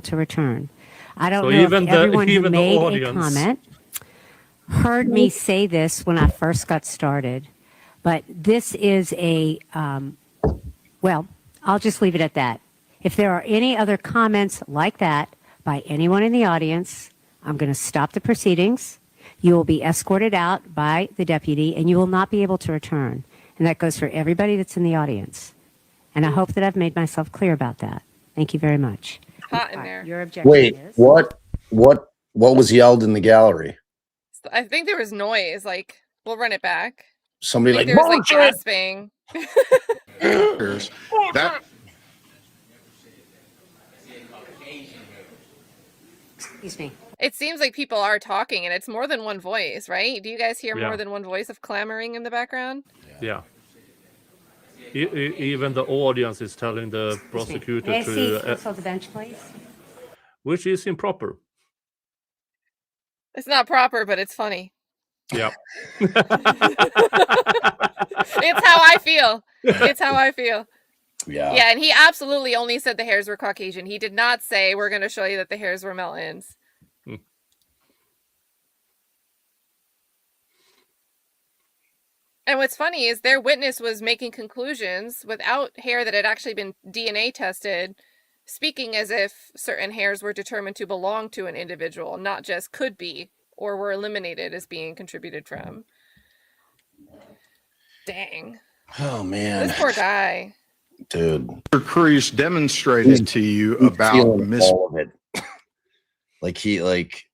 to return. I don't know if everyone who made a comment heard me say this when I first got started, but this is a, well, I'll just leave it at that. If there are any other comments like that by anyone in the audience, I'm going to stop the proceedings. You will be escorted out by the deputy, and you will not be able to return. And that goes for everybody that's in the audience. And I hope that I've made myself clear about that. Thank you very much. Hot in there. Your objection is? What was yelled in the gallery? I think there was noise. Like, we'll run it back. Somebody like, there was like gasping. That. Excuse me. It seems like people are talking, and it's more than one voice, right? Do you guys hear more than one voice of clamoring in the background? Yeah. Even the audience is telling the prosecutor May I see to... counsel the bench, please? Which is improper. It's not proper, but it's funny. Yeah. It's how I feel. It's how I feel. Yeah. Yeah, and he absolutely only said the hairs were Caucasian. He did not say, we're going to show you that the hairs were Meltons. And what's funny is their witness was making conclusions without hair that had actually been DNA tested, speaking as if certain hairs were determined to belong to an individual, not just could be or were eliminated as being contributed from. Dang. Oh, man. This poor guy. Dude. Mr. Cruz demonstrated to you about all of it. like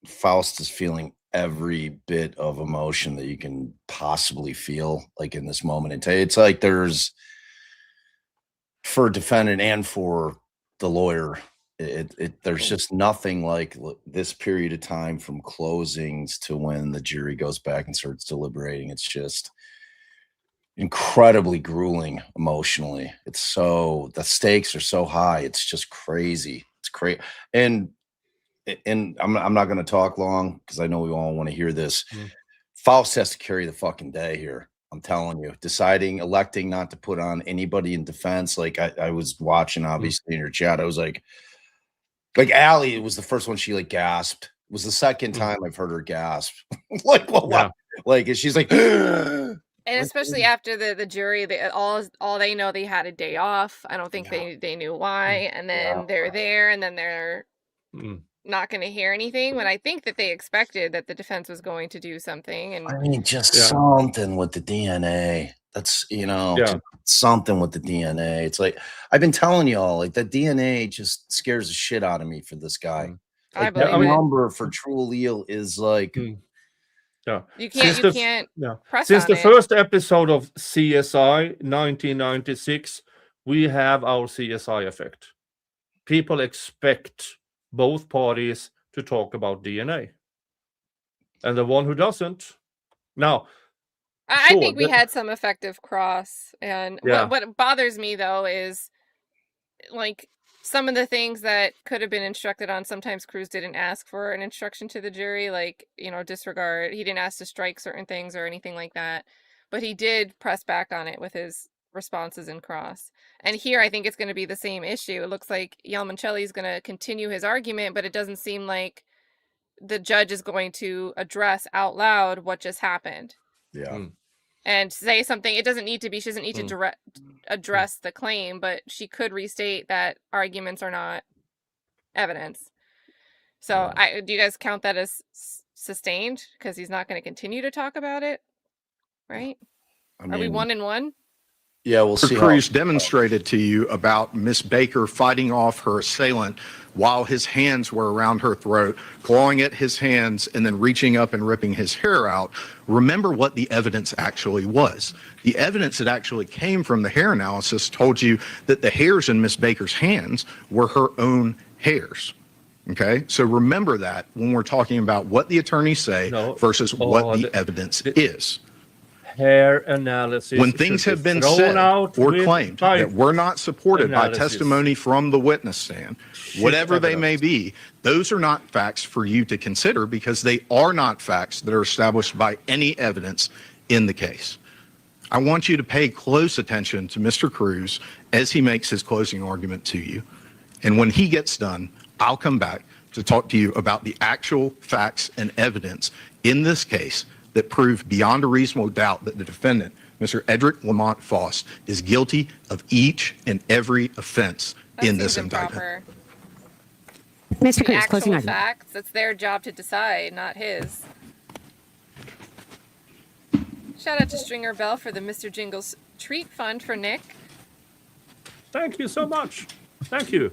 Faust is feeling every bit of emotion that you can possibly feel, like in this moment. It's like there's, for defendant and for the lawyer, there's just nothing like this period of time from closings to when the jury goes back and starts deliberating. It's just incredibly grueling emotionally. It's so, the stakes are so high. It's just crazy. It's crazy. And I'm not going to talk long because I know we all want to hear this. Faust has to carry the fucking day here. I'm telling you, electing not to put on anybody in defense. Like I was watching, obviously, in your chat. I was like Allie, it was the first one she like gasped. It was the second time I've heard her gasp. Like, what? Yeah. Like, she's like, and especially after the jury, all they know, they had a day off. I don't think they knew why. And then they're there, and then they're not going to hear anything, when I think that they expected that the defense was going to do something. And I mean, just something with the DNA. That's, something with the DNA. It's like, I've been telling y'all, like, the DNA just scares the shit out of me for this guy. Like, that number for true allele is like, you can't press since on the it. first episode of CSI 1996, we have our CSI effect. People expect both parties to talk about DNA, and the one who doesn't. Now, I think we had some effective cross, and what bothers me though is like some of the things that could have been instructed on. Sometimes Cruz didn't ask for an instruction to the jury, like, disregard. He didn't ask to strike certain things or anything like that, but he did press back on it with his responses in cross. And here I think it's going to be the same issue. It looks like Yelmoncelli is going to continue his argument, but it doesn't seem like the judge is going to address out loud what just happened. And say something. It doesn't need to be, she doesn't need to address the claim, but she could restate that arguments are not evidence. So do you guys count that as sustained? Because he's not going to continue to talk about it, right? Are we 1-1? Yeah, we'll see. Cruz demonstrated to you about Miss Baker fighting off her assailant while his hands were around her throat, clawing at his hands, and then reaching up and ripping his hair out. Remember what the evidence actually was. The evidence that actually came from the hair analysis told you that the hairs in Miss Baker's hands were her own hairs. Okay, so remember that when we're talking about what the attorneys say versus what the evidence is. Hair analysis. When things have been said or claimed that were not supported by testimony from the witness stand, whatever they may be, those are not facts for you to consider because they are not facts that are established by any evidence in the case. I want you to pay close attention to Mr. Cruz as he makes his closing argument to you. And when he gets done, I'll come back to talk to you about the actual facts and evidence in this case that prove beyond a reasonable doubt that the defendant, Mr. Edric Lamont Faust, is guilty of each and every offense in this indictment. Mr. The Cruz, closing actual argument. facts, it's their job to decide, not his. Shout out to Stringer Bell for the Mr. Jingles treat fund for Nick. Thank you so much. Thank you.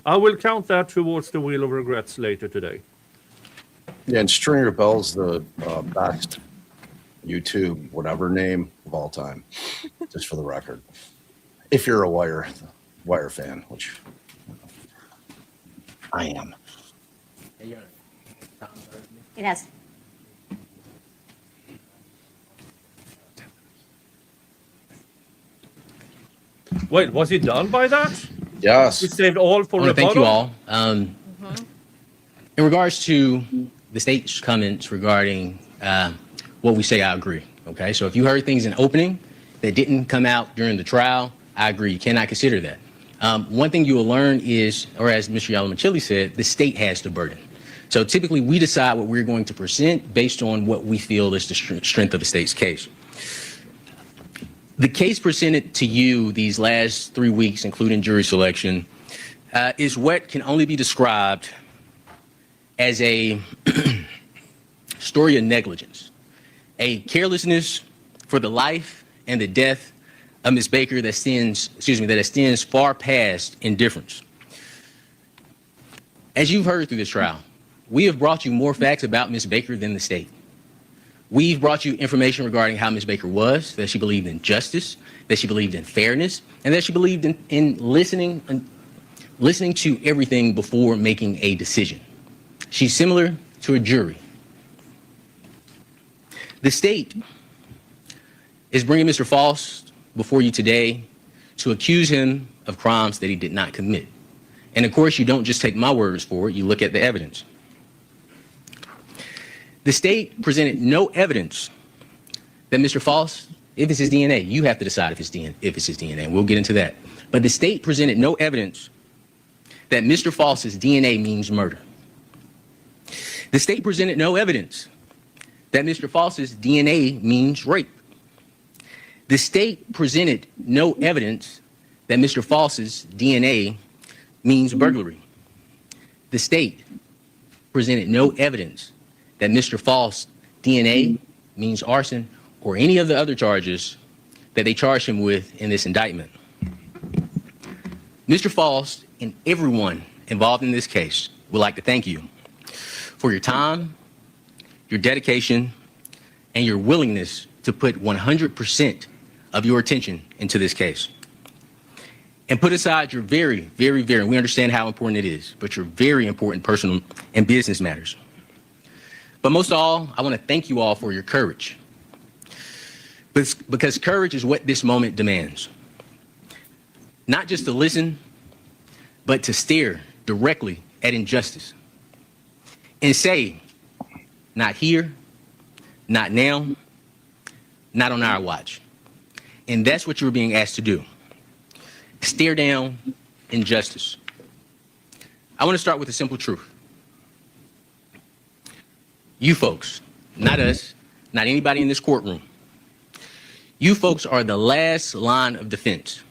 I will count that towards the Wheel of Regrets later today. Yeah, and Stringer Bell's the best YouTube whatever name of all time, just for the record. If you're a Wire fan, which I am. It has. Wait, was he done by that? Yes. We saved all for I want to thank rebuttal? you all. In regards to the state's comments regarding what we say, I agree. Okay, so if you heard things in opening that didn't come out during the trial, I agree. You cannot consider that. One thing you will learn is, or as Mr. Yalamachili said, the state has the burden. So typically we decide what we're going to present based on what we feel is the strength of the state's case. The case presented to you these last 3 weeks, including jury selection, is what can only be described as a story of negligence, a carelessness for the life and the death of Ms. Baker that extends far past indifference. As you've heard through this trial, we have brought you more facts about Ms. Baker than the state. We've brought you information regarding how Ms. Baker was, that she believed in justice, that she believed in fairness, and that she believed in listening to everything before making a decision. She's similar to a jury. The state is bringing Mr. Faust before you today to accuse him of crimes that he did not commit. And of course, you don't just take my words for it, you look at the evidence. The state presented no evidence that Mr. Faust, if it's his DNA, you have to decide if it's his DNA, and we'll get into that. But the state presented no evidence that Mr. Faust's DNA means murder. The state presented no evidence that Mr. Faust's DNA means rape. The state presented no evidence that Mr. Faust's DNA means burglary. The state presented no evidence that Mr. Faust's DNA means arson or any of the other charges that they charged him with in this indictment. Mr. Faust and everyone involved in this case would like to thank you for your time, your dedication, and your willingness to put 100% of your attention into this case. And put aside your very, very, very, we understand how important it is, but your very important personal and business matters. But most of all, I want to thank you all for your courage. Because courage is what this moment demands. Not just to listen, but to stare directly at injustice and say, not here, not now, not on our watch. And that's what you're being asked to do. Stare down injustice. I want to start with a simple truth. You folks, not us, not anybody in this courtroom, you folks are the last line of defense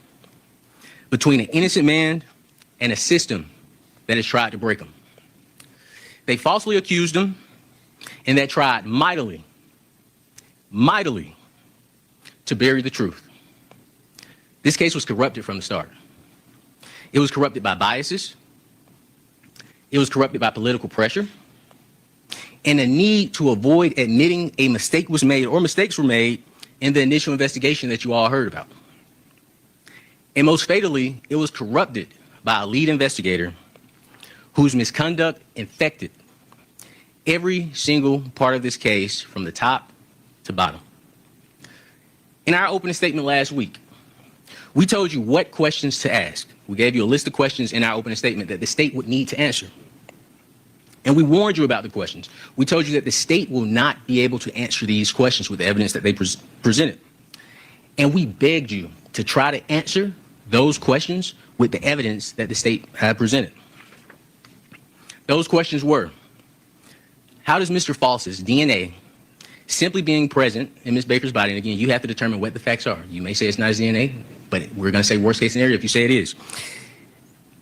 between an innocent man and a system that has tried to break him. They falsely accused him, and they tried mightily to bury the truth. This case was corrupted from the start. It was corrupted by biases. It was corrupted by political pressure and a need to avoid admitting a mistake was made or mistakes were made in the initial investigation that you all heard about. And most fatally, it was corrupted by a lead investigator whose misconduct infected every single part of this case from the top to bottom. In our opening statement last week, we told you what questions to ask. We gave you a list of questions in our opening statement that the state would need to answer. And we warned you about the questions. We told you that the state will not be able to answer these questions with the evidence that they presented. And we begged you to try to answer those questions with the evidence that the state had presented. Those questions were, how does Mr. Faust's DNA simply being present in Ms. Baker's body, and again, you have to determine what the facts are. You may say it's not his DNA, but we're going to say worst case scenario if you say it is.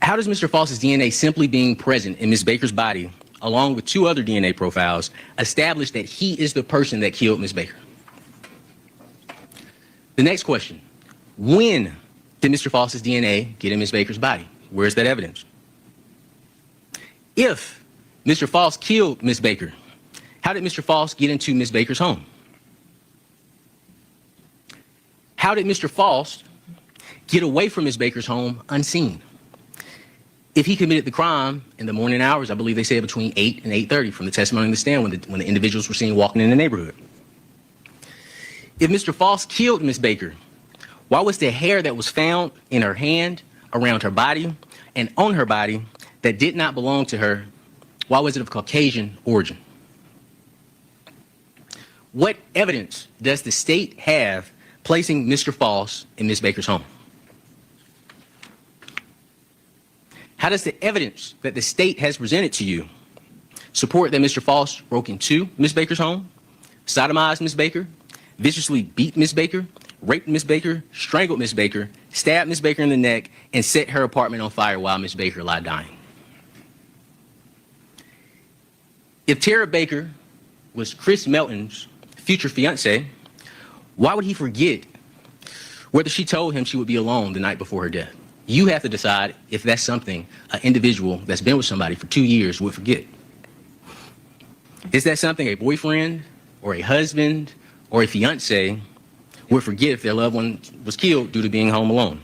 How does Mr. Faust's DNA simply being present in Ms. Baker's body, along with 2 other DNA profiles, establish that he is the person that killed Ms. Baker? The next question, when did Mr. Faust's DNA get in Ms. Baker's body? Where's that evidence? If Mr. Faust killed Ms. Baker, how did Mr. Faust get into Ms. Baker's home? How did Mr. Faust get away from Ms. Baker's home unseen? If he committed the crime in the morning hours, I believe they said between 8 and 8:30 from the testimony in the stand when the individuals were seen walking in the neighborhood. If Mr. Faust killed Ms. Baker, why was the hair that was found in her hand, around her body, and on her body that did not belong to her, why was it of Caucasian origin? What evidence does the state have placing Mr. Faust in Ms. Baker's home? How does the evidence that the state has presented to you support that Mr. Faust broke into Ms. Baker's home, sodomized Ms. Baker, viciously beat Ms. Baker, raped Ms. Baker, strangled Ms. Baker, stabbed Ms. Baker in the neck, and set her apartment on fire while Ms. Baker lay dying? If Tara Baker was Chris Melton's future fiance, why would he forget whether she told him she would be alone the night before her death? You have to decide if that's something an individual that's been with somebody for 2 years would forget. Is that something a boyfriend or a husband or a fiance would forget if their loved one was killed due to being home alone?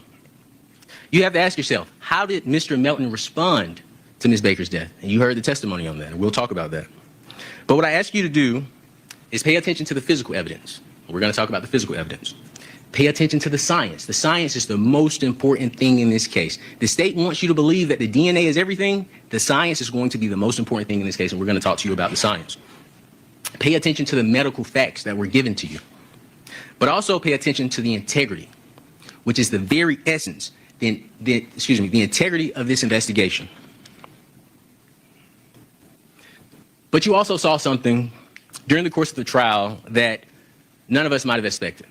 You have to ask yourself, how did Mr. Melton respond to Ms. Baker's death? And you heard the testimony on that, and we'll talk about that. But what I ask you to do is pay attention to the physical evidence. We're going to talk about the physical evidence. Pay attention to the science. The science is the most important thing in this case. The state wants you to believe that the DNA is everything. The science is going to be the most important thing in this case, and we're going to talk to you about the science. Pay attention to the medical facts that were given to you, but also pay attention to the integrity, which is the very essence, the integrity of this investigation. But you also saw something during the course of the trial that none of us might have expected.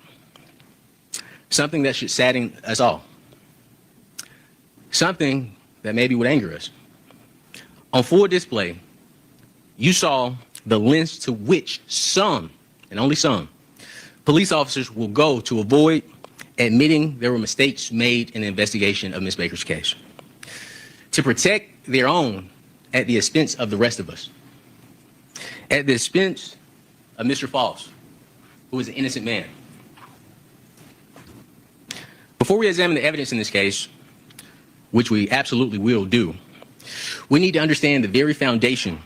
Something that should sadden us all. Something that maybe would anger us. On full display, you saw the lengths to which some, and only some, police officers will go to avoid admitting there were mistakes made in the investigation of Ms. Baker's case, to protect their own at the expense of the rest of us, at the expense of Mr. Faust, who is an innocent man. Before we examine the evidence in this case, which we absolutely will do, we need to understand the very foundation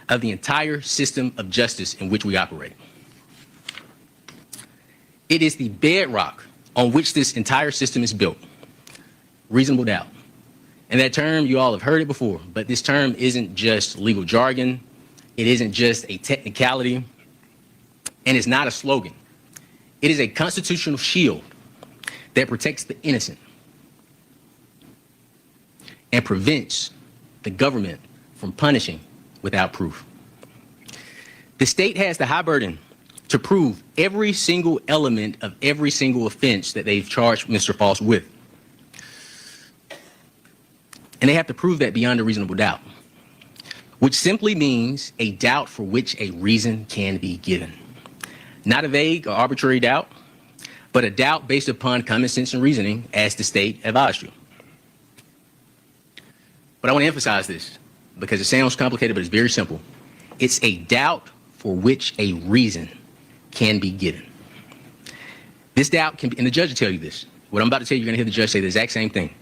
of the entire system of justice in which we operate. It is the bedrock on which this entire system is built. Reasonable doubt. And that term, you all have heard it before, but this term isn't just legal jargon. It isn't just a technicality, and it's not a slogan. It is a constitutional shield that protects the innocent and prevents the government from punishing without proof. The state has the high burden to prove every single element of every single offense that they've charged Mr. Faust with. And they have to prove that beyond a reasonable doubt, which simply means a doubt for which a reason can be given. Not a vague or arbitrary doubt, but a doubt based upon common sense and reasoning, as the state advised you. But I want to emphasize this because it sounds complicated, but it's very simple. It's a doubt for which a reason can be given. This doubt can be, and the judge will tell you this. What I'm about to tell you, you're going to hear the judge say the exact same thing.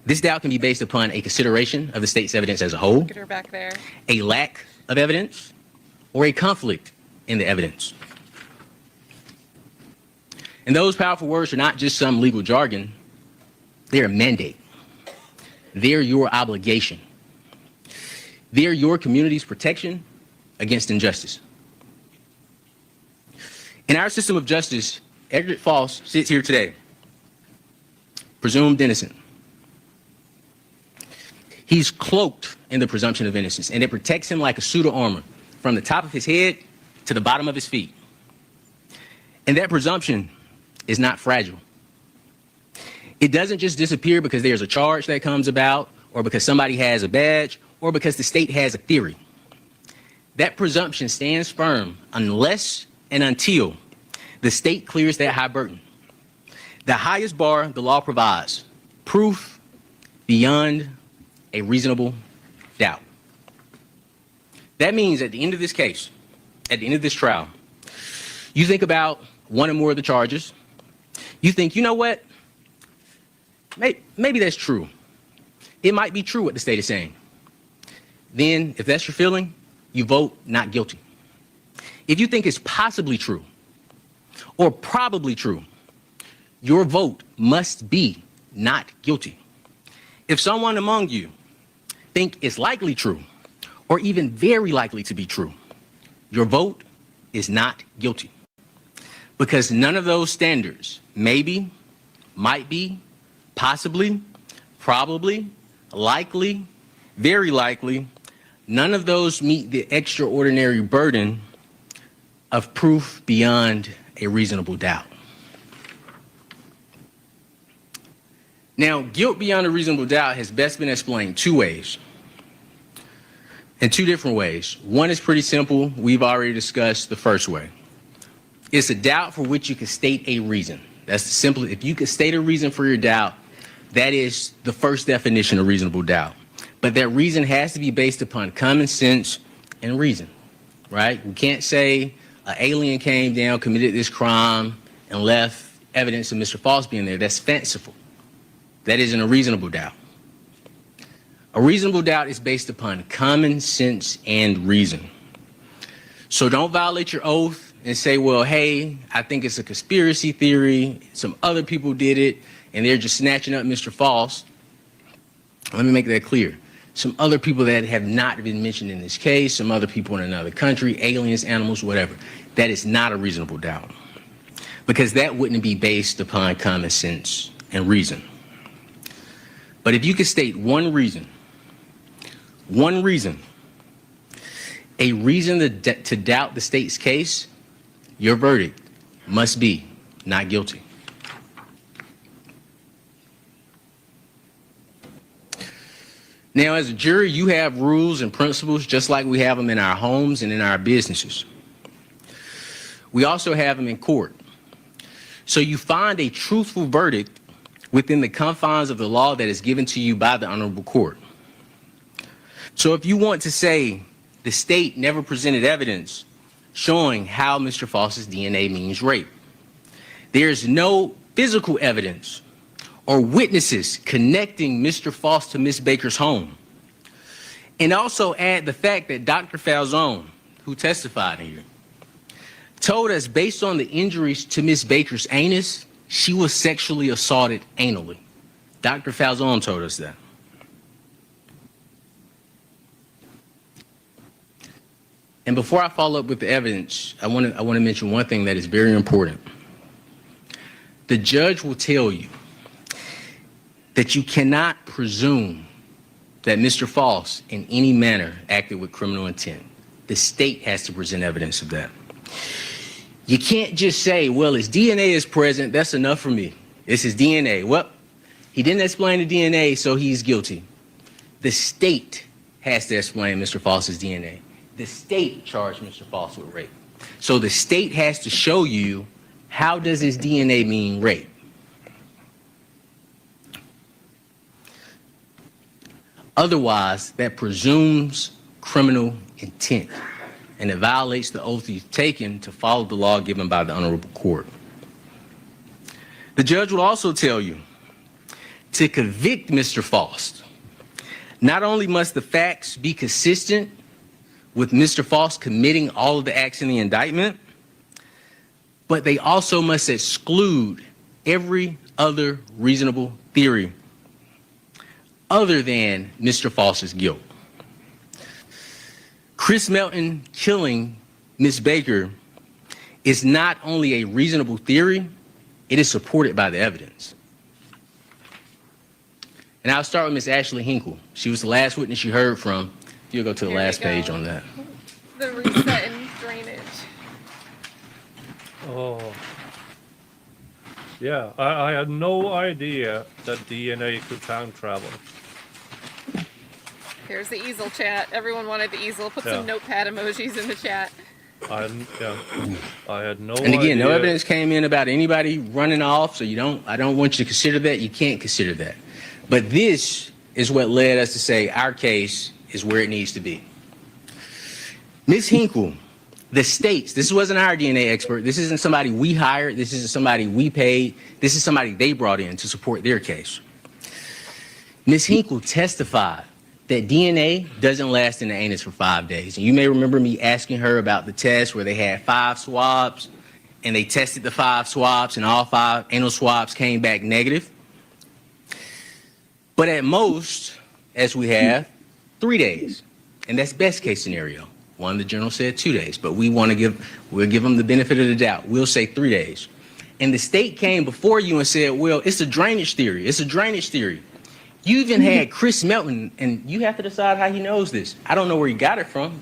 This doubt can be based upon a consideration of the state's evidence as a whole, Get her back there. a lack of evidence, or a conflict in the evidence. And those powerful words are not just some legal jargon. They're a mandate. They're your obligation. They're your community's protection against injustice. In our system of justice, Edward Faust sits here today, presumed innocent. He's cloaked in the presumption of innocence, and it protects him like a suit of armor from the top of his head to the bottom of his feet. And that presumption is not fragile. It doesn't just disappear because there's a charge that comes about, or because somebody has a badge, or because the state has a theory. That presumption stands firm unless and until the state clears that high burden. The highest bar the law provides, proof beyond a reasonable doubt. That means at the end of this case, at the end of this trial, you think about one or more of the charges. You think, you know what? Maybe that's true. It might be true what the state is saying. Then, if that's your feeling, you vote not guilty. If you think it's possibly true or probably true, your vote must be not guilty. If someone among you think it's likely true or even very likely to be true, your vote is not guilty. Because none of those standards, maybe, might be, possibly, probably, likely, very likely, none of those meet the extraordinary burden of proof beyond a reasonable doubt. Now, guilt beyond a reasonable doubt has best been explained two ways, in two different ways. One is pretty simple. We've already discussed the first way. It's a doubt for which you can state a reason. That's the simple. If you could state a reason for your doubt, that is the first definition of reasonable doubt. But that reason has to be based upon common sense and reason, right? We can't say an alien came down, committed this crime, and left evidence of Mr. Faust being there. That's fanciful. That isn't a reasonable doubt. A reasonable doubt is based upon common sense and reason. So don't violate your oath and say, well, hey, I think it's a conspiracy theory. Some other people did it, and they're just snatching up Mr. Faust. Let me make that clear. Some other people that have not been mentioned in this case, some other people in another country, aliens, animals, whatever. That is not a reasonable doubt, because that wouldn't be based upon common sense and reason. But if you could state one reason, a reason to doubt the state's case, your verdict must be not guilty. Now, as a jury, you have rules and principles just like we have them in our homes and in our businesses. We also have them in court. So you find a truthful verdict within the confines of the law that is given to you by the honorable court. So if you want to say the state never presented evidence showing how Mr. Faust's DNA means rape, there's no physical evidence or witnesses connecting Mr. Faust to Ms. Baker's home. And also add the fact that Dr. Falzone, who testified here, told us based on the injuries to Ms. Baker's anus, she was sexually assaulted anally. Dr. Falzone told us that. And before I follow up with the evidence, I want to mention one thing that is very important. The judge will tell you that you cannot presume that Mr. Faust in any manner acted with criminal intent. The state has to present evidence of that. You can't just say, well, his DNA is present, that's enough for me. It's his DNA. Well, he didn't explain the DNA, so he's guilty. The state has to explain Mr. Faust's DNA. The state charged Mr. Faust with rape. So the state has to show you, how does his DNA mean rape? Otherwise, that presumes criminal intent, and it violates the oath you've taken to follow the law given by the honorable court. The judge will also tell you to convict Mr. Faust. Not only must the facts be consistent with Mr. Faust committing all of the acts in the indictment, but they also must exclude every other reasonable theory other than Mr. Faust's guilt. Chris Melton killing Ms. Baker is not only a reasonable theory, it is supported by the evidence. And I'll start with Miss Ashley Hinkle. She was the last witness you heard from. You'll go to the last page on that. The reset and drainage. Oh. Yeah, I had no idea that DNA could time travel. Here's the easel chat. Everyone wanted the easel. Put some notepad emojis in the chat. I had no idea. And again, no evidence came in about anybody running off, so I don't want you to consider that. You can't consider that. But this is what led us to say our case is where it needs to be. Ms. Hinkle, the states, this wasn't our DNA expert. This isn't somebody we hired. This isn't somebody we paid. This is somebody they brought in to support their case. Ms. Hinkle testified that DNA doesn't last in the anus for 5 days. And you may remember me asking her about the test where they had 5 swabs and they tested the 5 swabs and all 5 anal swabs came back negative. But at most, as we have, 3 days. And that's best case scenario. One of the journals said 2 days, but we'll give them the benefit of the doubt. We'll say 3 days. And the state came before you and said, well, it's a drainage theory. It's a drainage theory. You even had Chris Melton, and you have to decide how he knows this. I don't know where he got it from,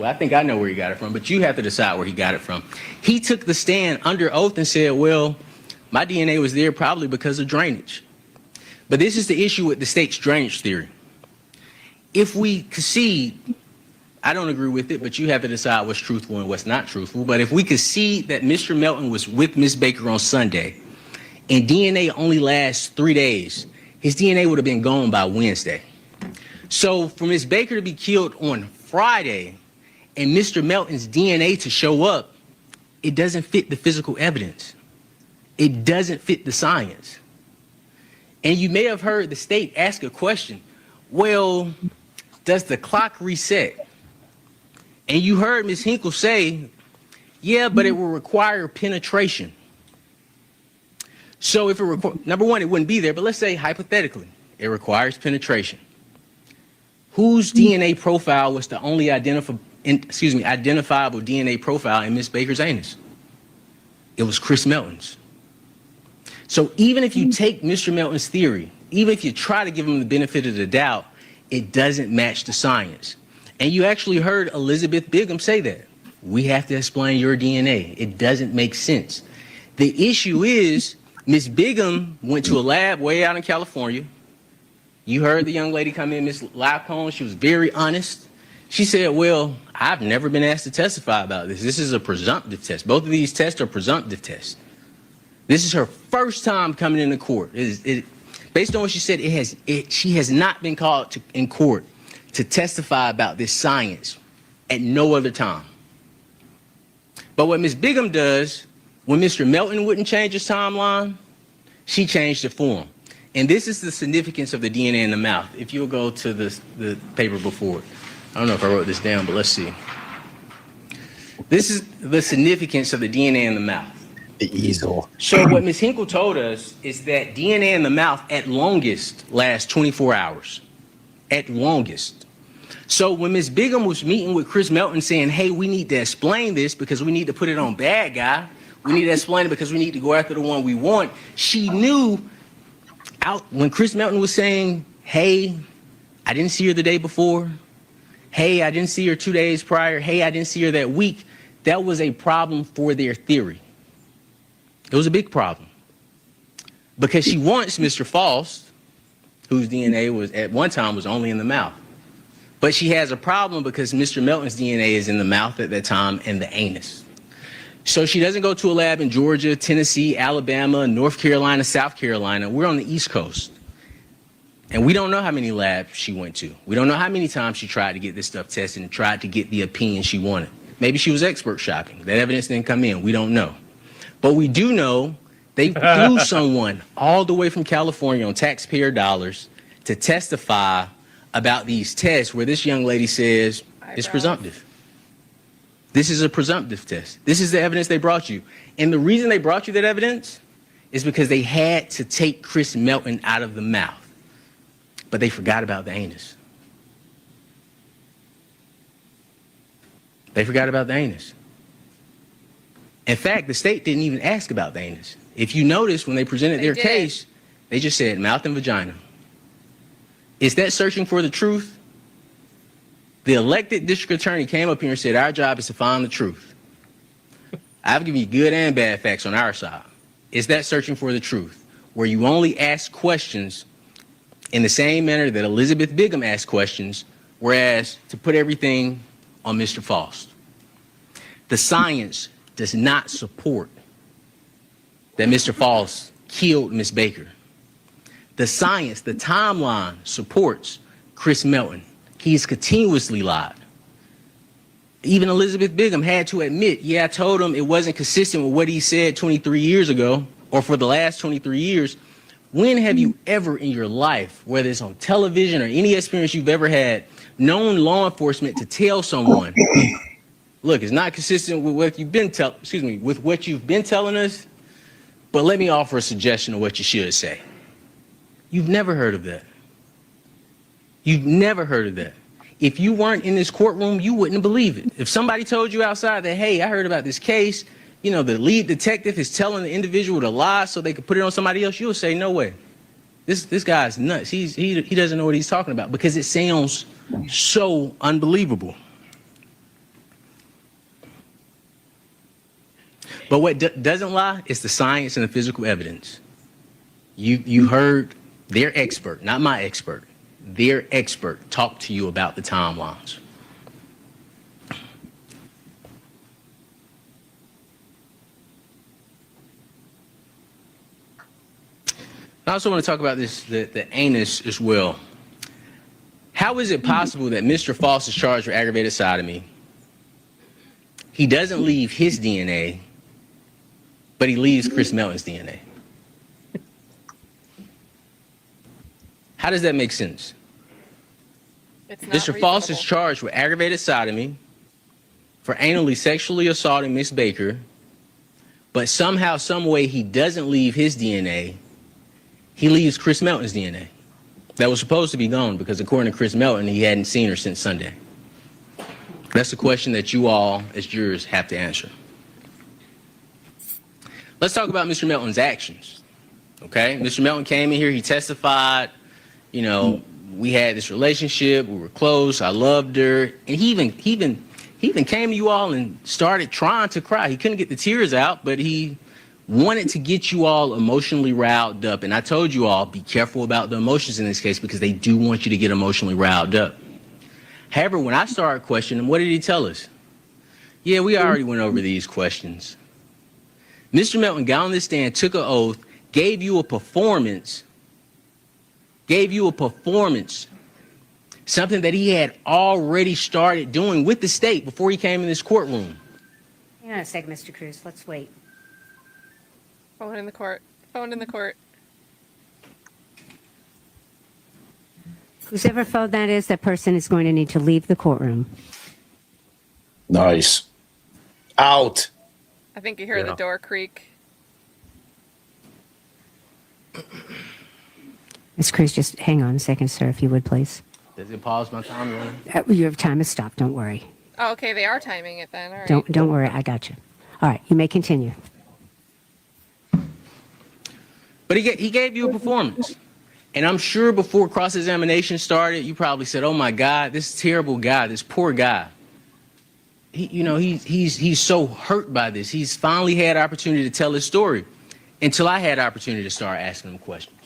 I think I know where he got it from, but you have to decide where he got it from. He took the stand under oath and said, well, my DNA was there probably because of drainage. But this is the issue with the state's drainage theory. If we concede, I don't agree with it, but you have to decide what's truthful and what's not truthful. But if we concede that Mr. Melton was with Ms. Baker on Sunday and DNA only lasts 3 days, his DNA would have been gone by Wednesday. So for Ms. Baker to be killed on Friday and Mr. Melton's DNA to show up, it doesn't fit the physical evidence. It doesn't fit the science. And you may have heard the state ask a question, well, does the clock reset? And you heard Ms. Hinkle say, yeah, but it will require penetration. So if number one, it wouldn't be there, but let's say hypothetically, it requires penetration. Whose DNA profile was the only identifiable DNA profile in Ms. Baker's anus? It was Chris Melton's. So even if you take Mr. Melton's theory, even if you try to give him the benefit of the doubt, it doesn't match the science. And you actually heard Elizabeth Bigham say that. We have to explain your DNA. It doesn't make sense. The issue is Ms. Bigham went to a lab way out in California. You heard the young lady come in, Ms. Lacone. She was very honest. She said, well, I've never been asked to testify about this. This is a presumptive test. Both of these tests are presumptive tests. This is her first time coming into court. Based on what she said, she has not been called in court to testify about this science at no other time. But what Ms. Bigham does, when Mr. Melton wouldn't change his timeline, she changed it for him. And this is the significance of the DNA in the mouth. If you'll go to the paper before it. I don't know if I wrote this down, but let's see. This is the significance of the DNA in the mouth. The easel. So what Ms. Hinkle told us is that DNA in the mouth at longest lasts 24 hours. At longest. So when Ms. Bigham was meeting with Chris Melton saying, hey, we need to explain this because we need to put it on bad guy. We need to explain it because we need to go after the one we want. She knew when Chris Melton was saying, hey, I didn't see her the day before. Hey, I didn't see her 2 days prior. Hey, I didn't see her that week. That was a problem for their theory. It was a big problem. Because she wants Mr. Faust, whose DNA was at one time was only in the mouth. But she has a problem because Mr. Melton's DNA is in the mouth at that time and the anus. So she doesn't go to a lab in Georgia, Tennessee, Alabama, North Carolina, South Carolina. We're on the East Coast. And we don't know how many labs she went to. We don't know how many times she tried to get this stuff tested and tried to get the opinion she wanted. Maybe she was expert shopping. That evidence didn't come in. We don't know. But we do know they flew someone all the way from California on taxpayer dollars to testify about these tests where this young lady says it's presumptive. This is a presumptive test. This is the evidence they brought you. And the reason they brought you that evidence is because they had to take Chris Melton out of the mouth. But they forgot about the anus. They forgot about the anus. In fact, the state didn't even ask about the anus. If you notice, when they presented their case, they just said mouth and vagina. Is that searching for the truth? The elected district attorney came up here and said, our job is to find the truth. I've given you good and bad facts on our side. Is that searching for the truth, where you only ask questions in the same manner that Elizabeth Bigham asked questions, whereas to put everything on Mr. Faust? The science does not support that Mr. Faust killed Miss Baker. The science, the timeline supports Chris Melton. He's continuously lied. Even Elizabeth Bigham had to admit, yeah, I told him it wasn't consistent with what he said 23 years ago, or for the last 23 years. When have you ever in your life, whether it's on television or any experience you've ever had, known law enforcement to tell someone, look, it's not consistent with what you've been telling us, but let me offer a suggestion of what you should say? You've never heard of that. You've never heard of that. If you weren't in this courtroom, you wouldn't believe it. If somebody told you outside that, hey, I heard about this case, you know, the lead detective is telling the individual to lie so they could put it on somebody else, you'll say, no way. This guy's nuts. He doesn't know what he's talking about, because it sounds so unbelievable. But what doesn't lie is the science and the physical evidence. You heard their expert, not my expert, their expert talk to you about the timelines. I also want to talk about this, the anus as well. How is it possible that Mr. Faust is charged with aggravated sodomy? He doesn't leave his DNA, but he leaves Chris Melton's DNA. How does that make sense? Mr. Faust is charged with aggravated sodomy for anally sexually assaulting Miss Baker, but somehow, some way, he doesn't leave his DNA. He leaves Chris Melton's DNA. That was supposed to be gone, because according to Chris Melton, he hadn't seen her since Sunday. That's the question that you all, as jurors, have to answer. Let's talk about Mr. Melton's actions, okay? Mr. Melton came in here, he testified, you know, we had this relationship, we were close, I loved her, and he even came to you all and started trying to cry. He couldn't get the tears out, but he wanted to get you all emotionally riled up. And I told you all, be careful about the emotions in this case, because they do want you to get emotionally riled up. However, when I started questioning him, what did he tell us? Yeah, we already went over these questions. Mr. Melton got on this stand, took an oath, gave you a performance, something that he had already started doing with the state before he came in this courtroom. Hang on a second, Mr. Cruz. Let's wait. Phone in the court. Phone in the court. Whoever phone that is, that person is going to need to leave the courtroom. Nice. Out. I think you hear the door creak. Ms. Cruz, just hang on a second, sir, if you would, please. Does it pause my time? Your time has stopped. Don't worry. Oh, okay. They are timing it then. All right. Don't worry. I got you. All right. You may continue. But he gave you a performance. And I'm sure before cross-examination started, you probably said, oh, my God, this terrible guy, this poor guy. He's so hurt by this. He's finally had opportunity to tell his story, until I had opportunity to start asking him questions.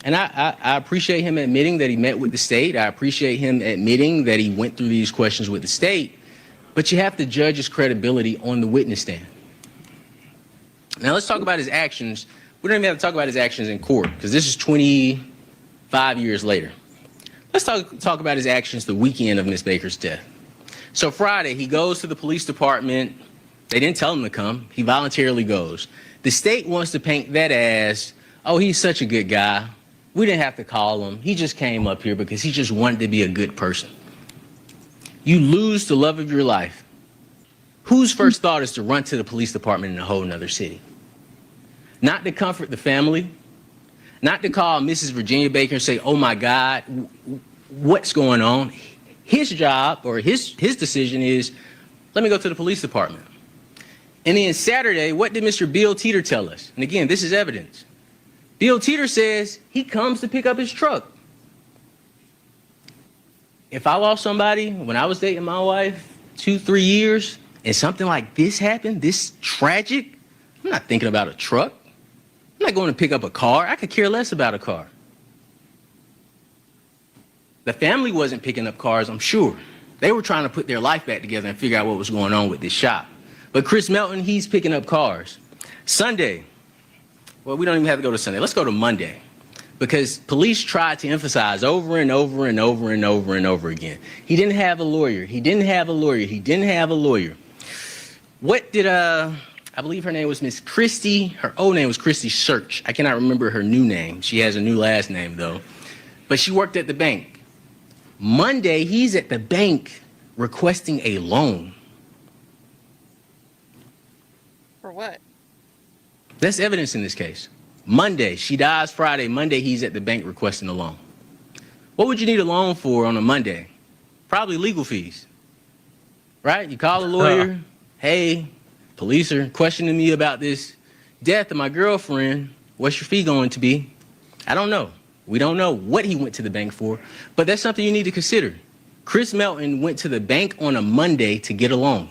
And I appreciate him admitting that he met with the state. I appreciate him admitting that he went through these questions with the state. But you have to judge his credibility on the witness stand. Now, let's talk about his actions. We don't even have to talk about his actions in court, because this is 25 years later. Let's talk about his actions the weekend of Miss Baker's death. So Friday, he goes to the police department. They didn't tell him to come. He voluntarily goes. The state wants to paint that as, oh, he's such a good guy. We didn't have to call him. He just came up here because he just wanted to be a good person. You lose the love of your life. Whose first thought is to run to the police department in a whole nother city? Not to comfort the family, not to call Mrs. Virginia Baker and say, oh my God, what's going on? His job, or his decision is, let me go to the police department. And then Saturday, what did Mr. Bill Teeter tell us? And again, this is evidence. Bill Teeter says he comes to pick up his truck. If I lost somebody when I was dating my wife 2-3 years and something like this happened, this tragic, I'm not thinking about a truck. I'm not going to pick up a car. I could care less about a car. The family wasn't picking up cars, I'm sure. They were trying to put their life back together and figure out what was going on with this shop. But Chris Melton, he's picking up cars. Sunday, well, we don't even have to go to Sunday. Let's go to Monday. Because police tried to emphasize over and over and over and over and over again. He didn't have a lawyer. He didn't have a lawyer. He didn't have a lawyer. What did, I believe her name was Miss Christie. Her old name was Christie Search. I cannot remember her new name. She has a new last name, though. But she worked at the bank. Monday, he's at the bank requesting a loan. For what? That's evidence in this case. Monday, she dies Friday. Monday, he's at the bank requesting a loan. What would you need a loan for on a Monday? Probably legal fees, right? You call a lawyer. Hey, police are questioning me about this death of my girlfriend. What's your fee going to be? I don't know. We don't know what he went to the bank for, but that's something you need to consider. Chris Melton went to the bank on a Monday to get a loan.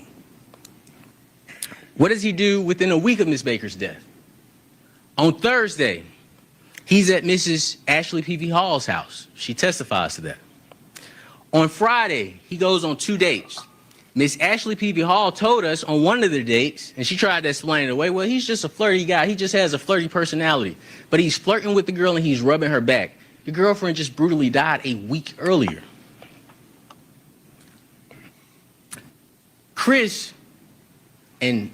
What does he do within a week of Miss Baker's death? On Thursday, he's at Mrs. Ashley P.V. Hall's house. She testifies to that. On Friday, he goes on 2 dates. Miss Ashley P.V. Hall told us on one of the dates, and she tried to explain it away, well, he's just a flirty guy. He just has a flirty personality. But he's flirting with the girl and he's rubbing her back. Your girlfriend just brutally died a week earlier. Chris, and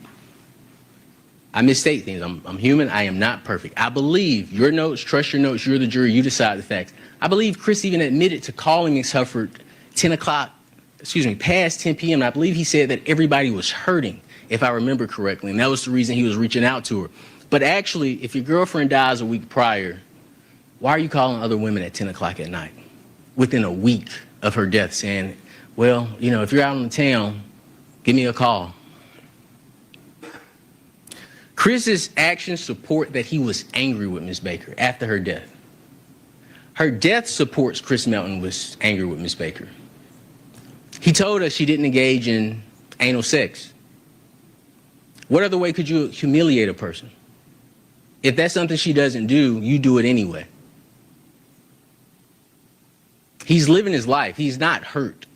I mistake things. I'm human. I am not perfect. I believe your notes, trust your notes. You're the jury. You decide the facts. I believe Chris even admitted to calling Ms. Hufford past 10 p.m. And I believe he said that everybody was hurting, if I remember correctly. And that was the reason he was reaching out to her. But actually, if your girlfriend dies a week prior, why are you calling other women at 10 o'clock at night within a week of her death saying, well, you know, if you're out in the town, give me a call? Chris's actions support that he was angry with Ms. Baker after her death. Her death supports Chris Melton was angry with Ms. Baker. He told us she didn't engage in anal sex. What other way could you humiliate a person? If that's something she doesn't do, you do it anyway. He's living his life. He's not hurt.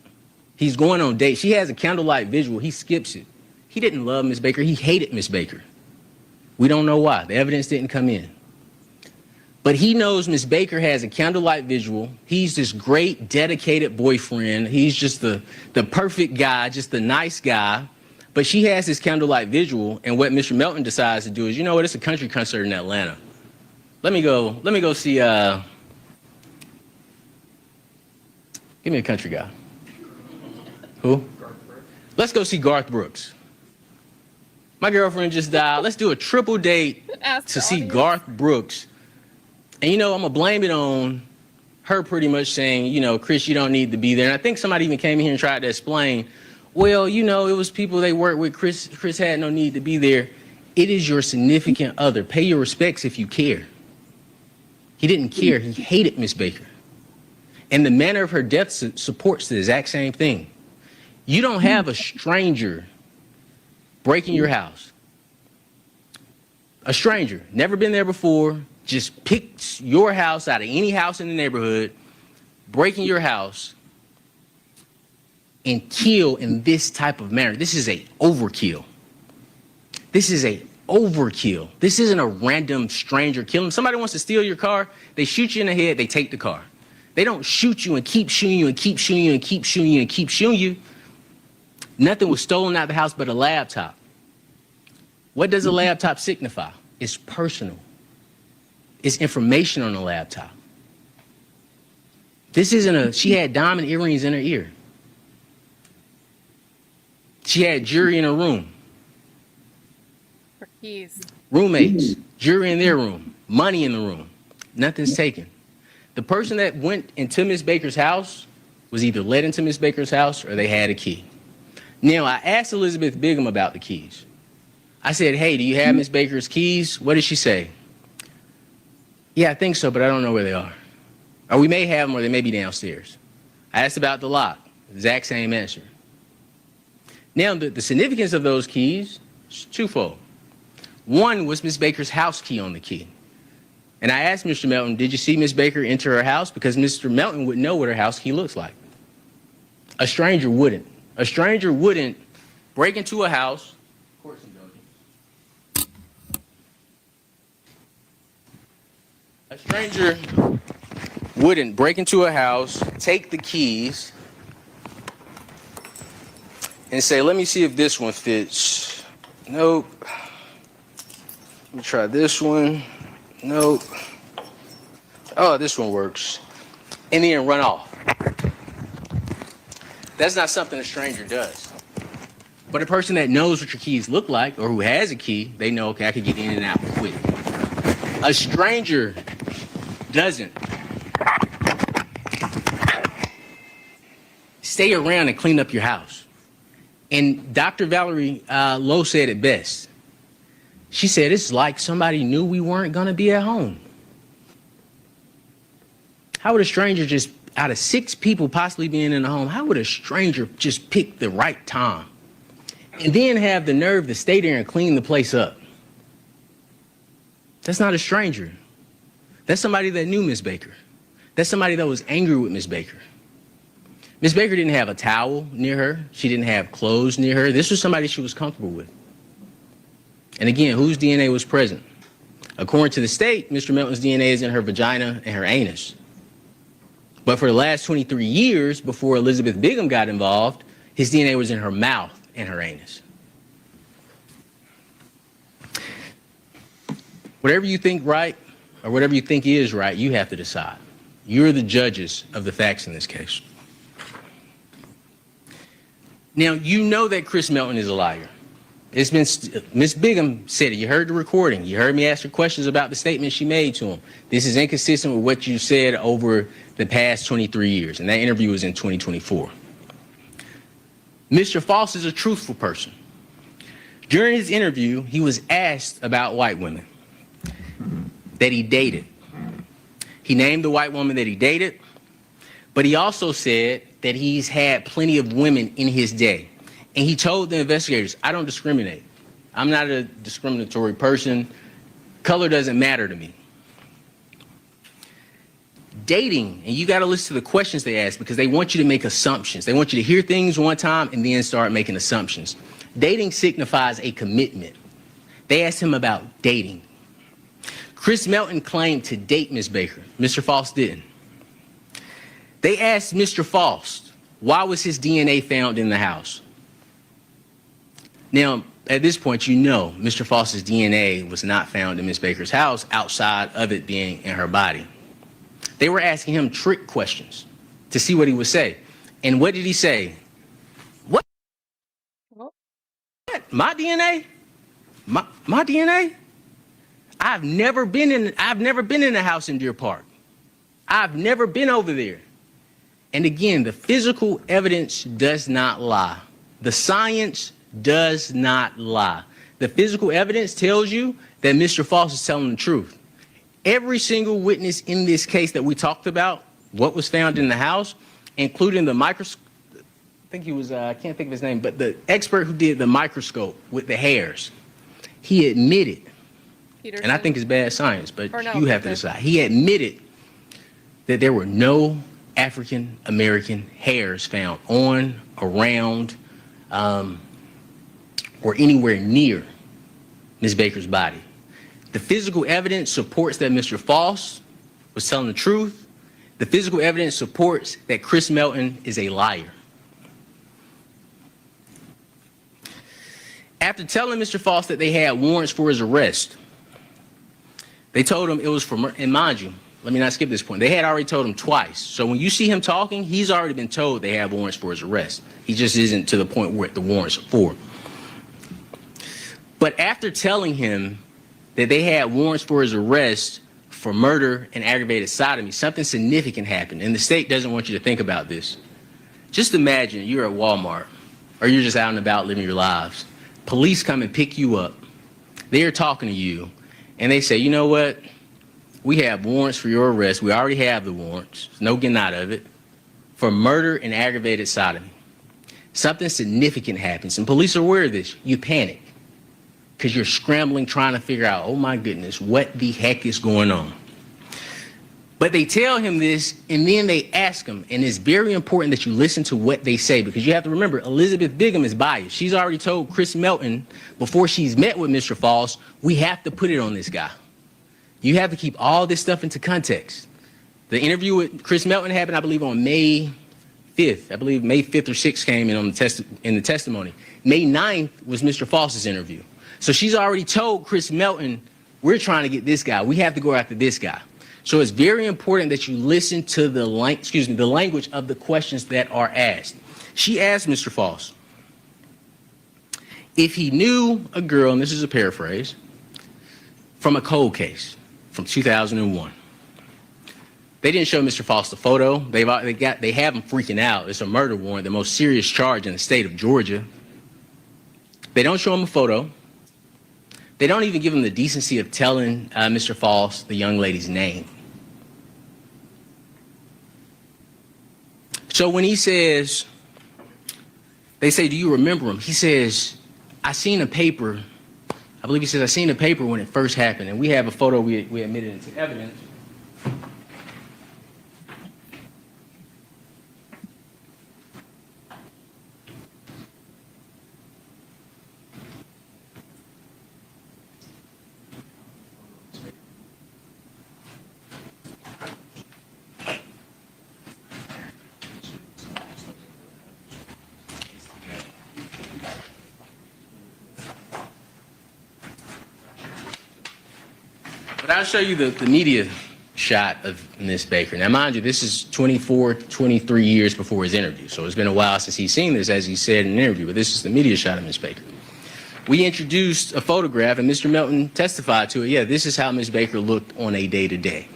He's going on dates. She has a candlelight visual. He skips it. He didn't love Ms. Baker. He hated Ms. Baker. We don't know why. The evidence didn't come in. But he knows Ms. Baker has a candlelight visual. He's this great, dedicated boyfriend. He's just the perfect guy, just the nice guy. But she has this candlelight visual, and what Mr. Melton decides to do is, you know what, it's a country concert in Atlanta. Let me go see, give me a country guy. Who? Let's go see Garth Brooks. My girlfriend just died. Let's do a triple date to see Garth Brooks. And, you know, I'm going to blame it on her pretty much saying, you know, Chris, you don't need to be there. And I think somebody even came in here and tried to explain, well, you know, it was people they worked with. Chris had no need to be there. It is your significant other. Pay your respects if you care. He didn't care. He hated Miss Baker. And the manner of her death supports the exact same thing. You don't have a stranger breaking your house. A stranger, never been there before, just picks your house out of any house in the neighborhood, breaking your house, and kill in this type of manner. This is a overkill. This is a overkill. This isn't a random stranger killing. Somebody wants to steal your car, they shoot you in the head, they take the car. They don't shoot you and keep shooting you and keep shooting you and keep shooting you and keep shooting you. Nothing was stolen out of the house but a laptop. What does a laptop signify? It's personal. It's information on the laptop. This isn't she had diamond earrings in her ear. She had jury in her room. For keys. Roommates, jury in their room, money in the room. Nothing's taken. The person that went into Miss Baker's house was either led into Miss Baker's house or they had a key. Now, I asked Elizabeth Bigham about the keys. I said, hey, do you have Miss Baker's keys? What did she say? Yeah, I think so, but I don't know where they are. Or we may have them or they may be downstairs. I asked about the lock. Exact same answer. Now, the significance of those keys is twofold. One was Ms. Baker's house key on the key. And I asked Mr. Melton, did you see Ms. Baker enter her house? Because Mr. Melton would know what her house key looks like. A stranger wouldn't. A stranger wouldn't break into a house. Court's indulgence. A stranger wouldn't break into a house, take the keys, and say, let me see if this one fits. Nope. Let me try this one. Nope. Oh, this one works. And then run off. That's not something a stranger does. But a person that knows what your keys look like, or who has a key, they know, okay, I can get in and out quick. A stranger doesn't stay around and clean up your house. And Dr. Valerie Lowe said it best. She said, it's like somebody knew we weren't going to be at home. How would a stranger just, out of 6 people possibly being in the home, how would a stranger just pick the right time and then have the nerve to stay there and clean the place up? That's not a stranger. That's somebody that knew Miss Baker. That's somebody that was angry with Miss Baker. Miss Baker didn't have a towel near her. She didn't have clothes near her. This was somebody she was comfortable with. And again, whose DNA was present? According to the state, Mr. Melton's DNA is in her vagina and her anus. But for the last 23 years, before Elizabeth Bigham got involved, his DNA was in her mouth and her anus. Whatever you think right, or whatever you think is right, you have to decide. You're the judges of the facts in this case. Now, you know that Chris Melton is a liar. It's been, Ms. Bigham said it. You heard the recording. You heard me ask her questions about the statement she made to him. This is inconsistent with what you said over the past 23 years, and that interview was in 2024. Mr. Faust is a truthful person. During his interview, he was asked about white women that he dated. He named the white woman that he dated, but he also said that he's had plenty of women in his day. And he told the investigators, I don't discriminate. I'm not a discriminatory person. Color doesn't matter to me. Dating, and you got to listen to the questions they ask because they want you to make assumptions. They want you to hear things one time and then start making assumptions. Dating signifies a commitment. They asked him about dating. Chris Melton claimed to date Ms. Baker. Mr. Faust didn't. They asked Mr. Faust, why was his DNA found in the house? Now, at this point, you know Mr. Faust's DNA was not found in Ms. Baker's house outside of it being in her body. They were asking him trick questions to see what he would say. And what did he say? What? My DNA? My DNA? I've never been in a house in Deer Park. I've never been over there. And again, the physical evidence does not lie. The science does not lie. The physical evidence tells you that Mr. Faust is telling the truth. Every single witness in this case that we talked about, what was found in the house, including the microscope, I think he was, I can't think of his name, but the expert who did the microscope with the hairs, he admitted, Peterson. And I think it's bad science, but you have to decide. He admitted that there were no African American hairs found on, around, or anywhere near Ms. Baker's body. The physical evidence supports that Mr. Faust was telling the truth. The physical evidence supports that Chris Melton is a liar. After telling Mr. Faust that they had warrants for his arrest, they told him it was for, and mind you, let me not skip this point. They had already told him twice. So when you see him talking, he's already been told they have warrants for his arrest. He just isn't to the point where the warrants are for. But after telling him that they had warrants for his arrest for murder and aggravated sodomy, something significant happened. And the state doesn't want you to think about this. Just imagine you're at Walmart or you're just out and about living your lives. Police come and pick you up. They're talking to you and they say, you know what? We have warrants for your arrest. We already have the warrants. There's no getting out of it. for murder and aggravated sodomy. Something significant happens, and police are aware of this. You panic because you're scrambling, trying to figure out, oh my goodness, what the heck is going on? But they tell him this, and then they ask him, and it's very important that you listen to what they say, because you have to remember, Elizabeth Bigham is biased. She's already told Chris Melton, before she's met with Mr. Faust, we have to put it on this guy. You have to keep all this stuff into context. The interview with Chris Melton happened, I believe, on May 5th. I believe May 5th or 6th came in on the testimony. May 9th was Mr. Faust's interview. So she's already told Chris Melton, we're trying to get this guy. We have to go after this guy. So it's very important that you listen to the language of the questions that are asked. She asked Mr. Faust if he knew a girl, and this is a paraphrase, from a cold case from 2001. They didn't show Mr. Faust a photo. They have him freaking out. It's a murder warrant, the most serious charge in the state of Georgia. They don't show him a photo. They don't even give him the decency of telling Mr. Faust the young lady's name. So when he says, they say, do you remember him? He says, I seen a paper. I believe he says, I seen a paper when it first happened. And we have a photo we admitted into evidence. But I'll show you the media shot of Miss Baker. Now, mind you, this is 24, 23 years before his interview. So it's been a while since he's seen this, as he said in an interview. But this is the media shot of Miss Baker. We introduced a photograph, and Mr. Melton testified to it. Yeah, this is how Miss Baker looked on a day-to-day.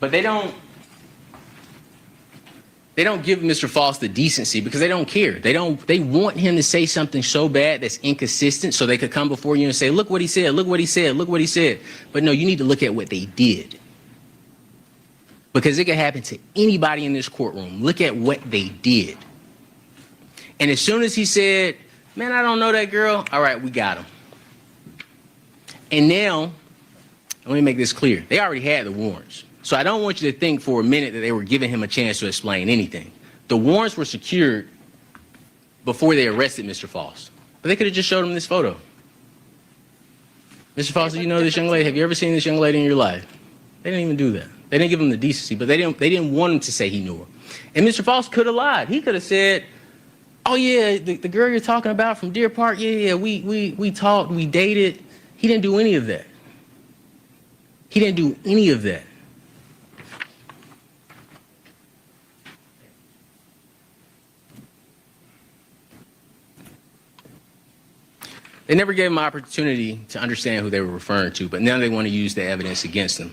But they don't give Mr. Faust the decency because they don't care. They want him to say something so bad that's inconsistent so they could come before you and say, look what he said, look what he said, look what he said. But no, you need to look at what they did. Because it could happen to anybody in this courtroom. Look at what they did. And as soon as he said, man, I don't know that girl, all right, we got him. And now, let me make this clear. They already had the warrants. So I don't want you to think for a minute that they were giving him a chance to explain anything. The warrants were secured before they arrested Mr. Faust. But they could have just showed him this photo. Mr. Faust, do you know this young lady? Have you ever seen this young lady in your life? They didn't even do that. They didn't give him the decency, but they didn't want him to say he knew her. And Mr. Faust could have lied. He could have said, oh yeah, the girl you're talking about from Deer Park, yeah, we talked, we dated. He didn't do any of that. He didn't do any of that. They never gave him an opportunity to understand who they were referring to, but now they want to use the evidence against him.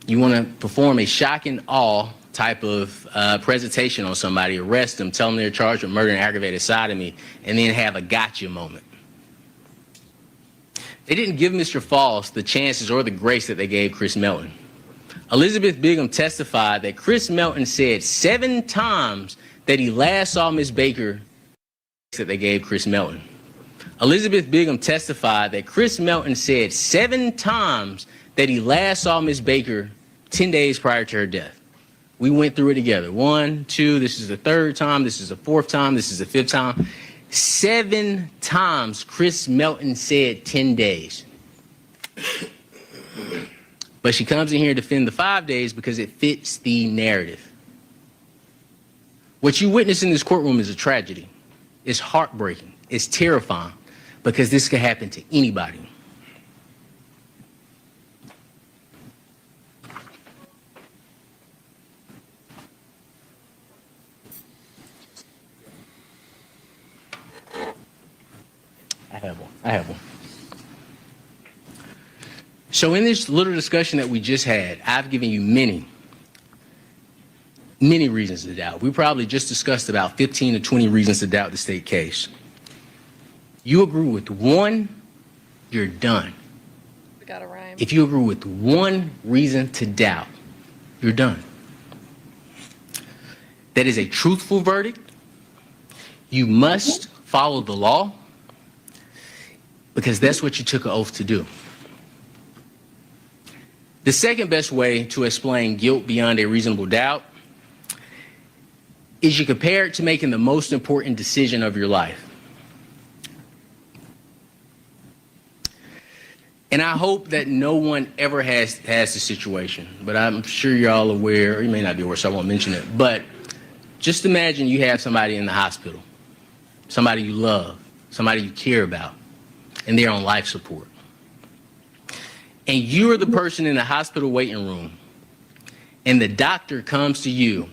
You want to perform a shock and awe type of presentation on somebody, arrest them, tell them they're charged with murder and aggravated sodomy, and then have a gotcha moment. They didn't give Mr. Faust the chances or the grace that they gave Chris Melton. Elizabeth Bigham testified that Chris Melton said 7 times that he last saw Ms. Baker that they gave Chris Melton. Elizabeth Bigham testified that Chris Melton said 7 times that he last saw Ms. Baker 10 days prior to her death. We went through it together. 1, 2, this is the 3rd time, this is the 4th time, this is the 5th time. 7 times Chris Melton said 10 days. But she comes in here to defend the 5 days because it fits the narrative. What you witness in this courtroom is a tragedy. It's heartbreaking. It's terrifying because this could happen to anybody. I have one. So in this little discussion that we just had, I've given you many reasons to doubt. We probably just discussed about 15 to 20 reasons to doubt the state case. You agree with one, you're done. We got a rhyme. If you agree with one reason to doubt, you're done. that is a truthful verdict, you must follow the law because that's what you took an oath to do. The second best way to explain guilt beyond a reasonable doubt is you compare it to making the most important decision of your life. And I hope that no one ever has the situation, but I'm sure you're all aware, or you may not be aware, so I won't mention it, but just imagine you have somebody in the hospital, somebody you love, somebody you care about, and they're on life support. And you're the person in the hospital waiting room, and the doctor comes to you,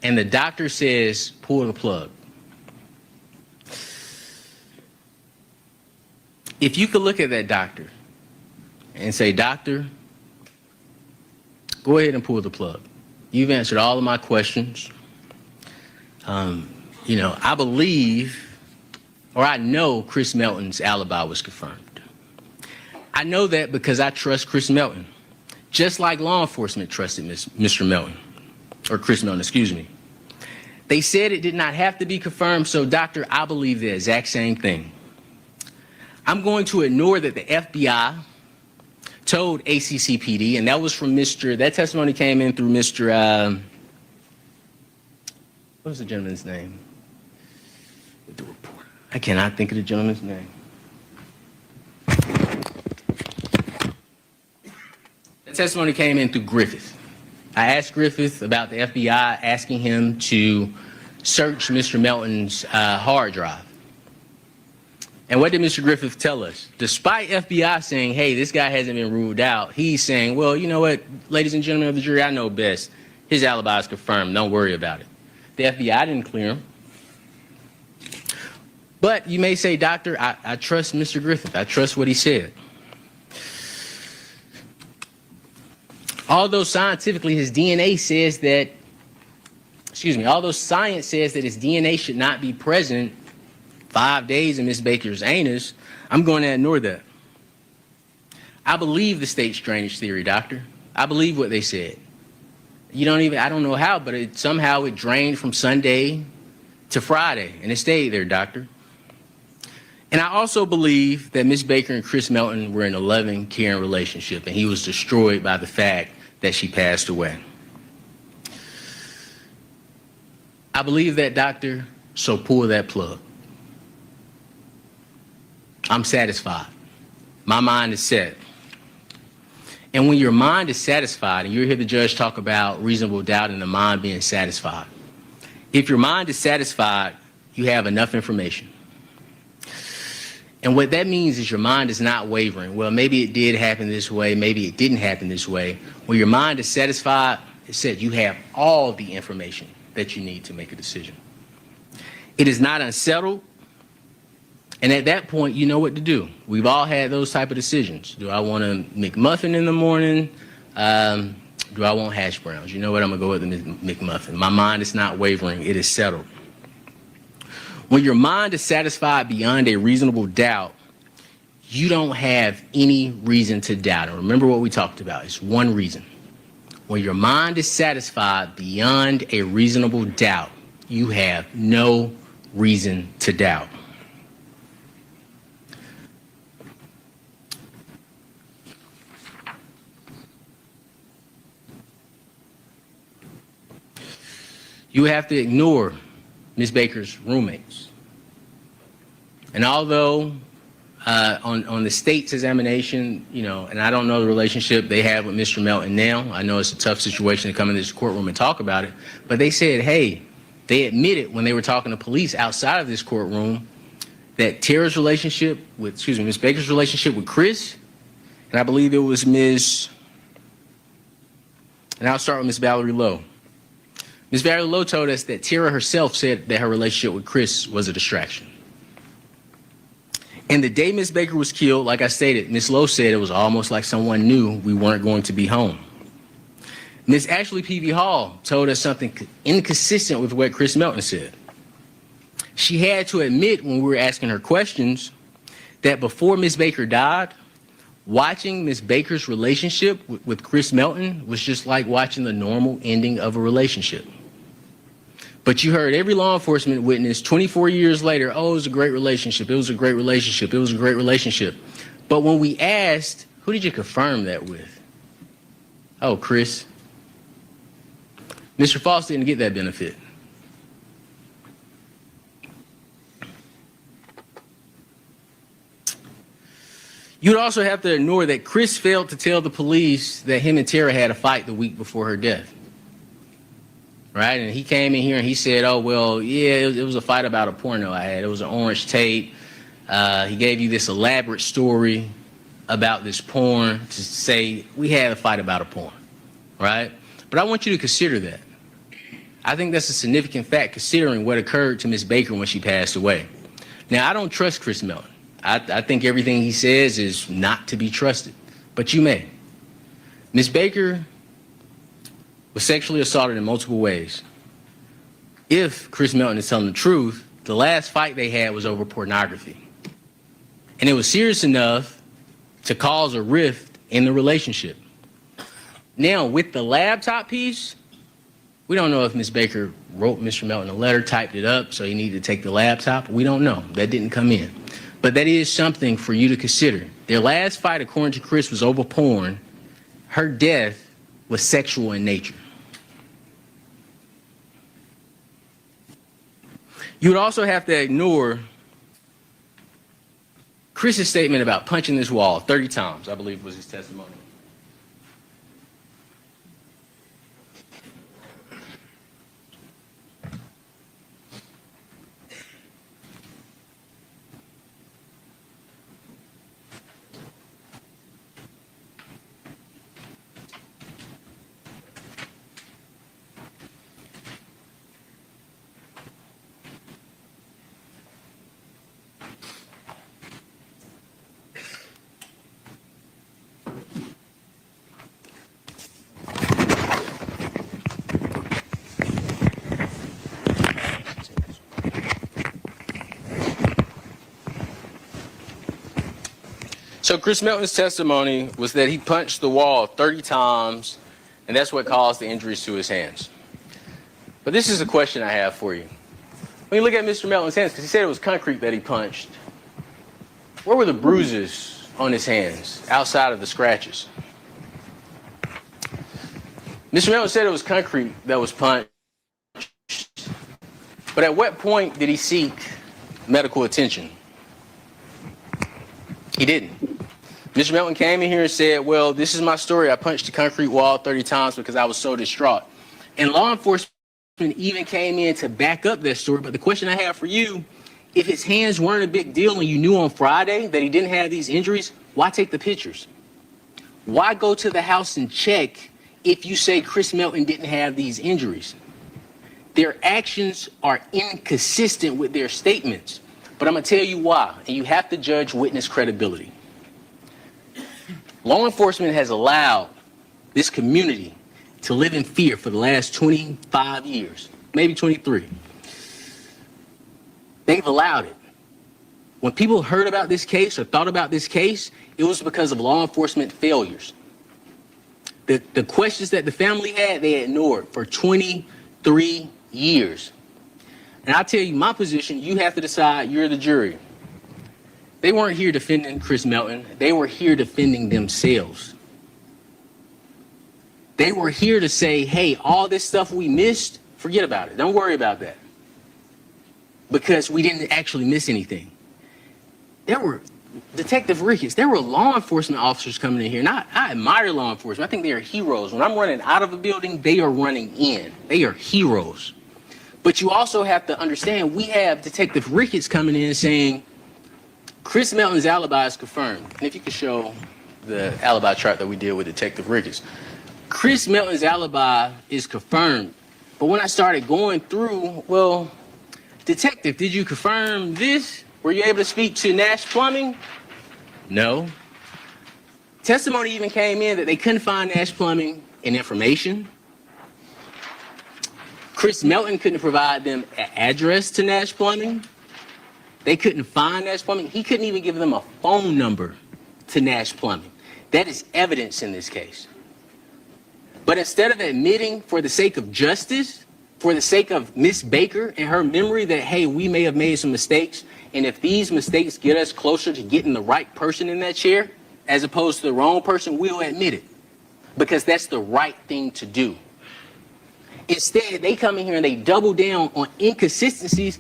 and the doctor says, pull the plug. If you could look at that doctor and say, doctor, go ahead and pull the plug. You've answered all of my questions. I believe, or I know Chris Melton's alibi was confirmed. I know that because I trust Chris Melton, just like law enforcement trusted Mr. Melton, or Chris Melton, excuse me. They said it did not have to be confirmed, so doctor, I believe the exact same thing. I'm going to ignore that the FBI told ACCPD, and that was from that testimony came in through Mr. What was the gentleman's name? The report. I cannot think of the gentleman's name. The testimony came in through Griffith. I asked Griffith about the FBI asking him to search Mr. Melton's hard drive. And what did Mr. Griffith tell us? Despite FBI saying, hey, this guy hasn't been ruled out, he's saying, well, you know what, ladies and gentlemen of the jury, I know best. His alibi is confirmed. Don't worry about it. The FBI didn't clear him. But you may say, doctor, I trust Mr. Griffith. I trust what he said. Although scientifically his DNA says that, although science says that his DNA should not be present 5 days in Miss Baker's anus, I'm going to ignore that. I believe the state's drainage theory, doctor. I believe what they said. I don't know how, but somehow it drained from Sunday to Friday, and it stayed there, doctor. And I also believe that Miss Baker and Chris Melton were in a loving, caring relationship, and he was destroyed by the fact that she passed away. I believe that, doctor, so pull that plug. I'm satisfied. My mind is set. And when your mind is satisfied, and you hear the judge talk about reasonable doubt and the mind being satisfied, if your mind is satisfied, you have enough information. And what that means is your mind is not wavering. Well, maybe it did happen this way, maybe it didn't happen this way. When your mind is satisfied, it said you have all the information that you need to make a decision. It is not unsettled. And at that point, you know what to do. We've all had those type of decisions. Do I want a McMuffin in the morning? Do I want hash browns? You know what? I'm going to go with the McMuffin. My mind is not wavering. It is settled. When your mind is satisfied beyond a reasonable doubt, you don't have any reason to doubt. And remember what we talked about. It's one reason. When your mind is satisfied beyond a reasonable doubt, you have no reason to doubt. You have to ignore Ms. Baker's roommates. And although on the state's examination, and I don't know the relationship they have with Mr. Melton now. I know it's a tough situation to come in this courtroom and talk about it, but they said, hey, they admitted when they were talking to police outside of this courtroom that Tara's relationship with, Ms. Baker's relationship with Chris, and I believe it was and I'll start with Ms. Valerie Lowe. Ms. Valerie Lowe told us that Tara herself said that her relationship with Chris was a distraction. And the day Ms. Baker was killed, like I stated, Ms. Lowe said it was almost like someone knew we weren't going to be home. Ms. Ashley P.V. Hall told us something inconsistent with what Chris Melton said. She had to admit when we were asking her questions that before Ms. Baker died, watching Ms. Baker's relationship with Chris Melton was just like watching the normal ending of a relationship. But you heard every law enforcement witness 24 years later, oh, it was a great relationship. It was a great relationship. It was a great relationship. But when we asked, who did you confirm that with? Oh, Chris. Mr. Faust didn't get that benefit. You'd also have to ignore that Chris failed to tell the police that him and Tara had a fight the week before her death. Right? And he came in here and he said, oh, well, yeah, it was a fight about a porno I had. It was an orange tape. He gave you this elaborate story about this porn to say we had a fight about a porn. Right? But I want you to consider that. I think that's a significant fact considering what occurred to Miss Baker when she passed away. Now, I don't trust Chris Melton. I think everything he says is not to be trusted, but you may. Miss Baker was sexually assaulted in multiple ways. If Chris Melton is telling the truth, the last fight they had was over pornography. And it was serious enough to cause a rift in the relationship. Now, with the laptop piece, we don't know if Miss Baker wrote Mr. Melton a letter, typed it up, so he needed to take the laptop. We don't know. That didn't come in. But that is something for you to consider. Their last fight, according to Chris, was over porn. Her death was sexual in nature. You would also have to ignore Chris's statement about punching this wall 30 times, I believe was his testimony. So Chris Melton's testimony was that he punched the wall 30 times, and that's what caused the injuries to his hands. But this is a question I have for you. When you look at Mr. Melton's hands, because he said it was concrete that he punched, where were the bruises on his hands outside of the scratches? Mr. Melton said it was concrete that was punched, but at what point did he seek medical attention? He didn't. Mr. Melton came in here and said, well, this is my story. I punched the concrete wall 30 times because I was so distraught. And law enforcement even came in to back up that story. But the question I have for you, if his hands weren't a big deal and you knew on Friday that he didn't have these injuries, why take the pictures? Why go to the house and check if you say Chris Melton didn't have these injuries? Their actions are inconsistent with their statements. But I'm going to tell you why, and you have to judge witness credibility. Law enforcement has allowed this community to live in fear for the last 25 years, maybe 23. They've allowed it. When people heard about this case or thought about this case, it was because of law enforcement failures. The questions that the family had, they ignored for 23 years. And I tell you, my position, you have to decide, you're the jury. They weren't here defending Chris Melton. They were here defending themselves. They were here to say, hey, all this stuff we missed, forget about it. Don't worry about that. Because we didn't actually miss anything. There were, Detective Ricketts, there were law enforcement officers coming in here. And I admire law enforcement. I think they are heroes. When I'm running out of a building, they are running in. They are heroes. But you also have to understand, we have Detective Ricketts coming in saying, Chris Melton's alibi is confirmed. And if you could show the alibi chart that we did with Detective Ricketts. Chris Melton's alibi is confirmed. But when I started going through, well, Detective, did you confirm this? Were you able to speak to Nash Plumbing? No. Testimony even came in that they couldn't find Nash Plumbing in information. Chris Melton couldn't provide them an address to Nash Plumbing. They couldn't find Nash Plumbing. He couldn't even give them a phone number to Nash Plumbing. That is evidence in this case. But instead of admitting for the sake of justice for the sake of Miss Baker and her memory that, hey, we may have made some mistakes, and if these mistakes get us closer to getting the right person in that chair, as opposed to the wrong person, we'll admit it, because that's the right thing to do. Instead, they come in here and they double down on inconsistencies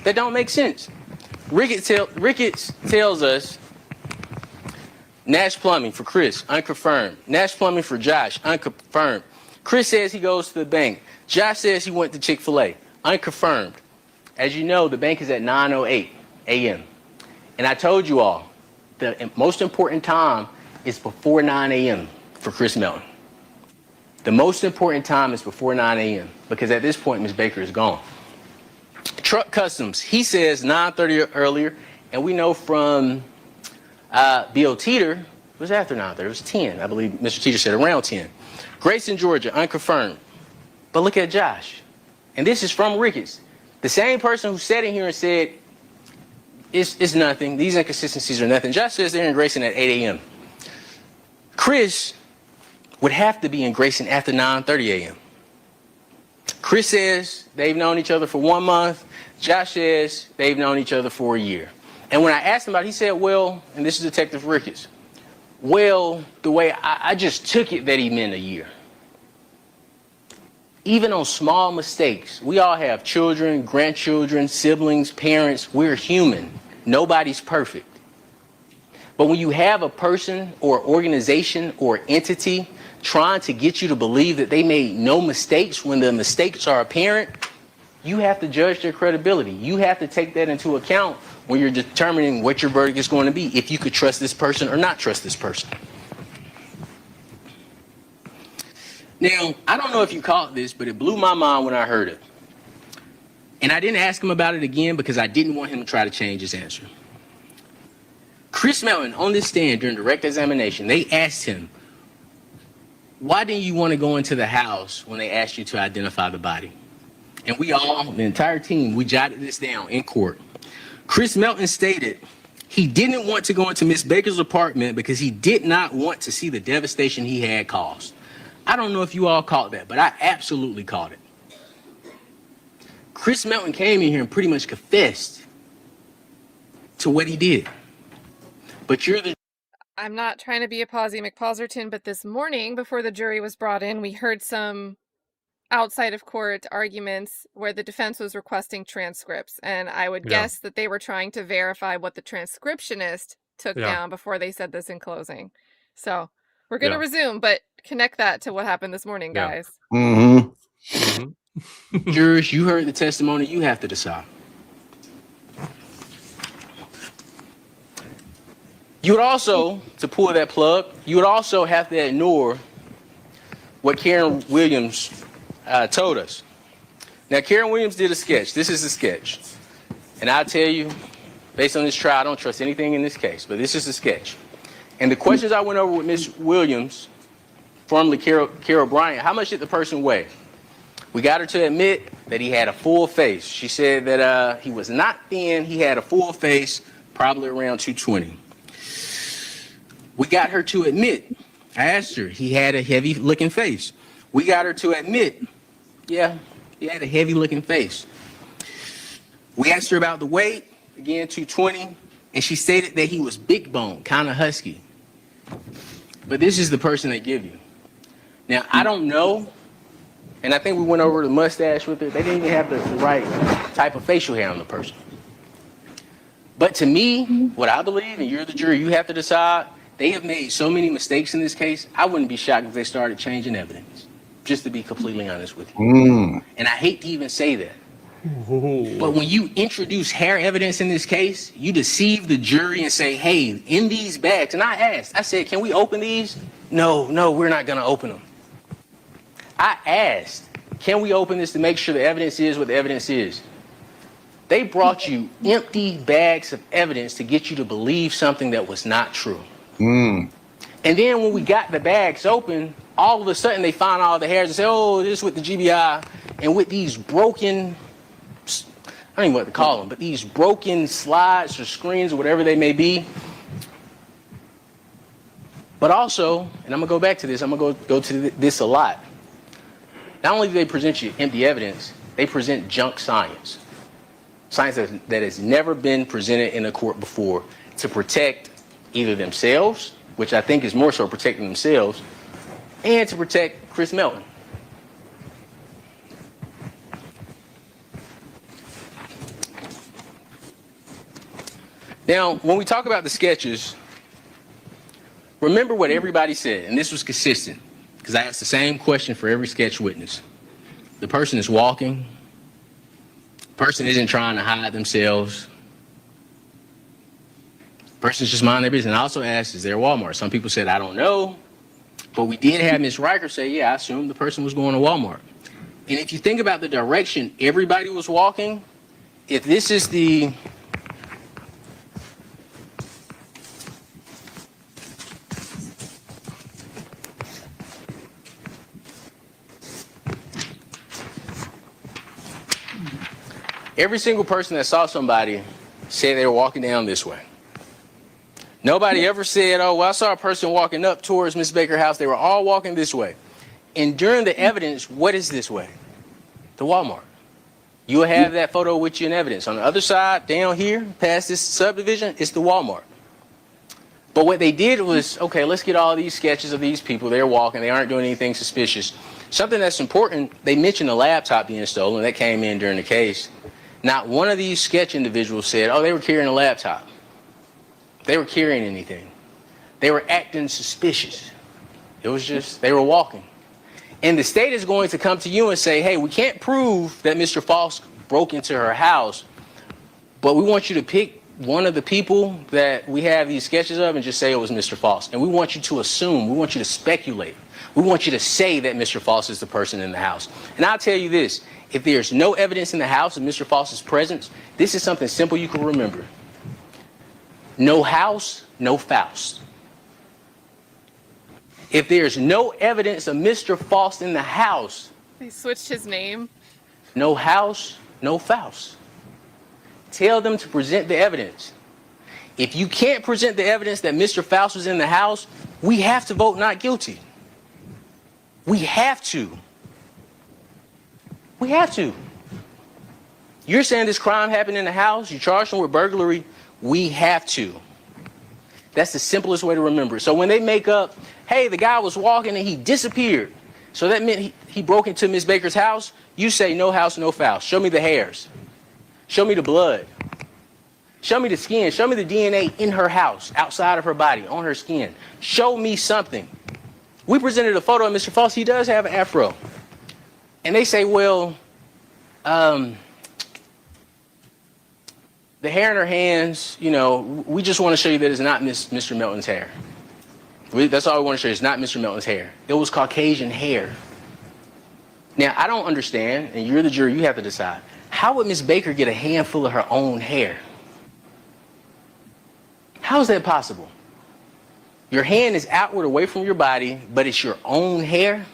that don't make sense. Ricketts tells us Nash Plumbing for Chris, unconfirmed. Nash Plumbing for Josh, unconfirmed. Chris says he goes to the bank. Josh says he went to Chick-fil-A, unconfirmed. As you know, the bank is at 9:08 a.m. And I told you all, the most important time is before 9 a.m. for Chris Melton. The most important time is before 9 a.m. because at this point, Ms. Baker is gone. Truck Customs, he says 9:30 or earlier, and we know from Bill Teeter, it was after 9:30, it was 10. I believe Mr. Teeter said around 10. Grayson, Georgia, unconfirmed. But look at Josh. And this is from Ricketts. The same person who sat in here and said, it's nothing. These inconsistencies are nothing. Josh says they're in Grayson at 8 a.m. Chris would have to be in Grayson after 9:30 a.m. Chris says they've known each other for 1 month. Josh says they've known each other for a year. And when I asked him about it, he said, well, and this is Detective Ricketts, well, the way I just took it that he meant a year. Even on small mistakes, we all have children, grandchildren, siblings, parents. We're human. Nobody's perfect. But when you have a person or organization or entity trying to get you to believe that they made no mistakes when the mistakes are apparent, you have to judge their credibility. You have to take that into account when you're determining what your verdict is going to be, if you could trust this person or not trust this person. Now, I don't know if you caught this, but it blew my mind when I heard it. And I didn't ask him about it again because I didn't want him to try to change his answer. Chris Melton, on this stand during direct examination, they asked him, why didn't you want to go into the house when they asked you to identify the body? And we all, the entire team, we jotted this down in court. Chris Melton stated he didn't want to go into Miss Baker's apartment because he did not want to see the devastation he had caused. I don't know if you all caught that, but I absolutely caught it. Chris Melton came in here and pretty much confessed to what he did. But I'm not trying to be a Pawsey McPauserton, but this morning, before the jury was brought in, we heard some outside of court arguments where the defense was requesting transcripts. And I would guess that they were trying to verify what the transcriptionist took down before they said this in closing. So we're going to resume, but connect that to what happened this morning, guys. Jurors, you heard the testimony. You have to decide. You would also, to pull that plug, you would also have to ignore what Karen Williams told us. Now, Karen Williams did a sketch. This is a sketch. And I'll tell you, based on this trial, I don't trust anything in this case, but this is a sketch. And the questions I went over with Ms. Williams, formerly Carol Bryant, how much did the person weigh? We got her to admit that he had a full face. She said that he was not thin. He had a full face, probably around 220. We got her to admit, I asked her, he had a heavy looking face. We got her to admit, yeah, he had a heavy looking face. We asked her about the weight, again, 220, and she stated that he was big bone, kind of husky. But this is the person they give you. Now, I don't know, and I think we went over the mustache with it. They didn't even have the right type of facial hair on the person. But to me, what I believe, and you're the jury, you have to decide, they have made so many mistakes in this case, I wouldn't be shocked if they started changing evidence, just to be completely honest with you. And I hate to even say that. But when you introduce hair evidence in this case, you deceive the jury and say, hey, in these bags, and I said, can we open these? No, we're not going to open them. I asked, can we open this to make sure the evidence is what the evidence is? They brought you empty bags of evidence to get you to believe something that was not true. And then when we got the bags open, all of a sudden they find all the hairs and say, oh, this is with the GBI. And with these broken, I don't even know what to call them, but these broken slides or screens or whatever they may be. But also, and I'm going to go back to this, I'm going to go to this a lot. Not only do they present you empty evidence, They present junk science. Science that has never been presented in a court before to protect either themselves, which I think is more so protecting themselves, and to protect Chris Melton. Now, when we talk about the sketches, remember what everybody said, and this was consistent, because I asked the same question for every sketch witness. The person is walking. The person isn't trying to hide themselves. The person's just minding their business. And I also asked, is there Walmart? Some people said, I don't know. But we did have Ms. Riker say, yeah, I assumed the person was going to Walmart. And if you think about the direction everybody was walking, if this is the every single person that saw somebody said they were walking down this way. Nobody ever said, oh, well, I saw a person walking up towards Ms. Baker's house. They were all walking this way. And during the evidence, what is this way? The Walmart. You will have that photo with you in evidence. On the other side, down here, past this subdivision, it's the Walmart. But what they did was, okay, let's get all these sketches of these people. They're walking. They aren't doing anything suspicious. Something that's important, they mentioned a laptop being stolen. That came in during the case. Not one of these sketch individuals said, oh, they were carrying a laptop. They were carrying anything. They were acting suspicious. It was just, they were walking. And the state is going to come to you and say, hey, we can't prove that Mr. Faust broke into her house, but we want you to pick one of the people that we have these sketches of and just say it was Mr. Faust. And we want you to assume, we want you to speculate. We want you to say that Mr. Faust is the person in the house. And I'll tell you this, if there's no evidence in the house of Mr. Faust's presence, this is something simple you can remember. No house, no Faust. If there's no evidence of Mr. Faust in the house, They switched his name. no house, no Faust. Tell them to present the evidence. If you can't present the evidence that Mr. Faust was in the house, we have to vote not guilty. We have to. We have to. You're saying this crime happened in the house, you charged him with burglary, we have to. That's the simplest way to remember it. So when they make up, hey, the guy was walking and he disappeared, so that meant he broke into Ms. Baker's house, you say no house, no Faust. Show me the hairs. Show me the blood. Show me the skin. Show me the DNA in her house, outside of her body, on her skin. Show me something. We presented a photo of Mr. Faust. He does have an afro. And they say, well, the hair in her hands, you know, we just want to show you that it's not Mr. Melton's hair. That's all we want to show you. It's not Mr. Melton's hair. It was Caucasian hair. Now, I don't understand, and you're the jury, you have to decide. How would Ms. Baker get a handful of her own hair? How is that possible? Your hand is outward away from your body, but it's your own hair?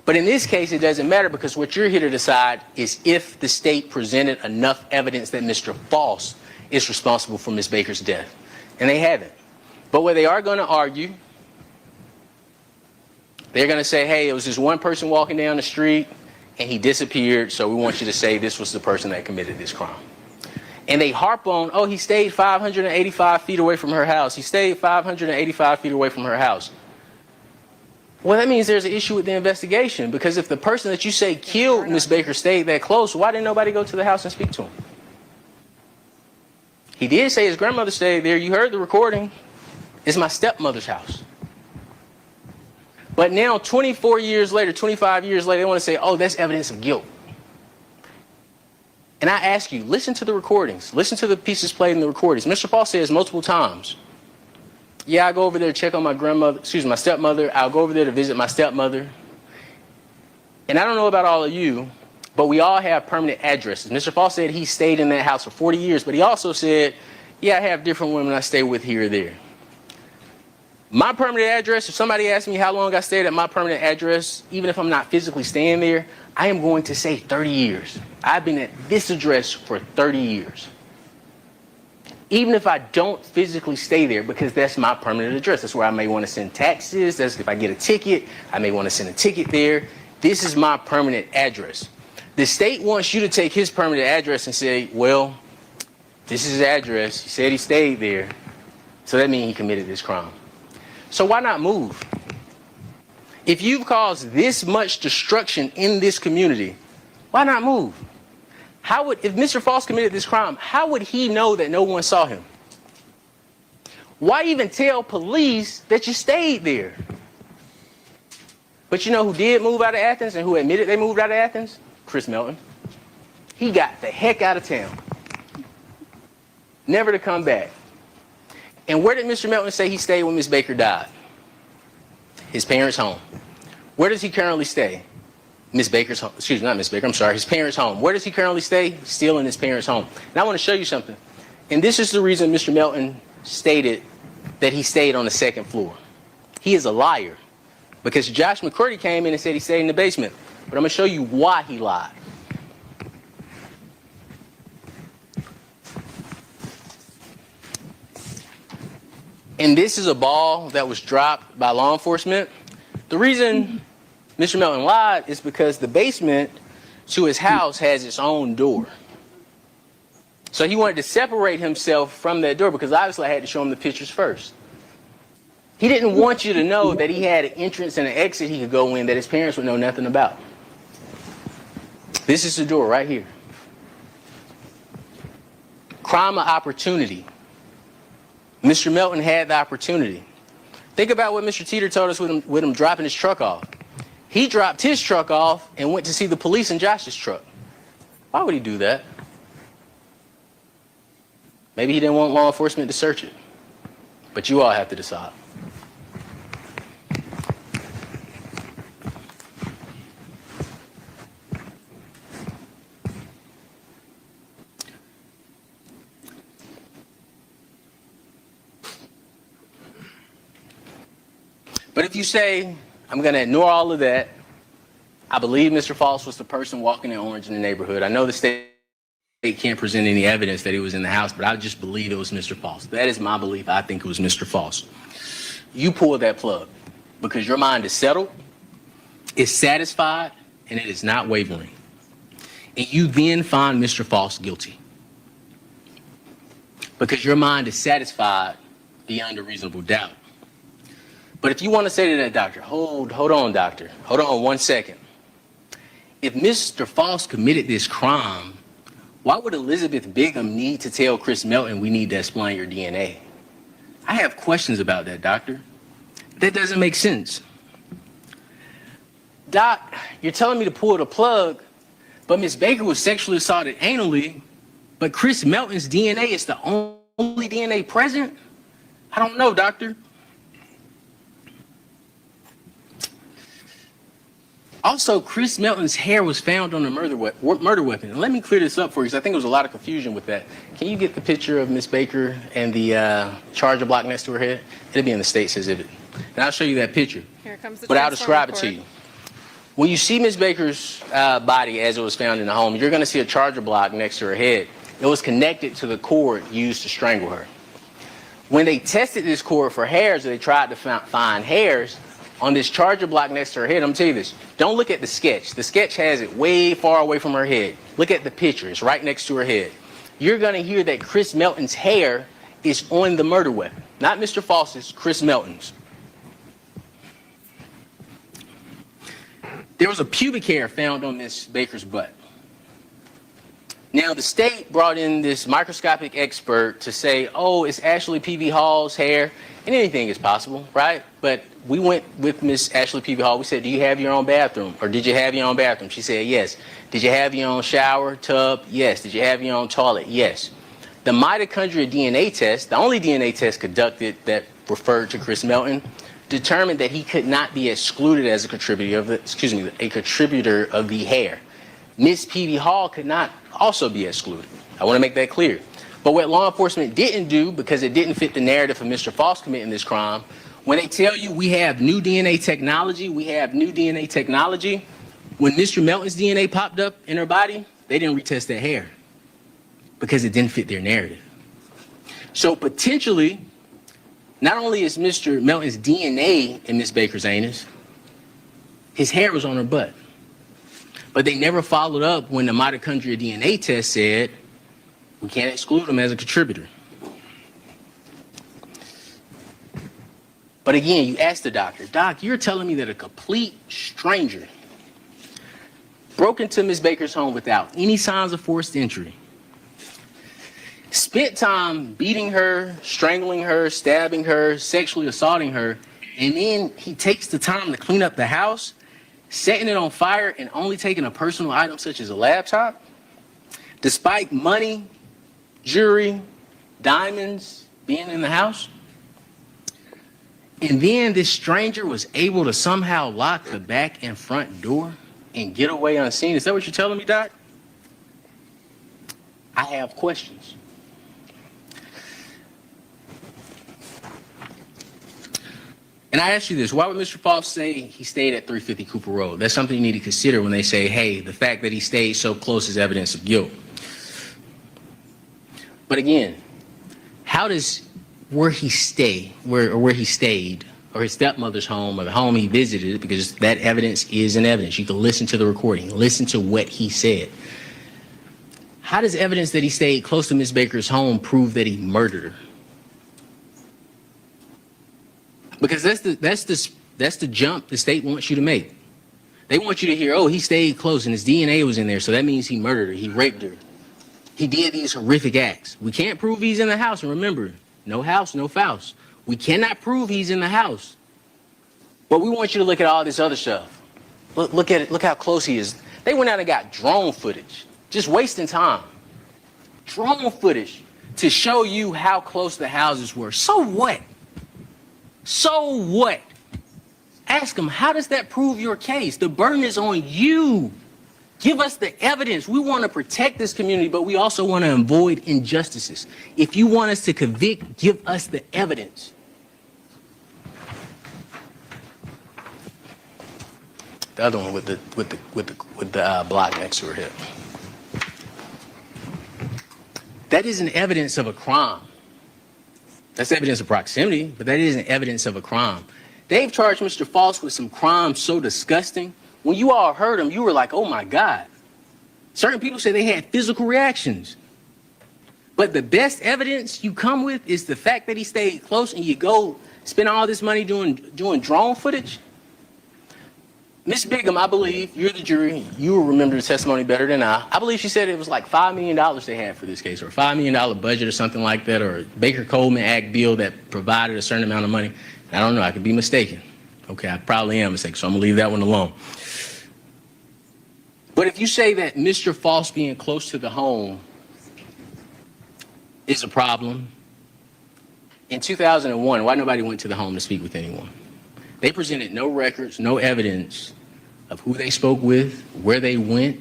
But in this case, it doesn't matter because what you're here to decide is if the state presented enough evidence that Mr. Faust is responsible for Ms. Baker's death. And they haven't. But what they are going to argue, they're going to say, hey, it was just one person walking down the street and he disappeared, so we want you to say this was the person that committed this crime. And they harp on, oh, he stayed 585 feet away from her house. He stayed 585 feet away from her house. Well, that means there's an issue with the investigation, because if the person that you say killed Ms. Baker stayed that close, why didn't nobody go to the house and speak to him? He did say his grandmother stayed there. You heard the recording. It's my stepmother's house. But now, 24 years later, 25 years later, they want to say, oh, that's evidence of guilt. And I ask you, listen to the recordings. Listen to the pieces played in the recordings. Mr. Faust says multiple times, yeah, I go over there to check on my stepmother. I'll go over there to visit my stepmother. And I don't know about all of you, but we all have permanent addresses. Mr. Faust said he stayed in that house for 40 years, but he also said, yeah, I have different women I stay with here or there. My permanent address, if somebody asks me how long I stayed at my permanent address, even if I'm not physically staying there, I am going to say 30 years. I've been at this address for 30 years. Even if I don't physically stay there, because that's my permanent address. That's where I may want to send taxes. That's if I get a ticket, I may want to send a ticket there. This is my permanent address. The state wants you to take his permanent address and say, well, this is his address. He said he stayed there. So that means he committed this crime. So why not move? If you've caused this much destruction in this community, why not move? If Mr. Faust committed this crime, how would he know that no one saw him? Why even tell police that you stayed there? But you know who did move out of Athens and who admitted they moved out of Athens? Chris Melton. He got the heck out of town. Never to come back. And where did Mr. Melton say he stayed when Miss Baker died? His parents' home. Where does he currently stay? Miss Baker's home. Excuse me, not Miss Baker, I'm sorry. His parents' home. Where does he currently stay? Still in his parents' home. And I want to show you something. And this is the reason Mr. Melton stated that he stayed on the second floor. He is a liar. Because Josh McCurdy came in and said he stayed in the basement. But I'm going to show you why he lied. And this is a ball that was dropped by law enforcement. The reason Mr. Melton lied is because the basement to his house has its own door. So he wanted to separate himself from that door because obviously I had to show him the pictures first. He didn't want you to know that he had an entrance and an exit he could go in that his parents would know nothing about. This is the door right here. Crime of opportunity. Mr. Melton had the opportunity. Think about what Mr. Teeter told us with him dropping his truck off. He dropped his truck off and went to see the police in Josh's truck. Why would he do that? Maybe he didn't want law enforcement to search it. But you all have to decide. But if you say, I'm going to ignore all of that, I believe Mr. Faust was the person walking in orange in the neighborhood. I know the state can't present any evidence that he was in the house, but I just believe it was Mr. Faust. That is my belief. I think it was Mr. Faust. You pull that plug because your mind is settled, is satisfied, and it is not wavering. And you then find Mr. Faust guilty because your mind is satisfied beyond a reasonable doubt. But if you want to say to that doctor, hold on, doctor. Hold on 1 second. If Mr. Faust committed this crime, why would Elizabeth Bigham need to tell Chris Melton we need to explain your DNA? I have questions about that, doctor. That doesn't make sense. Doc, you're telling me to pull the plug, but Miss Baker was sexually assaulted anally, but Chris Melton's DNA is the only DNA present? I don't know, doctor. Also, Chris Melton's hair was found on the murder weapon. And let me clear this up for you, because I think there was a lot of confusion with that. Can you get the picture of Miss Baker and the charger block next to her head? It'll be in the state's exhibit. And I'll show you that picture. Here comes the but I'll describe it to you. When you see Miss Baker's body as it was found in the home, you're going to see a charger block next to her head. It was connected to the cord used to strangle her. When they tested this cord for hairs, or they tried to find hairs, on this charger block next to her head, I'm telling you this, don't look at the sketch. The sketch has it way far away from her head. Look at the picture, it's right next to her head. You're gonna hear that Chris Melton's hair is on the murder weapon. Not Mr. Faust's, Chris Melton's. There was a pubic hair found on Miss Baker's butt. Now, the state brought in this microscopic expert to say, oh, it's Ashley P.B. Hall's hair, and anything is possible, right? But we went with Miss Ashley P.B. Hall. We said, do you have your own bathroom? Or did you have your own bathroom? She said, yes. Did you have your own shower, tub? Yes. Did you have your own toilet? Yes. The mitochondrial DNA test, the only DNA test conducted that referred to Chris Melton, determined that he could not be excluded as a contributor of the hair. Miss P.B. Hall could not also be excluded. I want to make that clear. But what law enforcement didn't do, because it didn't fit the narrative of Mr. Faust committing this crime, when they tell you we have new DNA technology, when Mr. Melton's DNA popped up in her body, they didn't retest that hair because it didn't fit their narrative. So potentially, not only is Mr. Melton's DNA in Miss Baker's anus, his hair was on her butt. But they never followed up when the mitochondrial DNA test said we can't exclude him as a contributor. But again, you ask the doctor, Doc, you're telling me that a complete stranger broke into Ms. Baker's home without any signs of forced entry, spent time beating her, strangling her, stabbing her, sexually assaulting her, and then he takes the time to clean up the house, setting it on fire and only taking a personal item such as a laptop, despite money, jewelry, diamonds being in the house? And then this stranger was able to somehow lock the back and front door and get away unseen. Is that what you're telling me, Doc? I have questions. And I ask you this, why would Mr. Faust say he stayed at 350 Cooper Road? That's something you need to consider when they say, hey, the fact that he stayed so close is evidence of guilt. But again, how does where he stayed, or his stepmother's home, or the home he visited, because that evidence is an evidence. You can listen to the recording, listen to what he said. How does evidence that he stayed close to Ms. Baker's home prove that he murdered her? Because that's the jump the state wants you to make. They want you to hear, oh, he stayed close and his DNA was in there, so that means he murdered her, he raped her. He did these horrific acts. We can't prove he's in the house, and remember, no house, no Faust. We cannot prove he's in the house. But we want you to look at all this other stuff. Look at it. Look how close he is. They went out and got drone footage. Just wasting time. Drone footage to show you how close the houses were. So what? So what? Ask them, how does that prove your case? The burden is on you. Give us the evidence. We want to protect this community, but we also want to avoid injustices. If you want us to convict, give us the evidence. The other one with the block next to her hip. That isn't evidence of a crime. That's evidence of proximity, but that isn't evidence of a crime. They've charged Mr. Faust with some crime so disgusting. When you all heard him, you were like, oh my God. Certain people say they had physical reactions. But the best evidence you come with is the fact that he stayed close, and you go spend all this money doing drone footage. Ms. Bigham, I believe, you're the jury, you will remember the testimony better than I believe she said it was like $5 million they had for this case, or a $5 million budget or something like that, or a Baker-Coleman Act bill that provided a certain amount of money. I don't know, I could be mistaken. Okay, I probably am mistaken, so I'm gonna leave that one alone. But if you say that Mr. Faust being close to the home is a problem, in 2001, why nobody went to the home to speak with anyone? They presented no records, no evidence of who they spoke with, where they went.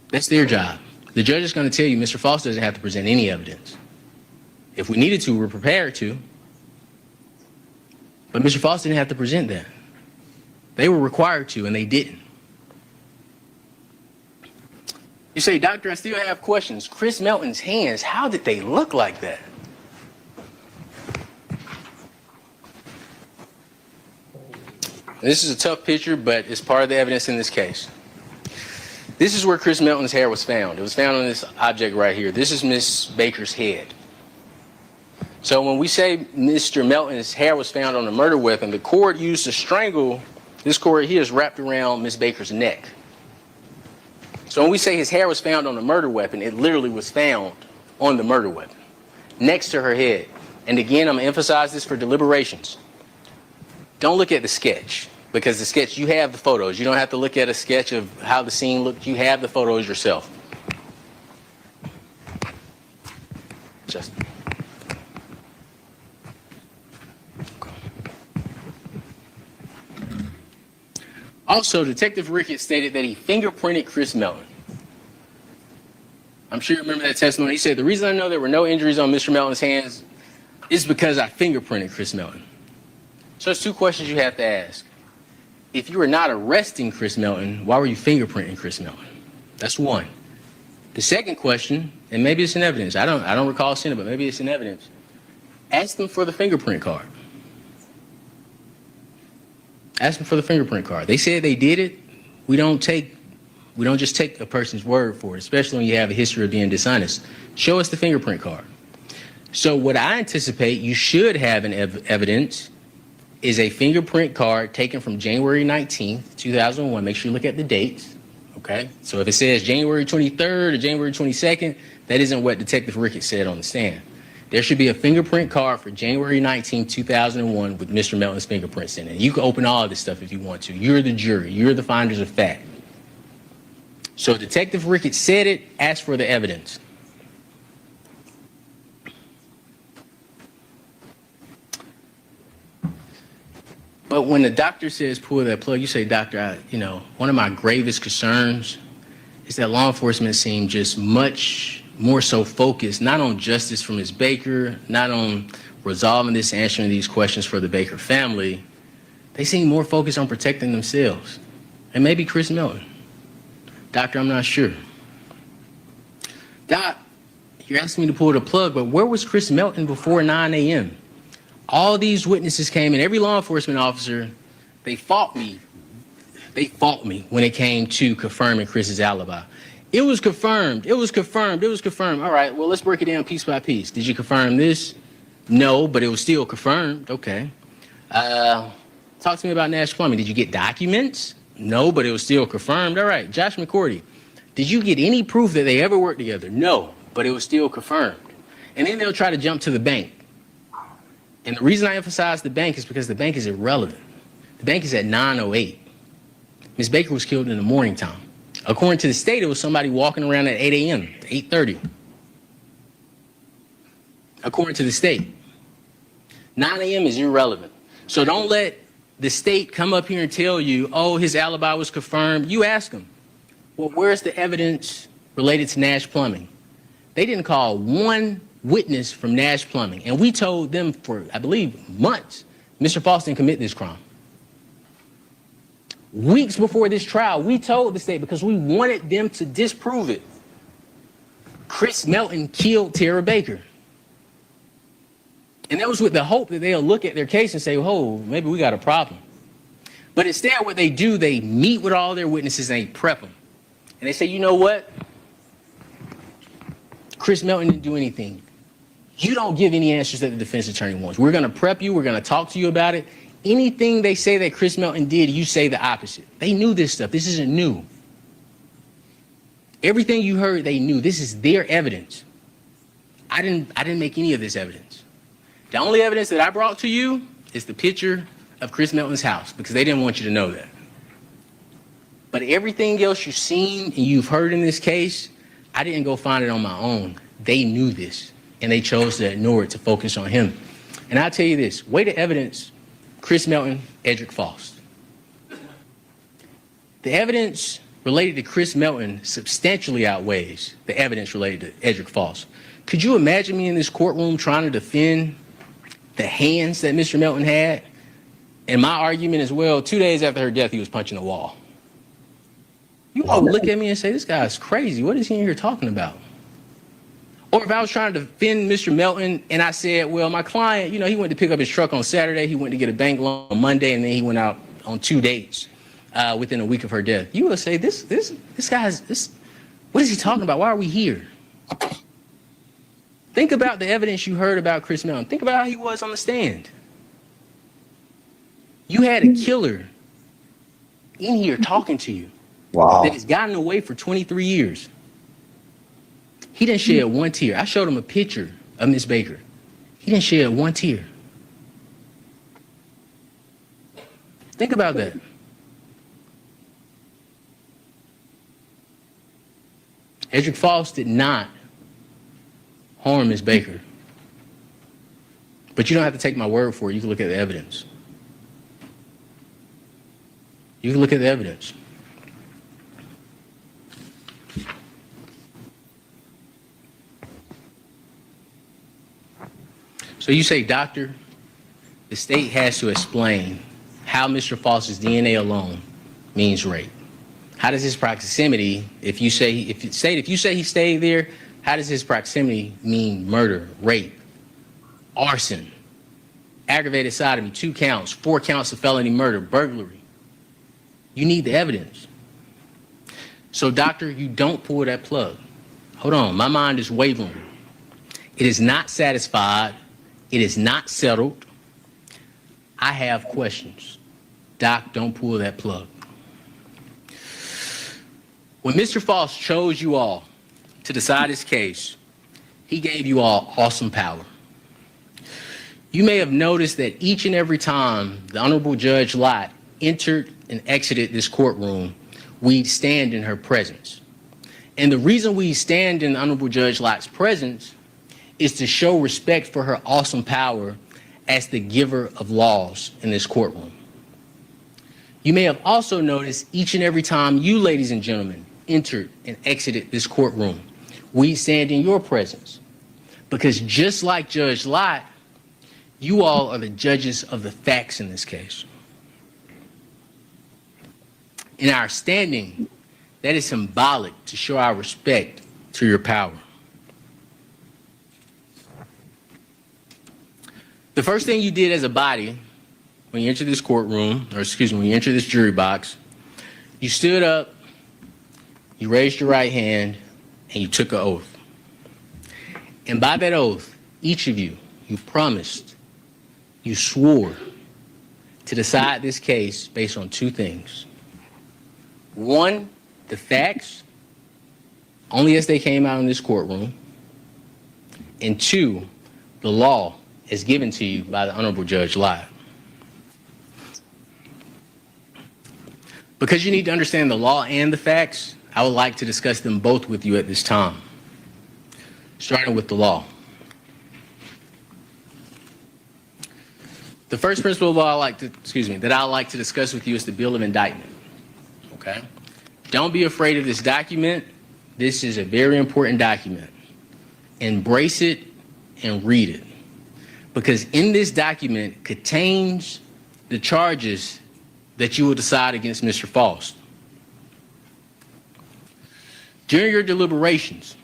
That's their job. The judge is going to tell you Mr. Faust doesn't have to present any evidence. If we needed to, we're prepared to. But Mr. Faust didn't have to present that. They were required to, and they didn't. You say, Doctor, I still have questions. Chris Melton's hands, how did they look like that? This is a tough picture, but it's part of the evidence in this case. This is where Chris Melton's hair was found. It was found on this object right here. This is Miss Baker's head. So when we say Mr. Melton's hair was found on a murder weapon, the cord used to strangle, this cord here is wrapped around Miss Baker's neck. So when we say his hair was found on a murder weapon, it literally was found on the murder weapon, next to her head. And again, I'm gonna emphasize this for deliberations. Don't look at the sketch, because the sketch, you have the photos. You don't have to look at a sketch of how the scene looked. You have the photos yourself. Justin. Also, Detective Ricketts stated that he fingerprinted Chris Melton. I'm sure you remember that testimony. He said, the reason I know there were no injuries on Mr. Melton's hands is because I fingerprinted Chris Melton. So there's two questions you have to ask. If you were not arresting Chris Melton, why were you fingerprinting Chris Melton? That's one. The second question, and maybe it's in evidence. I don't recall seeing it, but maybe it's in evidence. Ask them for the fingerprint card. Ask them for the fingerprint card. They said they did it. We don't take We don't just take a person's word for it, especially when you have a history of being dishonest. Show us the fingerprint card. So what I anticipate you should have in evidence is a fingerprint card taken from January 19th, 2001. Make sure you look at the dates, okay? So if it says January 23rd or January 22nd, that isn't what Detective Ricketts said on the stand. There should be a fingerprint card for January 19, 2001 with Mr. Melton's fingerprints in it. You can open all of this stuff if you want to. You're the jury. You're the finders of fact. So Detective Ricketts said it, ask for the evidence. But when the doctor says pull that plug, you say, doctor, one of my gravest concerns is that law enforcement seemed just much more so focused, not on justice for Ms. Baker, not on resolving this, answering these questions for the Baker family. They seem more focused on protecting themselves. And maybe Chris Melton. Doctor, I'm not sure. Doc, you're asking me to pull the plug, but where was Chris Melton before 9 a.m.? All these witnesses came in, every law enforcement officer, they fought me. They fought me when it came to confirming Chris's alibi. It was confirmed. It was confirmed. It was confirmed. All right, well, let's break it down piece by piece. Did you confirm this? No, but it was still confirmed. Okay. Talk to me about Nash Plumbing. Did you get documents? No, but it was still confirmed. All right. Josh McCourty, did you get any proof that they ever worked together? No, but it was still confirmed. And then they'll try to jump to the bank. And the reason I emphasize the bank is because the bank is irrelevant. The bank is at 9:08. Ms. Baker was killed in the morning time. According to the state, it was somebody walking around at 8 a.m., 8:30. According to the state, 9 a.m. is irrelevant. So don't let the state come up here and tell you, oh, his alibi was confirmed. You ask them, well, where's the evidence related to Nash Plumbing? They didn't call one witness from Nash Plumbing. And we told them for, I believe, months, Mr. Faust didn't commit this crime. Weeks before this trial, we told the state because we wanted them to disprove it. Chris Melton killed Tara Baker. And that was with the hope that they'll look at their case and say, oh, maybe we got a problem. But instead, what they do, they meet with all their witnesses and they prep them. And they say, you know what? Chris Melton didn't do anything. You don't give any answers that the defense attorney wants. We're going to prep you. We're going to talk to you about it. Anything they say that Chris Melton did, you say the opposite. They knew this stuff. This isn't new. Everything you heard, they knew. This is their evidence. I didn't make any of this evidence. The only evidence that I brought to you is the picture of Chris Melton's house because they didn't want you to know that. But everything else you've seen and you've heard in this case, I didn't go find it on my own. They knew this, and they chose to ignore it to focus on him. And I'll tell you this, way to evidence Chris Melton, Edric Faust. The evidence related to Chris Melton substantially outweighs the evidence related to Edric Faust. Could you imagine me in this courtroom trying to defend the hands that Mr. Melton had? And my argument is, well, 2 days after her death, he was punching a wall. You all would look at me and say, this guy's crazy. What is he in here talking about? Or if I was trying to defend Mr. Melton and I said, well, my client, he went to pick up his truck on Saturday, he went to get a bank loan on Monday, and then he went out on 2 dates within a week of her death. You would say, this guy's, what is he talking about? Why are we here? Think about the evidence you heard about Chris Melton. Think about how he was on the stand. You had a killer in here talking to you. Wow. That has gotten away for 23 years. He didn't shed one tear. I showed him a picture of Miss Baker. He didn't shed one tear. Think about that. Edric Faust did not harm Miss Baker. But you don't have to take my word for it. You can look at the evidence. You can look at the evidence. So you say, doctor, the state has to explain how Mr. Faust's DNA alone means rape. How does his proximity, if you say he stayed there, how does his proximity mean murder, rape, arson, aggravated sodomy, 2 counts, 4 counts of felony murder, burglary? You need the evidence. So, doctor, you don't pull that plug. Hold on, my mind is wavering. It is not satisfied. It is not settled. I have questions. Doc, don't pull that plug. When Mr. Faust chose you all to decide his case, he gave you all awesome power. You may have noticed that each and every time the Honorable Judge Lott entered and exited this courtroom, we'd stand in her presence. And the reason we stand in Honorable Judge Lott's presence is to show respect for her awesome power as the giver of laws in this courtroom. You may have also noticed each and every time you, ladies and gentlemen, entered and exited this courtroom, we stand in your presence. Because just like Judge Lott, you all are the judges of the facts in this case. In our standing, that is symbolic to show our respect to your power. The first thing you did as a body when you entered this courtroom, or excuse me, when you entered this jury box, you stood up, you raised your right hand, and you took an oath. And by that oath, each of you, you promised, you swore to decide this case based on two things. One, the facts, only as they came out in this courtroom. And two, the law as given to you by the Honorable Judge Lott. Because you need to understand the law and the facts, I would like to discuss them both with you at this time. Starting with the law. The first principle of law that I like to discuss with you is the Bill of Indictment. Okay? Don't be afraid of this document. This is a very important document. Embrace it and read it. Because in this document contains the charges that you will decide against Mr. Faust. During your deliberations,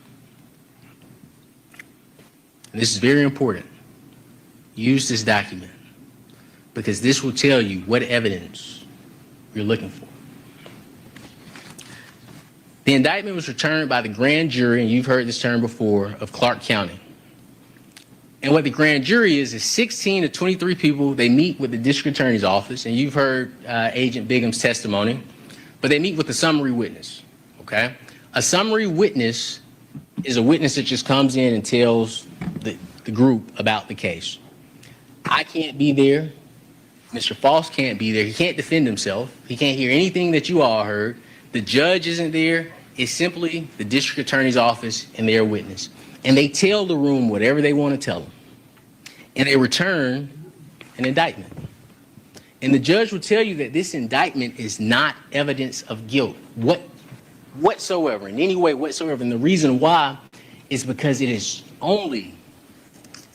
and this is very important, use this document because this will tell you what evidence you're looking for. The indictment was returned by the grand jury, and you've heard this term before, of Clark County. And what the grand jury is 16 to 23 people. They meet with the district attorney's office, and you've heard Agent Bigham's testimony, but they meet with the summary witness, okay? A summary witness is a witness that just comes in and tells the group about the case. I can't be there. Mr. Faust can't be there. He can't defend himself. He can't hear anything that you all heard. The judge isn't there. It's simply the district attorney's office and their witness. And they tell the room whatever they want to tell them. And they return an indictment. And the judge will tell you that this indictment is not evidence of guilt whatsoever, in any way whatsoever. And the reason why is because it is only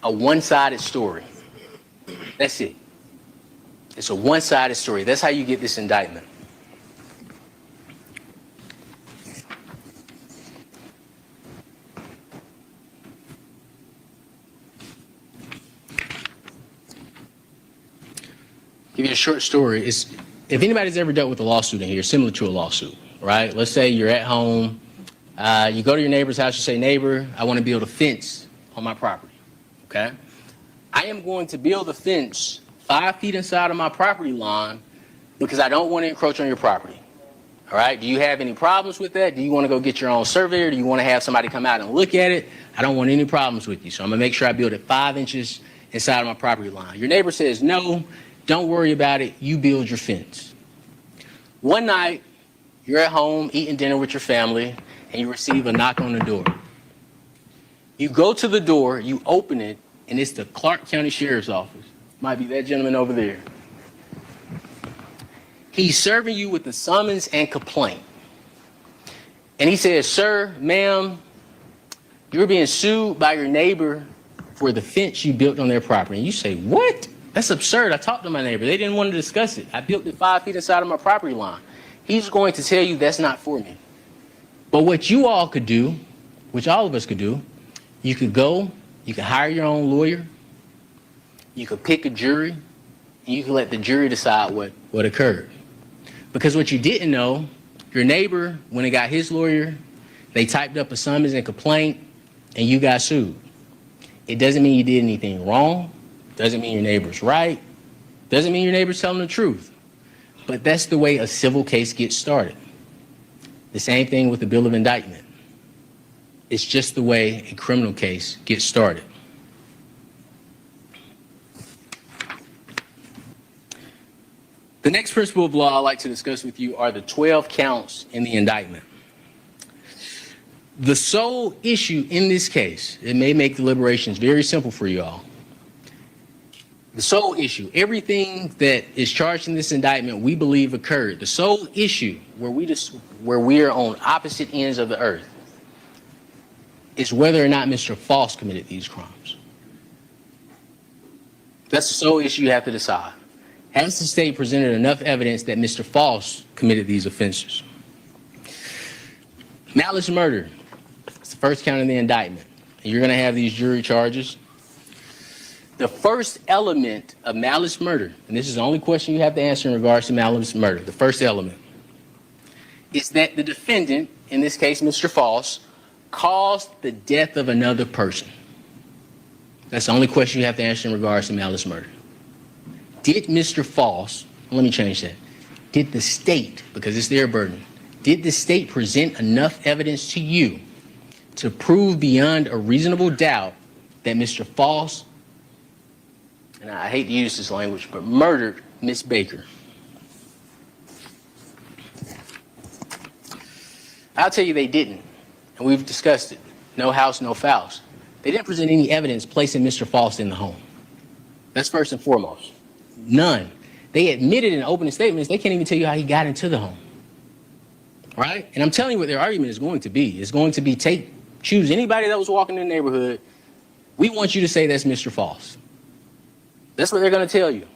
a one-sided story. That's it. It's a one-sided story. That's how you get this indictment. Give you a short story. If anybody's ever dealt with a lawsuit in here, similar to a lawsuit, right? Let's say you're at home, you go to your neighbor's house, you say, neighbor, I want to build a fence on my property, okay? I am going to build a fence 5 feet inside of my property line because I don't want to encroach on your property, all right? Do you have any problems with that? Do you want to go get your own surveyor? Do you want to have somebody come out and look at it? I don't want any problems with you, so I'm going to make sure I build it 5 inches inside of my property line. Your neighbor says, no, don't worry about it. You build your fence. One night, you're at home eating dinner with your family, and you receive a knock on the door. You go to the door, you open it, and it's the Clark County Sheriff's Office. Might be that gentleman over there. He's serving you with the summons and complaint. And he says, sir, ma'am, you're being sued by your neighbor for the fence you built on their property. And you say, what? That's absurd. I talked to my neighbor. They didn't want to discuss it. I built it 5 feet inside of my property line. He's going to tell you that's not for me. But what you all could do, which all of us could do, you could go, you could hire your own lawyer, you could pick a jury, and you could let the jury decide what occurred. Because what you didn't know, Your neighbor, when it got his lawyer, they typed up a summons and complaint, and you got sued. It doesn't mean you did anything wrong. Doesn't mean your neighbor's right. Doesn't mean your neighbor's telling the truth. But that's the way a civil case gets started. The same thing with the bill of indictment. It's just the way a criminal case gets started. The next principle of law I'd like to discuss with you are the 12 counts in the indictment. The sole issue in this case, it may make deliberations very simple for you all. The sole issue, everything that is charged in this indictment we believe occurred. The sole issue where we are on opposite ends of the earth is whether or not Mr. Faust committed these crimes. That's the sole issue you have to decide. Has the state presented enough evidence that Mr. Faust committed these offenses? Malice murder. It's the first count in the indictment. And you're going to have these jury charges. The first element of malice murder, and this is the only question you have to answer in regards to malice murder, the first element is that the defendant, in this case Mr. Faust, caused the death of another person. That's the only question you have to answer in regards to malice murder. Did Mr. Faust, let me change that, did the state, because it's their burden, did the state present enough evidence to you to prove beyond a reasonable doubt that Mr. Faust, and I hate to use this language, but murdered Miss Baker? I'll tell you they didn't, and we've discussed it. No house, no Faust. They didn't present any evidence placing Mr. Faust in the home. That's first and foremost. None. They admitted in opening statements they can't even tell you how he got into the home. Right? And I'm telling you what their argument is going to be. It's going to be choose anybody that was walking in the neighborhood. We want you to say that's Mr. Faust. That's what they're going to tell you.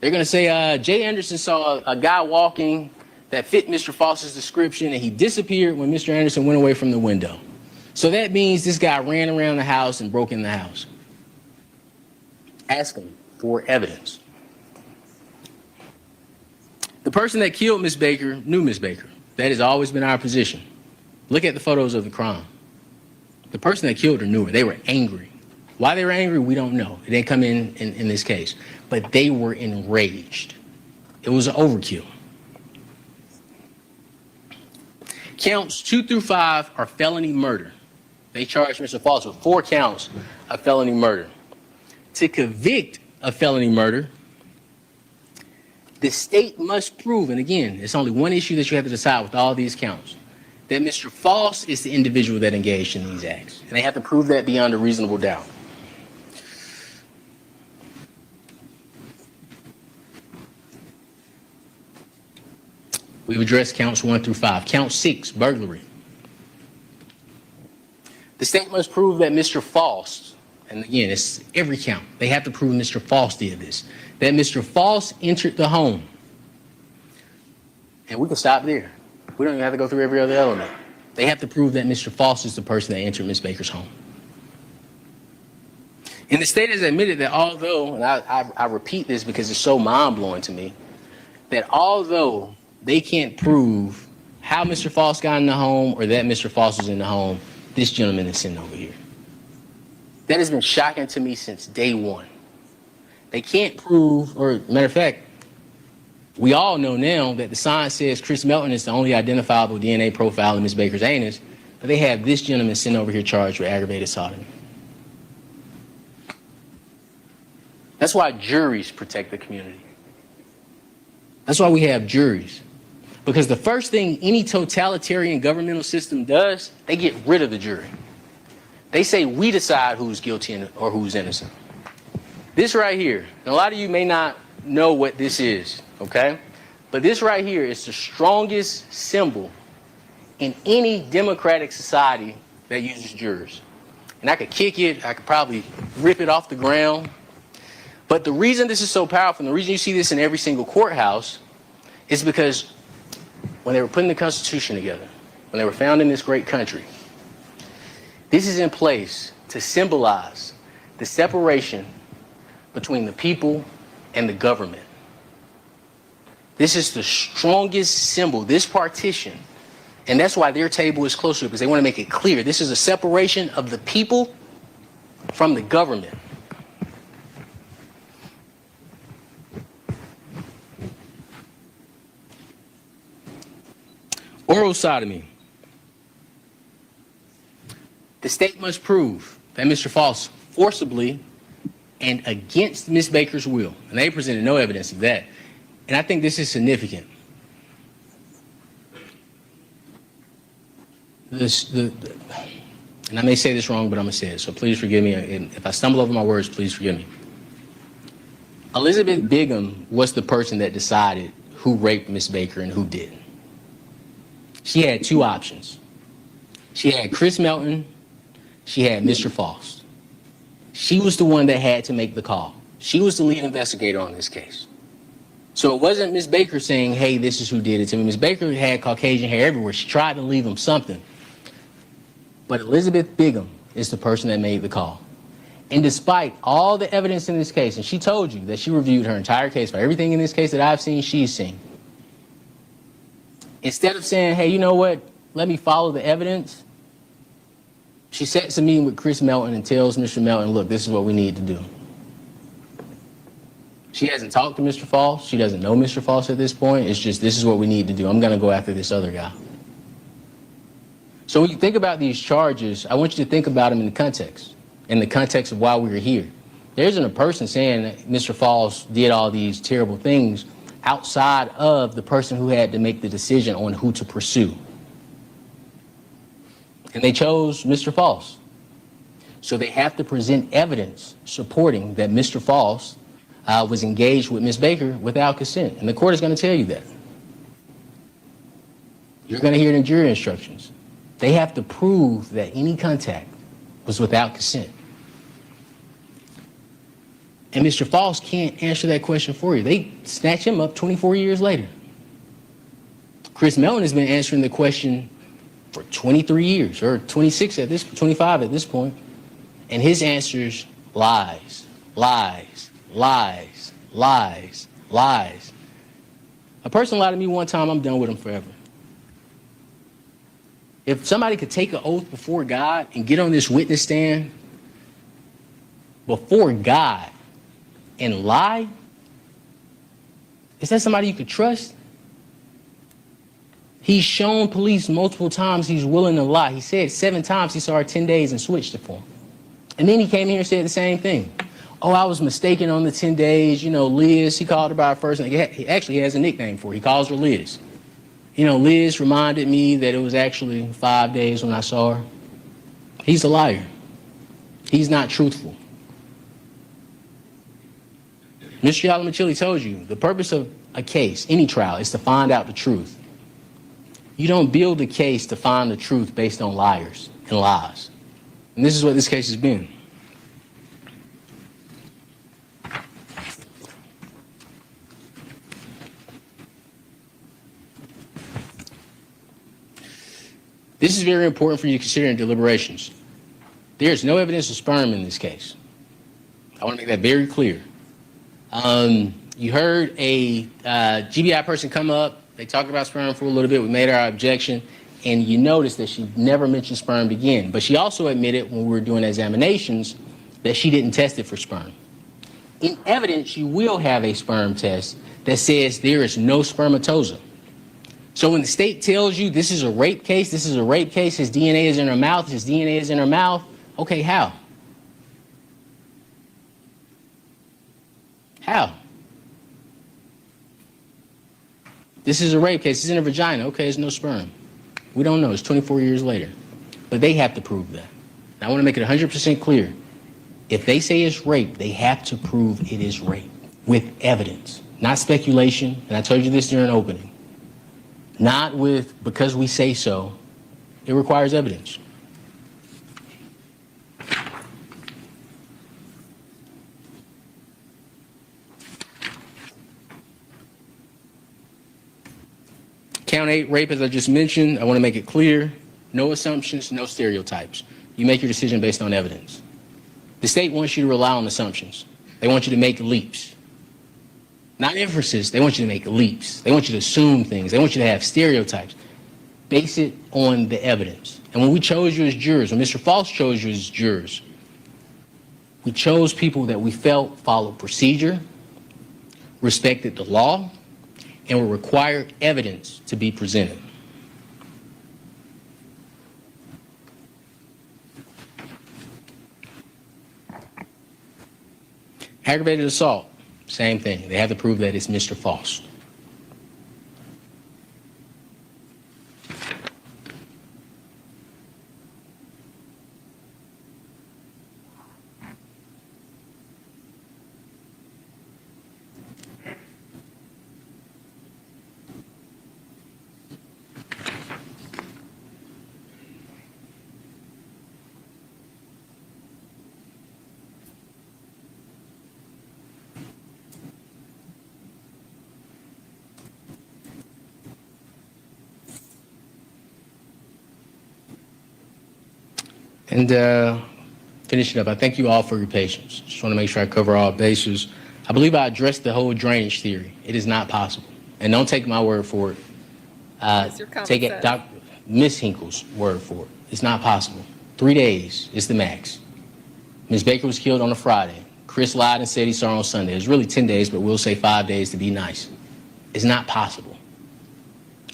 They're going to say, Jay Anderson saw a guy walking that fit Mr. Faust's description, and he disappeared when Mr. Anderson went away from the window. So that means this guy ran around the house and broke in the house. Ask them for evidence. The person that killed Miss Baker knew Miss Baker. That has always been our position. Look at the photos of the crime. The person that killed her knew her. They were angry. Why they were angry, we don't know. It didn't come in this case. But they were enraged. It was an overkill. Counts 2 through 5 are felony murder. They charged Mr. Faust with 4 counts of felony murder. To convict of felony murder, the state must prove, and again, it's only one issue that you have to decide with all these counts, that Mr. Faust is the individual that engaged in these acts. And they have to prove that beyond a reasonable doubt. We've addressed counts 1 through 5. Count 6, burglary. The state must prove that Mr. Faust, and again, it's every count, they have to prove Mr. Faust did this, that Mr. Faust entered the home. And we can stop there. We don't even have to go through every other element. They have to prove that Mr. Faust is the person that entered Miss Baker's home. And the state has admitted that although, and I repeat this because it's so mind-blowing to me, that although they can't prove how Mr. Faust got in the home or that Mr. Faust was in the home, this gentleman is sitting over here. That has been shocking to me since day one. They can't prove, or matter of fact, we all know now that the science says Chris Melton is the only identifiable DNA profile in Miss Baker's anus, but they have this gentleman sitting over here charged with aggravated sodomy. That's why juries protect the community. That's why we have juries. Because the first thing any totalitarian governmental system does, they get rid of the jury. They say we decide who's guilty or who's innocent. This right here, and a lot of you may not know what this is, okay? But this right here is the strongest symbol in any democratic society that uses jurors. And I could kick it, I could probably rip it off the ground. But the reason this is so powerful, and the reason you see this in every single courthouse, is because when they were putting the Constitution together, when they were founding this great country, this is in place to symbolize the separation between the people and the government. This is the strongest symbol, this partition. And that's why their table is closer, because they want to make it clear. This is a separation of the people from the government. Oral sodomy. The state must prove that Mr. Faust forcibly and against Ms. Baker's will, and they presented no evidence of that. And I think this is significant. And I may say this wrong, but I'm gonna say it, so please forgive me. And if I stumble over my words, please forgive me. Elizabeth Bingham was the person that decided who raped Ms. Baker and who didn't. She had two options. She had Chris Melton, she had Mr. Faust. She was the one that had to make the call. She was the lead investigator on this case. So it wasn't Ms. Baker saying, hey, this is who did it to me. Ms. Baker had Caucasian hair everywhere. She tried to leave him something. But Elizabeth Bingham is the person that made the call. And despite all the evidence in this case, and she told you that she reviewed her entire case, for everything in this case that I've seen, she's seen. Instead of saying, hey, you know what, let me follow the evidence, she sets a meeting with Chris Melton and tells Mr. Melton, look, this is what we need to do. She hasn't talked to Mr. Faust. She doesn't know Mr. Faust at this point. It's just, this is what we need to do. I'm going to go after this other guy. So when you think about these charges, I want you to think about them in the context of why we were here. There isn't a person saying that Mr. Faust did all these terrible things outside of the person who had to make the decision on who to pursue. And they chose Mr. Faust. So they have to present evidence supporting that Mr. Faust was engaged with Ms. Baker without consent. And the court is going to tell you that. You're going to hear it in jury instructions. They have to prove that any contact was without consent. And Mr. Faust can't answer that question for you. They snatch him up 24 years later. Chris Melton has been answering the question for 23 years, or 25 at this point. And his answers, lies, lies, lies, lies, lies. A person lied to me one time, I'm done with him forever. If somebody could take an oath before God and get on this witness stand before God and lie, is that somebody you could trust? He's shown police multiple times he's willing to lie. He said 7 times he saw her 10 days and switched it for him. And then he came here and said the same thing. Oh, I was mistaken on the 10 days. You know, Liz, he called her by her first name. He actually has a nickname for her. He calls her Liz. You know, Liz reminded me that it was actually 5 days when I saw her. He's a liar. He's not truthful. Mr. Yalamachili told you the purpose of a case, any trial, is to find out the truth. You don't build a case to find the truth based on liars and lies. And this is what this case has been. This is very important for you to consider in deliberations. There is no evidence of sperm in this case. I want to make that very clear. You heard a GBI person come up. They talked about sperm for a little bit. We made our objection. And you notice that she never mentioned sperm again. But she also admitted when we were doing examinations that she didn't test it for sperm. In evidence, you will have a sperm test that says there is no spermatozoa. So when the state tells you this is a rape case, his DNA is in her mouth, okay, how? How? This is a rape case, it's in her vagina, okay, there's no sperm. We don't know, it's 24 years later. But they have to prove that. And I want to make it 100% clear. If they say it's rape, they have to prove it is rape with evidence, not speculation, and I told you this during opening. Not with, because we say so. It requires evidence. Count 8, rape, as I just mentioned, I want to make it clear. No assumptions, no stereotypes. You make your decision based on evidence. The state wants you to rely on assumptions. They want you to make leaps. not inferences. They want you to make leaps. They want you to assume things. They want you to have stereotypes. Base it on the evidence. And when we chose you as jurors, when Mr. Faust chose you as jurors, we chose people that we felt followed procedure, respected the law, and were required evidence to be presented. Aggravated assault, same thing. They have to prove that it's Mr. Faust. And finishing up, I thank you all for your patience. Just want to make sure I cover all bases. I believe I addressed the whole drainage theory. It is not possible. And don't take my word for it. Take it, Ms. Hinkle's word for it. It's not possible. 3 days is the max. Ms. Baker was killed on a Friday. Chris lied and said he saw her on Sunday. It was really 10 days, but we'll say 5 days to be nice. It's not possible.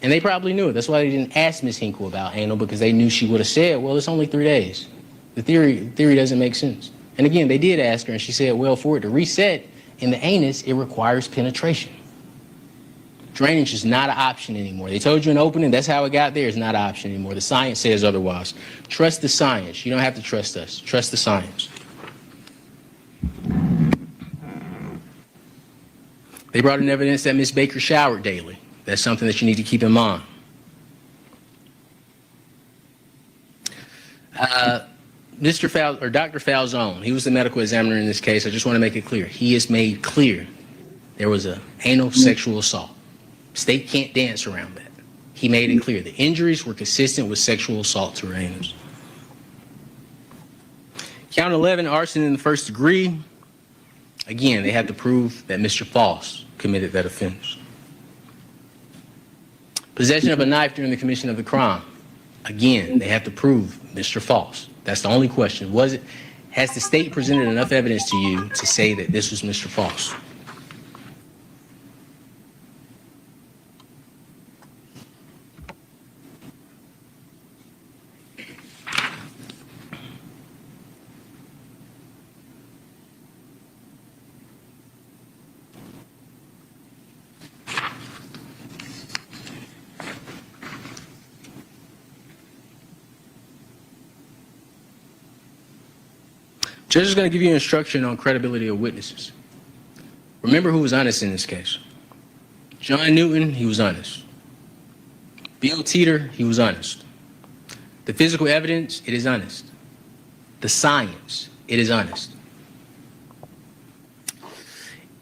And they probably knew it. That's why they didn't ask Ms. Hinkle about anal, because they knew she would have said, well, it's only 3 days. The theory doesn't make sense. And again, they did ask her, and she said, well, for it to reset in the anus, it requires penetration. Drainage is not an option anymore. They told you in opening, that's how it got there. It's not an option anymore. The science says otherwise. Trust the science. You don't have to trust us. Trust the science. They brought in evidence that Ms. Baker showered daily. That's something that you need to keep in mind. Dr. Falzone, he was the medical examiner in this case. I just want to make it clear. He has made clear there was an anal sexual assault. State can't dance around that. He made it clear the injuries were consistent with sexual assault to her anus. Count 11, arson in the first degree. Again, they had to prove that Mr. Faust committed that offense. Possession of a knife during the commission of the crime. Again, they have to prove Mr. Faust. That's the only question. Has the state presented enough evidence to you to say that this was Mr. Faust? Judge is going to give you instruction on credibility of witnesses. Remember who was honest in this case. John Newton, he was honest. Bill Teeter, he was honest. The physical evidence, it is honest. The science, it is honest.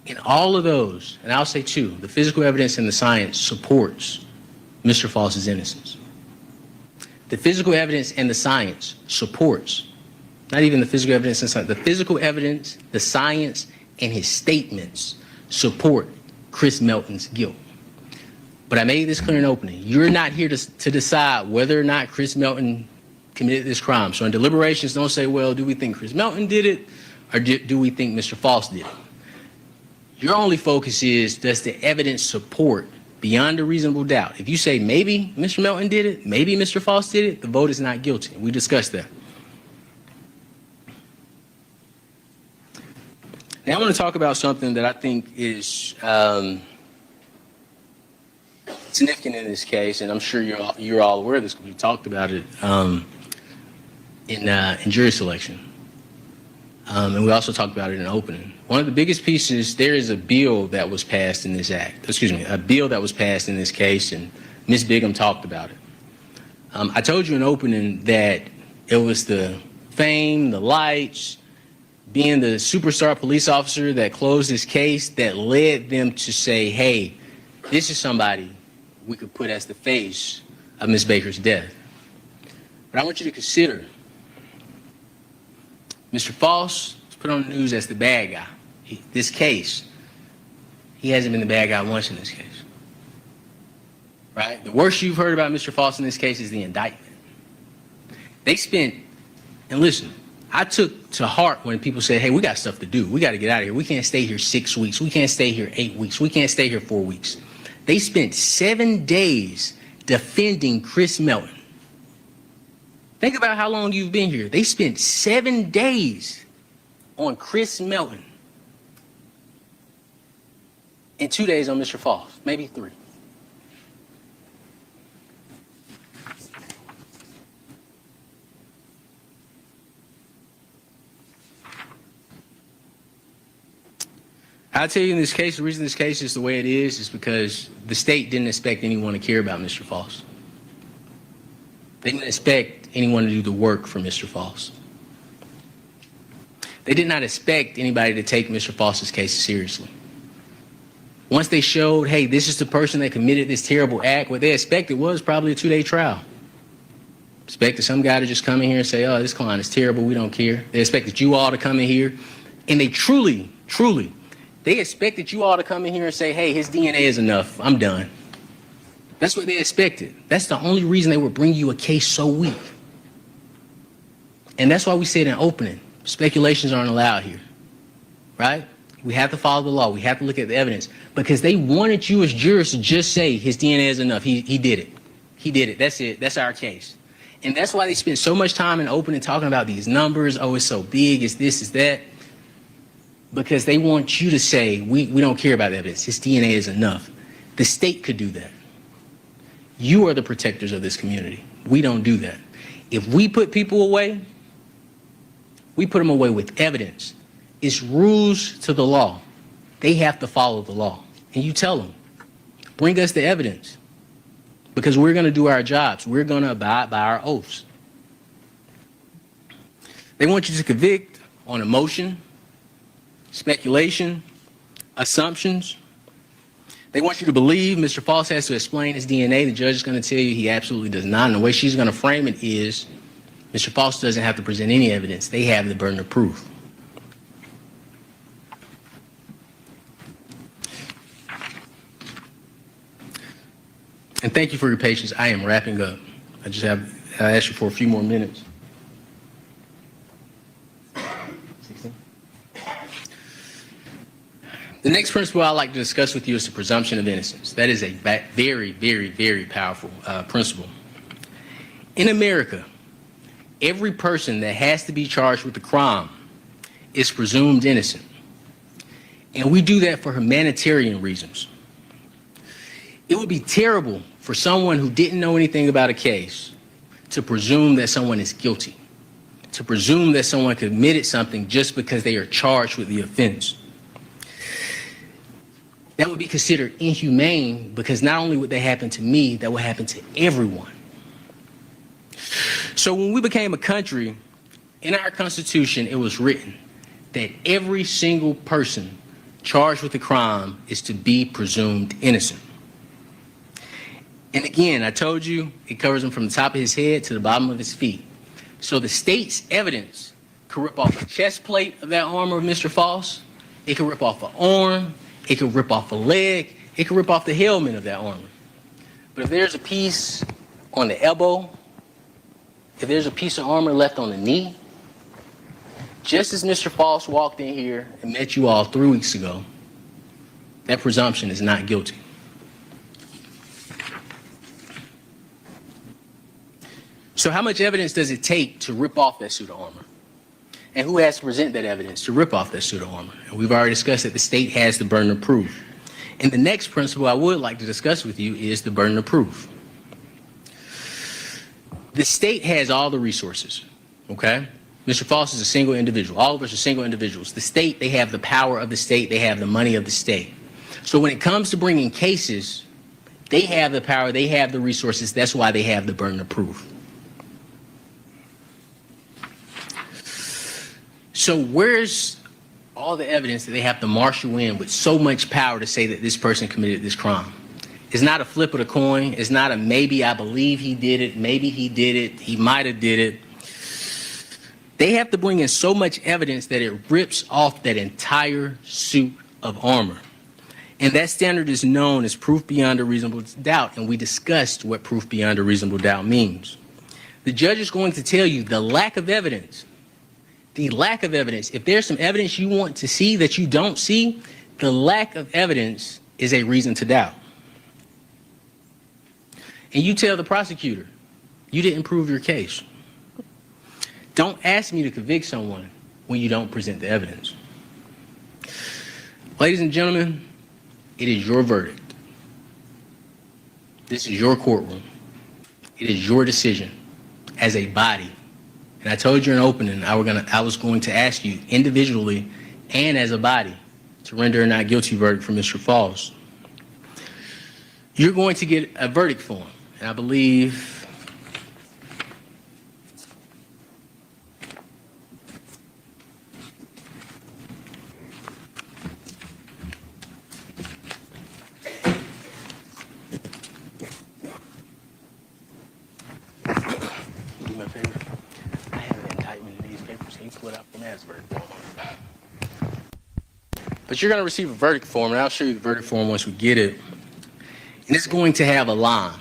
In all of those, and I'll say two, the physical evidence and the science supports Mr. Faust's innocence. The physical evidence and the science supports, not even the physical evidence and science, the physical evidence, the science, and his statements support Chris Melton's guilt. But I made this clear in opening. You're not here to decide whether or not Chris Melton committed this crime. So in deliberations, don't say, well, do we think Chris Melton did it, or do we think Mr. Faust did it? Your only focus is, does the evidence support beyond a reasonable doubt? If you say maybe Mr. Melton did it, maybe Mr. Faust did it, the vote is not guilty. We discussed that. Now I want to talk about something that I think is significant in this case, and I'm sure you're all aware of this because we talked about it in jury selection. And we also talked about it in opening. One of the biggest pieces, there is a bill that was passed in this a bill that was passed in this case, and Ms. Bigham talked about it. I told you in opening that it was the fame, the lights, being the superstar police officer that closed this case that led them to say, hey, this is somebody we could put as the face of Ms. Baker's death. But I want you to consider Mr. Faust was put on the news as the bad guy. This case, He hasn't been the bad guy once in this case. Right? The worst you've heard about Mr. Faust in this case is the indictment. They spent, and listen, I took to heart when people said, hey, we got stuff to do. We got to get out of here. We can't stay here 6 weeks. We can't stay here 8 weeks. We can't stay here 4 weeks. They spent 7 days defending Chris Melton. Think about how long you've been here. They spent 7 days on Chris Melton and 2 days on Mr. Faust, maybe 3. I'll tell you in this case, the reason this case is the way it is because the state didn't expect anyone to care about Mr. Faust. They didn't expect anyone to do the work for Mr. Faust. They did not expect anybody to take Mr. Faust's case seriously. Once they showed, hey, this is the person that committed this terrible act, what they expected was probably a 2-day trial. Expected some guy to just come in here and say, oh, this client is terrible, we don't care. They expected you all to come in here, and they truly, they expected you all to come in here and say, hey, his DNA is enough, I'm done. That's what they expected. That's the only reason they would bring you a case so weak. And that's why we said in opening, speculations aren't allowed here, right? We have to follow the law. We have to look at the evidence because they wanted you as jurors to just say his DNA is enough. He did it. He did it. That's it. That's our case. And that's why they spend so much time in opening talking about these numbers. Oh, it's so big. It's this, it's that. Because they want you to say, we don't care about evidence. His DNA is enough. The state could do that. You are the protectors of this community. We don't do that. If we put people away, we put them away with evidence. It's rules to the law. They have to follow the law. And you tell them, bring us the evidence. Because we're going to do our jobs. We're going to abide by our oaths. They want you to convict on emotion, speculation, assumptions. They want you to believe Mr. Faust has to explain his DNA. The judge is going to tell you he absolutely does not. And the way she's going to frame it is Mr. Faust doesn't have to present any evidence. They have the burden of proof. And thank you for your patience. I am wrapping up. I asked you for a few more minutes. 16. The next principle I'd like to discuss with you is the presumption of innocence. That is a very, very, very powerful principle. In America, every person that has to be charged with a crime is presumed innocent. And we do that for humanitarian reasons. It would be terrible for someone who didn't know anything about a case to presume that someone is guilty, to presume that someone committed something just because they are charged with the offense. That would be considered inhumane because not only would that happen to me, that would happen to everyone. So when we became a country, in our Constitution, it was written that every single person charged with a crime is to be presumed innocent. And again, I told you, it covers him from the top of his head to the bottom of his feet. So the state's evidence could rip off the chest plate of that armor of Mr. Faust. It could rip off an arm. It could rip off a leg. It could rip off the helmet of that armor. But if there's a piece on the elbow, if there's a piece of armor left on the knee, just as Mr. Faust walked in here and met you all 3 weeks ago, that presumption is not guilty. So how much evidence does it take to rip off that suit of armor? And who has to present that evidence to rip off that suit of armor? And we've already discussed that the state has the burden of proof. And the next principle I would like to discuss with you is the burden of proof. The state has all the resources, okay? Mr. Faust is a single individual. All of us are single individuals. The state, they have the power of the state. They have the money of the state. So when it comes to bringing cases, they have the power. They have the resources. That's why they have the burden of proof. So where's all the evidence that they have to marshal in with so much power to say that this person committed this crime? It's not a flip of the coin. It's not a maybe I believe he did it. Maybe he did it. He might have did it. They have to bring in so much evidence that it rips off that entire suit of armor. And that standard is known as proof beyond a reasonable doubt, and we discussed what proof beyond a reasonable doubt means. The judge is going to tell you the lack of evidence. If there's some evidence you want to see that you don't see, the lack of evidence is a reason to doubt. And you tell the prosecutor, you didn't prove your case. Don't ask me to convict someone when you don't present the evidence. Ladies and gentlemen, it is your verdict. This is your courtroom. It is your decision as a body. And I told you in opening, I was going to ask you individually and as a body to render a not guilty verdict for Mr. Faust. You're going to get a verdict form, and I believe but you're going to receive a verdict form, and I'll show you the verdict form once we get it. And it's going to have a line.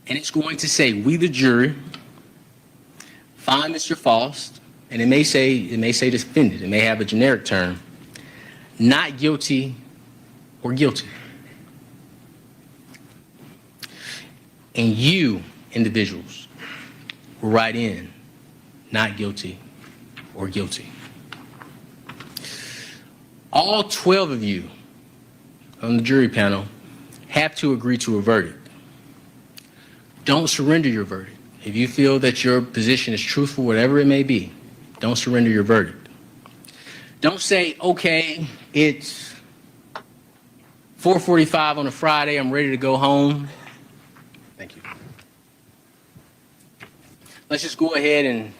And it's going to say, we the jury find Mr. Faust, and it may say defendant, it may have a generic term, not guilty or guilty. And you, individuals, will write in, not guilty or guilty. All 12 of you on the jury panel have to agree to a verdict. Don't surrender your verdict. If you feel that your position is truthful, whatever it may be, don't surrender your verdict. Don't say, okay, it's 4:45 on a Friday, I'm ready to go home. Thank you. Let's just go ahead and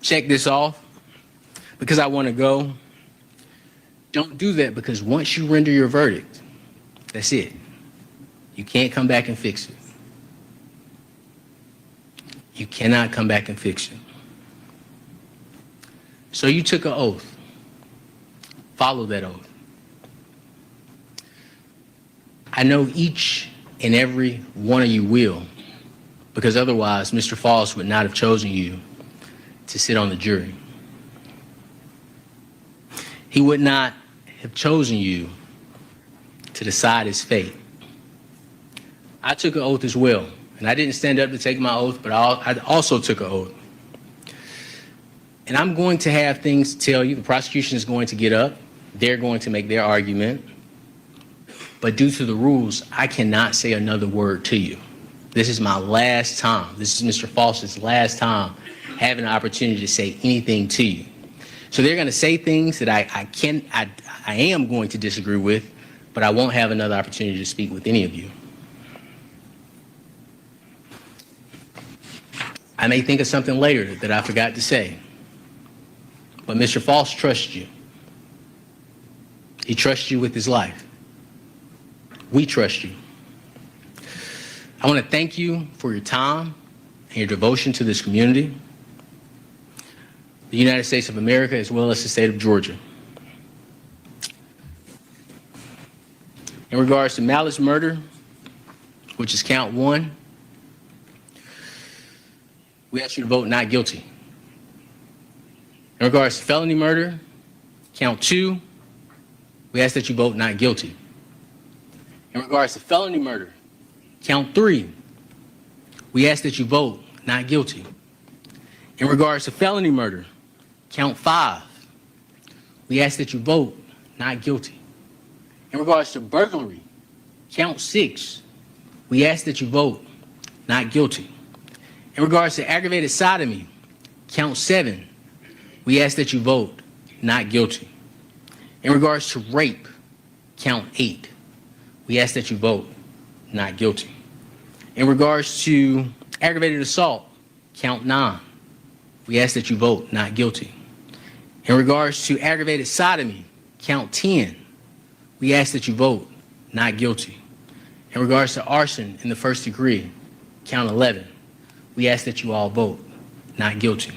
check this off because I want to go. Don't do that, because once you render your verdict, that's it. You can't come back and fix it. You cannot come back and fix it. So you took an oath. Follow that oath. I know each and every one of you will, because otherwise Mr. Faust would not have chosen you to sit on the jury. He would not have chosen you to decide his fate. I took an oath as well, and I didn't stand up to take my oath, but I also took an oath. And I'm going to have things to tell you. The prosecution is going to get up. They're going to make their argument. But due to the rules, I cannot say another word to you. This is my last time. This is Mr. Faust's last time having an opportunity to say anything to you. So they're going to say things that I am going to disagree with, but I won't have another opportunity to speak with any of you. I may think of something later that I forgot to say, but Mr. Faust trusts you. He trusts you with his life. We trust you. I want to thank you for your time and your devotion to this community, the United States of America, as well as the state of Georgia. In regards to malice murder, which is count 1, we ask you to vote not guilty. In regards to felony murder, count 2, we ask that you vote not guilty. In regards to felony murder, count 3, we ask that you vote not guilty. In regards to felony murder, count 5, we ask that you vote not guilty. In regards to burglary, count 6, we ask that you vote not guilty. In regards to aggravated sodomy, count 7, we ask that you vote not guilty. In regards to rape, count 8, we ask that you vote not guilty. In regards to aggravated assault, count 9, we ask that you vote not guilty. In regards to aggravated sodomy, count 10, we ask that you vote not guilty. In regards to arson in the first degree, count 11, we ask that you all vote not guilty.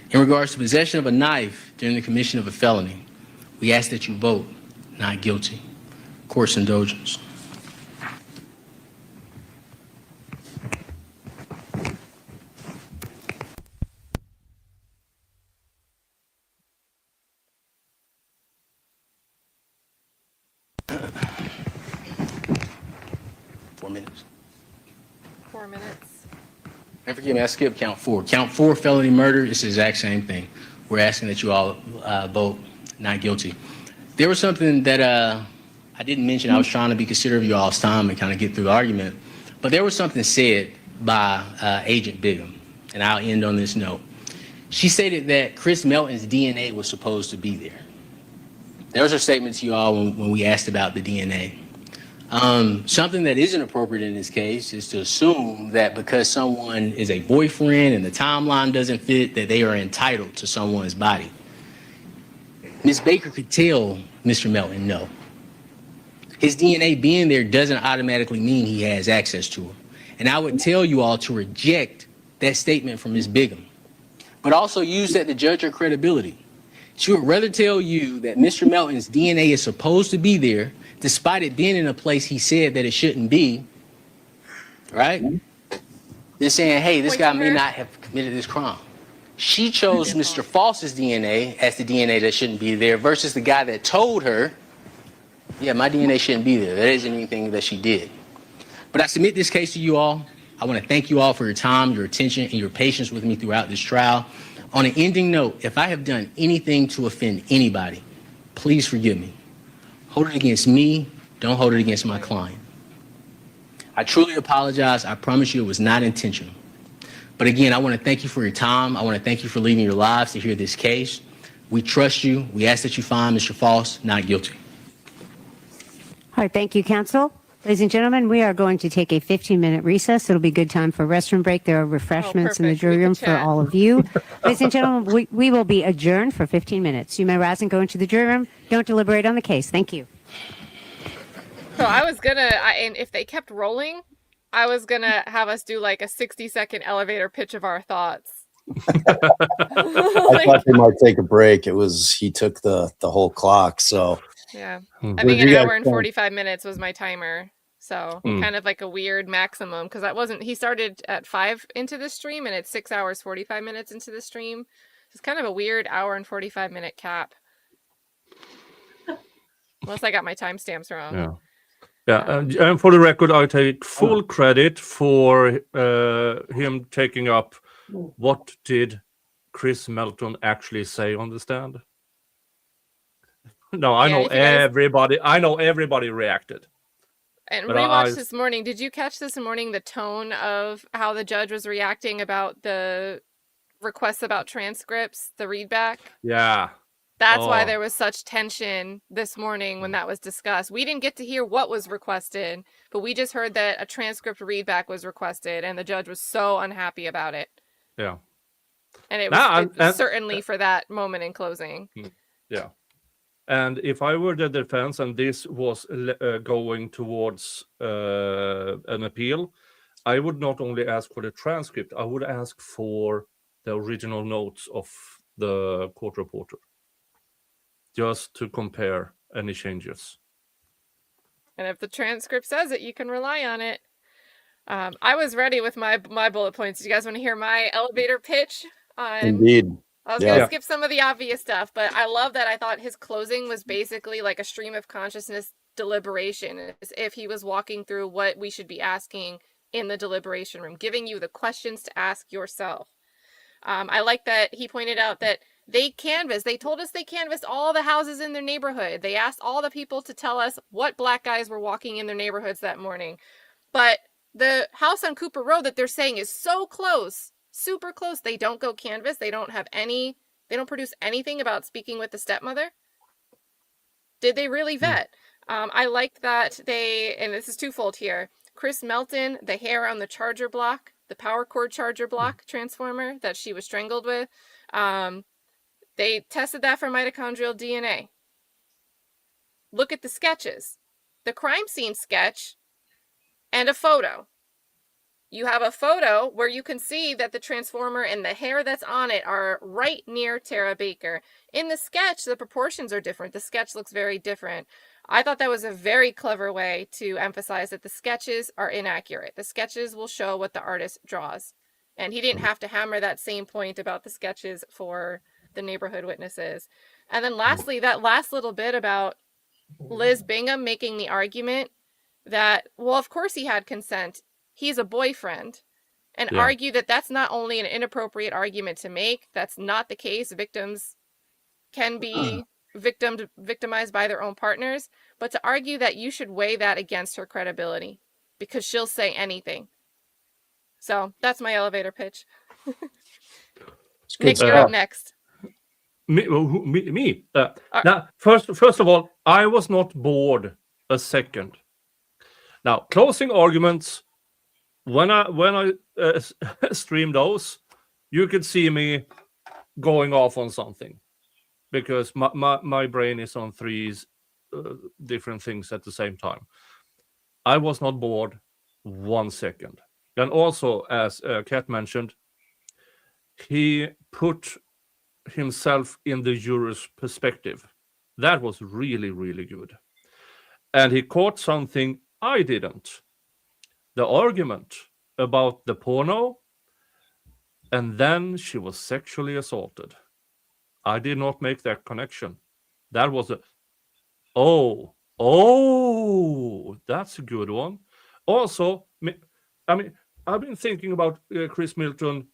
In regards to possession of a knife during the commission of a felony, we ask that you vote not guilty. Court's indulgence. Minutes. 4 minutes. And forgive me, I skipped count 4. Count 4, felony murder, it's the exact same thing. We're asking that you all vote not guilty. There was something that I didn't mention. I was trying to be considerate of you all's time and kind of get through the argument. But there was something said by Agent Bigham, and I'll end on this note. She stated that Chris Melton's DNA was supposed to be there. There was her statement to you all when we asked about the DNA. Something that isn't appropriate in this case is to assume that because someone is a boyfriend and the timeline doesn't fit, that they are entitled to someone's body. Ms. Baker could tell Mr. Melton no. His DNA being there doesn't automatically mean he has access to her. And I would tell you all to reject that statement from Ms. Bigham, but also use that to judge her credibility. She would rather tell you that Mr. Melton's DNA is supposed to be there despite it being in a place he said that it shouldn't be, right? They're saying, hey, this guy may not have committed this crime. She chose Mr. Faust's DNA as the DNA that shouldn't be there versus the guy that told her, yeah, my DNA shouldn't be there. That isn't anything that she did. But I submit this case to you all. I want to thank you all for your time, your attention, and your patience with me throughout this trial. On an ending note, if I have done anything to offend anybody, please forgive me. Hold it against me. Don't hold it against my client. I truly apologize. I promise you it was not intentional. But again, I want to thank you for your time. I want to thank you for leaving your lives to hear this case. We trust you. We ask that you find Mr. Faust not guilty. All right, thank you, counsel. Ladies and gentlemen, we are going to take a 15-minute recess. It'll be a good time for restroom break. There are refreshments in the jury room for all of you. Ladies and gentlemen, we will be adjourned for 15 minutes. You may rise and go into the jury room. Don't deliberate on the case. Thank you. So I was gonna, and if they kept rolling, I was gonna have us do like a 60-second elevator pitch of our thoughts. I thought they might take a break. He took the whole clock, so. Yeah, I think an hour and 45 minutes was my timer. So kind of like a weird maximum because he started at 5 into the stream and it's 6 hours, 45 minutes into the stream. It's kind of a weird hour and 45 minute cap. Unless I got my timestamps wrong. Yeah. And for the record, I take full credit for him taking up what did Chris Melton actually say on the stand. No, I know everybody. I know everybody reacted. And rewatched this morning. Did you catch this morning the tone of how the judge was reacting about the requests about transcripts, the readback? Yeah. That's why there was such tension this morning when that was discussed. We didn't get to hear what was requested, but we just heard that a transcript readback was requested, and the judge was so unhappy about it. Yeah. And it was certainly for that moment in closing. Yeah. And if I were the defense and this was going towards an appeal, I would not only ask for the transcript, I would ask for the original notes of the court reporter, just to compare any changes. And if the transcript says it, you can rely on it. I was ready with my bullet points. Do you guys want to hear my elevator pitch? Indeed. I was going to skip some of the obvious stuff, but I love that I thought his closing was basically like a stream of consciousness deliberation, as if he was walking through what we should be asking in the deliberation room, giving you the questions to ask yourself. I like that he pointed out that they told us they canvassed all the houses in their neighborhood. They asked all the people to tell us what black guys were walking in their neighborhoods that morning. But the house on Cooper Road that they're saying is so close, super close, they don't go canvass. They don't produce anything about speaking with the stepmother. Did they really vet? I liked that and this is twofold here, Chris Melton, the hair on the charger block, the power cord charger block transformer that she was strangled with, they tested that for mitochondrial DNA. Look at the sketches. The crime scene sketch and a photo. You have a photo where you can see that the transformer and the hair that's on it are right near Tara Baker. In the sketch, the proportions are different. The sketch looks very different. I thought that was a very clever way to emphasize that the sketches are inaccurate. The sketches will show what the artist draws. And he didn't have to hammer that same point about the sketches for the neighborhood witnesses. And then lastly, that last little bit about Liz Bingham making the argument that, well, of course he had consent. He's a boyfriend. And argue that that's not only an inappropriate argument to make, that's not the case. Victims can be victimized by their own partners, but to argue that you should weigh that against her credibility because she'll say anything. So that's my elevator pitch. Nick, you're up next. Me. Now, first of all, I was not bored a second. Now, closing arguments. When I stream those, you could see me going off on something because my brain is on three different things at the same time. I was not bored 1 second. And also, as Kat mentioned, he put himself in the juror's perspective. That was really, really good. And he caught something I didn't. The argument about the porno, and then she was sexually assaulted. I did not make that connection. That was that's a good one. Also, I mean, I've been thinking about Chris Milton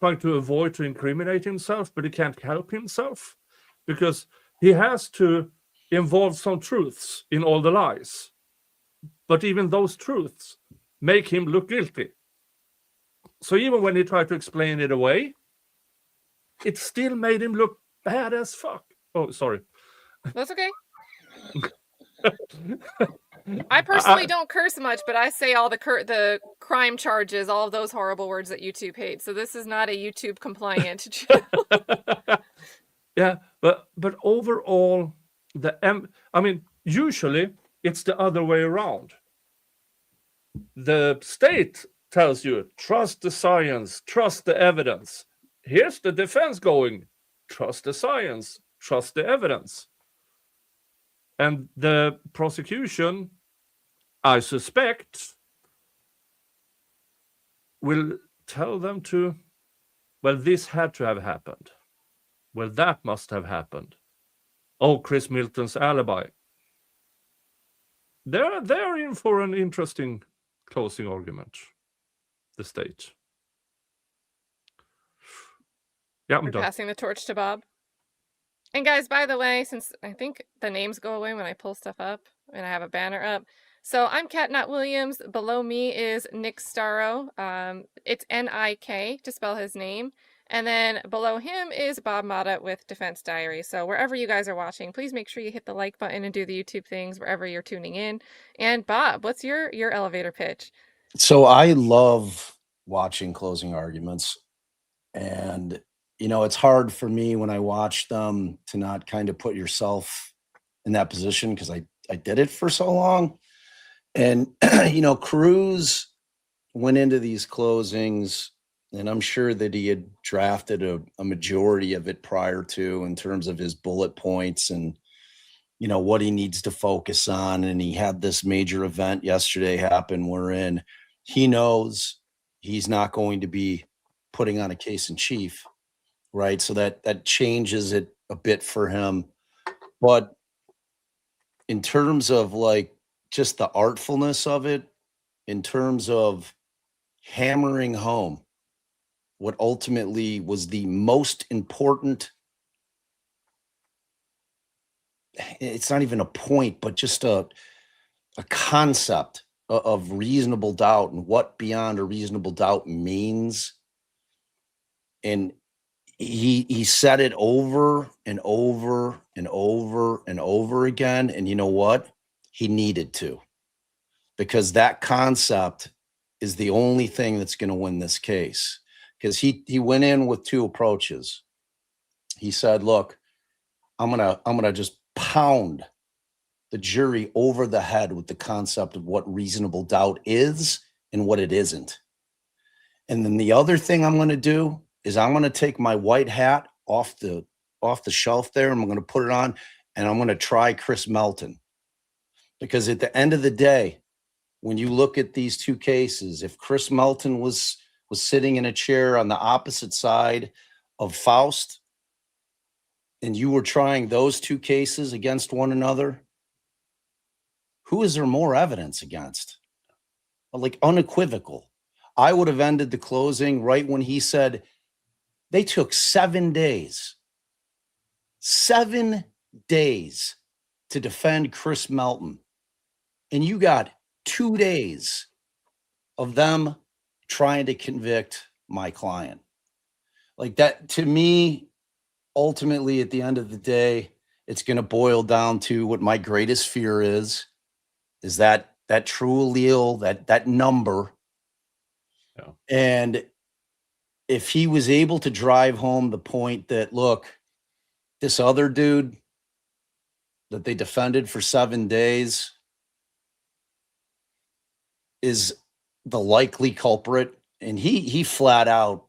trying to avoid to incriminate himself, but he can't help himself because he has to involve some truths in all the lies. But even those truths make him look guilty. So even when he tried to explain it away, it still made him look bad as fuck. Oh, sorry. That's okay. I personally don't curse much, but I say all the crime charges, all of those horrible words that YouTube hates. So this is not a YouTube compliant channel. Yeah, but overall, usually it's the other way around. The state tells you, trust the science, trust the evidence. Here's the defense going, trust the science, trust the evidence. And the prosecution, I suspect, will tell them to, well, this had to have happened. Well, that must have happened. Oh, Chris Milton's alibi. They're in for an interesting closing argument, the state. Yeah, I'm done. Passing the torch to Bob. And guys, by the way, since I think the names go away when I pull stuff up and I have a banner up. So I'm Kat Nott Williams. Below me is Nick Starro. It's N-I-K to spell his name. And then below him is Bob Mata with Defense Diary. So wherever you guys are watching, please make sure you hit the like button and do the YouTube things wherever you're tuning in. And Bob, what's your elevator pitch? So I love watching closing arguments. And, it's hard for me when I watch them to not kind of put yourself in that position because I did it for so long. And, Cruz went into these closings, and I'm sure that he had drafted a majority of it prior to in terms of his bullet points and, what he needs to focus on. And he had this major event yesterday happen wherein he knows he's not going to be putting on a case in chief, right? So that changes it a bit for him. But in terms of just the artfulness of it, in terms of hammering home what ultimately was the most important, it's not even a point, but just a concept of reasonable doubt and what beyond a reasonable doubt means. And he said it over and over and over and over again. And you know what? He needed to, because that concept is the only thing that's going to win this case. Because he went in with two approaches. He said, look, I'm gonna just pound the jury over the head with the concept of what reasonable doubt is and what it isn't. And then the other thing I'm going to do is I'm going to take my white hat off the shelf there, and I'm going to put it on, and I'm going to try Chris Melton. Because at the end of the day, when you look at these two cases, if Chris Melton was sitting in a chair on the opposite side of Faust, and you were trying those two cases against one another, who is there more evidence against? Like unequivocal. I would have ended the closing right when he said they took 7 days. 7 days to defend Chris Melton. And you got 2 days of them trying to convict my client. Like that, to me, ultimately, at the end of the day, it's going to boil down to what my greatest fear is that true allele, that number. Yeah. And if he was able to drive home the point that, look, this other dude that they defended for 7 days is the likely culprit, and he flat out,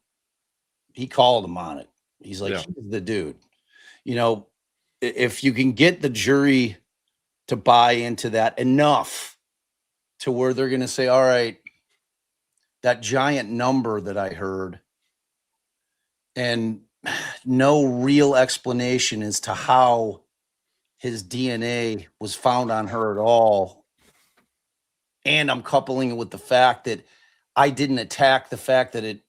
he called him on it. He's like, he's the dude. You know, if you can get the jury to buy into that enough to where they're going to say, all right, that giant number that I heard, and no real explanation as to how his DNA was found on her at all. And I'm coupling it with the fact that I didn't attack the fact that it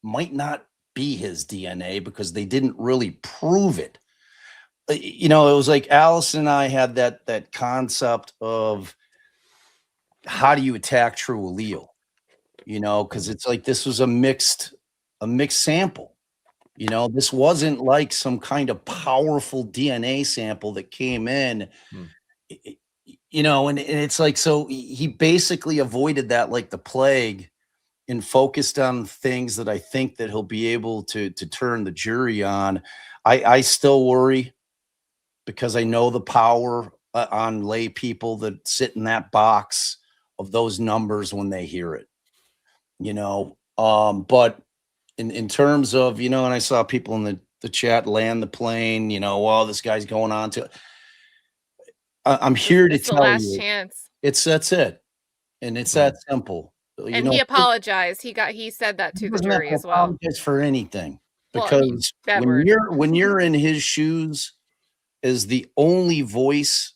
might not be his DNA because they didn't really prove it. You know, it was like Alice and I had that concept of how do you attack true allele? You know, because it's like this was a mixed sample. You know, this wasn't like some kind of powerful DNA sample that came in. You know, and it's like, so he basically avoided that like the plague and focused on things that I think that he'll be able to turn the jury on. I still worry because I know the power on lay people that sit in that box of those numbers when they hear it, you know. But in terms of, you know, and I saw people in the chat land the plane, you know, well, this guy's going on to, I'm here to tell you, chance. That's it. And it's that simple. And he apologized. He said that to the jury as well. Apologize for anything, because when you're in his shoes as the only voice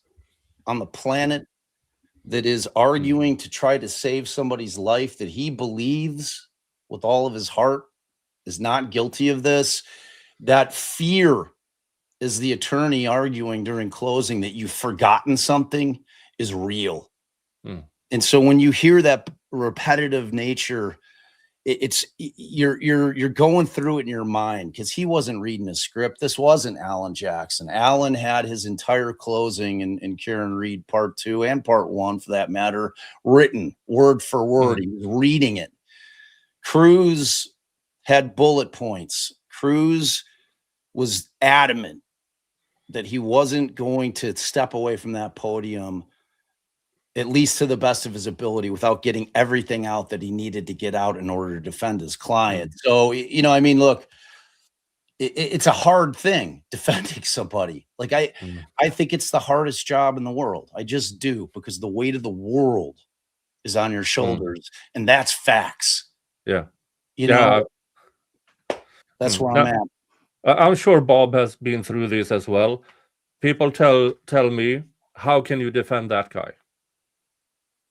on the planet that is arguing to try to save somebody's life that he believes with all of his heart is not guilty of this, that fear as the attorney arguing during closing that you've forgotten something is real. And so when you hear that repetitive nature, it's you're going through it in your mind, because he wasn't reading a script. This wasn't Alan Jackson. Alan had his entire closing in Karen Reed part 2 and part 1 for that matter written word for word. He was reading it. Cruz had bullet points. Cruz was adamant that he wasn't going to step away from that podium, at least to the best of his ability, without getting everything out that he needed to get out in order to defend his client. So, you know, I mean, look, it's a hard thing defending somebody. Like I think it's the hardest job in the world. I just do, because the weight of the world is on your shoulders, and that's facts. Yeah. You know, that's where I'm at. I'm sure Bob has been through this as well. People tell me, how can you defend that guy?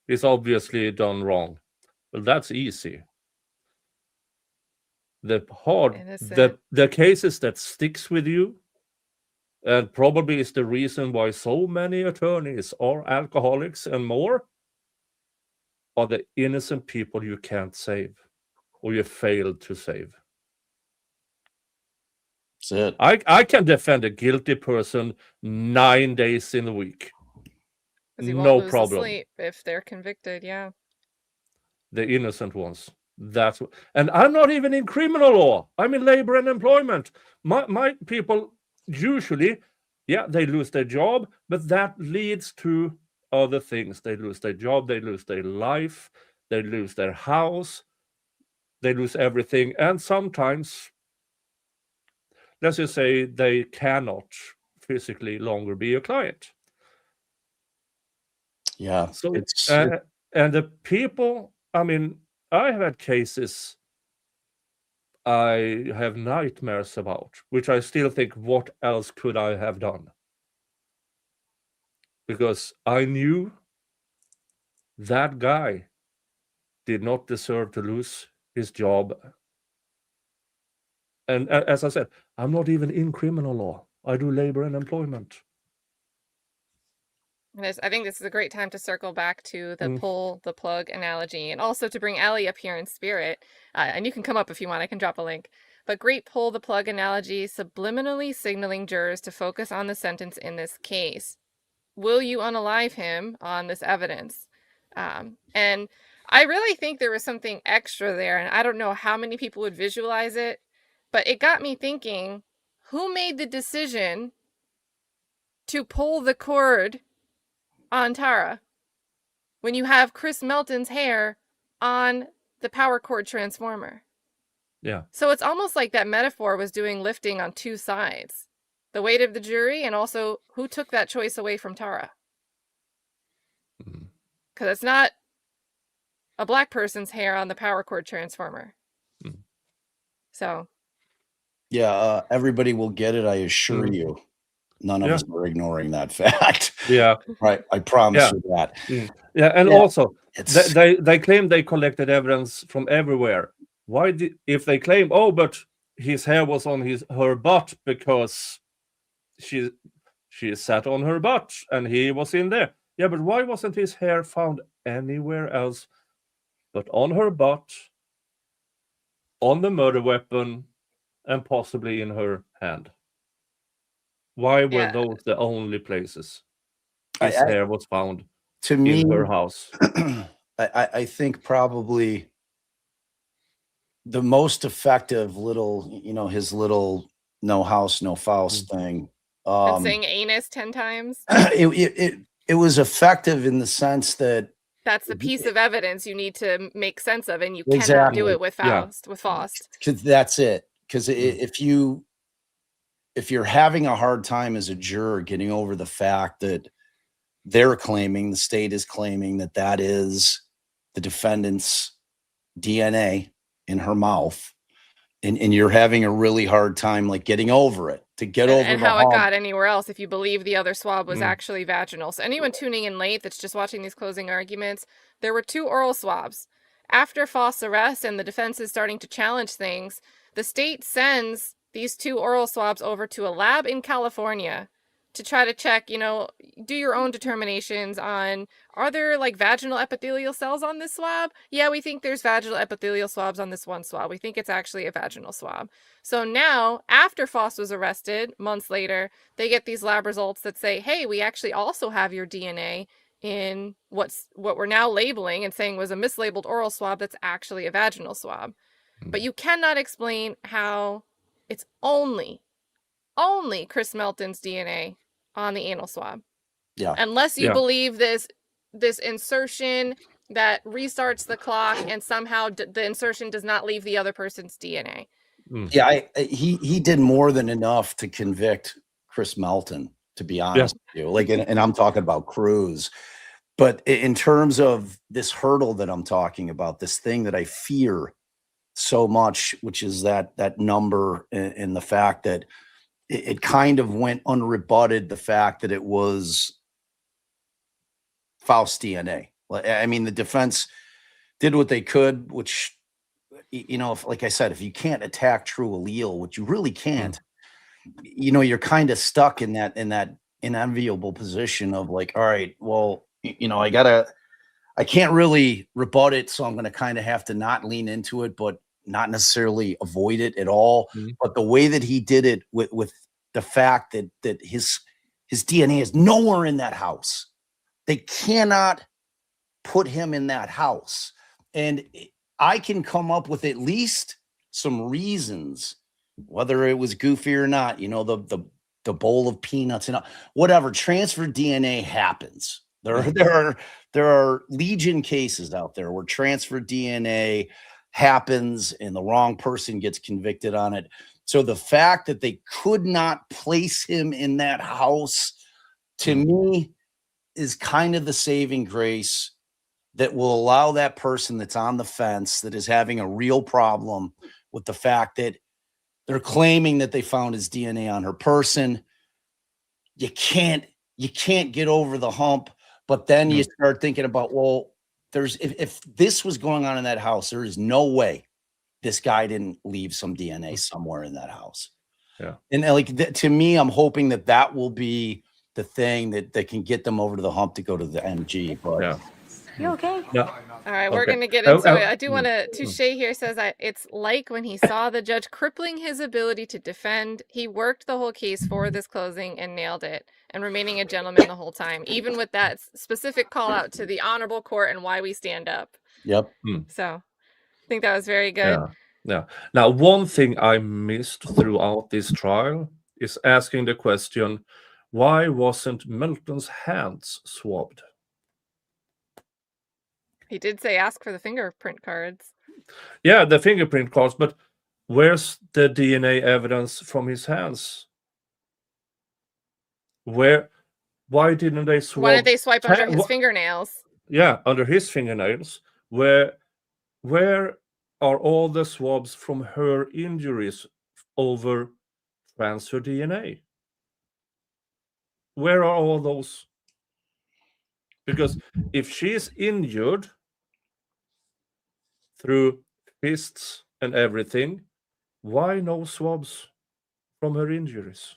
He's obviously done wrong. Well, that's easy. The cases that sticks with you, and probably is the reason why so many attorneys are alcoholics and more, are the innocent people you can't save, or you failed to save. That's it. I can defend a guilty person 9 days in a week. No problem. Sleep if they're convicted, yeah. The innocent ones. And I'm not even in criminal law. I'm in labor and employment. My people usually, they lose their job, but that leads to other things. They lose their job, they lose their life, they lose their house, they lose everything. And sometimes, let's just say, they cannot physically longer be a client. Yeah. So It's and the people, I mean, I have had cases I have nightmares about, which I still think, what else could I have done? Because I knew that guy did not deserve to lose his job. And as I said, I'm not even in criminal law. I do labor and employment. I think this is a great time to circle back to the pull the plug analogy, and also to bring Allie up here in spirit. And you can come up if you want. I can drop a link. But great pull the plug analogy, subliminally signaling jurors to focus on the sentence in this case. Will you unalive him on this evidence? And I really think there was something extra there, and I don't know how many people would visualize it, but it got me thinking, who made the decision to pull the cord on Tara when you have Chris Melton's hair on the power cord transformer? Yeah. So it's almost like that metaphor was doing lifting on two sides. The weight of the jury, and also who took that choice away from Tara. Because it's not a black person's hair on the power cord transformer. So. Yeah, everybody will get it, I assure you. None of us are ignoring that fact. Yeah. Right. I promise you that. Yeah, and also they claim they collected evidence from everywhere. Why did, if they claim, oh, but his hair was on her butt because she sat on her butt and he was in there. Yeah, but why wasn't his hair found anywhere else but on her butt, on the murder weapon, and possibly in her hand? Why were those the only places his hair was found to me, in her house? I think probably the most effective little, his little no house, no Faust thing. And saying anus 10 times. It was effective in the sense that that's the piece of evidence you need to make sense of, and you cannot do it with Faust. With Faust. Because that's it. Because if you're having a hard time as a juror getting over the fact that they're claiming, the state is claiming that is the defendant's DNA in her mouth, and you're having a really hard time like getting over it, and how it got anywhere else if you believe the other swab was actually vaginal. So anyone tuning in late that's just watching these closing arguments, there were 2 oral swabs. After Faust's arrest and the defense is starting to challenge things, the state sends these 2 oral swabs over to a lab in California to try to check, do your own determinations on, are there like vaginal epithelial cells on this swab? Yeah, we think there's vaginal epithelial swabs on this one swab. We think it's actually a vaginal swab. So now, after Faust was arrested, months later, they get these lab results that say, hey, we actually also have your DNA in what we're now labeling and saying was a mislabeled oral swab that's actually a vaginal swab. But you cannot explain how it's only Chris Melton's DNA on the anal swab. Yeah. Unless you believe this insertion that restarts the clock and somehow the insertion does not leave the other person's DNA. Yeah, he did more than enough to convict Chris Melton, to be honest with you. Like, and I'm talking about Cruz. But in terms of this hurdle that I'm talking about, this thing that I fear so much, which is that number and the fact that it kind of went unrebutted, the fact that it was Faust DNA. I mean, the defense did what they could, which, like I said, if you can't attack true allele, which you really can't, you're kind of stuck in that unenviable position of like, all right, well, I can't really rebut it, so I'm going to kind of have to not lean into it, but not necessarily avoid it at all. But the way that he did it with the fact that his DNA is nowhere in that house. They cannot put him in that house. And I can come up with at least some reasons, whether it was goofy or not, the bowl of peanuts and whatever. Transferred DNA happens. There are legion cases out there where transferred DNA happens and the wrong person gets convicted on it. So the fact that they could not place him in that house, to me, is kind of the saving grace that will allow that person that's on the fence, that is having a real problem with the fact that they're claiming that they found his DNA on her person. You can't get over the hump. But then you start thinking about, well, if this was going on in that house, there is no way this guy didn't leave some DNA somewhere in that house. Yeah. And like to me, I'm hoping that will be the thing that can get them over to the hump to go to the MG. But Yeah. You okay? Yeah. All right, we're Okay. going to get into it. I do want to, Touche here says it's like when he saw the judge crippling his ability to defend, he worked the whole case for this closing and nailed it, and remaining a gentleman the whole time, even with that specific call out to the honorable court and why we stand up. Yep. So I think that was very good. Yeah. Now, one thing I missed throughout this trial is asking the question, why wasn't Milton's hands swabbed? He did say ask for the fingerprint cards. Yeah, the fingerprint cards, but where's the DNA evidence from his hands? Why didn't they swab? Why didn't they swipe under his fingernails? Yeah, under his fingernails. Where are all the swabs from her injuries over transfer DNA? Where are all those? Because if she's injured through fists and everything, why no swabs from her injuries?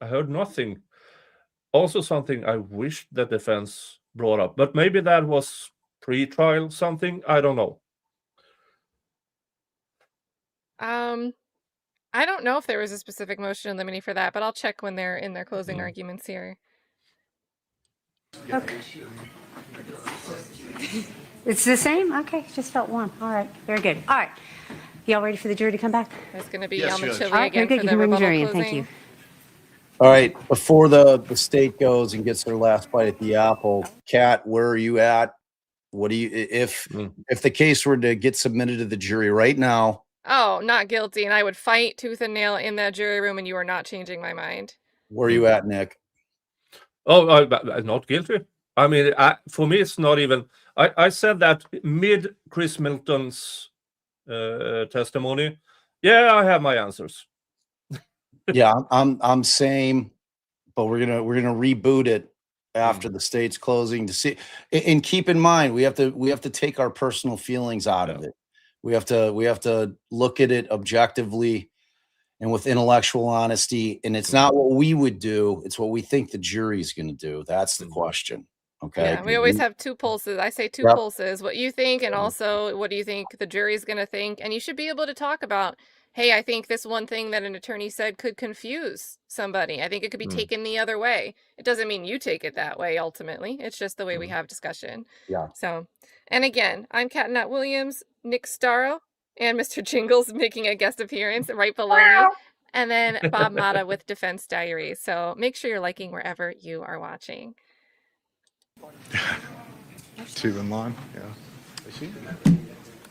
I heard nothing. Also something I wish the defense brought up, but maybe that was pre-trial something. I don't know. I don't know if there was a specific motion in limine for that, but I'll check when they're in their closing arguments here. Okay. It's the same? Okay, just felt warm. All right, very good. All right, y'all ready for the jury to come back? There's going to be Yes, Elman Judge. Chili All right, very again good. for You the can bring the rebuttal jury in. closing. Thank you. All right, before the state goes and gets their last bite at the apple, Kat, where are you at? What do you if the case were to get submitted to the jury right now? Oh, not guilty, and I would fight tooth and nail in that jury room, and you are not changing my mind. Where are you at, Nick? Oh, I'm not guilty. I mean, for me, it's not even. I said that mid Chris Milton's testimony. Yeah, I have my answers. Yeah, I'm same, but we're gonna reboot it after the state's closing to see. And keep in mind, we have to take our personal feelings out of it. We have to look at it objectively and with intellectual honesty. And it's not what we would do; it's what we think the jury's going to do. That's the question. Okay. Yeah, we always have two pulses. I say two pulses: what you think, and also what do you think the jury's going to think. And you should be able to talk about, hey, I think this one thing that an attorney said could confuse somebody. I think it could be taken the other way. It doesn't mean you take it that way, ultimately. It's just the way we have discussion. Yeah. So, and again, I'm Kat Nat Williams, Nick Starro, and Mr. Jingles making a guest appearance right below me. And then Bob Mata with Defense Diaries. So make sure you're liking wherever you are watching. 2 in line, yeah.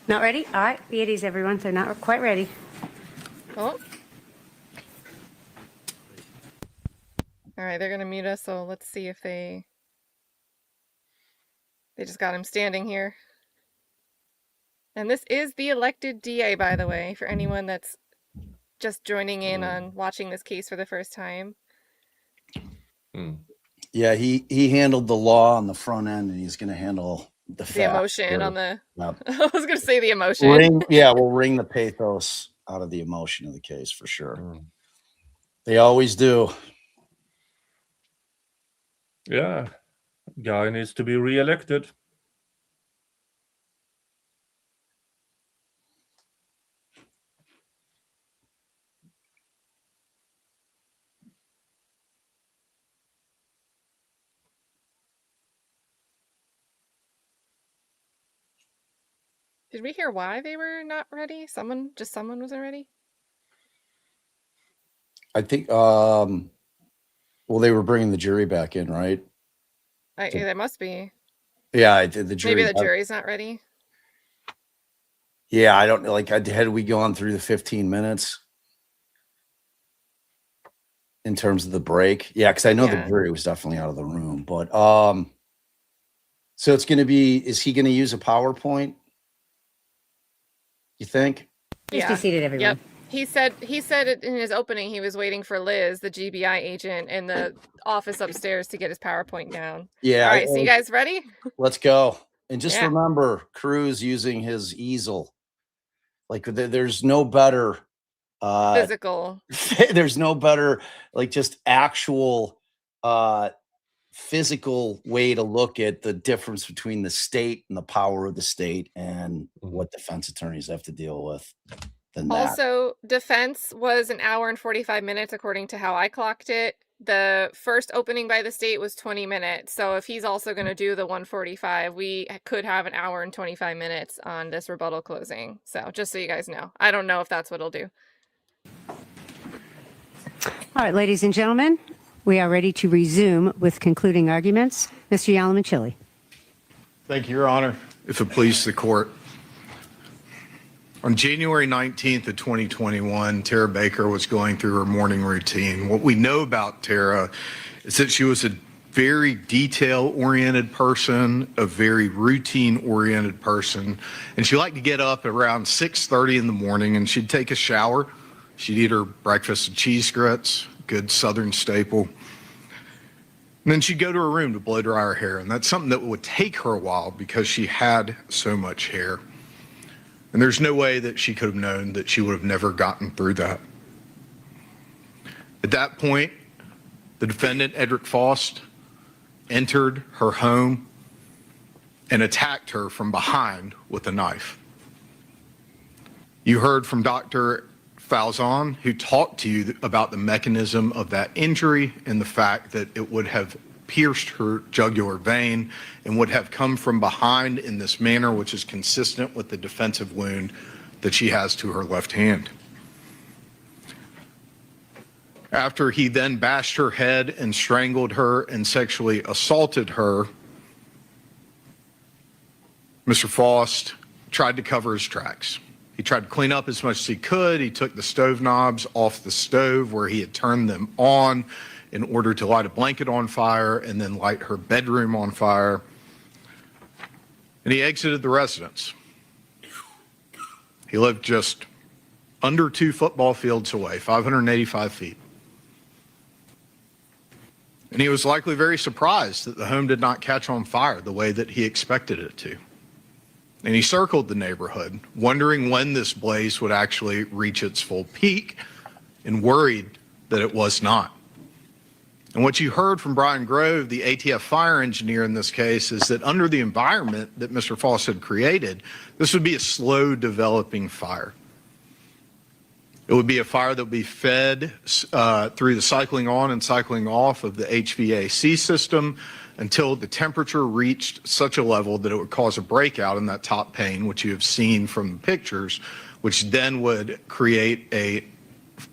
Not ready? All right, be at ease, everyone. They're not quite ready. Oh. All right, they're going to mute us, so let's see if they just got him standing here. And this is the elected DA, by the way, for anyone that's just joining in on watching this case for the first time. Yeah, he handled the law on the front end, and he's going to handle the emotion on the. Yep. I was going to say the emotion. We'll wring the pathos out of the emotion of the case for sure. They always do. Yeah, guy needs to be reelected. Did we hear why they were not ready? Someone wasn't ready? I think, well, they were bringing the jury back in, right? There must be. Yeah, the jury. Maybe the jury's not ready. Yeah, I don't know. Like, had we gone through the 15 minutes in terms of the break? Yeah, because I know the jury was definitely out of the room. But so it's going to be. Is he going to use a PowerPoint? You think? Please be seated, everyone. Yep. He said it in his opening. He was waiting for Liz, the GBI agent, in the office upstairs to get his PowerPoint down. Yeah. All right. So you guys ready? Let's go. And just remember, Cruz using his easel. Like, there's no better physical. There's no better, like, just actual physical way to look at the difference between the state and the power of the state and what defense attorneys have to deal with than that. Also, defense was 1 hour and 45 minutes, according to how I clocked it. The first opening by the state was 20 minutes. So if he's also going to do the 145, we could have 1 hour and 25 minutes on this rebuttal closing. So just so you guys know, I don't know if that's what he'll do. All right, ladies and gentlemen, we are ready to resume with concluding arguments. Mr. Yalamanchili. Thank you, Your Honor. If it pleases the court. On January 19th of 2021, Tara Baker was going through her morning routine. What we know about Tara is that she was a very detail-oriented person, a very routine-oriented person, and she liked to get up around 6:30 in the morning and she'd take a shower. She'd eat her breakfast of cheese grits, good Southern staple. And then she'd go to her room to blow dry her hair, and that's something that would take her a while because she had so much hair. And there's no way that she could have known that she would have never gotten through that. At that point, the defendant, Edric Faust, entered her home and attacked her from behind with a knife. You heard from Dr. Falzon, who talked to you about the mechanism of that injury and the fact that it would have pierced her jugular vein and would have come from behind in this manner, which is consistent with the defensive wound that she has to her left hand. After he then bashed her head and strangled her and sexually assaulted her, Mr. Faust tried to cover his tracks. He tried to clean up as much as he could. He took the stove knobs off the stove where he had turned them on in order to light a blanket on fire and then light her bedroom on fire. And he exited the residence. He lived just under 2 football fields away, 585 feet. And he was likely very surprised that the home did not catch on fire the way that he expected it to. And he circled the neighborhood, wondering when this blaze would actually reach its full peak, and worried that it was not. And what you heard from Brian Grove, the ATF fire engineer in this case, is that under the environment that Mr. Faust had created, this would be a slow developing fire. It would be a fire that would be fed through the cycling on and cycling off of the HVAC system until the temperature reached such a level that it would cause a breakout in that top pane, which you have seen from the pictures, which then would create a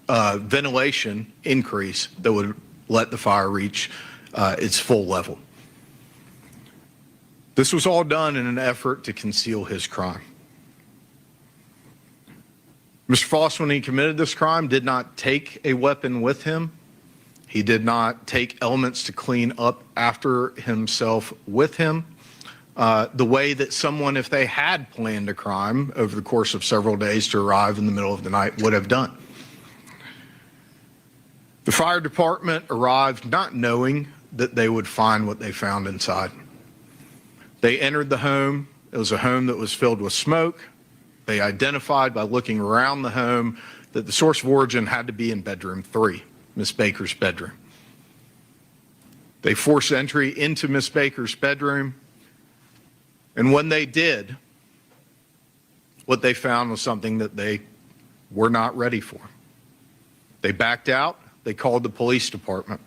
ventilation increase that would let the fire reach its full level. This was all done in an effort to conceal his crime. Mr. Faust, when he committed this crime, did not take a weapon with him. He did not take elements to clean up after himself with him, the way that someone, if they had planned a crime over the course of several days to arrive in the middle of the night, would have done. The fire department arrived not knowing that they would find what they found inside. They entered the home. It was a home that was filled with smoke. They identified by looking around the home that the source of origin had to be in bedroom 3, Miss Baker's bedroom. They forced entry into Miss Baker's bedroom, and when they did, what they found was something that they were not ready for. They backed out. They called the police department.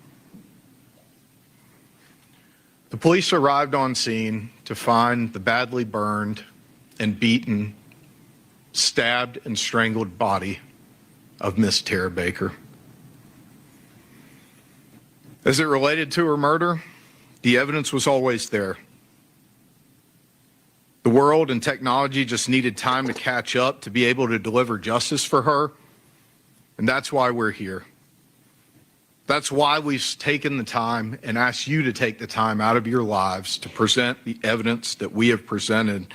The police arrived on scene to find the badly burned and beaten, stabbed and strangled body of Miss Tara Baker. As it related to her murder, the evidence was always there. The world and technology just needed time to catch up to be able to deliver justice for her. And that's why we're here. That's why we've taken the time and asked you to take the time out of your lives to present the evidence that we have presented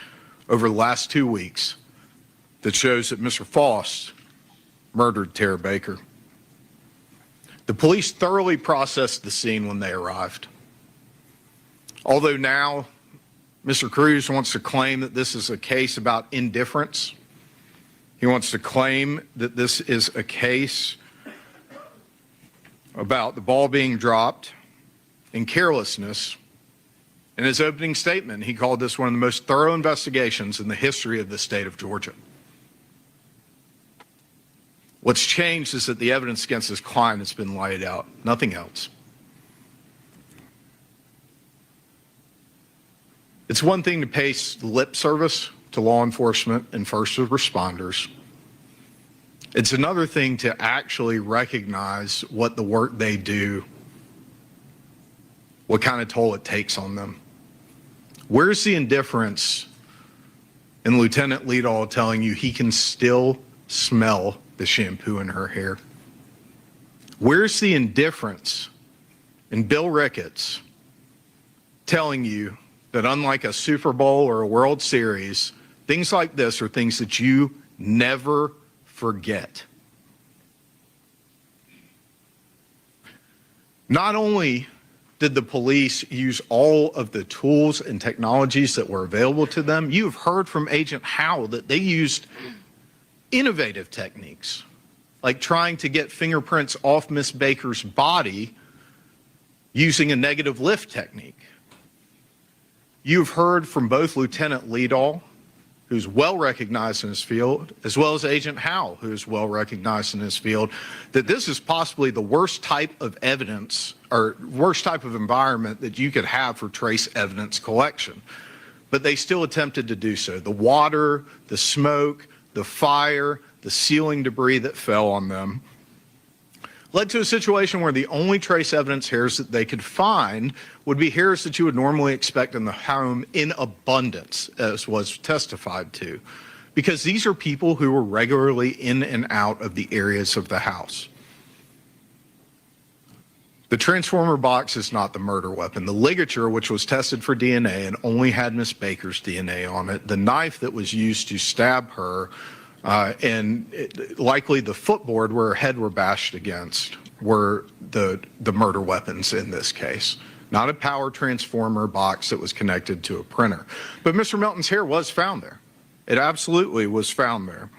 over the last 2 weeks that shows that Mr. Faust murdered Tara Baker. The police thoroughly processed the scene when they arrived. Although now Mr. Cruz wants to claim that this is a case about indifference. He wants to claim that this is a case about the ball being dropped and carelessness. In his opening statement, he called this one of the most thorough investigations in the history of the state of Georgia. What's changed is that the evidence against his client has been laid out, nothing else. It's one thing to pay lip service to law enforcement and first responders. It's another thing to actually recognize what the work they do, what kind of toll it takes on them. Where's the indifference in Lieutenant Liedall telling you he can still smell the shampoo in her hair? Where's the indifference in Bill Ricketts telling you that unlike a Super Bowl or a World Series, things like this are things that you never forget? Not only did the police use all of the tools and technologies that were available to them, you've heard from Agent Howe that they used innovative techniques, like trying to get fingerprints off Miss Baker's body using a negative lift technique. You've heard from both Lieutenant Liedall, who's well recognized in his field, as well as Agent Howe, who's well recognized in his field, that this is possibly the worst type of evidence or worst type of environment that you could have for trace evidence collection. But they still attempted to do so. The water, the smoke, the fire, the ceiling debris that fell on them led to a situation where the only trace evidence hairs that they could find would be hairs that you would normally expect in the home in abundance, as was testified to, because these are people who were regularly in and out of the areas of the house. The transformer box is not the murder weapon. The ligature, which was tested for DNA and only had Miss Baker's DNA on it, the knife that was used to stab her, likely the footboard where her head were bashed against, were the murder weapons in this case. Not a power transformer box that was connected to a printer. But Mr. Melton's hair was found there. It absolutely was found there.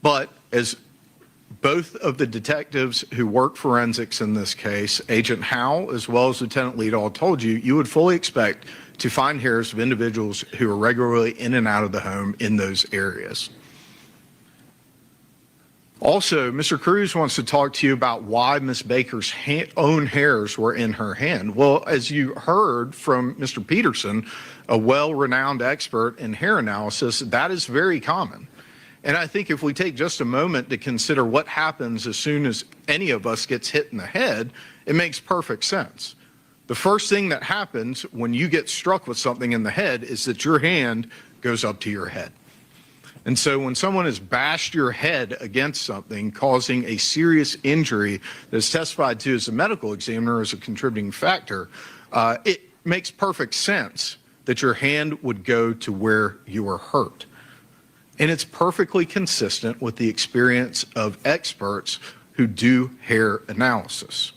But as both of the detectives who work forensics in this case, Agent Howe as well as Lieutenant Liedall, told you, you would fully expect to find hairs of individuals who are regularly in and out of the home in those areas. Also, Mr. Cruz wants to talk to you about why Miss Baker's own hairs were in her hand. Well, as you heard from Mr. Peterson, a well-renowned expert in hair analysis, that is very common. And I think if we take just a moment to consider what happens as soon as any of us gets hit in the head, it makes perfect sense. The first thing that happens when you get struck with something in the head is that your hand goes up to your head. And so when someone has bashed your head against something, causing a serious injury that is testified to as a medical examiner as a contributing factor, it makes perfect sense that your hand would go to where you were hurt. And it's perfectly consistent with the experience of experts who do hair analysis.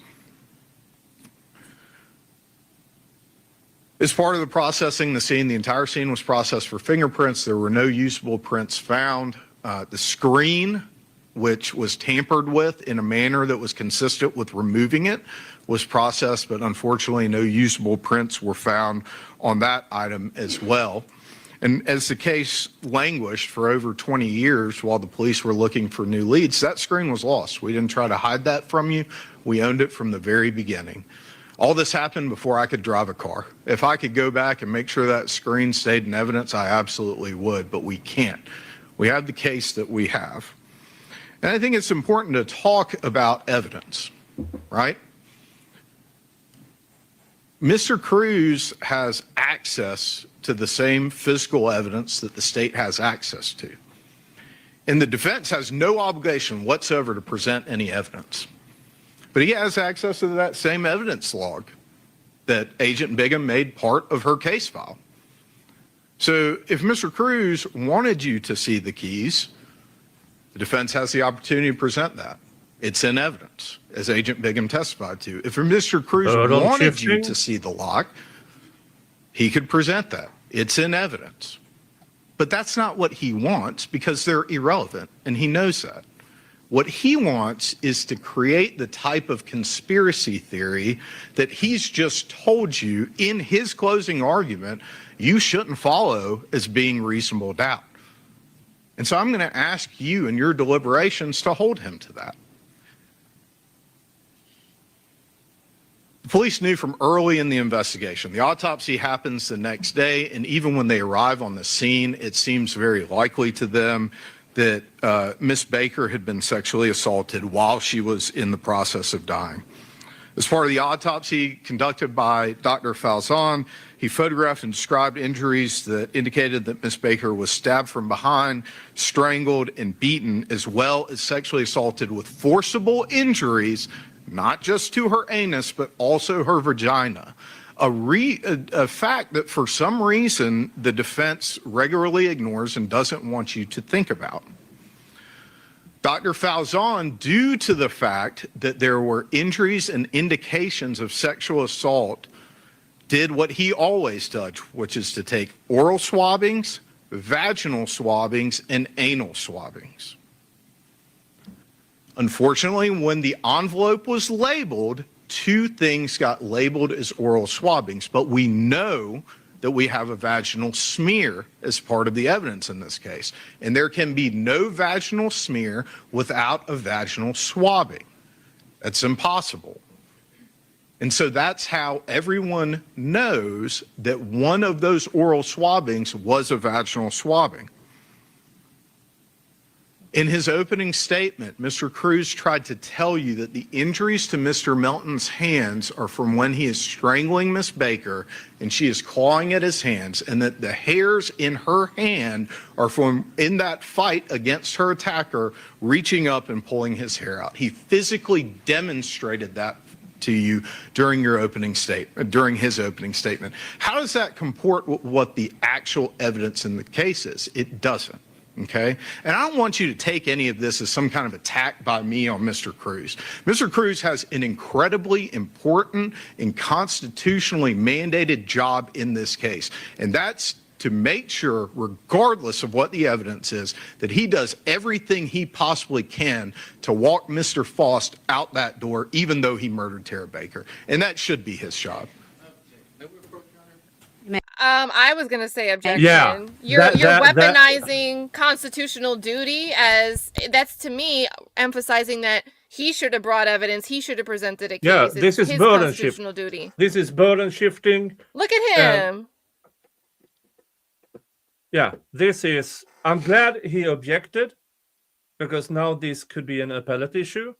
As part of the processing the scene, the entire scene was processed for fingerprints. There were no usable prints found. The screen, which was tampered with in a manner that was consistent with removing it, was processed, but unfortunately no usable prints were found on that item as well. And as the case languished for over 20 years while the police were looking for new leads, that screen was lost. We didn't try to hide that from you. We owned it from the very beginning. All this happened before I could drive a car. If I could go back and make sure that screen stayed in evidence, I absolutely would, but we can't. We have the case that we have. And I think it's important to talk about evidence, right? Mr. Cruz has access to the same physical evidence that the state has access to. And the defense has no obligation whatsoever to present any evidence. But he has access to that same evidence log that Agent Bigham made part of her case file. So if Mr. Cruz wanted you to see the keys, the defense has the opportunity to present that. It's in evidence, as Agent Bigham testified to. If Mr. Cruz wanted you to see the lock, he could present that. It's in evidence. But that's not what he wants, because they're irrelevant, and he knows that. What he wants is to create the type of conspiracy theory that he's just told you in his closing argument you shouldn't follow as being reasonable doubt. And so I'm going to ask you in your deliberations to hold him to that. The police knew from early in the investigation. The autopsy happens the next day, and even when they arrive on the scene, it seems very likely to them that Miss Baker had been sexually assaulted while she was in the process of dying. As part of the autopsy conducted by Dr. Faust, he photographed and described injuries that indicated that Miss Baker was stabbed from behind, strangled, and beaten, as well as sexually assaulted with forcible injuries, not just to her anus, but also her vagina. A fact that for some reason the defense regularly ignores and doesn't want you to think about. Dr. Faust, due to the fact that there were injuries and indications of sexual assault, did what he always does, which is to take oral swabbings, vaginal swabbings, and anal swabbings. Unfortunately, when the envelope was labeled, two things got labeled as oral swabbings, but we know that we have a vaginal smear as part of the evidence in this case. And there can be no vaginal smear without a vaginal swabbing. That's impossible. And so that's how everyone knows that one of those oral swabbings was a vaginal swabbing. In his opening statement, Mr. Cruz tried to tell you that the injuries to Mr. Melton's hands are from when he is strangling Miss Baker and she is clawing at his hands, and that the hairs in her hand are from in that fight against her attacker reaching up and pulling his hair out. He physically demonstrated that to you during your opening statement, during his opening statement. How does that comport with what the actual evidence in the case is? It doesn't. Okay? And I don't want you to take any of this as some kind of attack by me on Mr. Cruz. Mr. Cruz has an incredibly important and constitutionally mandated job in this case. And that's to make sure, regardless of what the evidence is, that he does everything he possibly can to walk Mr. Faust out that door, even though he murdered Tara Baker. And that should be his job. I was going to say objection. Yeah, You're weaponizing constitutional duty as that's, to me, emphasizing that he should have brought evidence. He should have presented a case. Yeah, this is his burden constitutional duty. This is burden shifting. Look at him. Yeah, this is. I'm glad he objected, because now this could be an appellate issue.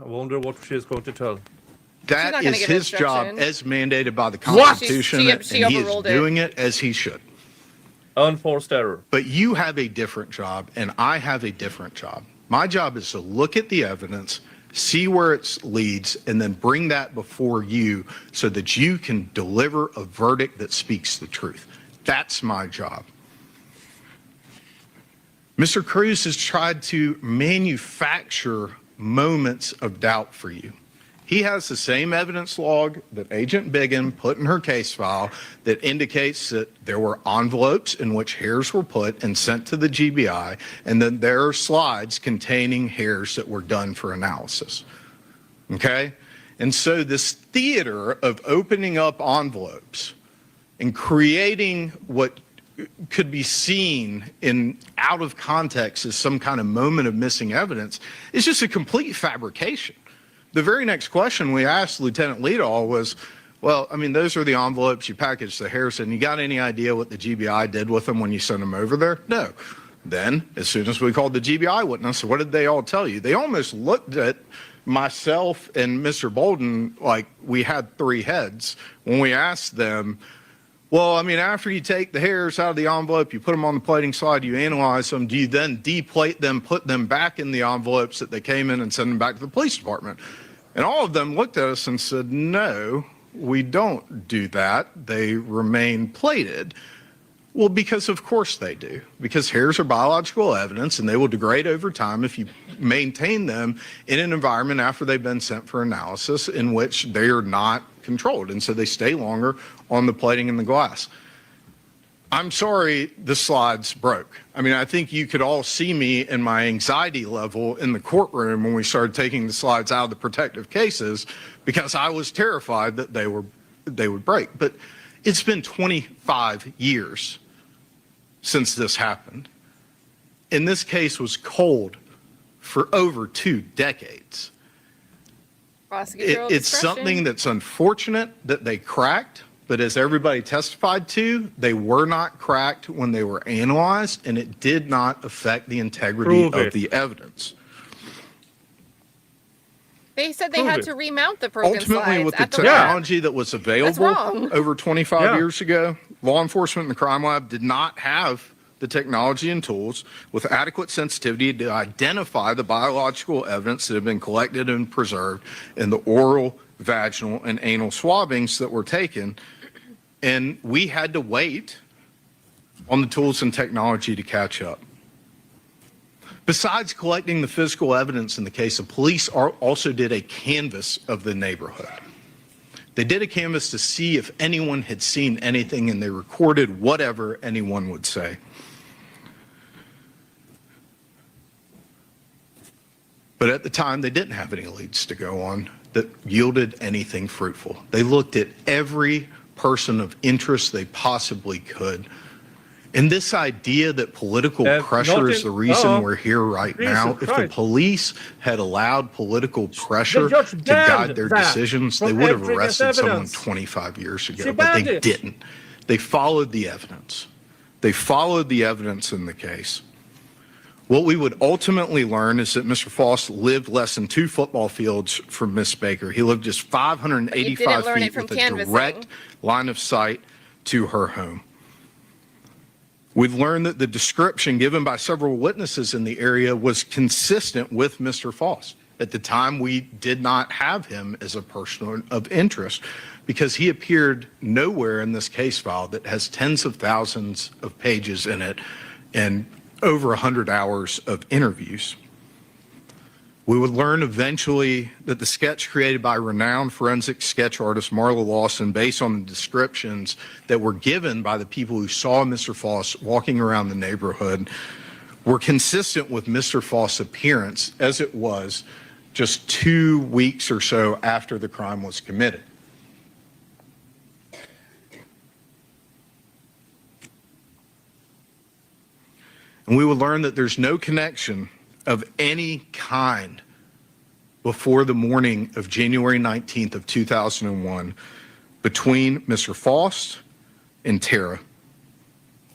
I wonder what she's going to tell. That is his job as mandated by the Constitution, and he is doing it as he should. Unforced error. But you have a different job, and I have a different job. My job is to look at the evidence, see where it leads, and then bring that before you so that you can deliver a verdict that speaks the truth. That's my job. Mr. Cruz has tried to manufacture moments of doubt for you. He has the same evidence log that Agent Bigham put in her case file that indicates that there were envelopes in which hairs were put and sent to the GBI, and then there are slides containing hairs that were done for analysis. Okay? And so this theater of opening up envelopes and creating what could be seen in out of context as some kind of moment of missing evidence is just a complete fabrication. The very next question we asked Lieutenant Liedall was, well, I mean, those are the envelopes you packaged the hairs in. You got any idea what the GBI did with them when you sent them over there? No. Then, as soon as we called the GBI witness, what did they all tell you? They almost looked at myself and Mr. Bolden, like, we had three heads when we asked them, well, I mean, after you take the hairs out of the envelope, you put them on the plating slide, you analyze them, do you then deplate them, put them back in the envelopes that they came in and send them back to the police department? And all of them looked at us and said, no, we don't do that. They remain plated. Well, because of course they do, because hairs are biological evidence and they will degrade over time if you maintain them in an environment after they've been sent for analysis in which they are not controlled. And so they stay longer on the plating and the glass. I'm sorry the slides broke. I mean, I think you could all see me and my anxiety level in the courtroom when we started taking the slides out of the protective cases because I was terrified that they would break. But it's been 25 years since this happened. And this case was cold for over 2 decades. It's something that's unfortunate that they cracked, but as everybody testified to, they were not cracked when they were analyzed, and it did not affect the integrity of the evidence. They said they had to remount the broken slides. Ultimately, with the technology that was available over 25 years ago, law enforcement and the crime lab did not have the technology and tools with adequate sensitivity to identify the biological evidence that had been collected and preserved in the oral, vaginal, and anal swabbings that were taken. And we had to wait on the tools and technology to catch up. Besides collecting the physical evidence in the case, the police also did a canvass of the neighborhood. They did a canvass to see if anyone had seen anything, and they recorded whatever anyone would say. But at the time, they didn't have any leads to go on that yielded anything fruitful. They looked at every person of interest they possibly could. And this idea that political pressure is the reason we're here right now, if the police had allowed political pressure to guide their decisions, they would have arrested someone 25 years ago, but they didn't. They followed the evidence. They followed the evidence in the case. What we would ultimately learn is that Mr. Faust lived less than 2 football fields from Miss Baker. He lived just 585 feet with a direct line of sight to her home. We've learned that the description given by several witnesses in the area was consistent with Mr. Faust. At the time, we did not have him as a person of interest because he appeared nowhere in this case file that has tens of thousands of pages in it and over 100 hours of interviews. We would learn eventually that the sketch created by renowned forensic sketch artist Marla Lawson, based on the descriptions that were given by the people who saw Mr. Faust walking around the neighborhood, were consistent with Mr. Faust's appearance as it was just 2 weeks or so after the crime was committed. And we would learn that there's no connection of any kind before the morning of January 19th of 2001 between Mr. Faust and Tara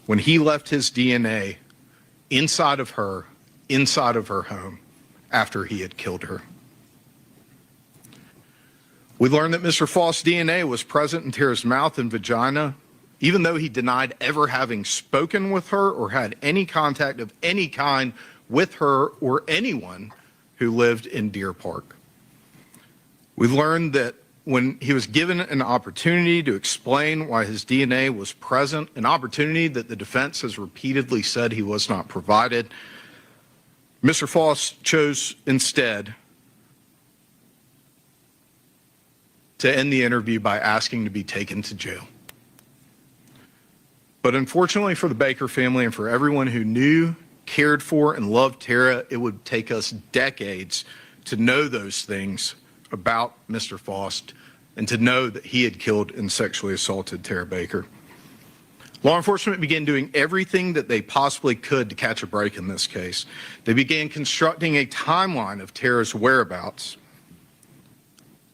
when he left his DNA inside of her home after he had killed her. We learned that Mr. Faust's DNA was present in Tara's mouth and vagina, even though he denied ever having spoken with her or had any contact of any kind with her or anyone who lived in Deer Park. We learned that when he was given an opportunity to explain why his DNA was present, an opportunity that the defense has repeatedly said he was not provided, Mr. Faust chose instead to end the interview by asking to be taken to jail. But unfortunately for the Baker family and for everyone who knew, cared for, and loved Tara, it would take us decades to know those things about Mr. Faust and to know that he had killed and sexually assaulted Tara Baker. Law enforcement began doing everything that they possibly could to catch a break in this case. They began constructing a timeline of Tara's whereabouts,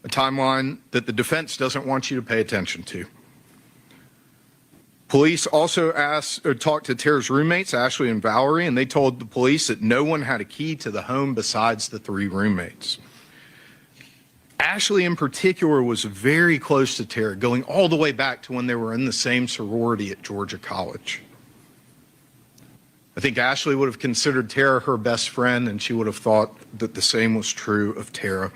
a timeline that the defense doesn't want you to pay attention to. Police also talked to Tara's roommates, Ashley and Valerie, and they told the police that no one had a key to the home besides the 3 roommates. Ashley in particular was very close to Tara, going all the way back to when they were in the same sorority at Georgia College. I think Ashley would have considered Tara her best friend, and she would have thought that the same was true of Tara.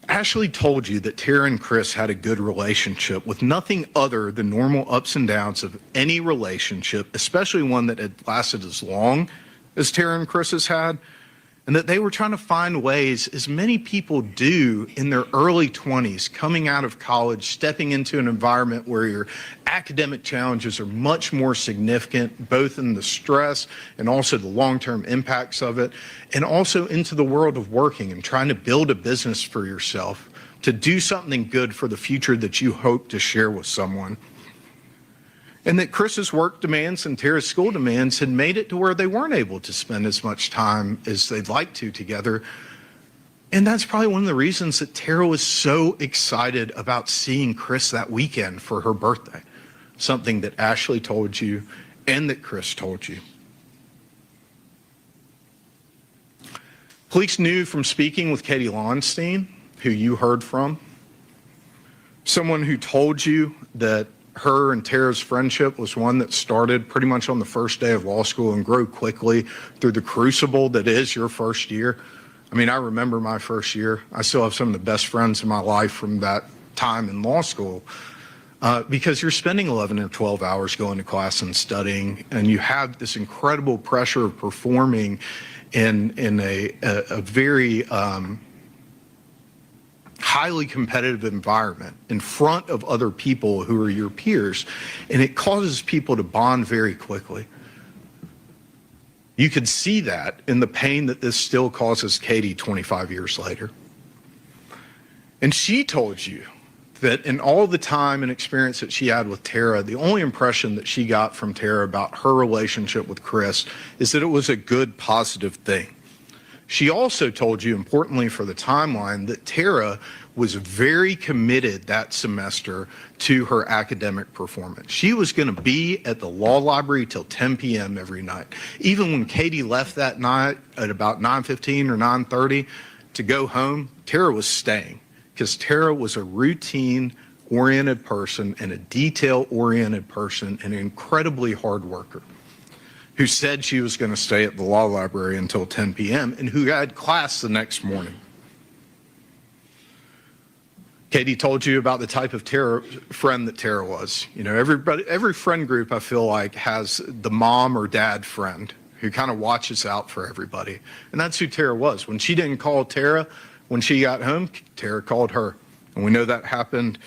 Ashley told you that Tara and Chris had a good relationship with nothing other than normal ups and downs of any relationship, especially one that had lasted as long as Tara and Chris's had, and that they were trying to find ways, as many people do in their early 20s, coming out of college, stepping into an environment where your academic challenges are much more significant, both in the stress and also the long-term impacts of it, and also into the world of working and trying to build a business for yourself, to do something good for the future that you hope to share with someone. And that Chris's work demands and Tara's school demands had made it to where they weren't able to spend as much time as they'd like to together. And that's probably one of the reasons that Tara was so excited about seeing Chris that weekend for her birthday. Something that Ashley told you and that Chris told you. Police knew from speaking with Katie Lonstein, who you heard from, someone who told you that her and Tara's friendship was one that started pretty much on the first day of law school and grew quickly through the crucible that is your first year. I mean, I remember my first year. I still have some of the best friends in my life from that time in law school because you're spending 11 or 12 hours going to class and studying, and you have this incredible pressure of performing in a very highly competitive environment in front of other people who are your peers, and it causes people to bond very quickly. You could see that in the pain that this still causes Katie 25 years later. And she told you that in all the time and experience that she had with Tara, the only impression that she got from Tara about her relationship with Chris is that it was a good, positive thing. She also told you, importantly for the timeline, that Tara was very committed that semester to her academic performance. She was going to be at the law library till 10 p.m. every night. Even when Katie left that night at about 9:15 or 9:30 to go home, Tara was staying because Tara was a routine-oriented person and a detail-oriented person and an incredibly hard worker who said she was going to stay at the law library until 10 p.m. and who had class the next morning. Katie told you about the type of friend that Tara was. You know, every friend group I feel like has the mom or dad friend who kind of watches out for everybody. And that's who Tara was. When she didn't call Tara when she got home, Tara called her. And we know that happened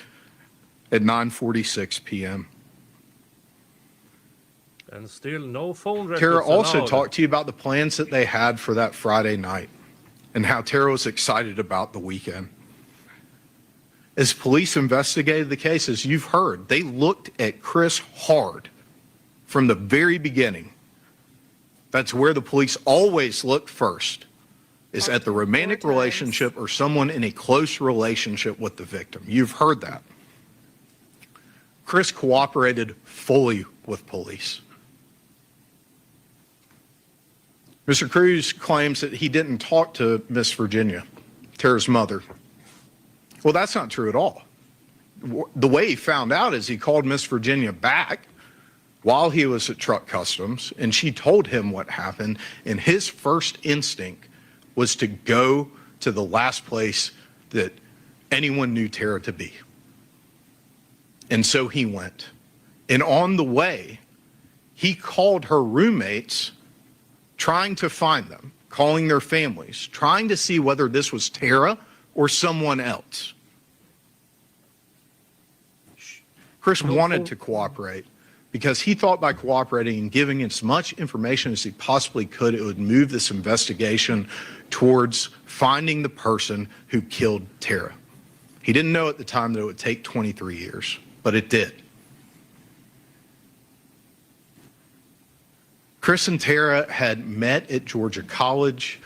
at 9:46 p.m. And still no phone records Tara also allowed. talked to you about the plans that they had for that Friday night and how Tara was excited about the weekend. As police investigated the case, as you've heard, they looked at Chris hard from the very beginning. That's where the police always look first, is at the romantic relationship or someone in a close relationship with the victim. You've heard that. Chris cooperated fully with police. Mr. Cruz claims that he didn't talk to Miss Virginia, Tara's mother. Well, that's not true at all. The way he found out is he called Miss Virginia back while he was at Truck Customs, and she told him what happened, and his first instinct was to go to the last place that anyone knew Tara to be. And so he went. And on the way, he called her roommates, trying to find them, calling their families, trying to see whether this was Tara or someone else. Chris wanted to cooperate because he thought by cooperating and giving as much information as he possibly could, it would move this investigation towards finding the person who killed Tara. He didn't know at the time that it would take 23 years, but it did. Chris and Tara had met at Georgia College.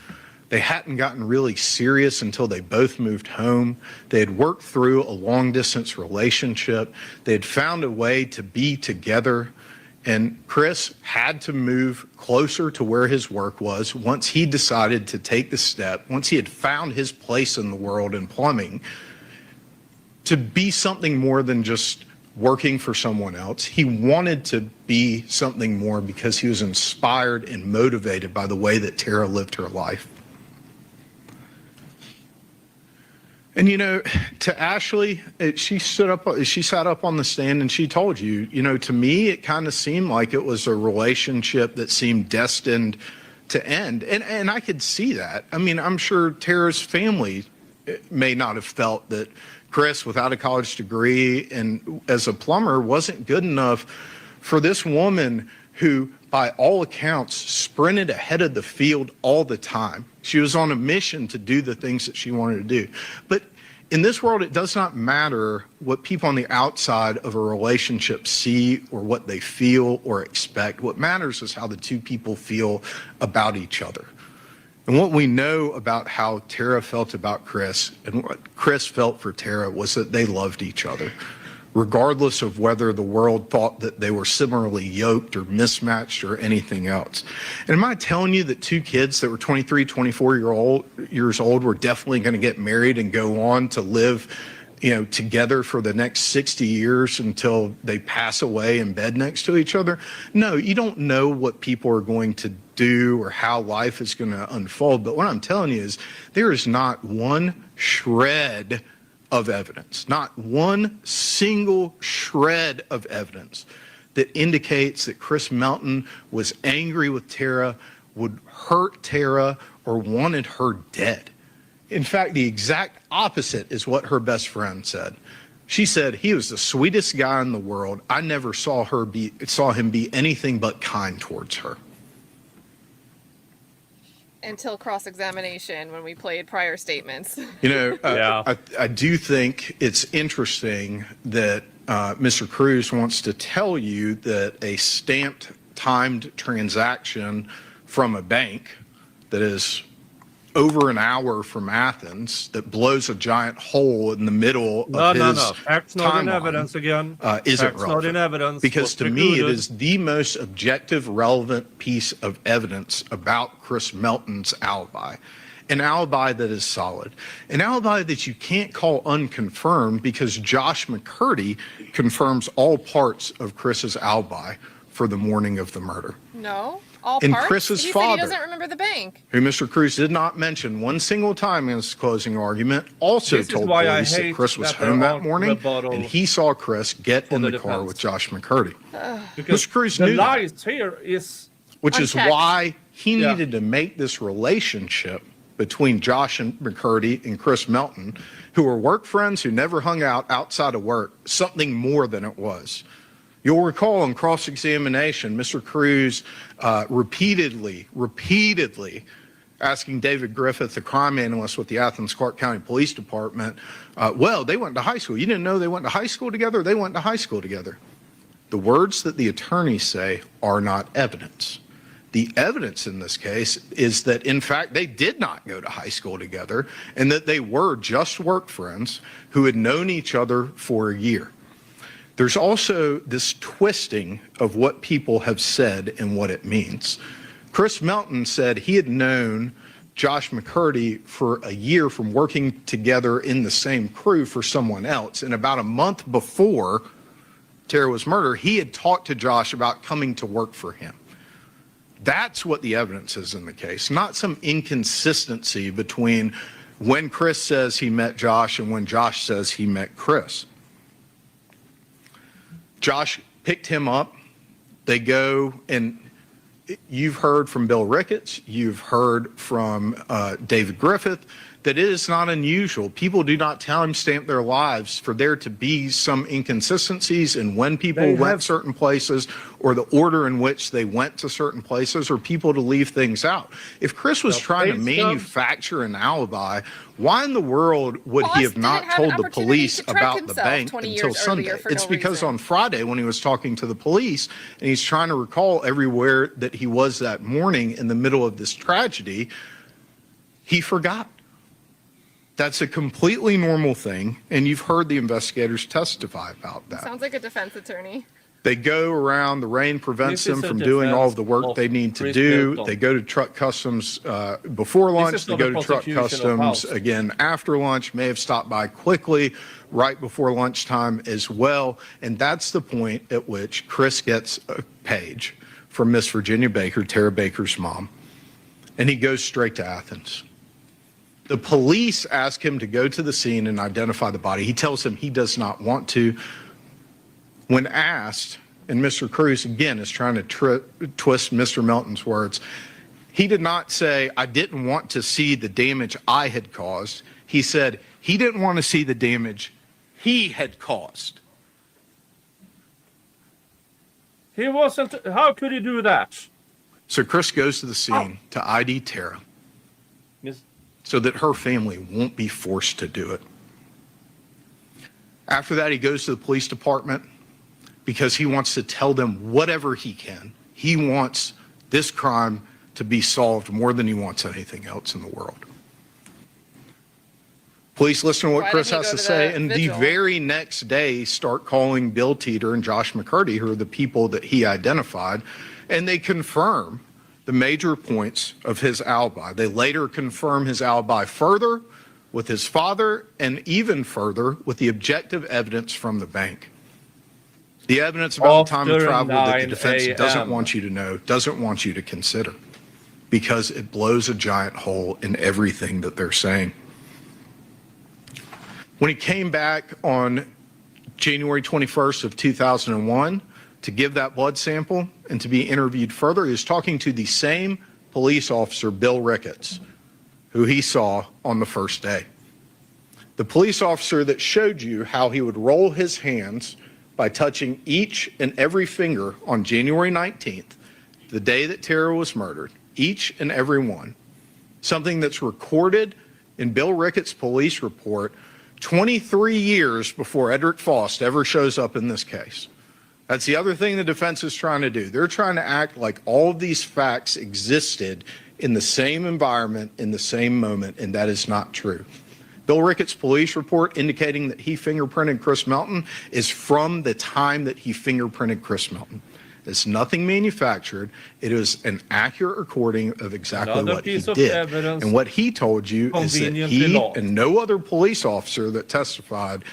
They hadn't gotten really serious until they both moved home. They had worked through a long-distance relationship. They had found a way to be together And Chris had to move closer to where his work was once he decided to take the step, once he had found his place in the world in plumbing, to be something more than just working for someone else. He wanted to be something more because he was inspired and motivated by the way that Tara lived her life. And, you know, to Ashley, she sat up on the stand and she told you, you know, to me, it kind of seemed like it was a relationship that seemed destined to end. And I could see that. I mean, I'm sure Tara's family may not have felt that Chris, without a college degree and as a plumber, wasn't good enough for this woman who, by all accounts, sprinted ahead of the field all the time. She was on a mission to do the things that she wanted to do. But in this world, it does not matter what people on the outside of a relationship see or what they feel or expect. What matters is how the two people feel about each other. And what we know about how Tara felt about Chris and what Chris felt for Tara was that they loved each other, regardless of whether the world thought that they were similarly yoked or mismatched or anything else. And am I telling you that two kids that were 23, 24 years old were definitely going to get married and go on to live, you know, together for the next 60 years until they pass away in bed next to each other? No, you don't know what people are going to do or how life is going to unfold. But what I'm telling you is there is not one shred of evidence, not one single shred of evidence that indicates that Chris Melton was angry with Tara, would hurt Tara, or wanted her dead. In fact, the exact opposite is what her best friend said. She said he was the sweetest guy in the world. I never saw him be anything but kind towards her. Until cross-examination, when we played prior statements. You know, I do think it's interesting that Mr. Cruz wants to tell you that a stamped, timed transaction from a bank that is over an hour from Athens that blows a giant hole in the middle of his Facts not in evidence again. Isn't Facts not in evidence. because to me, it is the most objective, relevant piece of evidence about Chris Melton's alibi. An alibi that is solid. An alibi that you can't call unconfirmed because Josh McCurdy confirms all parts of Chris's alibi for the morning of the murder. No. All And parts? Chris's He father, said he doesn't remember the bank. who Mr. Cruz did not mention one single time in his closing argument, also told police that Chris was home that morning and he saw Chris get in the car with Josh McCurdy. Mr. Cruz knew that, lies here is which is unchecked. why he needed to make this relationship between Josh and McCurdy and Chris Melton, who were work friends who never hung out outside of work, something more than it was. You'll recall in cross-examination, Mr. Cruz repeatedly asking David Griffith, the crime analyst with the Athens Clark County Police Department, well, they went to high school. You didn't know they went to high school together? They went to high school together. The words that the attorneys say are not evidence. The evidence in this case is that, in fact, they did not go to high school together and that they were just work friends who had known each other for a year. There's also this twisting of what people have said and what it means. Chris Melton said he had known Josh McCurdy for a year from working together in the same crew for someone else. And about a month before Tara was murdered, he had talked to Josh about coming to work for him. That's what the evidence is in the case, not some inconsistency between when Chris says he met Josh and when Josh says he met Chris. Josh picked him up. They go, and you've heard from Bill Ricketts, you've heard from David Griffith, that it is not unusual. People do not timestamp their lives for there to be some inconsistencies in when people went certain places or the order in which they went to certain places or people to leave things out. If Chris was trying to manufacture an alibi, why in the world would he have not told the police about the bank until Sunday? It's because on Friday when he was talking to the police and he's trying to recall everywhere that he was that morning in the middle of this tragedy, he forgot. That's a completely normal thing, and you've heard the investigators testify about that. Sounds like a defense attorney. They go around, the rain prevents This is them a from doing all defense of the work of they need to Chris do. Milton. They go to truck customs before lunch. is They not go a to truck prosecution of customs Faust. again after lunch, may have stopped by quickly right before lunchtime as well. And that's the point at which Chris gets a page from Miss Virginia Baker, Tara Baker's mom, and he goes straight to Athens. The police ask him to go to the scene and identify the body. He tells them he does not want to. When asked, and Mr. Cruz again is trying to twist Mr. Melton's words, he did not say, I didn't want to see the damage I had caused. He said he didn't want to see the damage he had caused. He wasn't. How could he do that? So Chris goes to the scene to ID Tara Yes. so that her family won't be forced to do it. After that, he goes to the police department because he wants to tell them whatever he can. He wants this crime to be solved more than he wants anything else in the world. Police listen to what Why Chris didn't he has go to to say, the and the vigil? very next day start calling Bill Teeter and Josh McCurdy, who are the people that he identified, and they confirm the major points of his alibi. They later confirm his alibi further with his father and even further with the objective evidence from the bank. The evidence about the time of After travel that the 9 defense doesn't a.m. want you to know, doesn't want you to consider, because it blows a giant hole in everything that they're saying. When he came back on January 21st of 2001 to give that blood sample and to be interviewed further, he was talking to the same police officer, Bill Ricketts, who he saw on the first day. The police officer that showed you how he would roll his hands by touching each and every finger on January 19th, the day that Tara was murdered, each and every one, something that's recorded in Bill Ricketts' police report 23 years before Edric Faust ever shows up in this case. That's the other thing the defense is trying to do. They're trying to act like all of these facts existed in the same environment, in the same moment, and that is not true. Bill Ricketts' police report indicating that he fingerprinted Chris Melton is from the time that he fingerprinted Chris Melton. It's nothing manufactured. It is an accurate recording of exactly Another what he piece of did. evidence And what he told you is that conveniently he lost. and no other police officer that testified,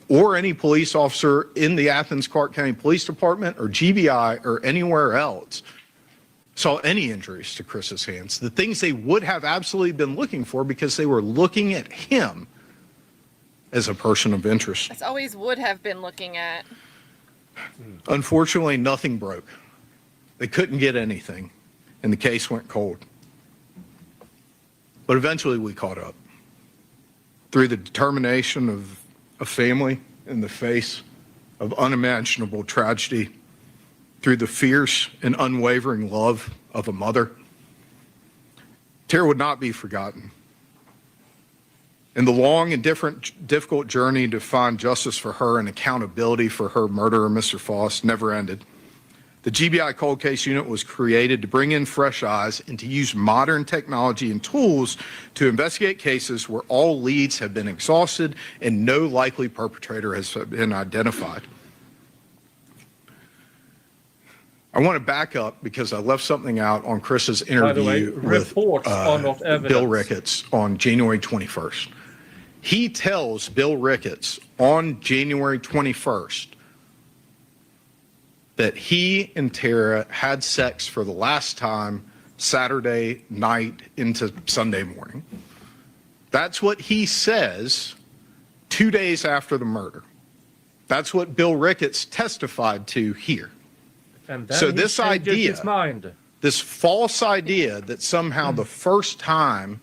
or any police officer in the Athens-Clarke County Police Department or GBI or anywhere else, saw any injuries to Chris's hands. The things they would have absolutely been looking for, because they were looking at him as a person of interest. That's always would have been looking at. Unfortunately, nothing broke. They couldn't get anything, and the case went cold. But eventually we caught up. Through the determination of a family in the face of unimaginable tragedy, through the fierce and unwavering love of a mother, Tara would not be forgotten. And the long and difficult journey to find justice for her and accountability for her murderer, Mr. Faust, never ended. The GBI Cold Case Unit was created to bring in fresh eyes and to use modern technology and tools to investigate cases where all leads have been exhausted and no likely perpetrator has been identified. I want to back up because I left something out on Chris's interview with Bill Ricketts on January 21st. He tells Bill Ricketts on January 21st that he and Tara had sex for the last time Saturday night into Sunday morning. That's what he says 2 days after the murder. That's what Bill Ricketts testified to here. And then So he this changes idea, his mind. this false idea that somehow the first time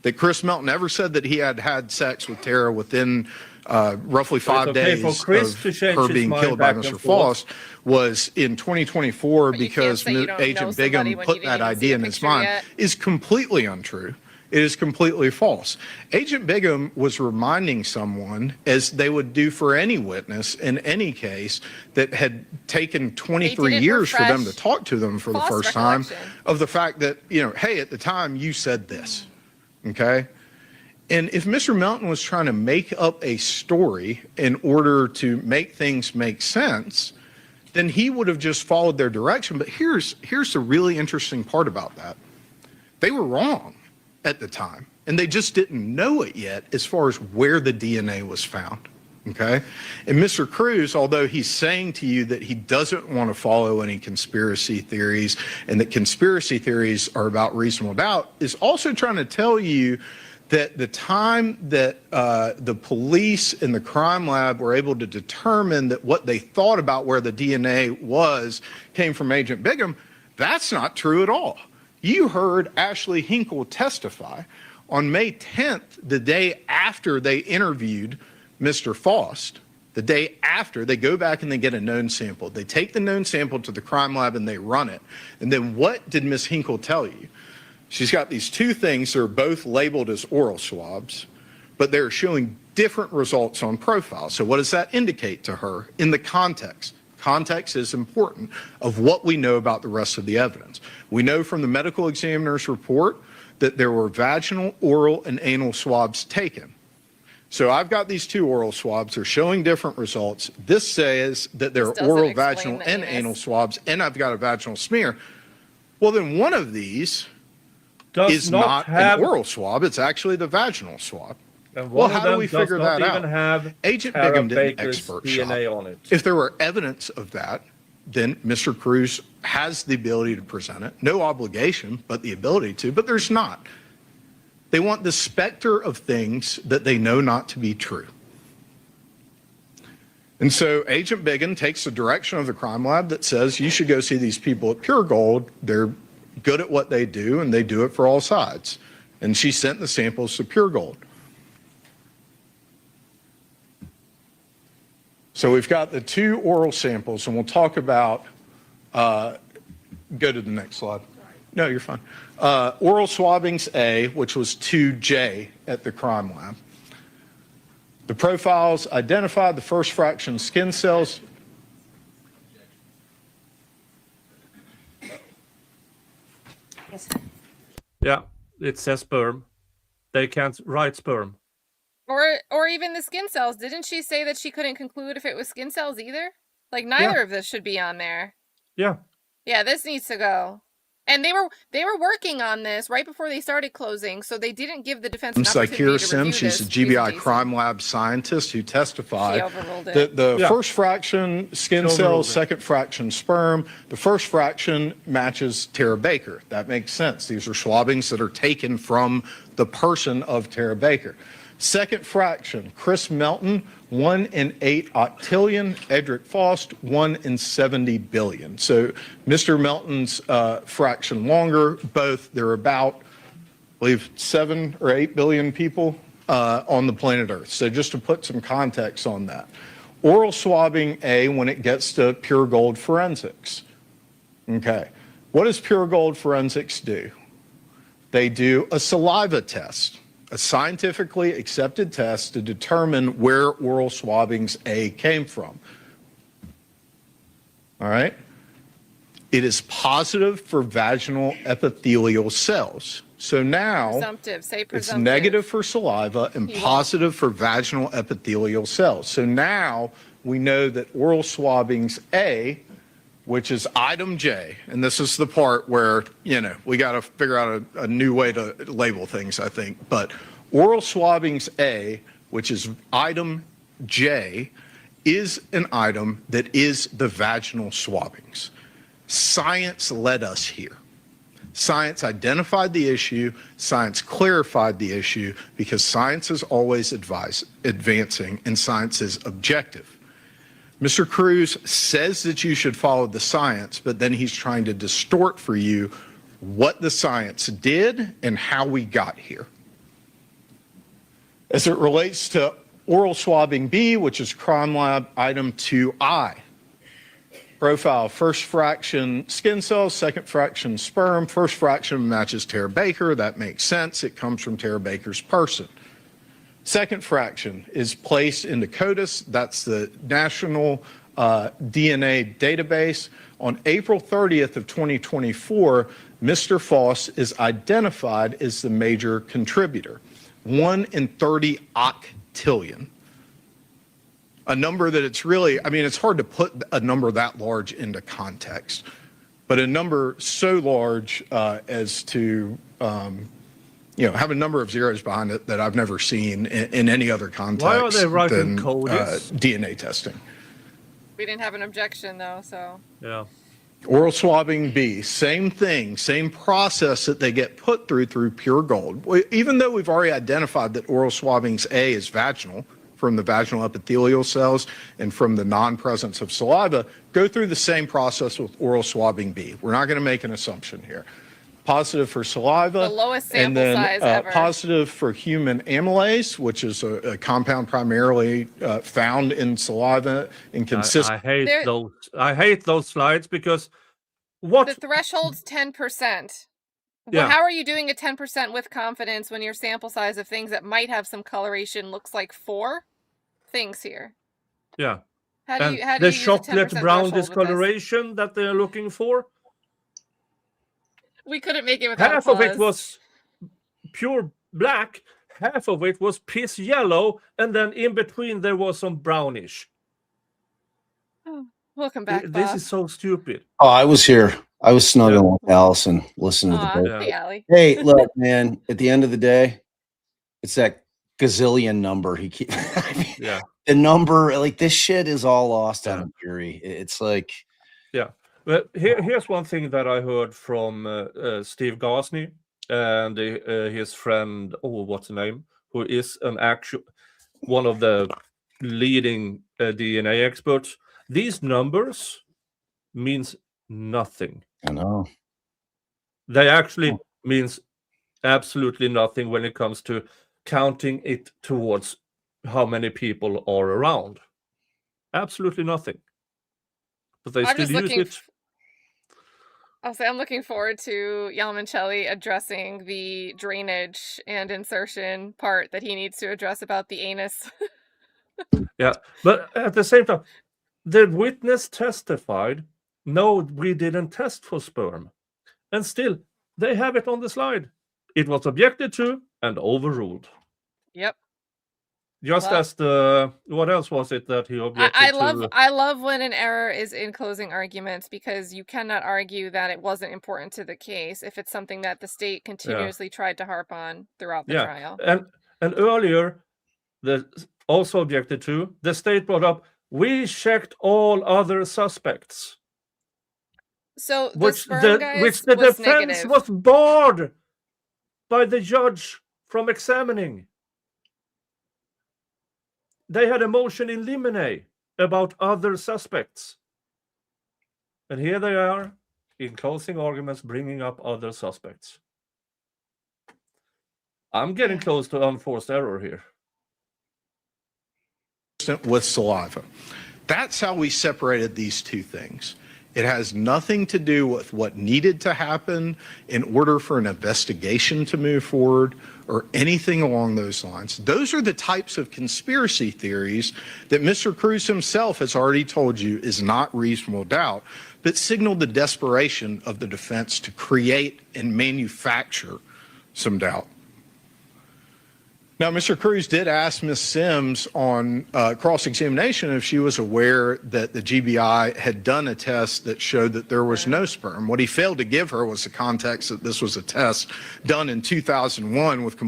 that Chris Melton ever said that he had had sex with Tara within roughly 5 days of her being killed by Mr. Faust was in 2024 because Agent Bigham put that idea in his mind is completely untrue. It is completely false. Agent Bigham was reminding someone, as they would do for any witness in any case that had taken 23 years for them to talk to them for the first time, of the fact that, you know, hey, at the time you said this, okay? And if Mr. Melton was trying to make up a story in order to make things make sense, then he would have just followed their direction. But here's the really interesting part about that. They were wrong at the time, and they just didn't know it yet as far as where the DNA was found. Okay? And Mr. Cruz, although he's saying to you that he doesn't want to follow any conspiracy theories and that conspiracy theories are about reasonable doubt, is also trying to tell you that the time that the police and the crime lab were able to determine that what they thought about where the DNA was came from Agent Bigham, that's not true at all. You heard Ashley Hinkle testify on May 10th, the day after they interviewed Mr. Faust. The day after, they go back and they get a known sample. They take the known sample to the crime lab and they run it. And then what did Ms. Hinkle tell you? She's got these two things that are both labeled as oral swabs, but they're showing different results on profile. So what does that indicate to her in the context? Context is important of what we know about the rest of the evidence. We know from the medical examiner's report that there were vaginal, oral, and anal swabs taken. So I've got these two oral swabs. They're showing different results. This says that there are oral, vaginal, and anal swabs, and I've got a vaginal smear. Well, then one of these is not an oral swab. It's actually the vaginal swab. Well, how do we figure that out? Agent Bigham did an expert DNA shot. on it. If there were evidence of that, then Mr. Cruz has the ability to present it. No obligation, but the ability to, but there's not. They want the specter of things that they know not to be true. And so Agent Bigham takes the direction of the crime lab that says you should go see these people at Pure Gold. They're good at what they do, and they do it for all sides. And she sent the samples to Pure Gold. So we've got the two oral samples, and we'll talk about, go to the next slide. No, you're fine. Oral swabbings A, which was 2J at the crime lab. The profiles identified the first fraction skin cells. Yeah, it says sperm. They can't write sperm. Or even the skin cells. Didn't she say that she couldn't conclude if it was skin cells either? Like neither of this should be on there. Yeah. Yeah, this needs to go. And they were working on this right before they started closing, so they didn't give the defense an opportunity to review this. She's a GBI crime lab scientist who testified that the first fraction skin cells, second fraction sperm, the first fraction matches Tara Baker. That makes sense. These are swabbings that are taken from the person of Tara Baker. Second fraction, Chris Melton, 1 in 8 octillion, Edric Faust, 1 in 70 billion. So Mr. Melton's fraction longer, both, they're about, I believe, 7 or 8 billion people on the planet Earth. So just to put some context on that. Oral swabbing A when it gets to Pure Gold Forensics. Okay. What does Pure Gold Forensics do? They do a saliva test, a scientifically accepted test to determine where oral swabbings A came from. All right? It is positive for vaginal epithelial cells. So now presumptive. Say presumptive. It's negative for saliva and positive for vaginal epithelial cells. So now we know that oral swabbings A, which is item J, and this is the part where, you know, we got to figure out a new way to label things, I think. But oral swabbings A, which is item J, is an item that is the vaginal swabbings. Science led us here. Science identified the issue, science clarified the issue, because science is always advancing and science is objective. Mr. Cruz says that you should follow the science, but then he's trying to distort for you what the science did and how we got here. As it relates to oral swabbing B, which is crime lab item 2I, profile first fraction skin cells, second fraction sperm, first fraction matches Tara Baker. That makes sense. It comes from Tara Baker's person. Second fraction is placed into CODIS. That's the National DNA Database. On April 30th of 2024, Mr. Faust is identified as the major contributor. 1 in 30 octillion. a number that it's really, I mean, it's hard to put a number that large into context, but a number so large as to, have a number of zeros behind it that I've never seen in any other context. Why are they writing than DNA testing? We didn't have an objection though, so. Yeah. Oral swabbing B, same thing, same process that they get put through pure gold. Even though we've already identified that oral swabbing's A is vaginal, from the vaginal epithelial cells and from the non-presence of saliva, go through the same process with oral swabbing B. We're not going to make an assumption here. Positive for saliva. The lowest sample and then, size ever. Positive for human amylase, which is a compound primarily found in saliva and consistent. I hate those slides because what the threshold's 10%. Yeah. Well, how are you doing a 10% with confidence when your sample size of things that might have some coloration looks like 4 things here? Yeah. How do you the use a 10% chocolate brown threshold with discoloration that they're looking for? We couldn't make it without half of it was pure black, half of it was piss yellow, and then in between there was some brownish. Oh, welcome back, This Bob. is so stupid. Oh, I was here. I was snuggling with Allison, listening to the book. Hey, Allie. Hey, look, man, at the end of the day, it's that gazillion number he keeps. Yeah. The number, like, this shit is all lost on the jury. It's like. Yeah. But here's one thing that I heard from Steve Gosney and his friend, what's the name, who is one of the leading DNA experts. These numbers means nothing. I know. They actually means absolutely nothing when it comes to counting it towards how many people are around. Absolutely nothing. But they still use it. I'll say I'm looking forward to Yalmancelli addressing the drainage and insertion part that he needs to address about the anus. Yeah, but at the same time, the witness testified, no, we didn't test for sperm. And still, they have it on the slide. It was objected to and overruled. Yep. Just as what else was it that he objected to? I love when an error is in closing arguments, because you cannot argue that it wasn't important to the case if it's something that the state continuously tried to harp on throughout the trial. And earlier, also objected to, the state brought up, we checked all other suspects. So which the defense was barred by the judge from examining. They had a motion in limine about other suspects. And here they are, in closing arguments, bringing up other suspects. I'm getting close to unforced error here. With saliva. That's how we separated these two things. It has nothing to do with what needed to happen in order for an investigation to move forward or anything along those lines. Those are the types of conspiracy theories that Mr. Cruz himself has already told you is not reasonable doubt, but signaled the desperation of the defense to create and manufacture some doubt. Now, Mr. Cruz did ask Ms. Sims on cross-examination if she was aware that the GBI had done a test that showed that there was no sperm. What he failed to give her was the context that this was a test done in 2001 with...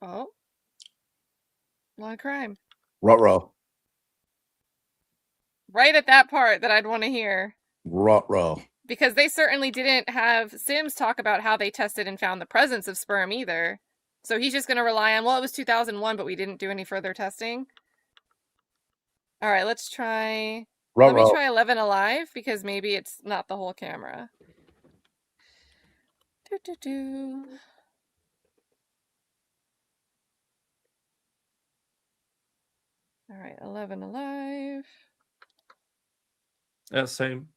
Oh. Law of crime. Ruh-roh. Right at that part that I'd want to hear. Ruh-roh. Because they certainly didn't have Sims talk about how they tested and found the presence of sperm either. So he's just going to rely on, well, it was 2001, but we didn't do any further testing. All right, let's try... Let me try 11 Alive, because maybe it's not the whole camera. All right, 11 Alive. Yeah, same.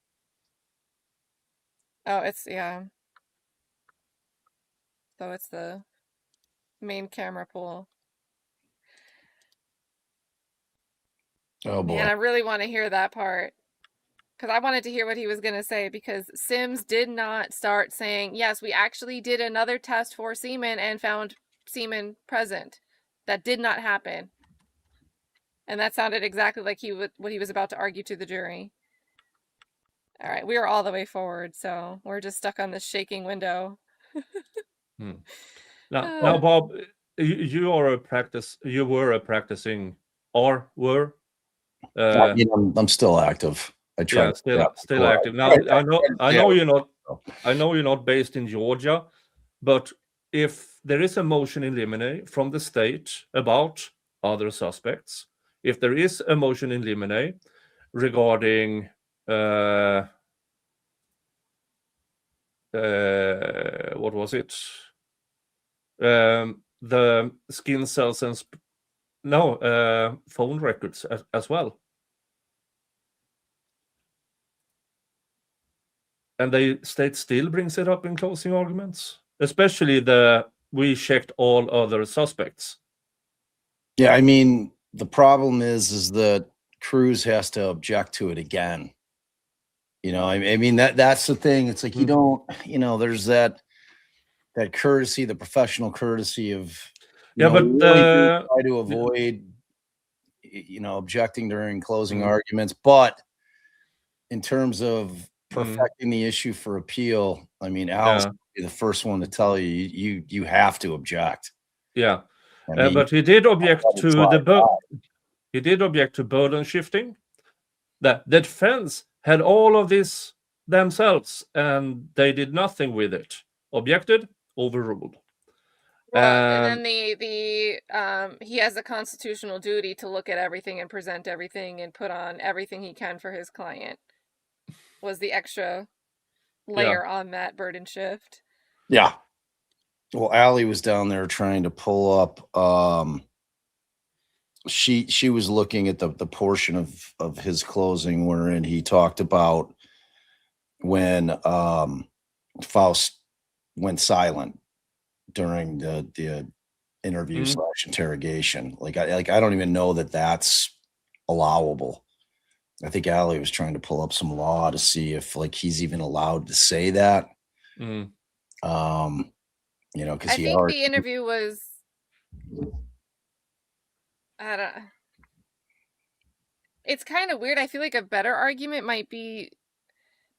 Oh, it's, yeah. So it's the main camera pool. Oh boy. And I really want to hear that part, because I wanted to hear what he was going to say, because Sims did not start saying, yes, we actually did another test for semen and found semen present. That did not happen. And that sounded exactly like what he was about to argue to the jury. All right, we are all the way forward, so we're just stuck on this shaking window. Now, Bob, you were a practicing, or were? I'm still active. I try. Yeah, still active. Now, I know you're not based in Georgia, but if there is a motion in limine from the state about other suspects, if there is a motion in limine regarding what was it? The skin cells and phone records as well. And the state still brings it up in closing arguments, especially we checked all other suspects. Yeah, I mean, the problem is that Cruz has to object to it again. I mean, that's the thing. It's like, you don't, there's that courtesy, the professional courtesy of, but try to avoid, objecting during closing arguments. But in terms of perfecting the issue for appeal, I mean, Al's the first one to tell you have to object. Yeah, I mean, but he did object to he did object to burden shifting. The defense had all of this themselves, and they did nothing with it. Objected, overruled. Well, and then he has a constitutional duty to look at everything and present everything and put on everything he can for his client. Was the extra layer on that burden shift? Yeah. Well, Allie was down there trying to pull up. She was looking at the portion of his closing wherein he talked about when Faust went silent during the interview / interrogation. Like I don't even know that that's allowable. I think Allie was trying to pull up some law to see if he's even allowed to say that. Because I think the interview was, I don't. It's kind of weird. I feel like a better argument might be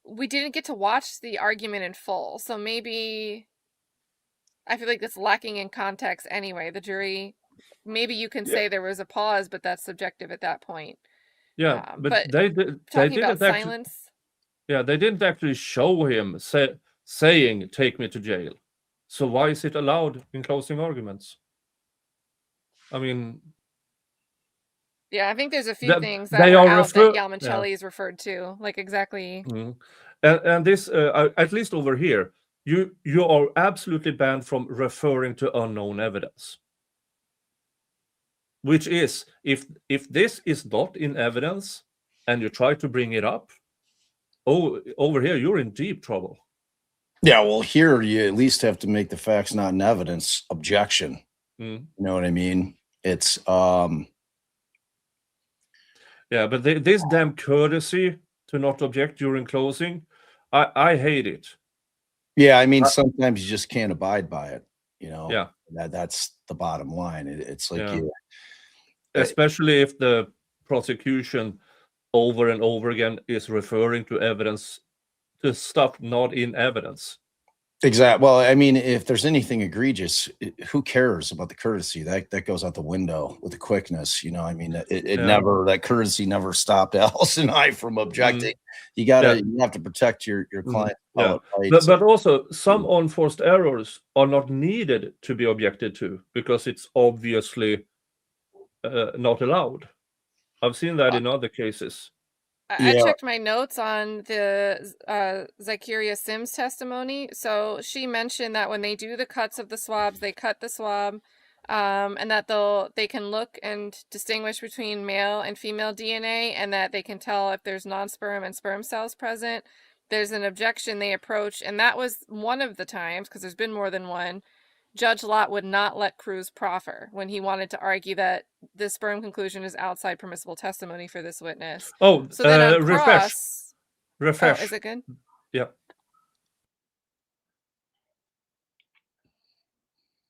we didn't get to watch the argument in full, so maybe I feel like it's lacking in context anyway. The jury, maybe you can say there was a pause, but that's subjective at that point. Yeah, but they didn't silence. Yeah, they didn't actually show him saying "take me to jail." So why is it allowed in closing arguments? I mean, yeah, I think there's a few things that Yalmancelli is referred to, like exactly. And this, at least over here, you are absolutely banned from referring to unknown evidence. Which is, if this is not in evidence and you try to bring it up, over here you're in deep trouble. Yeah, well, here you at least have to make the facts not in evidence objection. You know what I mean? It's yeah, but this damn courtesy to not object during closing, I hate it. Yeah, I mean, sometimes you just can't abide by it. Yeah, that's the bottom line. It's like especially if the prosecution over and over again is referring to evidence, to stuff not in evidence. Exactly. Well, I mean, if there's anything egregious, who cares about the courtesy? That goes out the window with the quickness. I mean, never, that courtesy never stopped Alice and I from objecting. You have to protect your client. Rights. But also some unforced errors are not needed to be objected to because it's obviously not allowed. I've seen that in other cases. I checked my notes on the Zykeria Sims testimony. So she mentioned that when they do the cuts of the swabs, they cut the swab, and that they can look and distinguish between male and female DNA, and that they can tell if there's non-sperm and sperm cells present. There's an objection they approach, and that was one of the times, because there's been more than one, Judge Lott would not let Cruz proffer when he wanted to argue that the sperm conclusion is outside permissible testimony for this witness. Oh, so then on refresh. Oh, is it good? Yeah.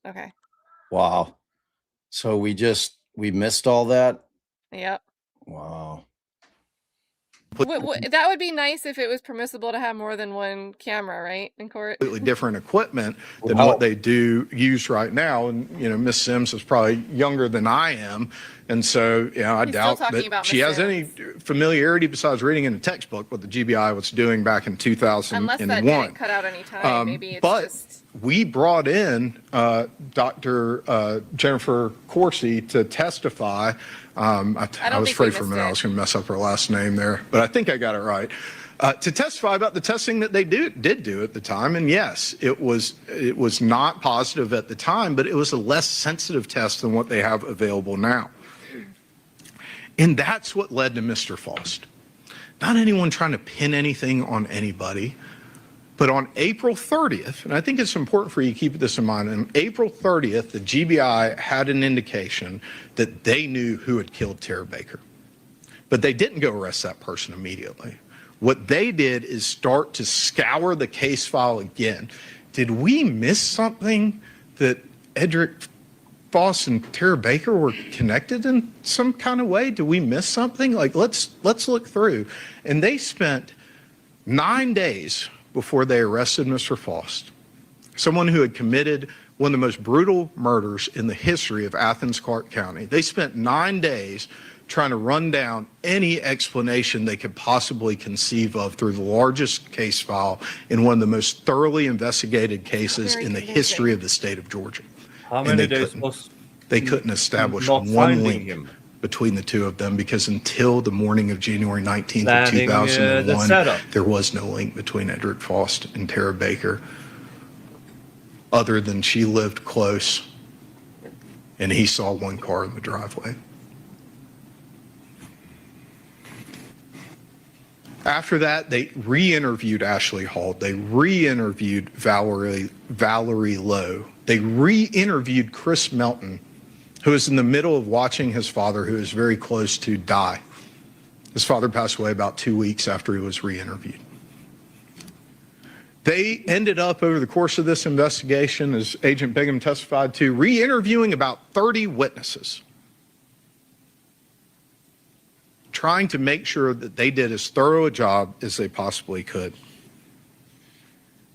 Okay. Wow. So we missed all that. Yep. Wow. That would be nice if it was permissible to have more than one camera, right, in court? Completely different equipment than what they do use right now. And, Ms. Sims is probably younger than I am. And so, I doubt that she has any familiarity besides reading in a textbook what the GBI was doing back in 2001. Unless that didn't cut out any time. Maybe it's just... we brought in Dr. Jennifer Coursey to testify. I was afraid for a minute I was going to mess up her last name there, but I think I got it right. To testify about the testing that they did do at the time. And yes, it was not positive at the time, but it was a less sensitive test than what they have available now. And that's what led to Mr. Faust. Not anyone trying to pin anything on anybody, but on April 30th, and I think it's important for you to keep this in mind, on April 30th, the GBI had an indication that they knew who had killed Tara Baker. But they didn't go arrest that person immediately. What they did is start to scour the case file again. Did we miss something that Edric Faust and Tara Baker were connected in some kind of way? Did we miss something? Like, let's look through. And they spent 9 days before they arrested Mr. Faust, someone who had committed one of the most brutal murders in the history of Athens-Clarke County. They spent 9 days trying to run down any explanation they could possibly conceive of through the largest case file in one of the most thoroughly investigated cases in the history of the state of Georgia. How many days was they couldn't establish one link between the two of them, because until the morning of January 19th of 2001, there was no link between Edric Faust and Tara Baker, other than she lived close and he saw one car in the driveway. After that, they re-interviewed Ashley Hall. They re-interviewed Valerie Lowe. They re-interviewed Chris Melton, who was in the middle of watching his father, who was very close to die. His father passed away about 2 weeks after he was re-interviewed. They ended up, over the course of this investigation, as Agent Bingham testified to, re-interviewing about 30 witnesses, trying to make sure that they did as thorough a job as they possibly could.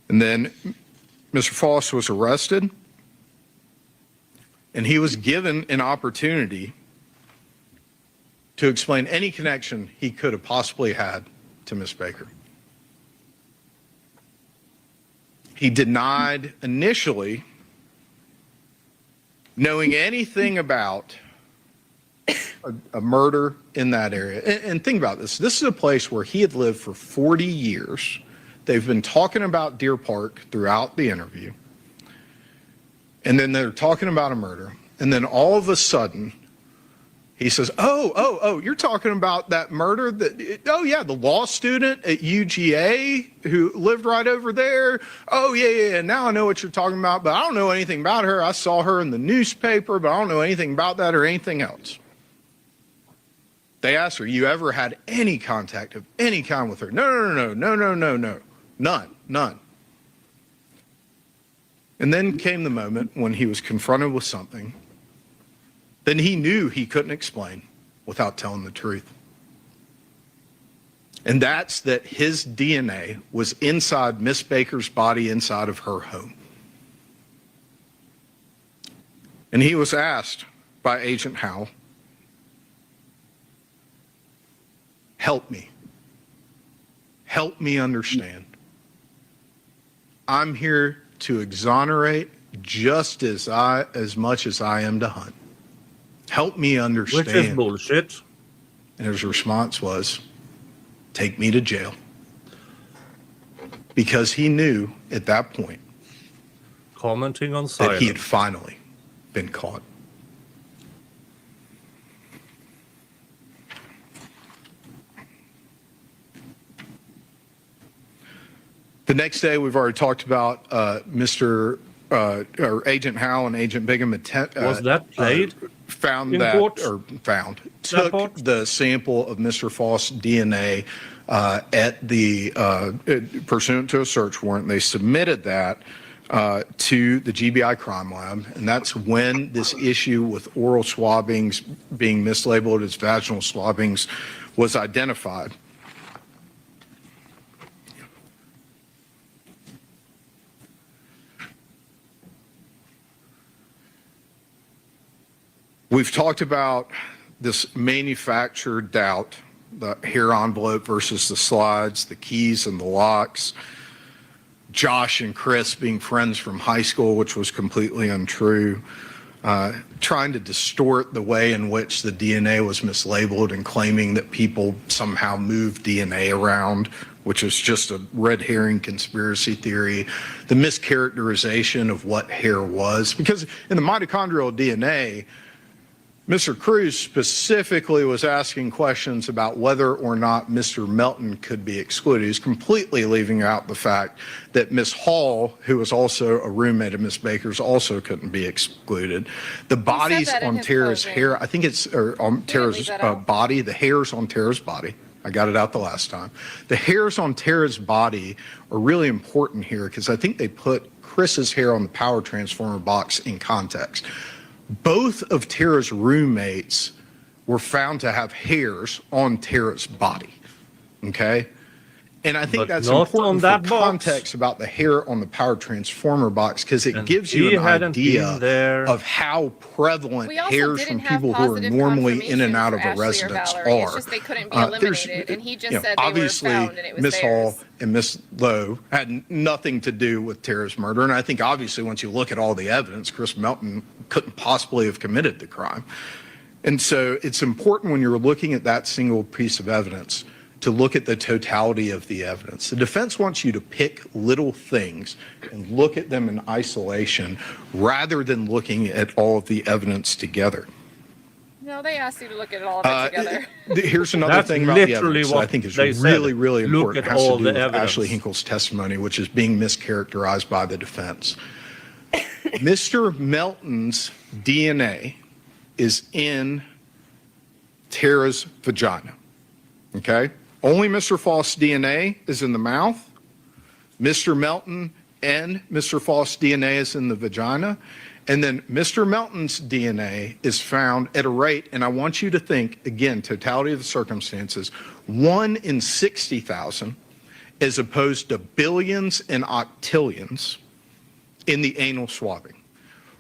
And then Mr. Faust was arrested, and he was given an opportunity to explain any connection he could have possibly had to Miss Baker. He denied initially knowing anything about a murder in that area. And think about this. This is a place where he had lived for 40 years. They've been talking about Deer Park throughout the interview. And then they're talking about a murder. And then all of a sudden, he says, oh, you're talking about that murder the law student at UGA who lived right over there. Oh, yeah, now I know what you're talking about, but I don't know anything about her. I saw her in the newspaper, but I don't know anything about that or anything else. They asked her, you ever had any contact of any kind with her? No, none. And then came the moment when he was confronted with something then he knew he couldn't explain without telling the truth. And that's that his DNA was inside Miss Baker's body, inside of her home. And he was asked by Agent Howell, help me understand. I'm here to exonerate just as much as I am to hunt. Help me understand. Which is bullshit. And his response was, take me to jail. Because he knew at that point commenting on silence that he had finally been caught. The next day, we've already talked about Agent Howell and Agent Bingham was that played? Took the sample of Mr. Faust's DNA pursuant to a search warrant. They submitted that to the GBI crime lab, and that's when this issue with oral swabbings being mislabeled as vaginal swabbings was identified. We've talked about this manufactured doubt, the hair envelope versus the slides, the keys and the locks, Josh and Chris being friends from high school, which was completely untrue, trying to distort the way in which the DNA was mislabeled and claiming that people somehow moved DNA around, which is just a red herring conspiracy theory, the mischaracterization of what hair was. Because in the mitochondrial DNA, Mr. Cruz specifically was asking questions about whether or not Mr. Melton could be excluded. He's completely leaving out the fact that Ms. Hall, who was also a roommate of Ms. Baker's, also couldn't be excluded. The bodies on Tara's hair, I think it's on Tara's body, the hairs on Tara's body. I got it out the last time. The hairs on Tara's body are really important here because I think they put Chris's hair on the power transformer box in context. Both of Tara's roommates were found to have hairs on Tara's body, okay? And I think But that's not important on for that context box. about the hair on the power transformer box because it And gives you he an hadn't idea been there. of how prevalent We also hairs didn't from have people who are positive normally in and confirmation out for of a Ashley or residence Valerie. are. It's just they couldn't be There's, eliminated, and he just you know, said they were obviously, found and it was Miss theirs. Hall and Miss Lowe had nothing to do with Tara's murder, and I think obviously once you look at all the evidence, Chris Melton couldn't possibly have committed the crime. And so it's important when you're looking at that single piece of evidence to look at the totality of the evidence. The defense wants you to pick little things and look at them in isolation rather than looking at all of the evidence together. No, they asked you to look at all of it together. Here's another That's thing about the literally evidence that I what think is they said. really, really Look important. at It has all to do the with evidence. Ashley Hinkle's testimony, which is being mischaracterized by the defense. Mr. Melton's DNA is in Tara's vagina, okay? Only Mr. Faust's DNA is in the mouth. Mr. Melton and Mr. Faust's DNA is in the vagina. And then Mr. Melton's DNA is found at a rate, and I want you to think, again, totality of the circumstances, 1 in 60,000 as opposed to billions and octillions in the anal swabbing.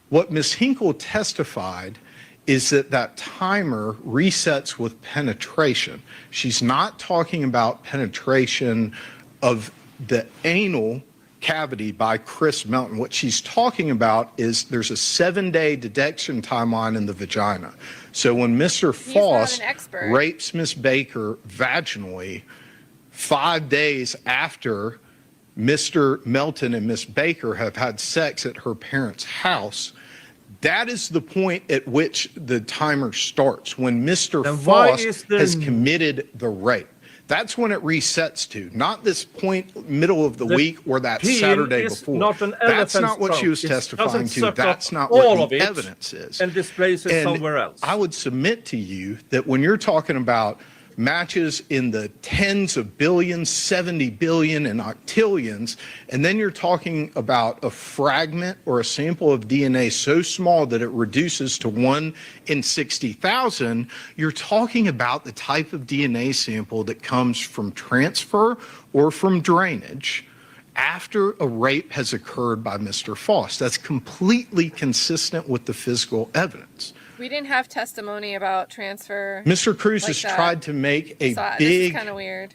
What Ms. Hinkle testified is that that timer resets with penetration. She's not talking about penetration of the anal cavity by Chris Melton. What she's talking about is there's a 7-day detection timeline in the vagina. So when Mr. Faust rapes Miss Baker vaginally, 5 days after Mr. Melton and Miss Baker have had sex at her parents' house, that is the point at which the timer starts, when Mr. Faust has committed the rape. That's when it resets to, not this point middle of the week or that Saturday before. That's not what she was testifying to. That's not what the evidence is. And displays it somewhere else. I would submit to you that when you're talking about matches in the tens of billions, 70 billion and octillions, and then you're talking about a fragment or a sample of DNA so small that it reduces to 1 in 60,000, you're talking about the type of DNA sample that comes from transfer or from drainage after a rape has occurred by Mr. Faust. That's completely consistent with the physical evidence. We didn't have testimony about transfer. Mr. Cruz has tried to make a big kind of weird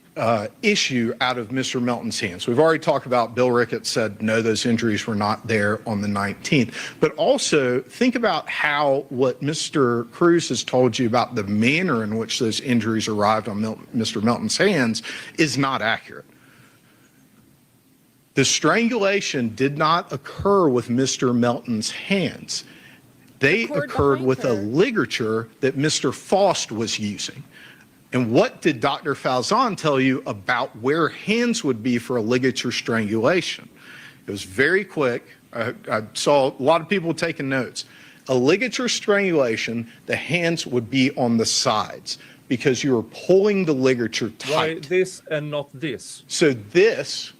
issue out of Mr. Melton's hands. We've already talked about Bill Ricketts said, no, those injuries were not there on the 19th. But also think about how what Mr. Cruz has told you about the manner in which those injuries arrived on Mr. Melton's hands is not accurate. The strangulation did not occur with Mr. Melton's hands. They occurred with a ligature that Mr. Faust was using. And what did Dr. Falzon tell you about where hands would be for a ligature strangulation? It was very quick. I saw a lot of people taking notes. A ligature strangulation, the hands would be on the sides because you were pulling the ligature tight. Why this and not this? So this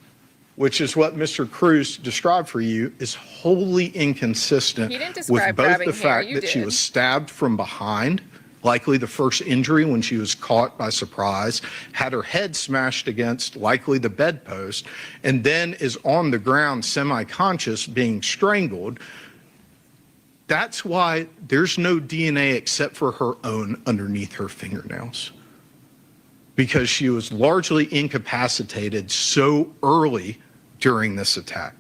which is what Mr. Cruz described for you, is wholly inconsistent He didn't with describe both grabbing the hair, fact you that she did. was stabbed from behind, likely the first injury when she was caught by surprise, had her head smashed against likely the bedpost, and then is on the ground semi-conscious being strangled. That's why there's no DNA except for her own underneath her fingernails, because she was largely incapacitated so early during this attack.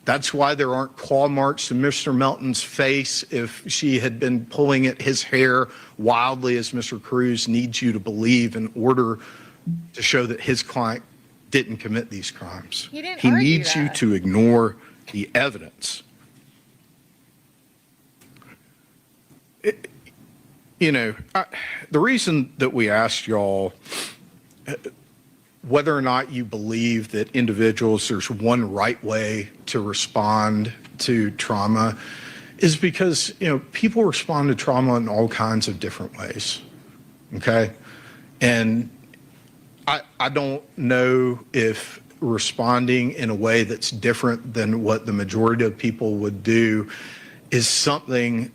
That's why there aren't claw marks in Mr. Melton's face if she had been pulling at his hair wildly, as Mr. Cruz needs you to believe in order to show that his client didn't commit these crimes. He needs you that. to ignore the evidence. The reason that we asked y'all whether or not you believe that individuals, there's one right way to respond to trauma, is because, people respond to trauma in all kinds of different ways. Okay? And I don't know if responding in a way that's different than what the majority of people would do is something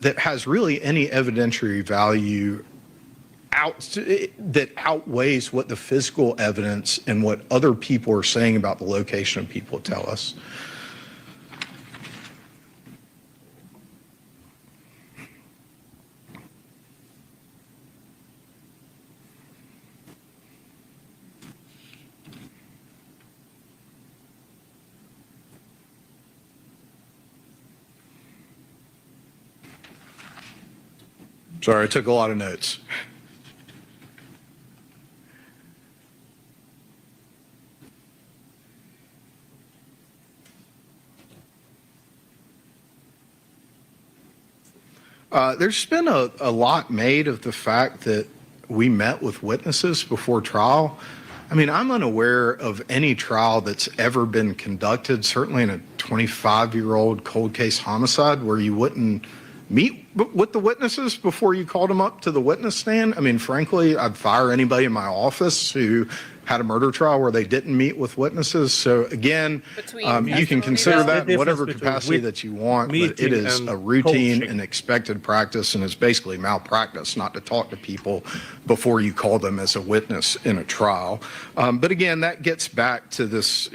that has really any evidentiary value that outweighs what the physical evidence and what other people are saying about the location of people tell us. Sorry, I took a lot of notes. There's been a lot made of the fact that we met with witnesses before trial. I mean, I'm unaware of any trial that's ever been conducted, certainly in a 25-year-old cold case homicide, where you wouldn't meet with the witnesses before you called them up to the witness stand. I mean, frankly, I'd fire anybody in my office who had a murder trial where they didn't meet with witnesses. So again, you can consider that in whatever capacity that you want, but it is a routine and expected practice, and it's basically malpractice not to talk to people before you call them as a witness in a trial. But again, that gets back to this,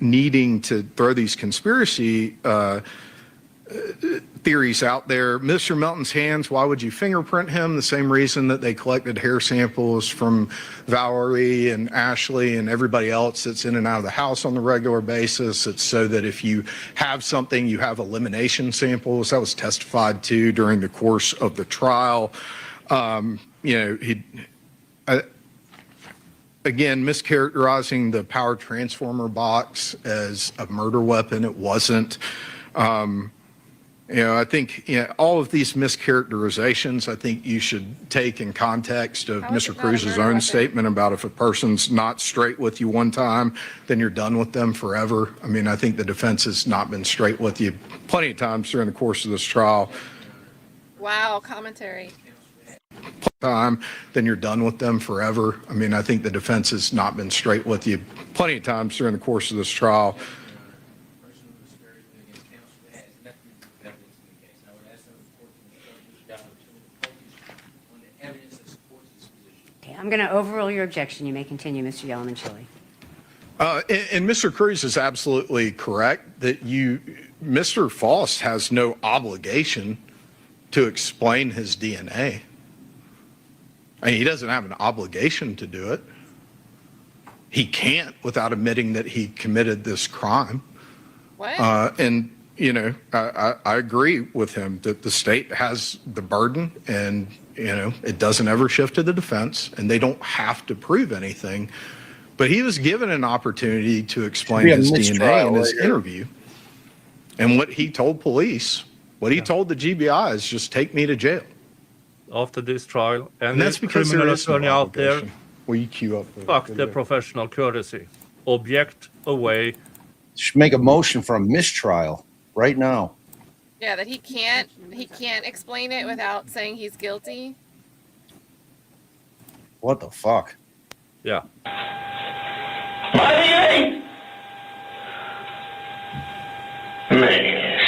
needing to throw these conspiracy theories out there. Mr. Melton's hands, why would you fingerprint him? The same reason that they collected hair samples from Valerie and Ashley and everybody else that's in and out of the house on the regular basis. It's so that if you have something, you have elimination samples. That was testified to during the course of the trial. Again, mischaracterizing the power transformer box as a murder weapon. It wasn't. I think all of these mischaracterizations, I think you should take in context of Mr. Cruz's own statement about if a person's not straight with you one time, then you're done with them forever. I mean, I think the defense has not been straight with you plenty of times during the course of this trial. Wow, commentary. Then you're done with them forever. I mean, I think the defense has not been straight with you plenty of times during the course of this trial. I'm going to overrule your objection. You may continue, Mr. Yellman-Chili. And Mr. Cruz is absolutely correct that Mr. Faust has no obligation to explain his DNA. I mean, he doesn't have an obligation to do it. He can't without admitting that he committed this crime. What? I agree with him that the state has the burden, and it doesn't ever shift to the defense, and they don't have to prove anything. But he was given an opportunity to explain his DNA in his interview. And what he told police, what he told the GBI is just take me to jail. After this trial, and that's because there is no out there. Will you queue up? Fuck the professional courtesy. Object away. Should make a motion for a mistrial right now. Yeah, that he can't explain it without saying he's guilty. What the fuck? Yeah. My DNA? Man,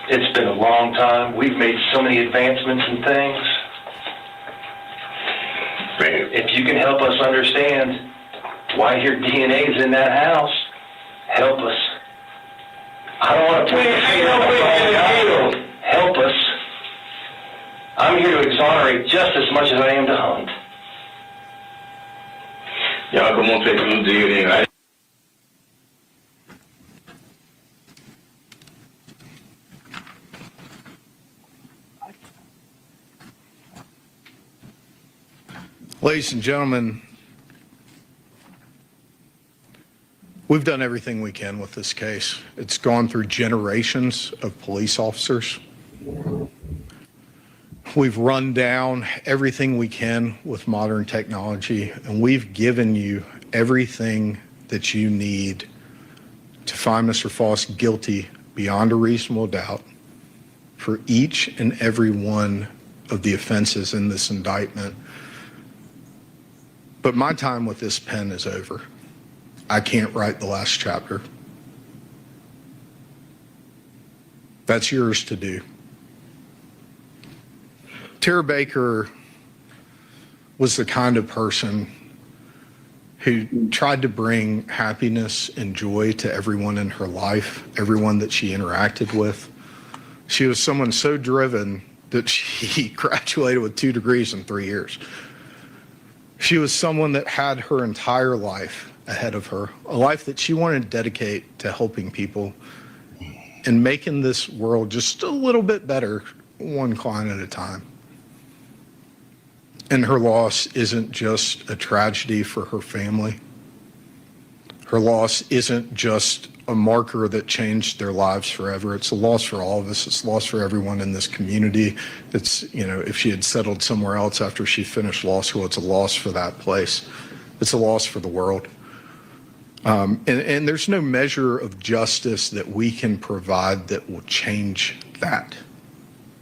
it's been a long time. We've made so many advancements and things. Man, if you can help us understand why your DNA is in that house, help us. I don't want to put help us. I'm here to exonerate just as much as I am to hunt. Y'all come on, take some DNA. Ladies and gentlemen, we've done everything we can with this case. It's gone through generations of police officers. We've run down everything we can with modern technology, and we've given you everything that you need to find Mr. Faust guilty beyond a reasonable doubt for each and every one of the offenses in this indictment. But my time with this pen is over. I can't write the last chapter. That's yours to do. Tara Baker was the kind of person who tried to bring happiness and joy to everyone in her life, everyone that she interacted with. She was someone so driven that she graduated with 2 degrees in 3 years. She was someone that had her entire life ahead of her, a life that she wanted to dedicate to helping people and making this world just a little bit better, one client at a time. And her loss isn't just a tragedy for her family. Her loss isn't just a marker that changed their lives forever. It's a loss for all of us. It's a loss for everyone in this community. It's, if she had settled somewhere else after she finished law school, it's a loss for that place. It's a loss for the world. And there's no measure of justice that we can provide that will change that.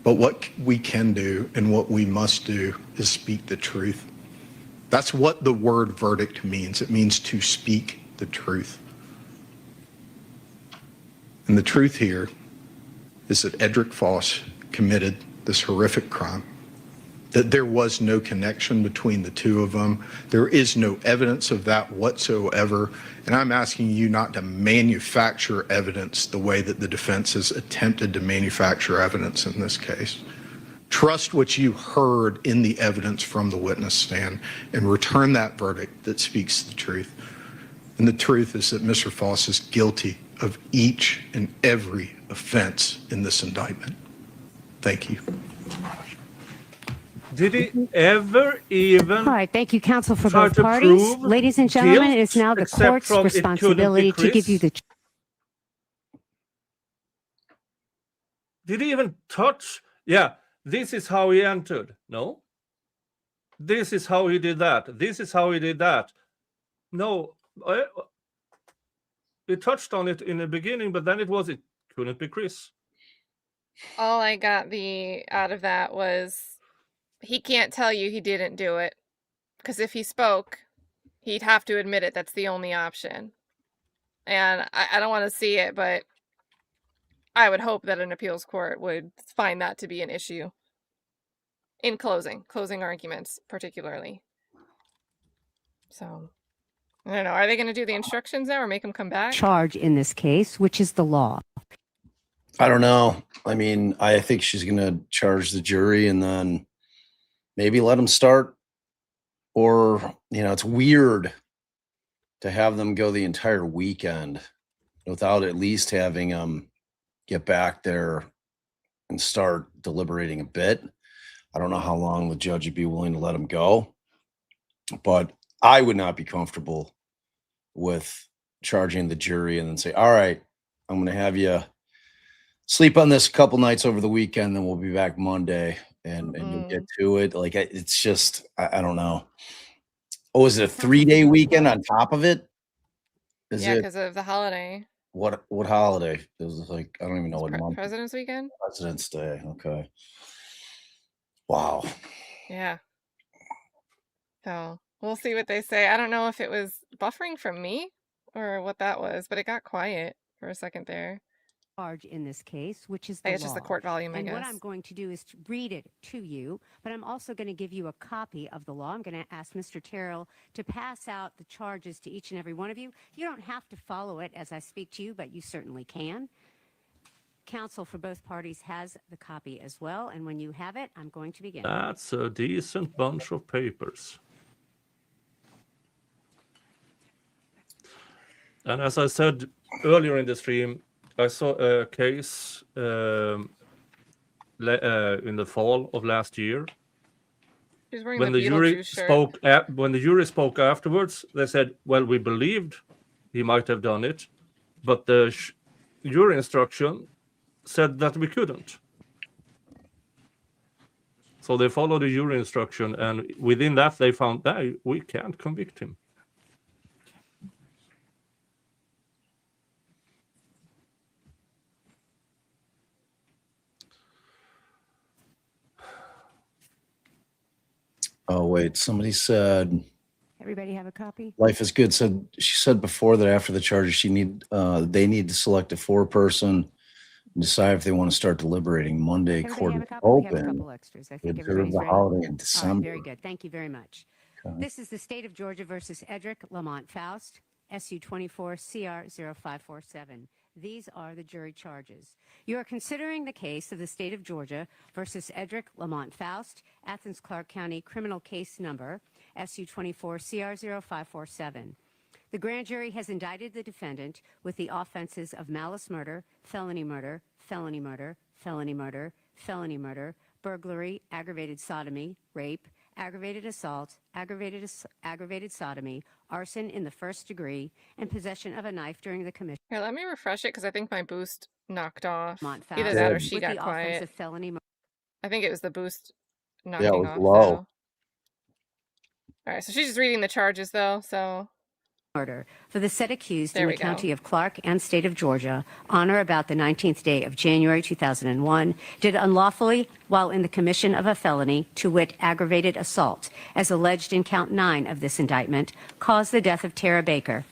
But what we can do and what we must do is speak the truth. That's what the word verdict means. It means to speak the truth. And the truth here is that Edric Faust committed this horrific crime, that there was no connection between the two of them. There is no evidence of that whatsoever. And I'm asking you not to manufacture evidence the way that the defense has attempted to manufacture evidence in this case. Trust what you heard in the evidence from the witness stand and return that verdict that speaks the truth. And the truth is that Mr. Faust is guilty of each and every offense in this indictment. Thank you. Did he ever even? All right, thank you, counsel, for both parties. Ladies and gentlemen, it is now the court's responsibility to give you the. Did he even touch? Yeah, this is how he entered. No. This is how he did that. This is how he did that. No. He touched on it in the beginning, but then it couldn't be Chris. All I got out of that was he can't tell you he didn't do it, because if he spoke, he'd have to admit it. That's the only option. And I don't want to see it, but I would hope that an appeals court would find that to be an issue in closing arguments particularly. So I don't know. Are they going to do the instructions now or make him come back? Charge in this case, which is the law. I don't know. I mean, I think she's going to charge the jury and then maybe let them start. Or, it's weird to have them go the entire weekend without at least having them get back there and start deliberating a bit. I don't know how long the judge would be willing to let them go, but I would not be comfortable with charging the jury and then say, all right, I'm going to have you sleep on this a couple nights over the weekend, then we'll be back Monday and you'll get to it. Like, it's just, I don't know. Oh, is it a 3-day weekend on top of it? Yeah, because of the holiday. What holiday? It was like, I don't even know what month. President's weekend? President's Day. Okay. Wow. Yeah. So we'll see what they say. I don't know if it was buffering from me or what that was, but it got quiet for a second there. Charge in this case, which is the It's just the law. court volume, I And guess. what I'm going to do is to read it to you, but I'm also going to give you a copy of the law. I'm going to ask Mr. Terrell to pass out the charges to each and every one of you. You don't have to follow it as I speak to you, but you certainly can. Counsel for both parties has the copy as well, and when you have it, I'm going to begin. That's a decent bunch of papers. And as I said earlier in the stream, I saw a case in the fall of last year. She's wearing When the the jury Beetlejuice shirt. spoke, when the jury spoke afterwards, they said, "Well, we believed he might have done it, but the jury instruction said that we couldn't." So they followed the jury instruction, and within that, they found that we can't convict him. Oh, wait. Somebody said Everybody have a copy? Life is Good said, she said before that after the charges, they need to select a 4-person and decide if they want to start deliberating. Monday, Everybody court have is a copy? We have a open. couple extras. I We think observe everybody's the ready. holiday in All right, December. very good. Thank you very much. Okay. This is the State of Georgia versus Edric Lamont Faust, SU 24 CR 0547. These are the jury charges. You are considering the case of the State of Georgia versus Edric Lamont Faust, Athens Clarke County criminal case number SU 24 CR 0547. The grand jury has indicted the defendant with the offenses of malice murder, felony murder, felony murder, felony murder, felony murder, burglary, aggravated sodomy, rape, aggravated assault, aggravated sodomy, arson in the first degree, and possession of a knife during the commission. Here, let me refresh it because I think my boost knocked off. Lamont Either Faust that or she with got the quiet. offense of felony murder. I think it was the boost Yeah, knocking it was off. low. Though. All right, so she's just reading the charges though. So Murder for the said accused There in we the go. county of Clark and state of Georgia on or about the 19th day of January 2001 did unlawfully while in the commission of a felony, to wit aggravated assault, as alleged in count 9 of this indictment, cause the death of Tara Baker,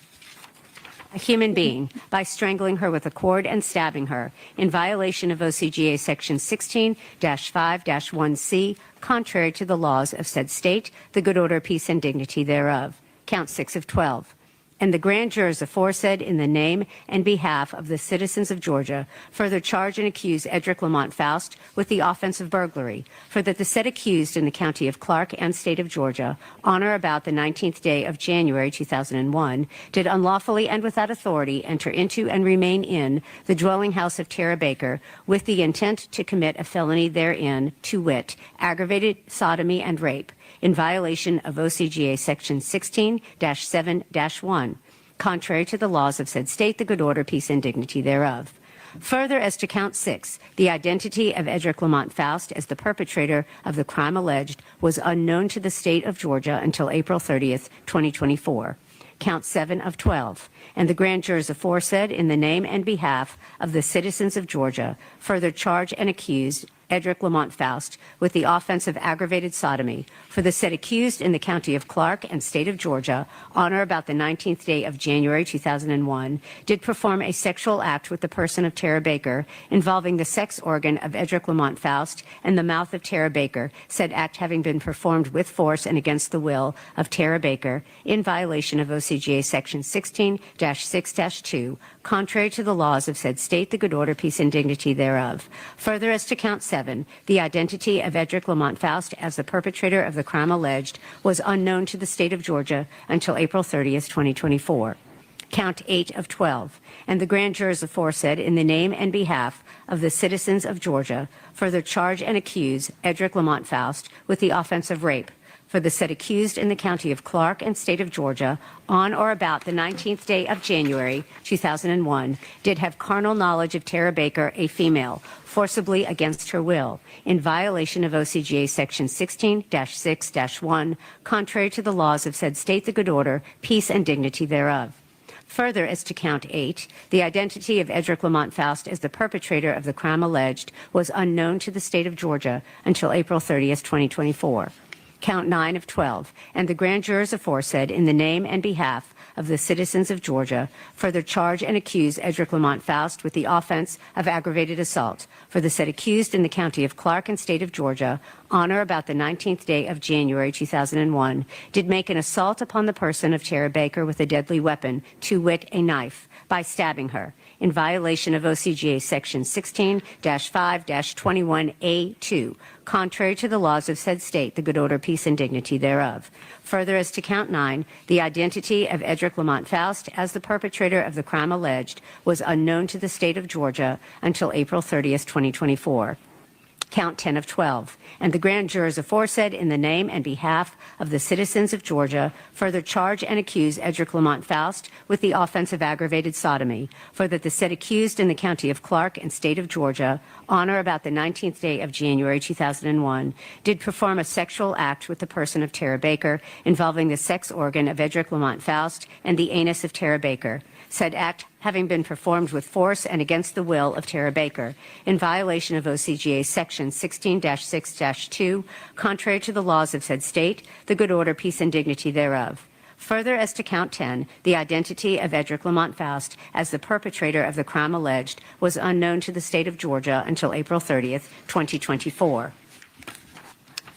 a human being, by strangling her with a cord and stabbing her in violation of OCGA section 16-5-1C, contrary to the laws of said state, the good order, peace, and dignity thereof. Count 6 of 12. And the grand jurors aforesaid in the name and behalf of the citizens of Georgia further charge and accuse Edric Lamont Faust with the offense of burglary, for that the said accused in the county of Clark and state of Georgia on or about the 19th day of January 2001 did unlawfully and without authority enter into and remain in the dwelling house of Tara Baker with the intent to commit a felony therein, to wit, aggravated sodomy and rape, in violation of OCGA section 16-7-1, contrary to the laws of said state, the good order, peace, and dignity thereof. Further, as to count 6, the identity of Edric Lamont Faust as the perpetrator of the crime alleged was unknown to the state of Georgia until April 30th, 2024. Count 7 of 12, and the grand jurors aforesaid in the name and behalf of the citizens of Georgia further charge and accuse Edric Lamont Faust with the offense of aggravated sodomy, for the said accused in the county of Clark and state of Georgia on or about the 19th day of January 2001 did perform a sexual act with the person of Tara Baker involving the sex organ of Edric Lamont Faust and the mouth of Tara Baker, said act having been performed with force and against the will of Tara Baker in violation of OCGA section 16-6-2, contrary to the laws of said state, the good order, peace, and dignity thereof. Further, as to count 7, the identity of Edric Lamont Faust as the perpetrator of the crime alleged was unknown to the state of Georgia until April 30th, 2024. Count 8 of 12, and the grand jurors aforesaid in the name and behalf of the citizens of Georgia further charge and accuse Edric Lamont Faust with the offense of rape, for the said accused in the county of Clark and state of Georgia on or about the 19th day of January 2001 did have carnal knowledge of Tara Baker, a female, forcibly against her will, in violation of OCGA section 16-6-1, contrary to the laws of said state, the good order, peace, and dignity thereof. Further, as to count 8, the identity of Edric Lamont Faust as the perpetrator of the crime alleged was unknown to the state of Georgia until April 30th, 2024. Count 9 of 12, and the grand jurors aforesaid in the name and behalf of the citizens of Georgia, further charge and accuse Edric Lamont Faust with the offense of aggravated assault for the said accused in the county of Clark and state of Georgia on or about the 19th day of January 2001 did make an assault upon the person of Tara Baker with a deadly weapon, to wit, a knife, by stabbing her, in violation of OCGA Section 16-5-21A2, contrary to the laws of said state, the good order, peace, and dignity thereof. Further, as to count 9, the identity of Edric Lamont Faust as the perpetrator of the crime alleged was unknown to the state of Georgia until April 30th, 2024. Count 10 of 12, and the grand jurors aforesaid in the name and behalf of the citizens of Georgia further charge and accuse Edric Lamont Faust with the offense of aggravated sodomy for that the said accused in the county of Clark and state of Georgia on or about the 19th day of January 2001 did perform a sexual act with the person of Tara Baker involving the sex organ of Edric Lamont Faust and the anus of Tara Baker. Said act having been performed with force and against the will of Tara Baker, in violation of OCGA Section 16-6-2, contrary to the laws of said state, the good order, peace, and dignity thereof. Further, as to count 10, the identity of Edric Lamont Faust as the perpetrator of the crime alleged was unknown to the state of Georgia until April 30th, 2024.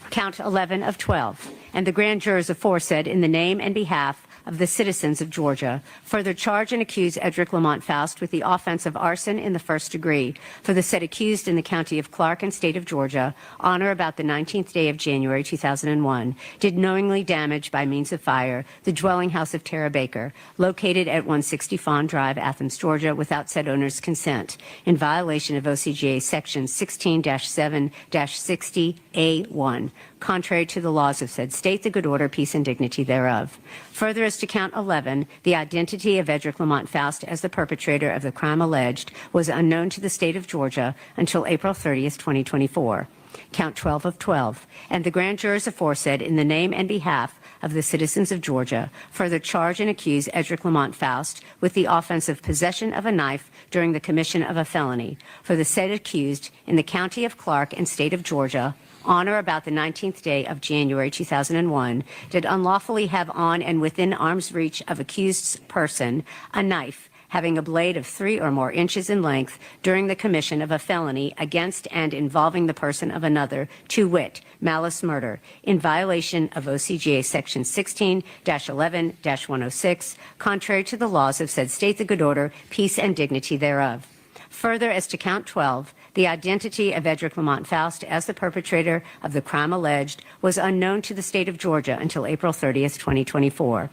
Count 11 of 12, and the grand jurors aforesaid in the name and behalf of the citizens of Georgia further charge and accuse Edric Lamont Faust with the offense of arson in the first degree for the said accused in the county of Clark and state of Georgia on or about the 19th day of January 2001 did knowingly damage by means of fire the dwelling house of Tara Baker located at 160 Fawn Drive, Athens, Georgia without said owner's consent in violation of OCGA Section 16-7-60A1, contrary to the laws of said state, the good order, peace, and dignity thereof. Further, as to count 11, the identity of Edric Lamont Faust as the perpetrator of the crime alleged was unknown to the state of Georgia until April 30th, 2024. Count 12 of 12, and the grand jurors aforesaid in the name and behalf of the citizens of Georgia further charge and accuse Edric Lamont Faust with the offense of possession of a knife during the commission of a felony for the said accused in the county of Clark and state of Georgia on or about the 19th day of January 2001 did unlawfully have on and within arm's reach of accused's person a knife having a blade of 3 or more inches in length during the commission of a felony against and involving the person of another, to wit, malice murder, in violation of OCGA Section 16-11-106, contrary to the laws of said state, the good order, peace, and dignity thereof. Further, as to count 12, the identity of Edric Lamont Faust as the perpetrator of the crime alleged was unknown to the state of Georgia until April 30th, 2024.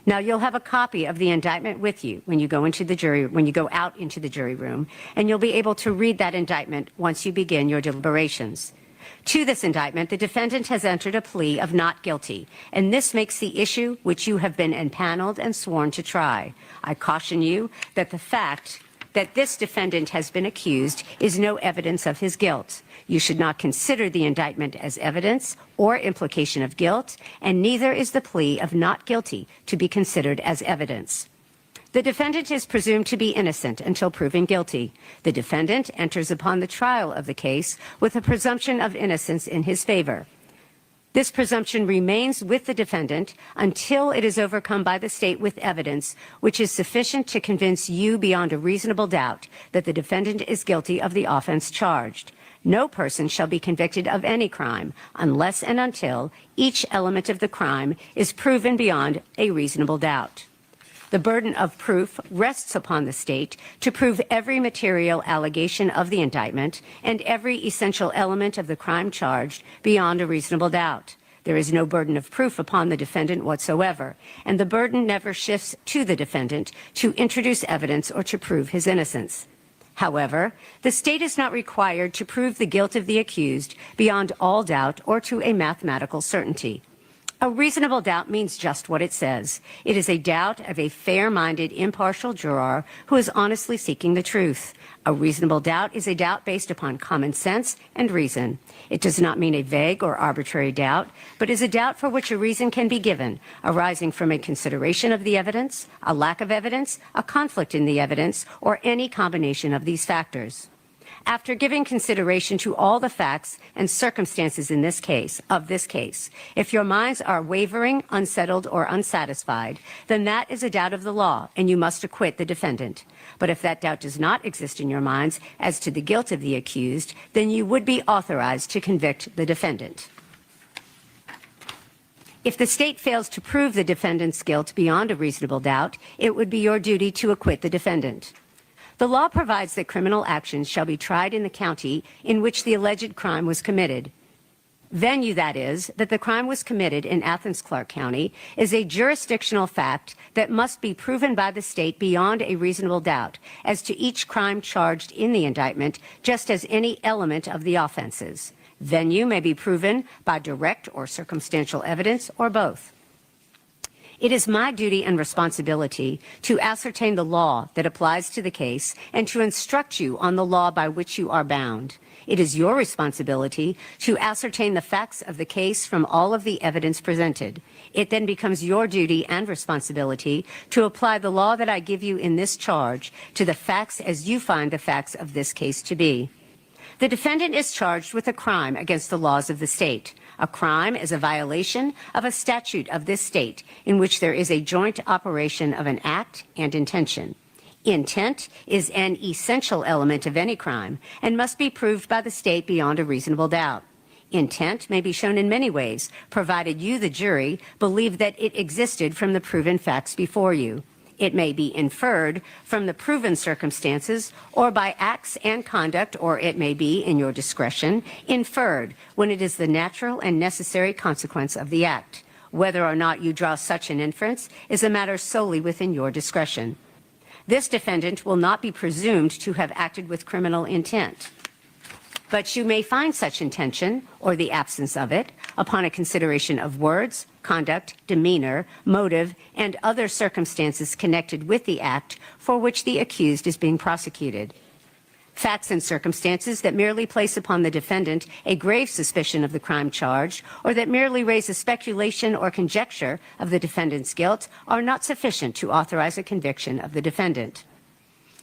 Now, you'll have a copy of the indictment with you when you go out into the jury room, and you'll be able to read that indictment once you begin your deliberations. To this indictment, the defendant has entered a plea of not guilty, and this makes the issue which you have been empaneled and sworn to try. I caution you that the fact that this defendant has been accused is no evidence of his guilt. You should not consider the indictment as evidence or implication of guilt, and neither is the plea of not guilty to be considered as evidence. The defendant is presumed to be innocent until proven guilty. The defendant enters upon the trial of the case with a presumption of innocence in his favor. This presumption remains with the defendant until it is overcome by the state with evidence which is sufficient to convince you beyond a reasonable doubt that the defendant is guilty of the offense charged. No person shall be convicted of any crime unless and until each element of the crime is proven beyond a reasonable doubt. The burden of proof rests upon the state to prove every material allegation of the indictment and every essential element of the crime charged beyond a reasonable doubt. There is no burden of proof upon the defendant whatsoever, and the burden never shifts to the defendant to introduce evidence or to prove his innocence. However, the state is not required to prove the guilt of the accused beyond all doubt or to a mathematical certainty. A reasonable doubt means just what it says. It is a doubt of a fair-minded, impartial juror who is honestly seeking the truth. A reasonable doubt is a doubt based upon common sense and reason. It does not mean a vague or arbitrary doubt, but is a doubt for which a reason can be given, arising from a consideration of the evidence, a lack of evidence, a conflict in the evidence, or any combination of these factors. After giving consideration to all the facts and circumstances in this case, if your minds are wavering, unsettled, or unsatisfied, then that is a doubt of the law, and you must acquit the defendant. But if that doubt does not exist in your minds as to the guilt of the accused, then you would be authorized to convict the defendant. If the state fails to prove the defendant's guilt beyond a reasonable doubt, it would be your duty to acquit the defendant. The law provides that criminal actions shall be tried in the county in which the alleged crime was committed. Venue, that is, that the crime was committed in Athens-Clarke County, is a jurisdictional fact that must be proven by the state beyond a reasonable doubt as to each crime charged in the indictment, just as any element of the offenses. Venue may be proven by direct or circumstantial evidence or both. It is my duty and responsibility to ascertain the law that applies to the case and to instruct you on the law by which you are bound. It is your responsibility to ascertain the facts of the case from all of the evidence presented. It then becomes your duty and responsibility to apply the law that I give you in this charge to the facts as you find the facts of this case to be. The defendant is charged with a crime against the laws of the state. A crime is a violation of a statute of this state in which there is a joint operation of an act and intention. Intent is an essential element of any crime and must be proved by the state beyond a reasonable doubt. Intent may be shown in many ways, provided you, the jury, believe that it existed from the proven facts before you. It may be inferred from the proven circumstances or by acts and conduct, or it may be, in your discretion, inferred when it is the natural and necessary consequence of the act. Whether or not you draw such an inference is a matter solely within your discretion. This defendant will not be presumed to have acted with criminal intent. But you may find such intention, or the absence of it, upon a consideration of words, conduct, demeanor, motive, and other circumstances connected with the act for which the accused is being prosecuted. Facts and circumstances that merely place upon the defendant a grave suspicion of the crime charged, or that merely raise a speculation or conjecture of the defendant's guilt, are not sufficient to authorize a conviction of the defendant.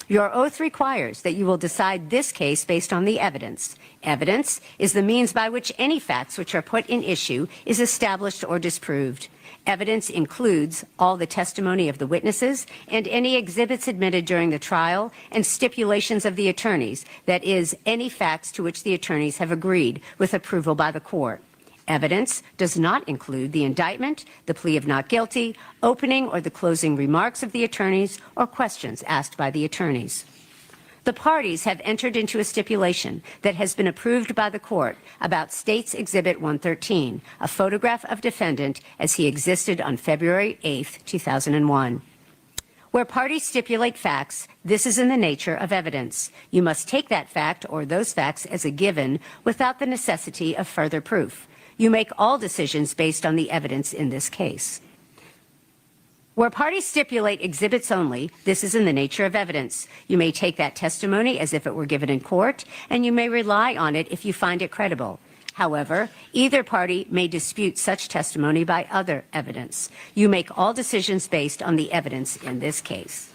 Your oath requires that you will decide this case based on the evidence. Evidence is the means by which any facts which are put in issue is established or disproved. Evidence includes all the testimony of the witnesses and any exhibits admitted during the trial and stipulations of the attorneys, that is, any facts to which the attorneys have agreed with approval by the court. Evidence does not include the indictment, the plea of not guilty, opening or the closing remarks of the attorneys, or questions asked by the attorneys. The parties have entered into a stipulation that has been approved by the court about State's Exhibit 113, a photograph of defendant as he existed on February 8, 2001. Where parties stipulate facts, this is in the nature of evidence. You must take that fact or those facts as a given without the necessity of further proof. You make all decisions based on the evidence in this case. Where parties stipulate exhibits only, this is in the nature of evidence. You may take that testimony as if it were given in court, and you may rely on it if you find it credible. However, either party may dispute such testimony by other evidence. You make all decisions based on the evidence in this case.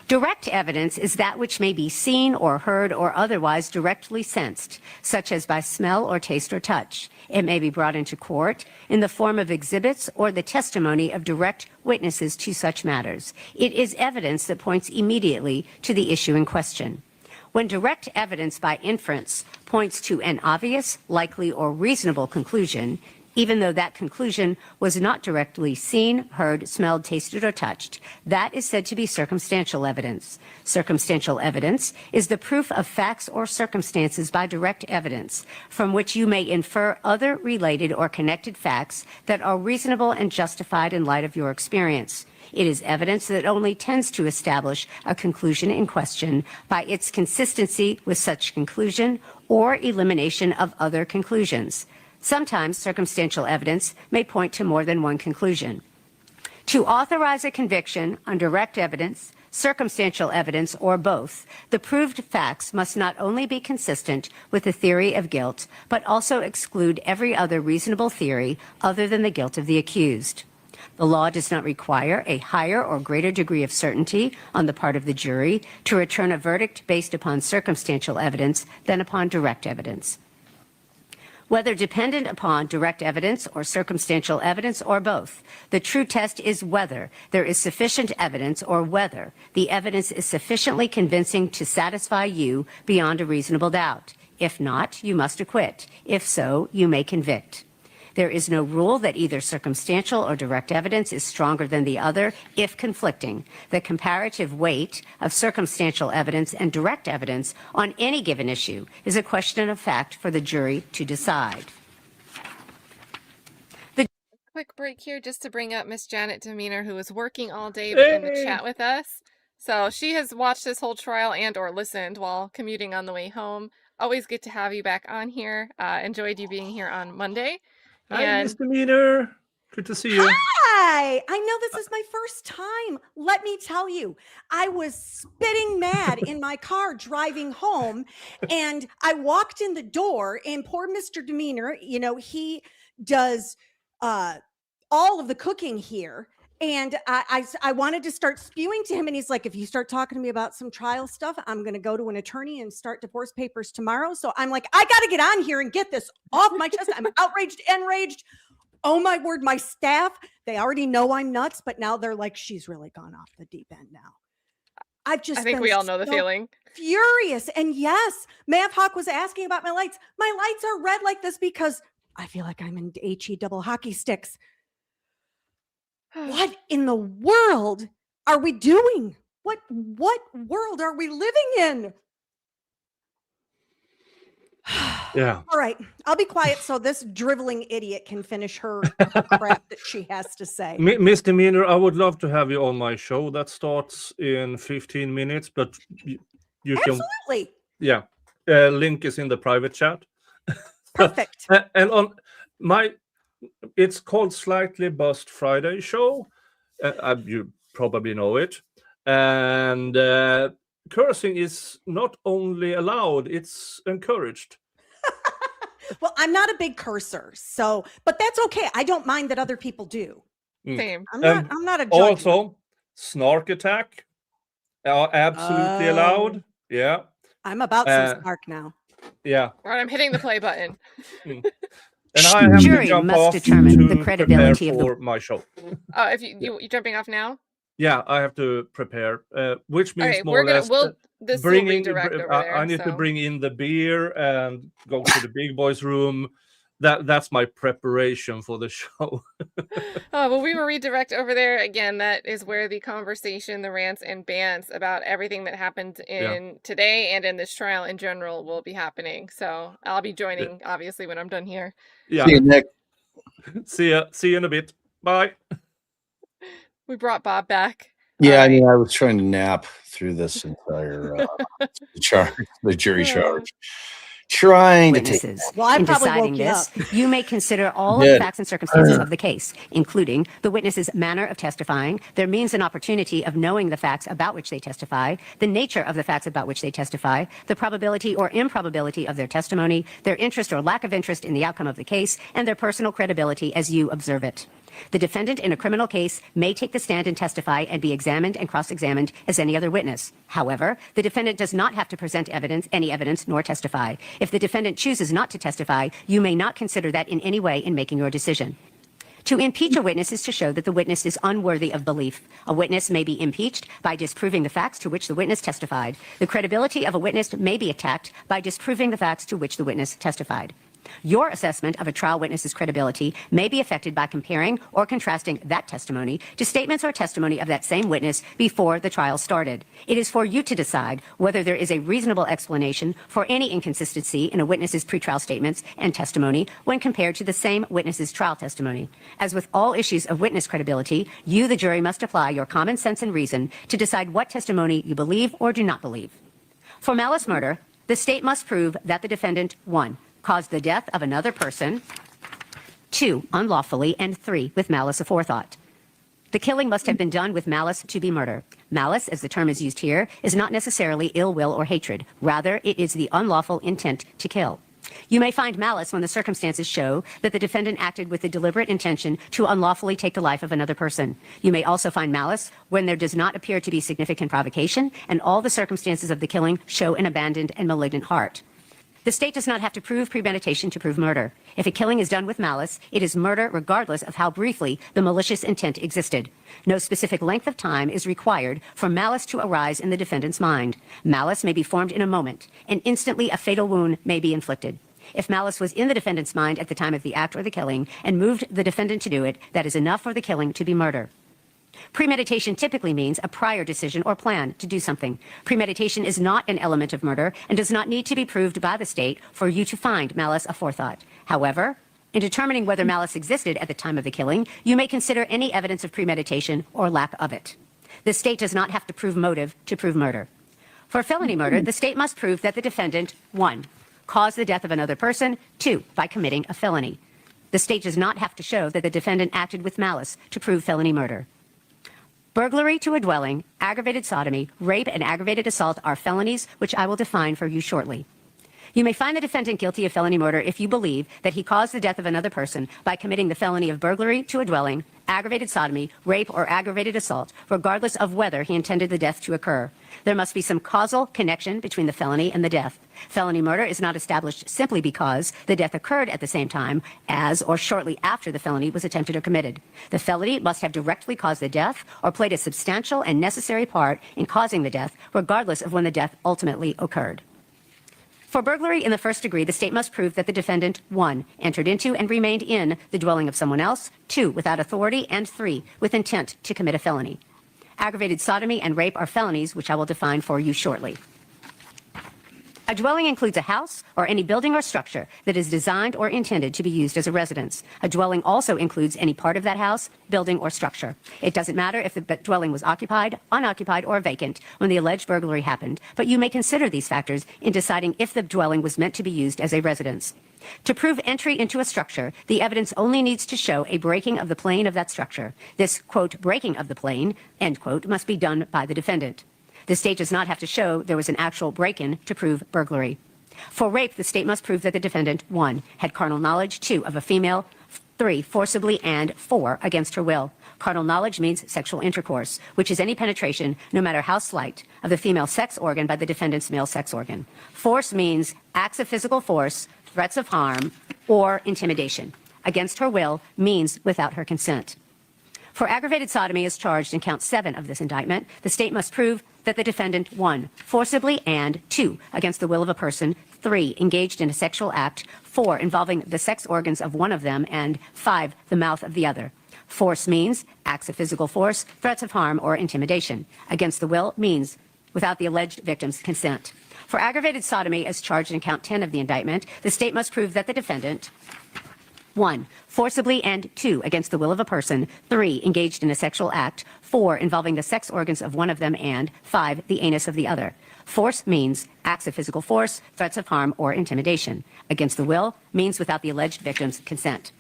Direct evidence is that which may be seen or heard or otherwise directly sensed, such as by smell or taste or touch. It may be brought into court in the form of exhibits or the testimony of direct witnesses to such matters. It is evidence that points immediately to the issue in question. When direct evidence by inference points to an obvious, likely, or reasonable conclusion, even though that conclusion was not directly seen, heard, smelled, tasted, or touched, that is said to be circumstantial evidence. Circumstantial evidence is the proof of facts or circumstances by direct evidence, from which you may infer other related or connected facts that are reasonable and justified in light of your experience. It is evidence that only tends to establish a conclusion in question by its consistency with such conclusion or elimination of other conclusions. Sometimes circumstantial evidence may point to more than one conclusion. To authorize a conviction on direct evidence, circumstantial evidence, or both, the proved facts must not only be consistent with the theory of guilt, but also exclude every other reasonable theory other than the guilt of the accused. The law does not require a higher or greater degree of certainty on the part of the jury to return a verdict based upon circumstantial evidence than upon direct evidence. Whether dependent upon direct evidence or circumstantial evidence or both, the true test is whether there is sufficient evidence or whether the evidence is sufficiently convincing to satisfy you beyond a reasonable doubt. If not, you must acquit. If so, you may convict. There is no rule that either circumstantial or direct evidence is stronger than the other if conflicting. The comparative weight of circumstantial evidence and direct evidence on any given issue is a question of fact for the jury to decide. Quick break here just to bring up Miss Janet Demeanor, who is working all day but in the chat with us. So she has watched this whole trial and or listened while commuting on the way home. Always good to have you back on here. Enjoyed you being here on Monday. Hi, Miss Demeanor. Good to see you. Hi! I know this is my first time. Let me tell you, I was spitting mad in my car driving home, and I walked in the door, and poor Mr. Demeanor, you know, he does all of the cooking here. And I wanted to start spewing to him. And he's like, if you start talking to me about some trial stuff, I'm going to go to an attorney and start divorce papers tomorrow. So I'm like, I got to get on here and get this off my chest. I'm outraged, enraged. Oh my word. My staff, they already know I'm nuts, but now they're like, she's really gone off the deep end now. I think we all know the feeling. Furious. And yes, Mav Hawk was asking about my lights. My lights are red like this because I feel like I'm in HE double hockey sticks. What in the world are we doing? What world are we living in? Yeah. All right. I'll be quiet so this driveling idiot can finish her crap that she has to say. Miss Demeanor, I would love to have you on my show. That starts in 15 minutes, but you Absolutely. Yeah. Link is in the private chat. Perfect. And on my... It's called Slightly Buzzed Friday Show. You probably know it. And cursing is not only allowed, it's encouraged. Well, I'm not a big cursor, so, but that's okay. I don't mind that other people do. Same. I'm not a judge. Also, snark attack are absolutely allowed. Yeah. I'm about some snark now. Yeah. Right, I'm hitting the play button. And I have Jury to jump must off determine to the credibility prepare of for my show. Oh, if you jumping off now? Yeah, I have to prepare, which means Okay, more or less this will bringing. redirect over there, I need to bring in the beer and go to the big boys' room. That's my preparation for the show. Well, we will redirect over there again. That is where the conversation, the rants and bants about everything that happened in today and in this trial in general will be happening. So I'll be joining, obviously, when I'm done here. Yeah. See you, Nick. See you in a bit. Bye. We brought Bob back. Yeah, I mean, I was trying to nap through this entire the jury charge. Trying witnesses. to take. Well, I in probably deciding woke you this, up. you may consider all of the facts and circumstances of the case, including the witness's manner of testifying, their means and opportunity of knowing the facts about which they testify, the nature of the facts about which they testify, the probability or improbability of their testimony, their interest or lack of interest in the outcome of the case, and their personal credibility as you observe it. The defendant in a criminal case may take the stand and testify and be examined and cross-examined as any other witness. However, the defendant does not have to present any evidence, nor testify. If the defendant chooses not to testify, you may not consider that in any way in making your decision. To impeach a witness is to show that the witness is unworthy of belief. A witness may be impeached by disproving the facts to which the witness testified. The credibility of a witness may be attacked by disproving the facts to which the witness testified. Your assessment of a trial witness's credibility may be affected by comparing or contrasting that testimony to statements or testimony of that same witness before the trial started. It is for you to decide whether there is a reasonable explanation for any inconsistency in a witness's pretrial statements and testimony when compared to the same witness's trial testimony. As with all issues of witness credibility, you, the jury, must apply your common sense and reason to decide what testimony you believe or do not believe. For malice murder, the state must prove that the defendant, 1, caused the death of another person, 2, unlawfully, and 3, with malice aforethought. The killing must have been done with malice to be murder. Malice, as the term is used here, is not necessarily ill will or hatred. Rather, it is the unlawful intent to kill. You may find malice when the circumstances show that the defendant acted with the deliberate intention to unlawfully take the life of another person. You may also find malice when there does not appear to be significant provocation and all the circumstances of the killing show an abandoned and malignant heart. The state does not have to prove premeditation to prove murder. If a killing is done with malice, it is murder regardless of how briefly the malicious intent existed. No specific length of time is required for malice to arise in the defendant's mind. Malice may be formed in a moment, and instantly a fatal wound may be inflicted. If malice was in the defendant's mind at the time of the act or the killing and moved the defendant to do it, that is enough for the killing to be murder. Premeditation typically means a prior decision or plan to do something. Premeditation is not an element of murder and does not need to be proved by the state for you to find malice aforethought. However, in determining whether malice existed at the time of the killing, you may consider any evidence of premeditation or lack of it. The state does not have to prove motive to prove murder. For felony murder, the state must prove that the defendant, 1, caused the death of another person, 2, by committing a felony. The state does not have to show that the defendant acted with malice to prove felony murder. Burglary to a dwelling, aggravated sodomy, rape, and aggravated assault are felonies, which I will define for you shortly. You may find the defendant guilty of felony murder if you believe that he caused the death of another person by committing the felony of burglary to a dwelling, aggravated sodomy, rape, or aggravated assault, regardless of whether he intended the death to occur. There must be some causal connection between the felony and the death. Felony murder is not established simply because the death occurred at the same time as or shortly after the felony was attempted or committed. The felony must have directly caused the death or played a substantial and necessary part in causing the death, regardless of when the death ultimately occurred. For burglary in the first degree, the state must prove that the defendant, 1, entered into and remained in the dwelling of someone else, 2, without authority, and 3, with intent to commit a felony. Aggravated sodomy and rape are felonies, which I will define for you shortly. A dwelling includes a house or any building or structure that is designed or intended to be used as a residence. A dwelling also includes any part of that house, building, or structure. It doesn't matter if the dwelling was occupied, unoccupied, or vacant when the alleged burglary happened, but you may consider these factors in deciding if the dwelling was meant to be used as a residence. To prove entry into a structure, the evidence only needs to show a breaking of the plane of that structure. This, quote, breaking of the plane, end quote, must be done by the defendant. The state does not have to show there was an actual break-in to prove burglary. For rape, the state must prove that the defendant, 1, had carnal knowledge, 2, of a female, 3, forcibly, and 4, against her will. Carnal knowledge means sexual intercourse, which is any penetration, no matter how slight, of the female sex organ by the defendant's male sex organ. Force means acts of physical force, threats of harm, or intimidation. Against her will means without her consent. For aggravated sodomy as charged in count 7 of this indictment, the state must prove that the defendant, 1, forcibly, and 2, against the will of a person, 3, engaged in a sexual act, 4, involving the sex organs of one of them, and 5, the mouth of the other. Force means acts of physical force, threats of harm, or intimidation. Against the will means without the alleged victim's consent. For aggravated sodomy as charged in count 10 of the indictment, the state must prove that the defendant, 1, forcibly, and 2, against the will of a person, 3, engaged in a sexual act, 4, involving the sex organs of one of them, and 5, the anus of the other. Force means acts of physical force, threats of harm, or intimidation. Against the will means without the alleged victim's consent.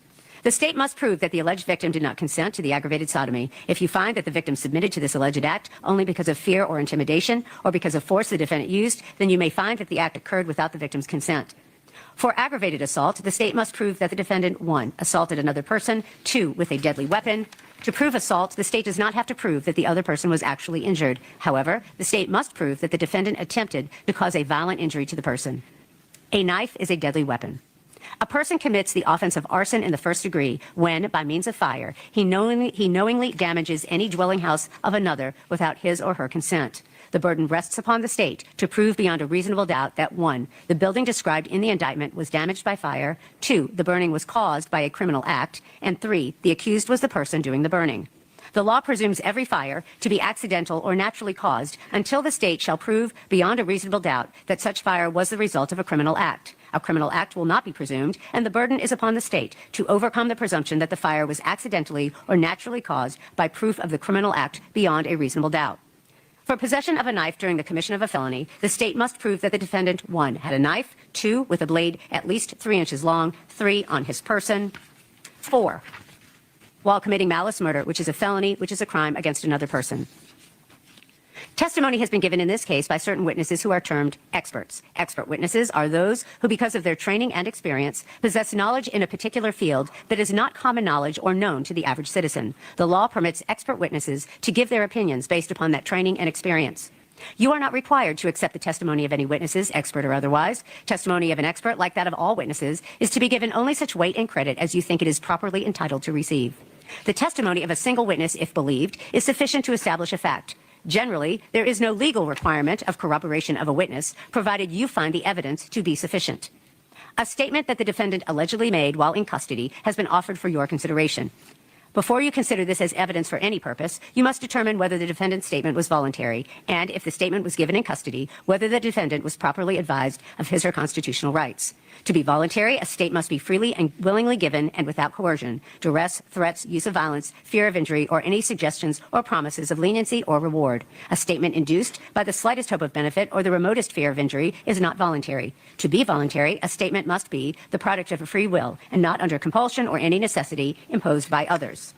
The state must prove that the alleged victim did not consent to the aggravated sodomy. If you find that the victim submitted to this alleged act only because of fear or intimidation, or because of force the defendant used, then you may find that the act occurred without the victim's consent. For aggravated assault, the state must prove that the defendant, 1, assaulted another person, 2, with a deadly weapon. To prove assault, the state does not have to prove that the other person was actually injured. However, the state must prove that the defendant attempted to cause a violent injury to the person. A knife is a deadly weapon. A person commits the offense of arson in the first degree when, by means of fire, he knowingly damages any dwelling house of another without his or her consent. The burden rests upon the state to prove beyond a reasonable doubt that 1, the building described in the indictment was damaged by fire, 2, the burning was caused by a criminal act, and 3, the accused was the person doing the burning. The law presumes every fire to be accidental or naturally caused until the state shall prove beyond a reasonable doubt that such fire was the result of a criminal act. A criminal act will not be presumed, and the burden is upon the state to overcome the presumption that the fire was accidentally or naturally caused by proof of the criminal act beyond a reasonable doubt. For possession of a knife during the commission of a felony, the state must prove that the defendant, 1, had a knife, 2, with a blade at least 3 inches long, 3, on his person, 4, while committing malice murder, which is a felony, which is a crime against another person. Testimony has been given in this case by certain witnesses who are termed experts. Expert witnesses are those who, because of their training and experience, possess knowledge in a particular field that is not common knowledge or known to the average citizen. The law permits expert witnesses to give their opinions based upon that training and experience. You are not required to accept the testimony of any witnesses, expert or otherwise. Testimony of an expert, like that of all witnesses, is to be given only such weight and credit as you think it is properly entitled to receive. The testimony of a single witness, if believed, is sufficient to establish a fact. Generally, there is no legal requirement of corroboration of a witness, provided you find the evidence to be sufficient. A statement that the defendant allegedly made while in custody has been offered for your consideration. Before you consider this as evidence for any purpose, you must determine whether the defendant's statement was voluntary, and if the statement was given in custody, whether the defendant was properly advised of his or her constitutional rights. To be voluntary, a state must be freely and willingly given and without coercion, duress, threats, use of violence, fear of injury, or any suggestions or promises of leniency or reward. A statement induced by the slightest hope of benefit or the remotest fear of injury is not voluntary. To be voluntary, a statement must be the product of a free will and not under compulsion or any necessity imposed by others.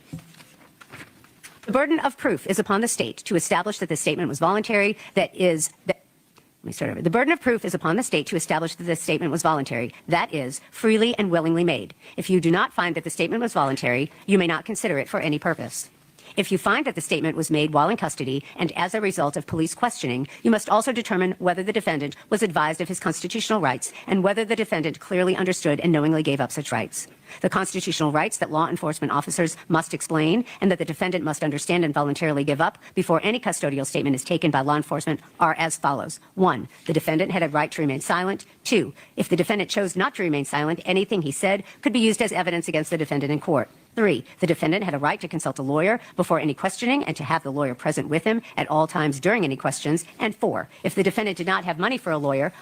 The burden of proof is upon the state to establish that the statement was voluntary, The burden of proof is upon the state to establish that the statement was voluntary, that is, freely and willingly made. If you do not find that the statement was voluntary, you may not consider it for any purpose. If you find that the statement was made while in custody and as a result of police questioning, you must also determine whether the defendant was advised of his constitutional rights and whether the defendant clearly understood and knowingly gave up such rights. The constitutional rights that law enforcement officers must explain and that the defendant must understand and voluntarily give up before any custodial statement is taken by law enforcement are as follows. 1. The defendant had a right to remain silent. 2. If the defendant chose not to remain silent, anything he said could be used as evidence against the defendant in court. 3. The defendant had a right to consult a lawyer before any questioning and to have the lawyer present with him at all times during any questions. And 4. If the defendant did not have money for a lawyer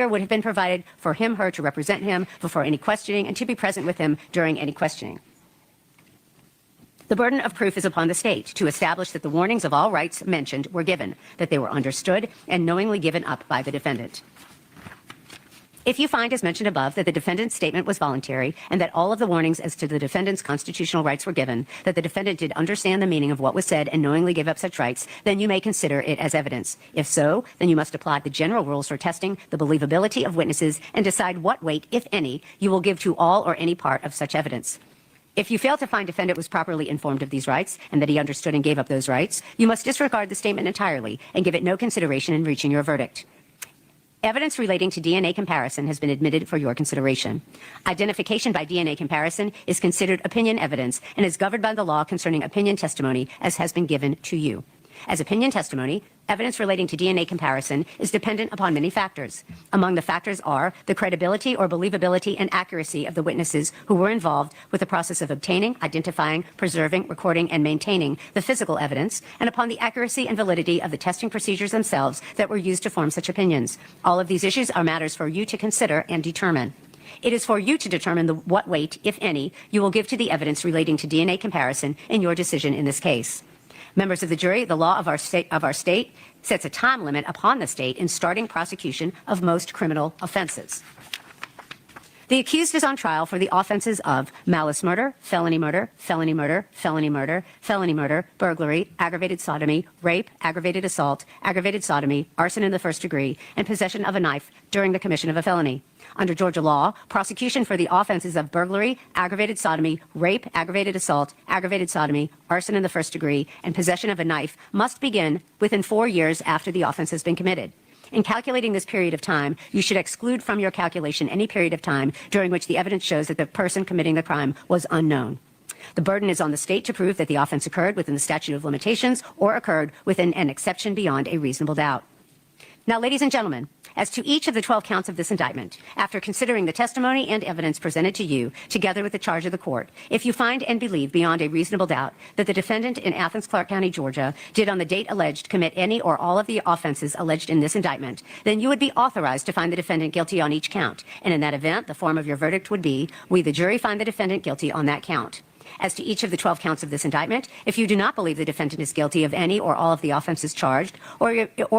would have been provided for him/her to represent him before any questioning and to be present with him during any questioning. The burden of proof is upon the state to establish that the warnings of all rights mentioned were given, that they were understood and knowingly given up by the defendant. If you find, as mentioned above, that the defendant's statement was voluntary and that all of the warnings as to the defendant's constitutional rights were given, that the defendant did understand the meaning of what was said and knowingly gave up such rights, then you may consider it as evidence. If so, then you must apply the general rules for testing the believability of witnesses and decide what weight, if any, you will give to all or any part of such evidence. If you fail to find defendant was properly informed of these rights and that he understood and gave up those rights, you must disregard the statement entirely and give it no consideration in reaching your verdict. Evidence relating to DNA comparison has been admitted for your consideration. Identification by DNA comparison is considered opinion evidence and is governed by the law concerning opinion testimony as has been given to you. As opinion testimony, evidence relating to DNA comparison is dependent upon many factors. Among the factors are the credibility or believability and accuracy of the witnesses who were involved with the process of obtaining, identifying, preserving, recording, and maintaining the physical evidence, and upon the accuracy and validity of the testing procedures themselves that were used to form such opinions. All of these issues are matters for you to consider and determine. It is for you to determine what weight, if any, you will give to the evidence relating to DNA comparison in your decision in this case. Members of the jury, the law of our state sets a time limit upon the state in starting prosecution of most criminal offenses. The accused is on trial for the offenses of malice murder, felony murder, felony murder, felony murder, felony murder, burglary, aggravated sodomy, rape, aggravated assault, aggravated sodomy, arson in the first degree, and possession of a knife during the commission of a felony. Under Georgia law, prosecution for the offenses of burglary, aggravated sodomy, rape, aggravated assault, aggravated sodomy, arson in the first degree, and possession of a knife must begin within 4 years after the offense has been committed. In calculating this period of time, you should exclude from your calculation any period of time during which the evidence shows that the person committing the crime was unknown. The burden is on the state to prove that the offense occurred within the statute of limitations or occurred within an exception beyond a reasonable doubt. Now, ladies and gentlemen, as to each of the 12 counts of this indictment, after considering the testimony and evidence presented to you, together with the charge of the court, if you find and believe beyond a reasonable doubt that the defendant in Athens, Clarke County, Georgia, did on the date alleged commit any or all of the offenses alleged in this indictment, then you would be authorized to find the defendant guilty on each count. And in that event, the form of your verdict would be, we, the jury, find the defendant guilty on that count. As to each of the 12 counts of this indictment, if you do not believe the defendant is guilty of any or all of the offenses charged, or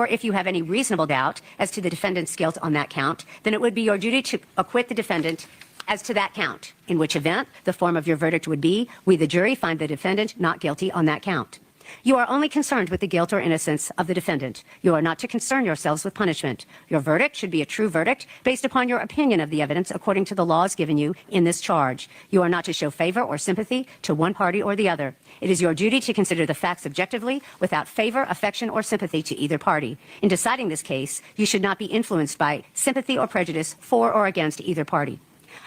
if you have any reasonable doubt as to the defendant's guilt on that count, then it would be your duty to acquit the defendant as to that count, in which event the form of your verdict would be, we, the jury, find the defendant not guilty on that count. You are only concerned with the guilt or innocence of the defendant. You are not to concern yourselves with punishment. Your verdict should be a true verdict based upon your opinion of the evidence according to the laws given you in this charge. You are not to show favor or sympathy to one party or the other. It is your duty to consider the facts objectively without favor, affection, or sympathy to either party. In deciding this case, you should not be influenced by sympathy or prejudice for or against either party.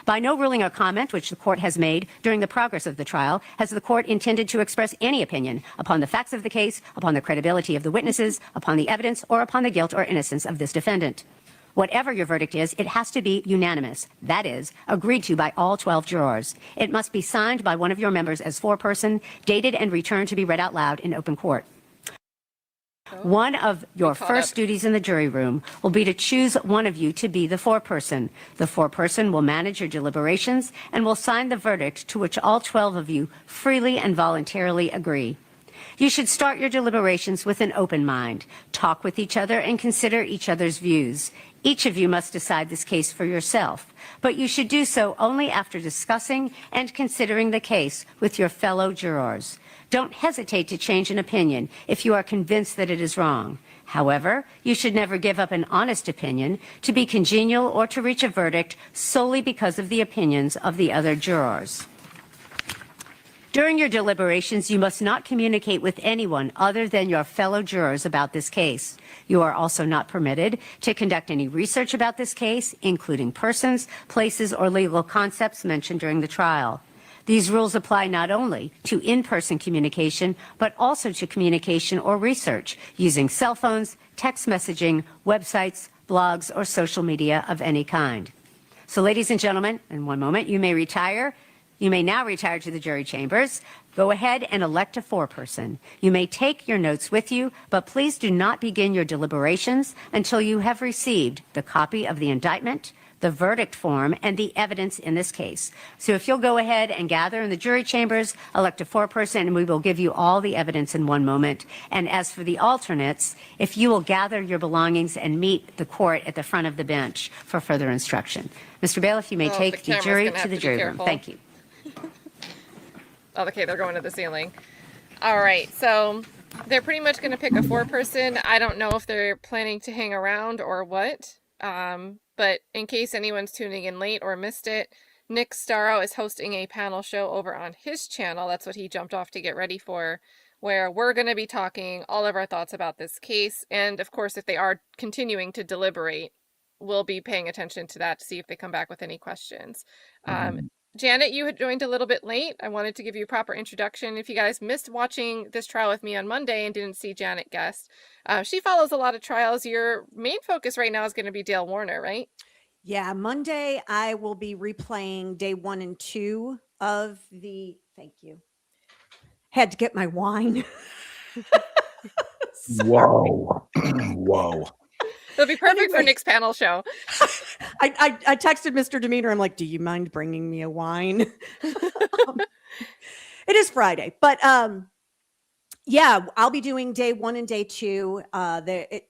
By no ruling or comment which the court has made during the progress of the trial has the court intended to express any opinion upon the facts of the case, upon the credibility of the witnesses, upon the evidence, or upon the guilt or innocence of this defendant. Whatever your verdict is, it has to be unanimous. That is, agreed to by all 12 jurors. It must be signed by one of your members as foreperson, dated and returned to be read out loud in open court. One of your first duties in the jury room will be to choose one of you to be the foreperson. The foreperson will manage your deliberations and will sign the verdict to which all 12 of you freely and voluntarily agree. You should start your deliberations with an open mind. Talk with each other and consider each other's views. Each of you must decide this case for yourself, but you should do so only after discussing and considering the case with your fellow jurors. Don't hesitate to change an opinion if you are convinced that it is wrong. However, you should never give up an honest opinion to be congenial or to reach a verdict solely because of the opinions of the other jurors. During your deliberations, you must not communicate with anyone other than your fellow jurors about this case. You are also not permitted to conduct any research about this case, including persons, places, or legal concepts mentioned during the trial. These rules apply not only to in-person communication, but also to communication or research using cell phones, text messaging, websites, blogs, or social media of any kind. So, ladies and gentlemen, in one moment, you may retire. You may now retire to the jury chambers. Go ahead and elect a foreperson. You may take your notes with you, but please do not begin your deliberations until you have received the copy of the indictment, the verdict form, and the evidence in this case. So if you'll go ahead and gather in the jury chambers, elect a foreperson, and we will give you all the evidence in one moment. And as for the alternates, if you will gather your belongings and meet the court at the front of the bench for further instruction. Mr. Bailiff, you may take the jury to the jury room. Thank you. Oh, okay, they're going to the ceiling. All right, so they're pretty much going to pick a foreperson. I don't know if they're planning to hang around or what. But in case anyone's tuning in late or missed it, Nick Starro is hosting a panel show over on his channel. That's what he jumped off to get ready for, where we're going to be talking all of our thoughts about this case. And of course, if they are continuing to deliberate, we'll be paying attention to that to see if they come back with any questions. Janet, you had joined a little bit late. I wanted to give you a proper introduction. If you guys missed watching this trial with me on Monday and didn't see Janet guest, she follows a lot of trials. Your main focus right now is going to be Dale Warner, right? Yeah, Monday I will be replaying day 1 and 2 of the, thank you. Had to get my wine. Whoa. Whoa. It'll be perfect for Nick's panel show. I texted Mr. Demeter. I'm like, do you mind bringing me a wine? It is Friday, but yeah, I'll be doing day 1 and day 2. I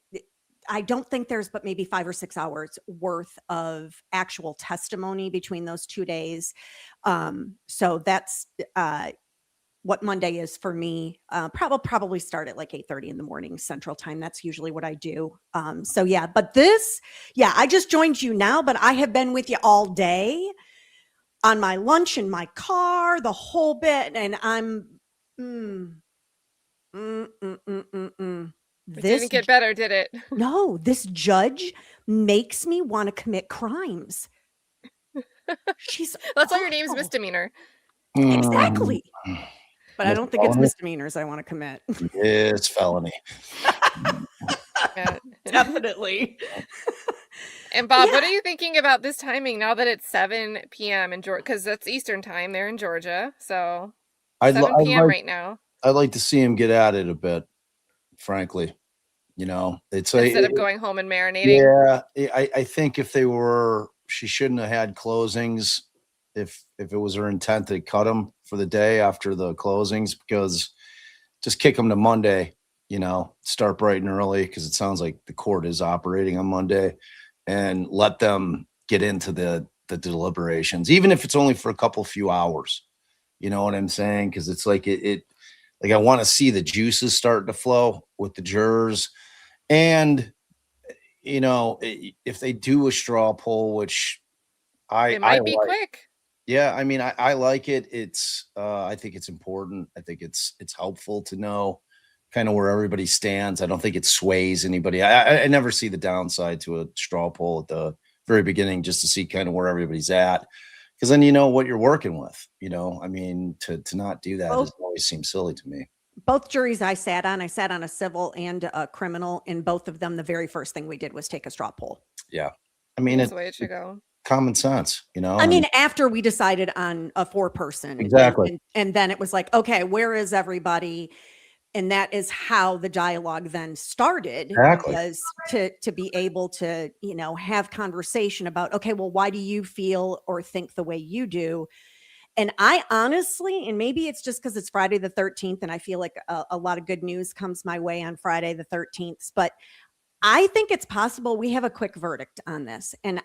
don't think there's but maybe 5 or 6 hours worth of actual testimony between those 2 days. So that's what Monday is for me. Probably start at like 8:30 in the morning Central Time. That's usually what I do. So yeah, but I just joined you now, but I have been with you all day on my lunch in my car, the whole bit, and I'm It didn't get better, did it? No, this judge makes me want to commit crimes. That's why your name's misdemeanor. Exactly. But I don't think it's misdemeanors I want to commit. It's felony. Definitely. And Bob, what are you thinking about this timing now that it's 7 p.m. in Georgia? Because that's Eastern time. They're in Georgia. So 7 p.m. right now. I'd like to see him get at it a bit, frankly. You know, it's instead of going home and marinating. Yeah, I think she shouldn't have had closings if it was her intent to cut them for the day after the closings, because just kick them to Monday, you know, start bright and early, because it sounds like the court is operating on Monday, and let them get into the deliberations, even if it's only for a few hours. You know what I'm saying? Because it's like Like, I want to see the juices start to flow with the jurors. And, you know, if they do a straw poll, which it might be quick. Yeah, I mean, I like it. I think it's important. I think it's helpful to know kind of where everybody stands. I don't think it sways anybody. I never see the downside to a straw poll at the very beginning, just to see kind of where everybody's at, because then you know what you're working with. You know, I mean, to not do that always seems silly to me. Both juries I sat on a civil and a criminal. In both of them, the very first thing we did was take a straw poll. Yeah, I mean, that's the way it should go. Common sense, you know. I mean, after we decided on a 4-person, exactly, and then it was like, okay, where is everybody? And that is how the dialogue then started. Exactly. Was to be able to, you know, have conversation about, okay, well, why do you feel or think the way you do? And I honestly, and maybe it's just because it's Friday the 13th, and I feel like a lot of good news comes my way on Friday the 13th, but I think it's possible we have a quick verdict on this. And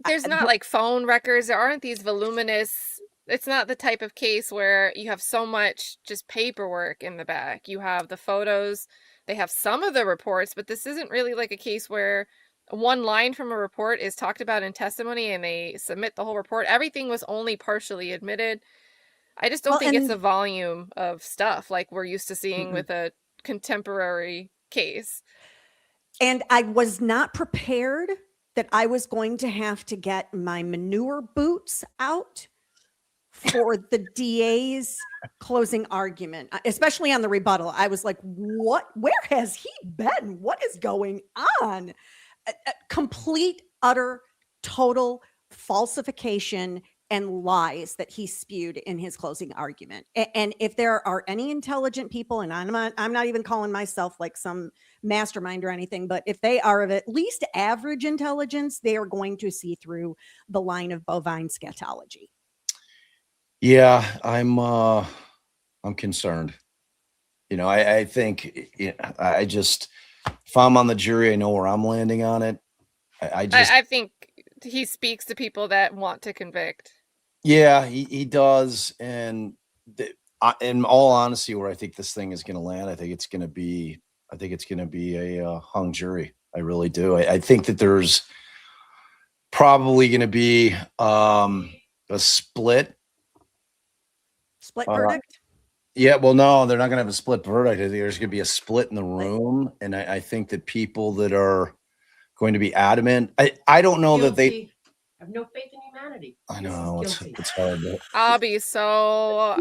there's not like phone records. There aren't these voluminous. It's not the type of case where you have so much just paperwork in the back. You have the photos. They have some of the reports, but this isn't really like a case where one line from a report is talked about in testimony and they submit the whole report. Everything was only partially admitted. I just don't think it's a volume of stuff like we're used to seeing with a contemporary case. And I was not prepared that I was going to have to get my manure boots out for the DA's closing argument, especially on the rebuttal. I was like, what? Where has he been? What is going on? Complete, utter, total falsification and lies that he spewed in his closing argument. And if there are any intelligent people, and I'm not even calling myself like some mastermind or anything, but if they are of at least average intelligence, they are going to see through the line of bovine scatology. Yeah, I'm concerned. You know, I think I just, if I'm on the jury, I know where I'm landing on it. I think he speaks to people that want to convict. Yeah, he does. And in all honesty, where I think this thing is going to land, I think it's going to be a hung jury. I really do. I think that there's probably going to be a split verdict. Yeah, well, no, they're not going to have a split verdict. I think there's going to be a split in the room, and I think that people that are going to be adamant. I don't know that they have no faith in humanity. I know it's hard. I'll be so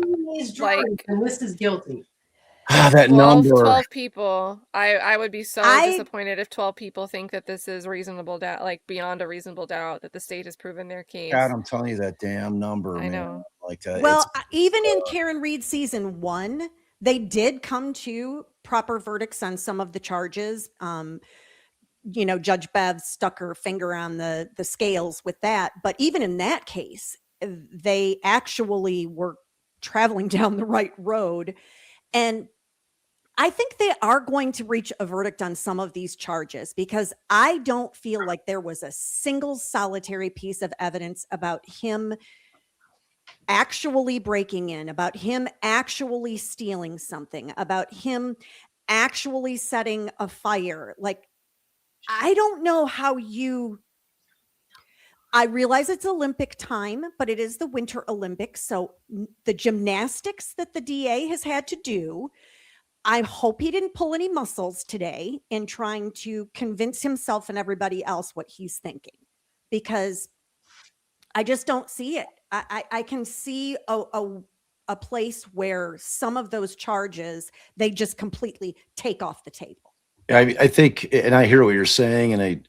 like, and this is guilty. That 12, number. 12 people. I would be so disappointed if 12 people think that this is reasonable doubt, like beyond a reasonable doubt, that the state has proven their case. God, I'm telling you that damn number. I know. Like that. Well, even in Karen Reed season 1, they did come to proper verdicts on some of the charges. You know, Judge Bev stuck her finger on the scales with that. But even in that case, they actually were traveling down the right road. And I think they are going to reach a verdict on some of these charges, because I don't feel like there was a single solitary piece of evidence about him actually breaking in, about him actually stealing something, about him actually setting a fire. Like, I don't know how I realize it's Olympic time, but it is the Winter Olympics. So the gymnastics that the DA has had to do, I hope he didn't pull any muscles today in trying to convince himself and everybody else what he's thinking, because I just don't see it. I can see a place where some of those charges, they just completely take off the table. I think, and I hear what you're saying, and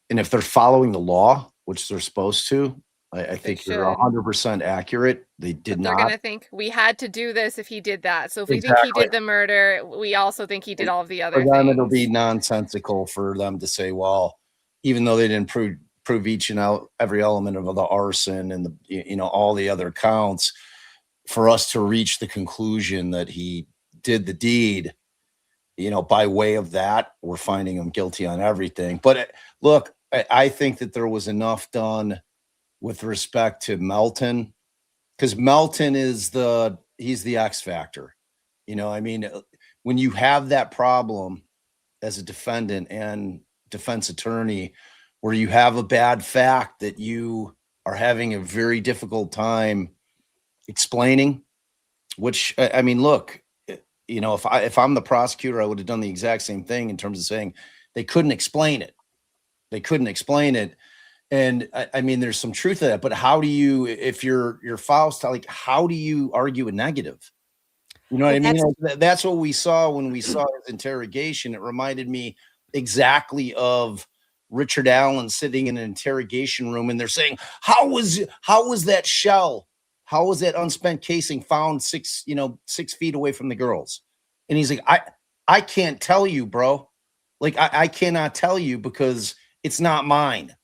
if they're following the law, which they're supposed to, I think you're 100% accurate. They did not. They're going to think we had to do this if he did that. So if we think he did the murder, we also think he did all of the other things. For them, things. it'll be nonsensical for them to say, well, even though they didn't prove each and every element of the arson and all the other counts, for us to reach the conclusion that he did the deed, by way of that, we're finding him guilty on everything. But look, I think that there was enough done with respect to Melton, because Melton is he's the X factor. You know, I mean, when you have that problem as a defendant and defense attorney, where you have a bad fact that you are having a very difficult time explaining, which, I mean, look, you know, if I'm the prosecutor, I would have done the exact same thing in terms of saying they couldn't explain it. They couldn't explain it. And I mean, there's some truth to that, but how do you, if you're Faust, like, how do you argue a negative? You know what I mean? That's what we saw when we saw his interrogation. It reminded me exactly of Richard Allen sitting in an interrogation room, and they're saying, how was that shell? How was that unspent casing found 6 feet away from the girls? And he's like, I can't tell you, bro. Like, I cannot tell you because it's not mine.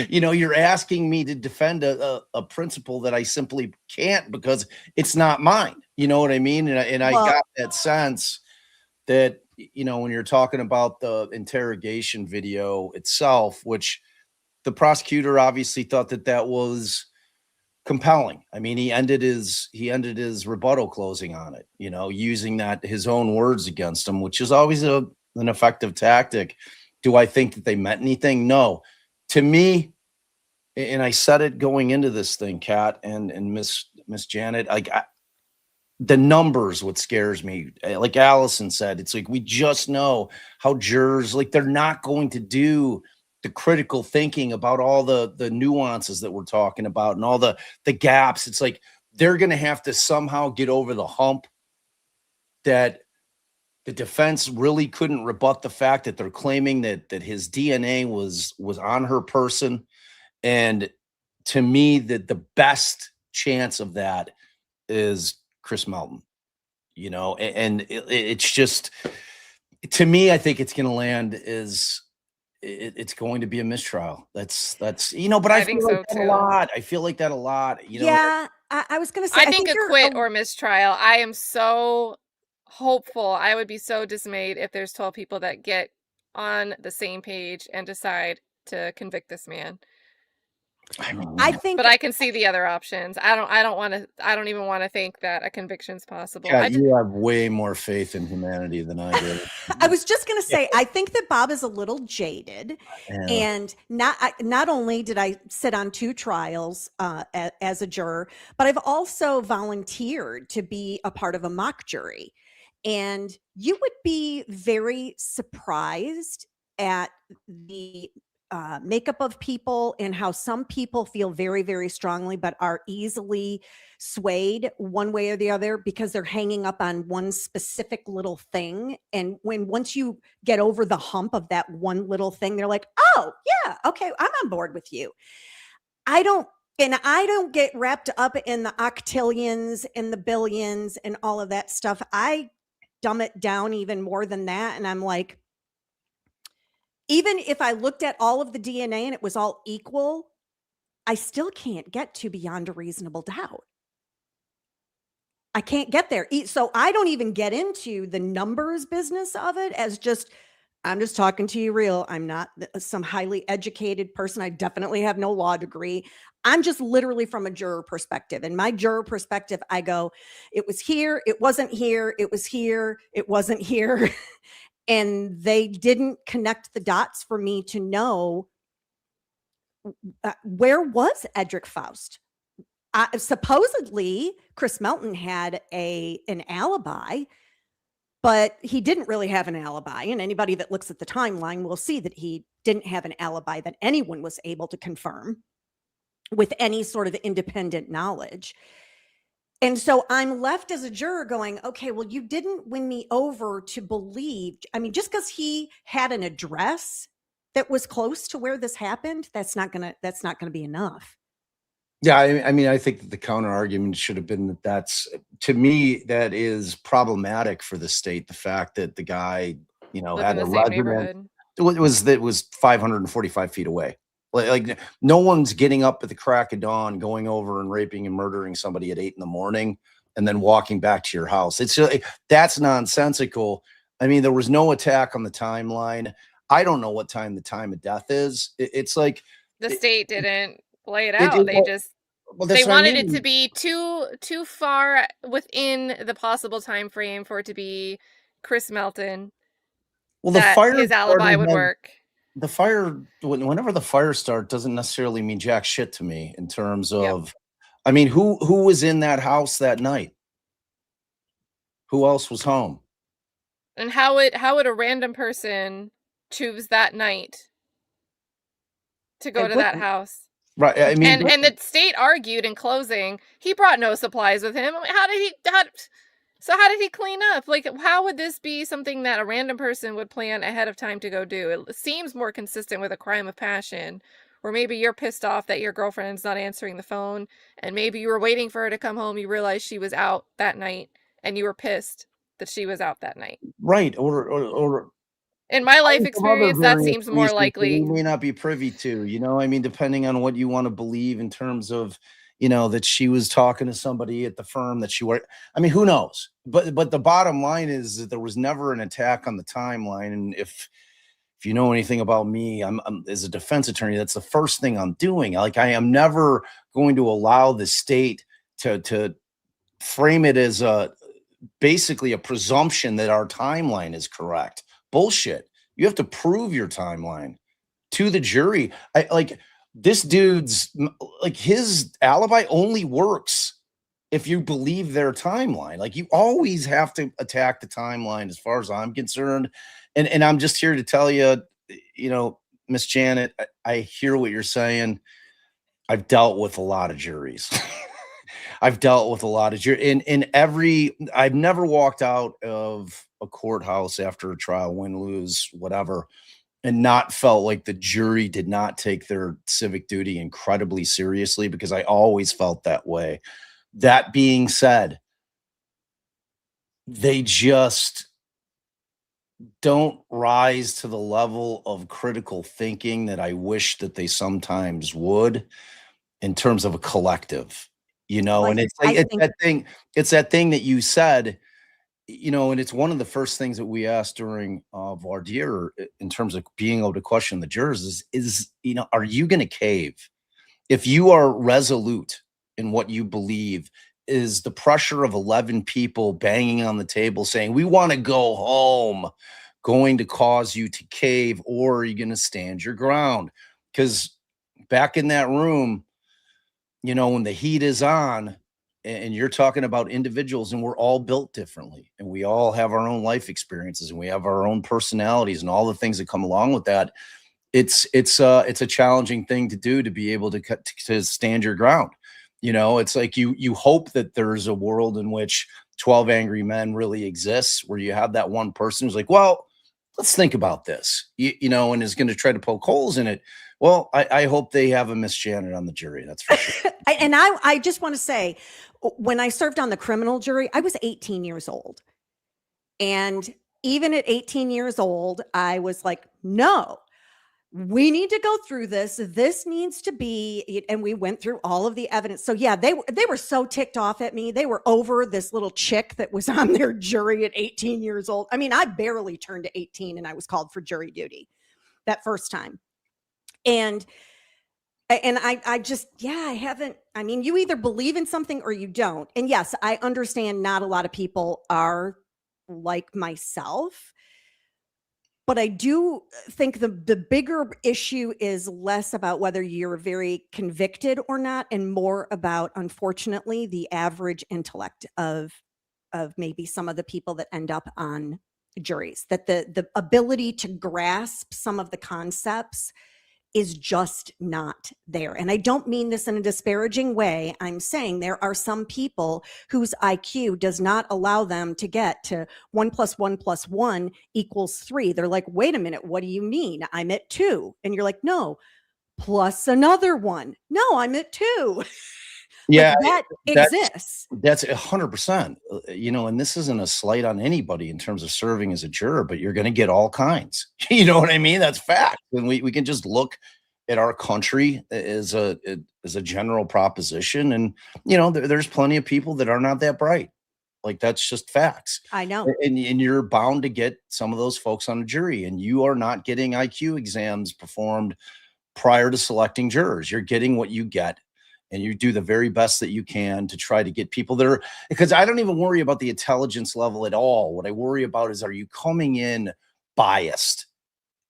You know, you're asking me to defend a principle that I simply can't because it's not mine. You know what I mean? And I got that sense that, you know, when you're talking about the interrogation video itself, which the prosecutor obviously thought that was compelling. I mean, he ended his rebuttal closing on it, you know, using that his own words against him, which is always an effective tactic. Do I think that they meant anything? No. To me, and I said it going into this thing, Kat and Miss Janet, like, the numbers, what scares me, like Allison said, it's like, we just know how jurors, like, they're not going to do the critical thinking about all the nuances that we're talking about and all the gaps. It's like, they're going to have to somehow get over the hump that the defense really couldn't rebut the fact that they're claiming that his DNA was on her person. And to me, that the best chance of that is Chris Melton, you know, and it's just, to me, I think it's going to land it's going to be a mistrial. That's, you know, but I feel like that a lot. I feel like that a lot, you know. Yeah, I was going to say, I think acquit or mistrial. I am so hopeful. I would be so dismayed if there's 12 people that get on the same page and decide to convict this man. I think, but I can see the other options. I don't even want to think that a conviction's possible. Yeah, you have way more faith in humanity than I do. I was just going to say, I think that Bob is a little jaded, and not only did I sit on 2 trials as a juror, but I've also volunteered to be a part of a mock jury. And you would be very surprised at the makeup of people and how some people feel very, very strongly, but are easily swayed one way or the other because they're hanging up on one specific little thing. And once you get over the hump of that one little thing, they're like, oh yeah, okay, I'm on board with you. I don't get wrapped up in the octillions and the billions and all of that stuff. I dumb it down even more than that. And I'm like, even if I looked at all of the DNA and it was all equal, I still can't get to beyond a reasonable doubt. I can't get there. So I don't even get into the numbers business of it as I'm just talking to you real. I'm not some highly educated person. I definitely have no law degree. I'm just literally from a juror perspective. And my juror perspective, I go, it was here, it wasn't here, it was here, it wasn't here. And they didn't connect the dots for me to know where was Edric Faust. Supposedly, Chris Melton had an alibi, but he didn't really have an alibi. And anybody that looks at the timeline will see that he didn't have an alibi that anyone was able to confirm with any sort of independent knowledge. And so I'm left as a juror going, okay, well, you didn't win me over to believe. I mean, just because he had an address that was close to where this happened, that's not gonna be enough. Yeah, I mean, I think that the counter argument should have been that's, to me, that is problematic for the state. The fact that the guy, you know, had a resident, it was 545 feet away. Like no one's getting up at the crack of dawn, going over and raping and murdering somebody at 8 a.m. and then walking back to your house. It's that's nonsensical. I mean, there was no attack on the timeline. I don't know what time the time of death is. It's like the state didn't lay it out. They just Well, They that's what I wanted it mean. to be too far within the possible time frame for it to be Chris Melton. Well, the That fire his alibi would started work. the fire whenever the fire start doesn't necessarily mean jack shit to me in terms Yep. of, I mean, who was in that house that night? Who else was home? And how would a random person choose that night to go to that house? Right. I mean, And the state argued in closing, he brought no supplies with him. I mean, how did he clean up? Like, how would this be something that a random person would plan ahead of time to go do? It seems more consistent with a crime of passion, where maybe you're pissed off that your girlfriend's not answering the phone, and maybe you were waiting for her to come home. You realized she was out that night, and you were pissed that she was out that night. right. Or in my life other experience, that various seems more reasons that likely. we may not be privy to, I mean, depending on what you want to believe in terms of, that she was talking to somebody at the firm that she worked. I mean, who knows? But the bottom line is that there was never an attack on the timeline. And if you know anything about me, I'm as a defense attorney, that's the first thing I'm doing. Like, I am never going to allow the state to frame it as basically a presumption that our timeline is correct. Bullshit. You have to prove your timeline to the jury. This dude's, like, his alibi only works if you believe their timeline. Like, you always have to attack the timeline as far as I'm concerned. And I'm just here to tell you, Miss Janet, I hear what you're saying. I've dealt with a lot of juries. I've dealt with a lot of juries. I've never walked out of a courthouse after a trial, win, lose, whatever, and not felt like the jury did not take their civic duty incredibly seriously, because I always felt that way. That being said, they just don't rise to the level of critical thinking that I wish that they sometimes would in terms of a collective, and it's that thing that you said, and it's one of the first things that we asked during voir dire in terms of being able to question the jurors is are you going to cave? If you are resolute in what you believe, is the pressure of 11 people banging on the table saying, we want to go home, going to cause you to cave, or are you going to stand your ground? Because back in that room, when the heat is on, and you're talking about individuals, and we're all built differently, and we all have our own life experiences, and we have our own personalities and all the things that come along with that. It's a challenging thing to do, to be able to stand your ground. It's like you hope that there's a world in which 12 Angry Men really exists, where you have that one person who's like, well, let's think about this, and is going to try to poke holes in it. Well, I hope they have a Miss Janet on the jury. That's for sure. And I just want to say, when I served on the criminal jury, I was 18 years old. And even at 18 years old, I was like, no, we need to go through this. This needs to be, and we went through all of the evidence. So yeah, they were so ticked off at me. They were over this little chick that was on their jury at 18 years old. I mean, I barely turned to 18 and I was called for jury duty that first time. And I just, I haven't, I mean, you either believe in something or you don't. And yes, I understand not a lot of people are like myself, but I do think the bigger issue is less about whether you're very convicted or not, and more about, unfortunately, the average intellect of maybe some of the people that end up on juries, that the ability to grasp some of the concepts is just not there. And I don't mean this in a disparaging way. I'm saying there are some people whose IQ does not allow them to get to 1 + 1 + 1 = 3. They're like, wait a minute, what do you mean? I'm at 2. And you're like, no, plus another 1. No, I'm at 2. Yeah, that exists. That's 100%. And this isn't a slight on anybody in terms of serving as a juror, but you're going to get all kinds. You know what I mean? That's fact. And we can just look at our country as a general proposition, and there's plenty of people that are not that bright. Like, that's just facts. I know. And you're bound to get some of those folks on a jury, and you are not getting IQ exams performed prior to selecting jurors. You're getting what you get and you do the very best that you can to try to get people that are, because I don't even worry about the intelligence level at all. What I worry about is, are you coming in biased?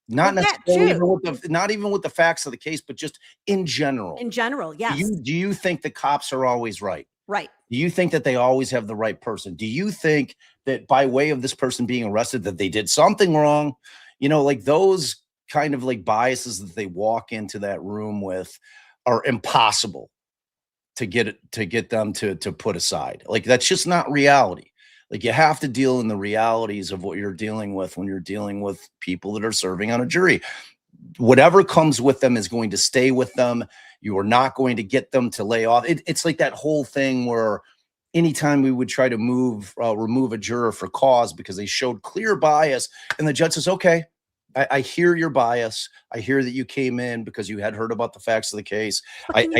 Not necessarily not even with the facts of the case, but just in general. In general, yes. Do you think the cops are always right? Right. Do you think that they always have the right person? Do you think that by way of this person being arrested that they did something wrong? You know, like those kind of like biases that they walk into that room with are impossible to get them to put aside. Like that's just not reality. Like you have to deal in the realities of what you're dealing with when you're dealing with people that are serving on a jury. Whatever comes with them is going to stay with them. You are not going to get them to lay off. It's like that whole thing where anytime we would try to remove a juror for cause because they showed clear bias, and the judge says, okay, I hear your bias. I hear that you came in because you had heard about the facts of the case. But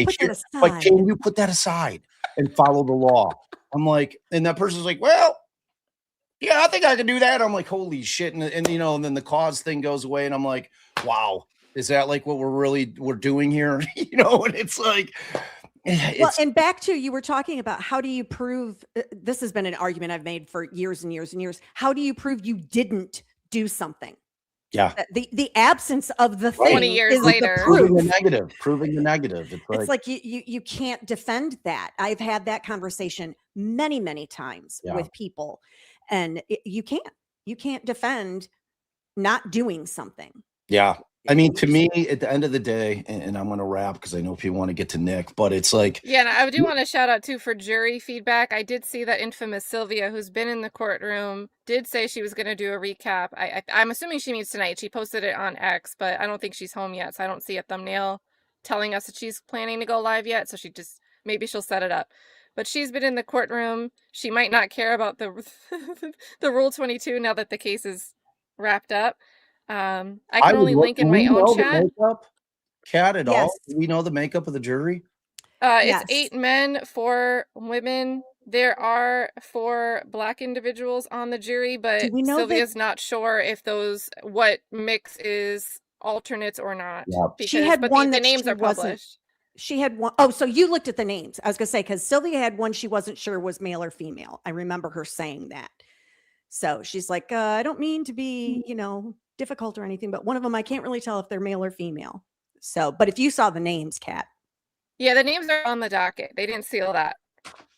can you put that aside and follow the law? I'm like, and that person's like, well, yeah, I think I can do that. I'm like, holy shit. And you know, and then the cause thing goes away. And I'm like, wow, is that like what we're doing here? You know, and it's like, well, and back to, you were talking about how do you prove, this has been an argument I've made for years and years and years. How do you prove you didn't do something? Yeah. The absence of the thing 20 years is later. the proof. Proving the negative. It's like you can't defend that. I've had that conversation many, many times with people, and you can't defend not doing something. Yeah. I mean, to me, at the end of the day, and I'm going to wrap because I know people want to get to Nick, but it's like. Yeah, and I do want to shout out too for jury feedback. I did see that infamous Sylvia, who's been in the courtroom, did say she was going to do a recap. I'm assuming she means tonight. She posted it on X, but I don't think she's home yet. So I don't see a thumbnail telling us that she's planning to go live yet. So maybe she'll set it up. But she's been in the courtroom. She might not care about the Rule 22 now that the case is wrapped up. I can only link in my own chat. Kat, at all? Do we know the makeup of the jury? It's 8 men, 4 women. There are 4 Black individuals on the jury, but Sylvia's not sure if what mix is alternates or not. Yeah. She had one that names are published. She had one. Oh, so you looked at the names. I was going to say, because Sylvia had one she wasn't sure was male or female. I remember her saying that. So she's like, I don't mean to be, difficult or anything, but one of them, I can't really tell if they're male or female. So, but if you saw the names, Kat. Yeah, the names are on the docket. They didn't seal that,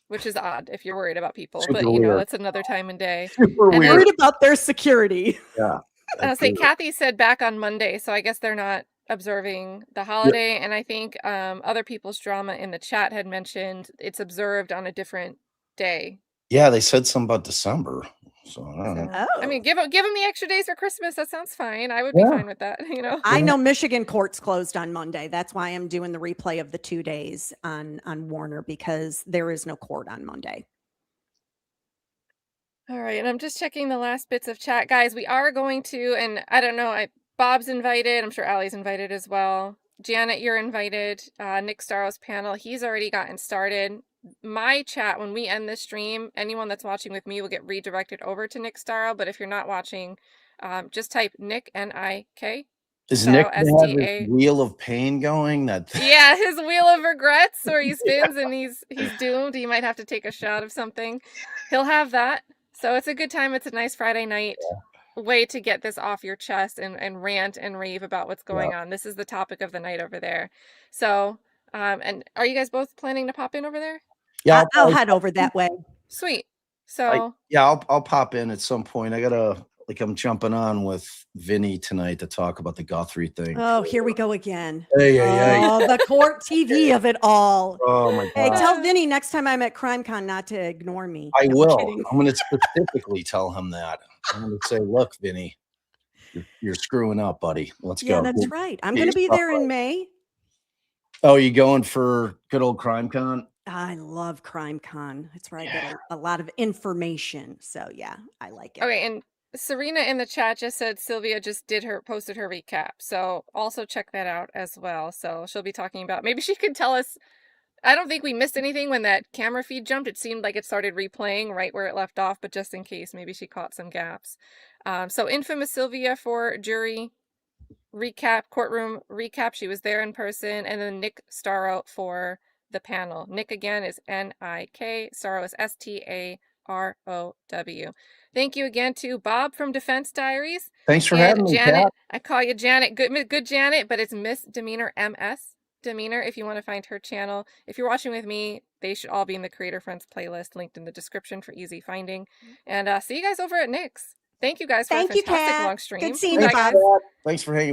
which is odd if you're worried about people. Super but, weird. That's another time and day. Super weird. Worried about their security. Yeah. I'll say Kathy said back on Monday, so I guess they're not observing the holiday. Yep. And I think other people's drama in the chat had mentioned it's observed on a different day. Yeah, they said something about December. So I don't know. Oh. I mean, give them the extra days for Christmas. That sounds fine. I would be fine with that. I know Michigan courts closed on Monday. That's why I'm doing the replay of the 2 days on Warner, because there is no court on Monday. All right, and I'm just checking the last bits of chat, guys. We are going to, and I don't know, Bob's invited. I'm sure Allie's invited as well. Janet, you're invited. Nick Staro's panel, he's already gotten started. My chat, when we end this stream, anyone that's watching with me will get redirected over to Nick Staro. But if you're not watching, just type Nick, N-I-K. Is Nick have his wheel of pain going? Yeah, his wheel of regrets where he spins and he's doomed. He might have to take a shot of something. He'll have that. So it's a good time. It's a nice Friday night way to get this off your chest and rant and rave about what's going on. This is the topic of the night over there. So, and are you guys both planning to pop in over there? Yeah, I'll head over that way. Sweet. So I'll pop in at some point. I gotta I'm jumping on with Vinny tonight to talk about the Guthrie thing. Oh, here we go again. Hey. Oh, the court TV of it all. Oh my God. Hey, tell Vinny next time I'm at CrimeCon not to ignore me. I will. I'm going to specifically tell him that. I'm going to say, look, Vinny, you're screwing up, buddy. Let's go. Yeah, that's right. I'm going to be there in May. Oh, you going for good old CrimeCon? I love CrimeCon. It's where I get a lot of information. So yeah, I like it. Okay, and Serena in the chat just said Sylvia just posted her recap. So also check that out as well. So she'll be talking about, maybe she could tell us, I don't think we missed anything when that camera feed jumped. It seemed like it started replaying right where it left off, but just in case, maybe she caught some gaps. So infamous Sylvia for jury recap, courtroom recap. She was there in person. And then Nick Staro for the panel. Nick again is N-I-K, Starrow is S-T-A-R-O-W. Thank you again to Bob from Defense Diaries. Thanks for And having me, Janet, Kat. I call you Janet, good Janet, but it's Miss Demeanor MS Demeanor if you want to find her channel. If you're watching with me, they should all be in the Creator Friends playlist linked in the description for easy finding. And see you guys over at Nick's. Thank you guys for a fantastic long stream. Good seeing you, Bye, Bob. guys. Thanks for hanging with